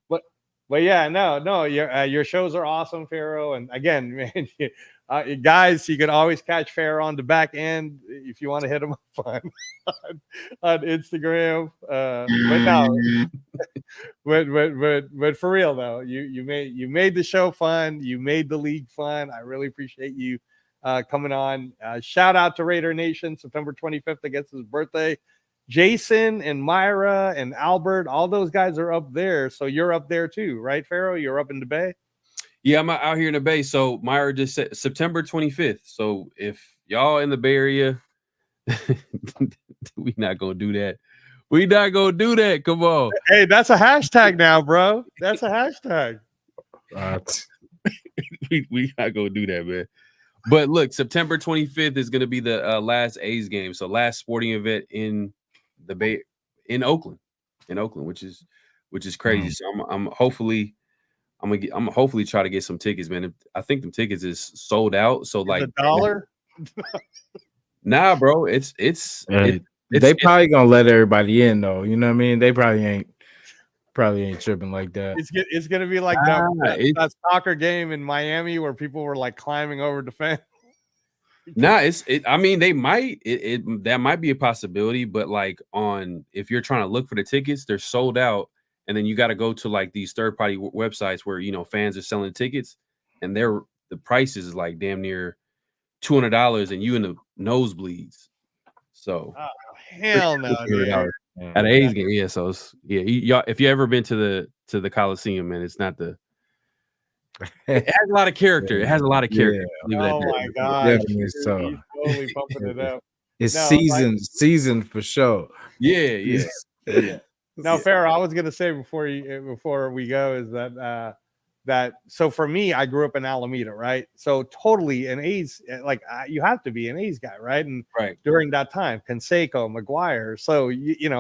But yeah, no, your shows are awesome, Pharaoh. And again, man, guys, you can always catch Pharaoh on the back end if you want to hit him up on Instagram. But no, but for real though, you made the show fun. You made the league fun. I really appreciate you coming on. Shout out to Raider Nation, September 25th against his birthday. Jasin and Myra and Albert, all those guys are up there. So you're up there too, right, Pharaoh? You're up in the Bay? Yeah, I'm out here in the Bay. So Myra just said September 25th. So if y'all in the Bay Area, we not gonna do that. We not gonna do that. Come on. Hey, that's a hashtag now, bro. That's a hashtag. we not gonna do that, man. But look, September 25th is gonna be the last A's game. So last sporting event in the Bay in Oakland, which is crazy. So I'm hopefully try to get some tickets, man. I think them tickets is sold out. So like $1? Nah, bro. It's they probably gonna let everybody in though. You know what I mean? They probably ain't tripping like that. It's gonna be like that soccer game in Miami where people were like climbing over the fence. Nah, I mean, they might that might be a possibility, but like if you're trying to look for the tickets, they're sold out, and then you got to go to like these third-party websites where fans are selling tickets, and the price is like damn near $200, and you in the nosebleeds. So hell no, dude. At an A's game, yeah. So y'all, if you ever been to the Coliseum, man, it's not the. It has a lot of character. It has a lot of character. Yeah. Oh my god! Definitely so. He's totally pumping it up. It's seasoned for sure. Yeah. Now, Pharaoh, I was gonna say before we go is that so for me, I grew up in Alameda, right? So totally an A's, like you have to be an A's guy, right? And during that time, Canseco, McGuire, so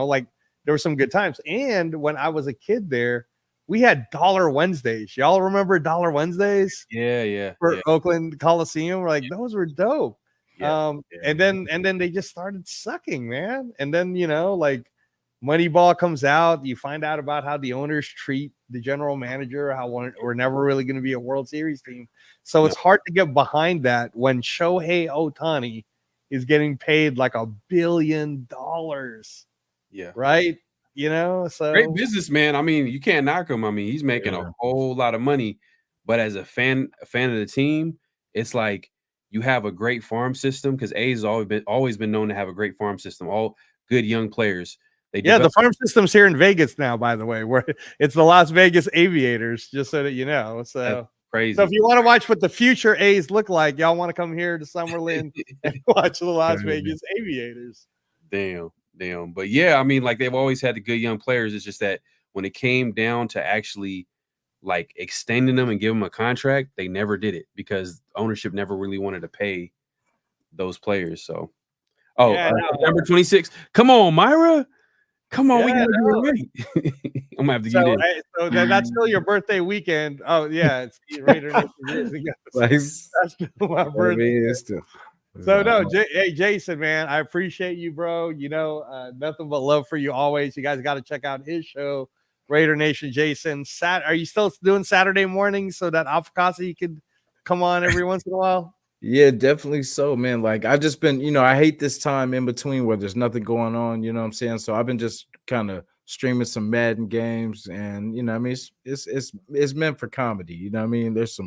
like there were some good times. And when I was a kid there, we had Dollar Wednesdays. Y'all remember Dollar Wednesdays? Yeah. For Oakland Coliseum, like those were dope. And then they just started sucking, man. And then like Moneyball comes out, you find out about how the owners treat the general manager, how we're never really going to be a World Series team. So it's hard to get behind that when Shohei Ohtani is getting paid like $1 billion. Yeah. Right. So great businessman. I mean, you can't knock him. I mean, he's making a whole lot of money, but as a fan of the team, it's like you have a great farm system because A's always been known to have a great farm system. All good young players. The farm system's here in Vegas now, by the way, where it's the Las Vegas Aviators, just so that you know. So that's crazy. So if you want to watch what the future A's look like, y'all want to come here to Summerlin and watch the Las Vegas Aviators. Damn. But yeah, I mean, like they've always had the good young players. It's just that when it came down to actually like extending them and give them a contract, they never did it because ownership never really wanted to pay those players. So, number 26. Come on, Myra. Come on, we gotta do it right. I'm gonna have to get in. So that's still your birthday weekend. Oh yeah, it's Raider Nation years ago. That's still my birthday. So no, hey Jason, man, I appreciate you, bro. Nothing but love for you always. You guys got to check out his show, Raider Nation. Jason, are you still doing Saturday mornings so that Afakasi could come on every once in a while? Yeah, definitely so, man. Like I just been, I hate this time in between where there's nothing going on, you know what I'm saying? So I've been just kind of streaming some Madden games and I mean it's meant for comedy, you know what I mean? There's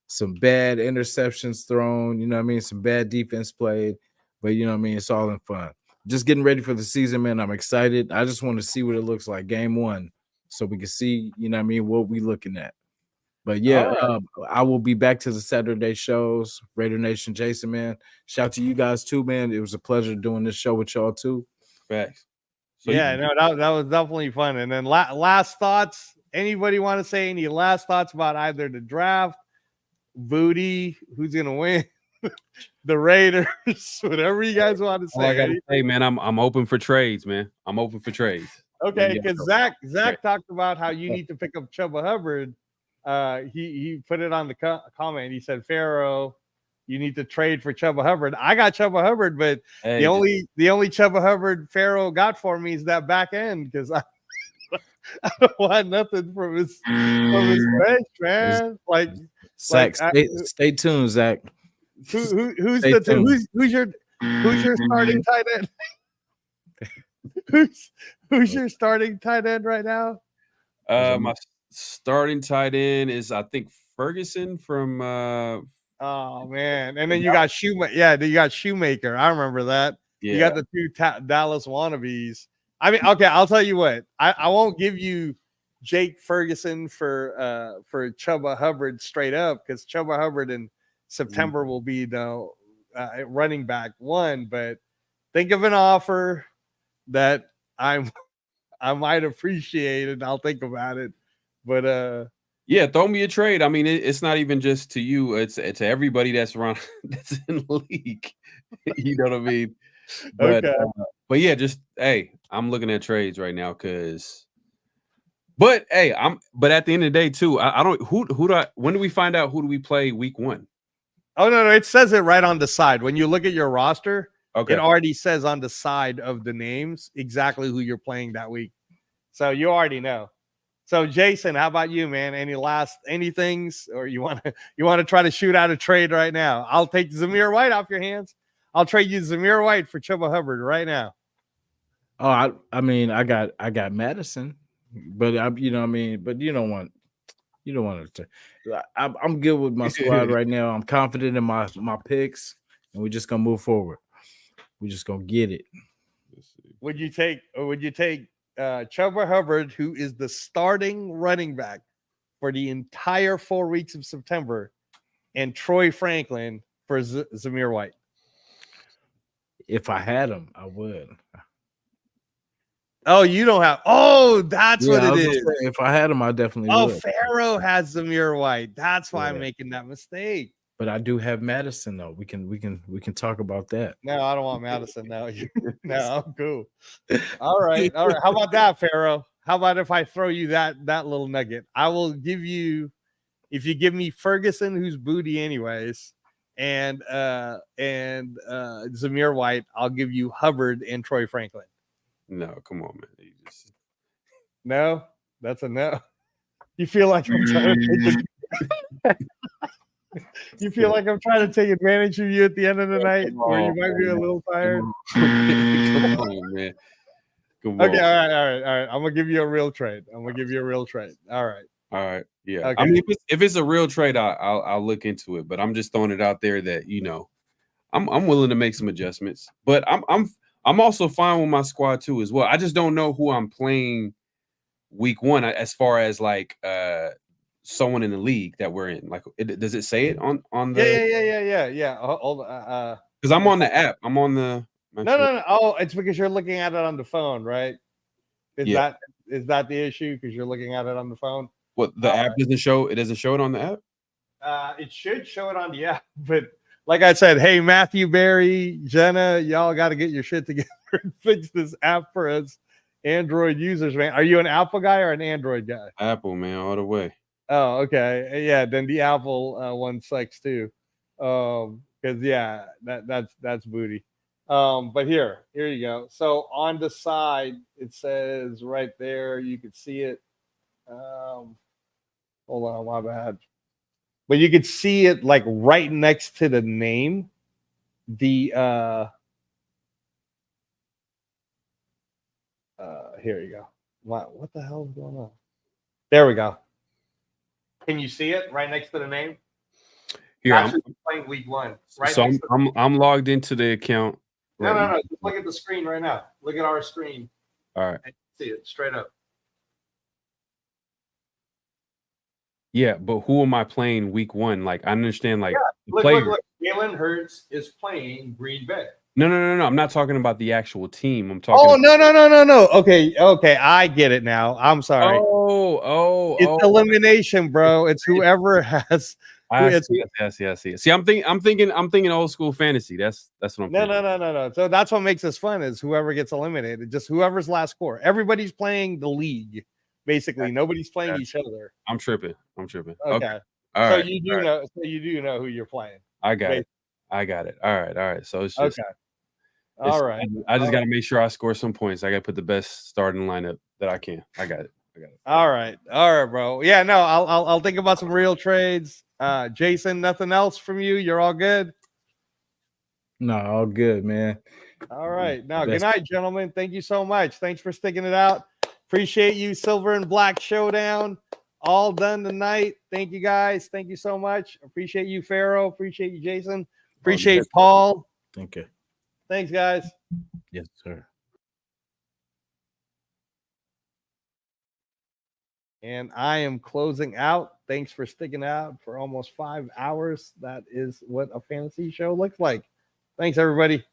some bad interceptions thrown, you know what I mean? Some bad defense played, but you know what I mean? It's all in fun. Just getting ready for the season, man. I'm excited. I just want to see what it looks like game 1 so we can see, you know what I mean, what we looking at. But yeah, I will be back to the Saturday shows. Raider Nation, Jason, man. Shout out to you guys too, man. It was a pleasure doing this show with y'all too. Facts. So that was definitely fun. And then last thoughts. Anybody want to say any last thoughts about either the draft, Booty, who's gonna win, the Raiders, whatever you guys want to say? I gotta say, man, I'm open for trades, man. I'm open for trades. Okay, because Zach talked about how you need to pick up Chuba Hubbard. He put it on the comment. He said, Pharaoh, you need to trade for Chuba Hubbard. I got Chuba Hubbard, but the only Chuba Hubbard Pharaoh got for me is that back end because I don't want nothing from his bench, man. Like Zach, stay tuned, Zach. Who's your starting tight end? who's your starting tight end right now? My starting tight end is I think Ferguson from oh man, and then you got Shoemaker. Yeah, you got Shoemaker. I remember that. Yeah. You got the two Dallas wannabes. I mean, okay, I'll tell you what. I won't give you Jake Ferguson for Chuba Hubbard straight up because Chuba Hubbard in September will be the running back 1. But think of an offer that I might appreciate, and I'll think about it. But yeah, throw me a trade. I mean, it's not even just to you; it's to everybody that's around that's in the league. You know what I mean? But okay. But yeah, just I'm looking at trades right now because. But hey, But at the end of the day, too, I don't. When do we find out who do we play week 1? Oh no, it says it right on the side. When you look at your roster, it already says on the side of the names exactly who you're playing that week. So you already know. So Jason, how about you, man? Any things, or you want to try to shoot out a trade right now? I'll take Zamir White off your hands. I'll trade you Zamir White for Chuba Hubbard right now. Oh, I mean, I got Madison, but you know what I mean. But you don't want to. I'm good with my squad right now. I'm confident in my picks, and we're just gonna move forward. We're just gonna get it. Would you take Chuba Hubbard, who is the starting running back for the entire 4 weeks of September, and Troy Franklin for Zamir White? If I had him, I would. Oh, you don't have. Oh, that's what it is. Saying, if I had him, I definitely would. Oh, Pharaoh has Zamir White. That's why I'm making that mistake. But I do have Madison though. We can talk about that. No, I don't want Madison now. No, I'm cool. All right. How about that, Pharaoh? How about if I throw you that little nugget? I will give you, if you give me Ferguson, who's booty anyways, and Zamir White, I'll give you Hubbard and Troy Franklin. No, come on, man. You just... No, that's a no. You feel like I'm trying to you feel like I'm trying to take advantage of you at the end of the night, where you might be a little tired. Come on, man. Come Okay, on. all right. I'm gonna give you a real trade. All right. Yeah. Okay. I mean, if it's a real trade, I'll look into it. But I'm just throwing it out there that I'm willing to make some adjustments. But I'm also fine with my squad too as well. I just don't know who I'm playing week 1 as far as like someone in the league that we're in. Like, does it say it on the? Yeah. Because I'm on the app. I'm on the. No. Oh, it's because you're looking at it on the phone, right? Is that the issue? Because you're looking at it on the phone. What, the app doesn't show? It doesn't show it on the app. It should show it on the app, but like I said, hey, Matthew, Barry, Jenna, y'all got to get your shit together and fix this app for us Android users, man. Are you an Apple guy or an Android guy? Apple, man, all the way. Oh, okay. Yeah, then the Apple one sucks too. Because yeah, that's booty. But here you go. So on the side, it says right there, you can see it. Hold on, my bad. But you could see it like right next to the name. Here you go. Wow, what the hell is going on? There we go. Can you see it right next to the name? Here, I'm playing week 1. Right. So I'm logged into the account. No. Just look at the screen right now. Look at our screen. All right. See it straight up. Yeah, but who am I playing week 1? Like, I understand, like, look. Jalen Hurts is playing Green Bay. No. I'm not talking about the actual team. I'm talking. Oh, no. Okay. I get it now. I'm sorry. It's elimination, bro. It's whoever has. Yes. See, I'm thinking old school fantasy. That's what I'm thinking. No. So that's what makes this fun is whoever gets eliminated, just whoever's last score. Everybody's playing the league. Basically, nobody's playing each other. I'm tripping. Okay. All right. You do know who you're playing. I got it. All right. So it's just okay. All right. I just got to make sure I score some points. I got to put the best starting lineup that I can. I got it. All right, bro. Yeah, no, I'll think about some real trades. Jason, nothing else from you? You're all good? No, all good, man. All right. Now, good night, gentlemen. Thank you so much. Thanks for sticking it out. Appreciate you, Silver and Black Showdown. All done tonight. Thank you, guys. Thank you so much. Appreciate you, Pharaoh. Appreciate you, Jason. Appreciate Paul. Thank you. Thanks, guys. Yes, sir. And I am closing out. Thanks for sticking out for almost 5 hours. That is what a fantasy show looks like. Thanks, everybody.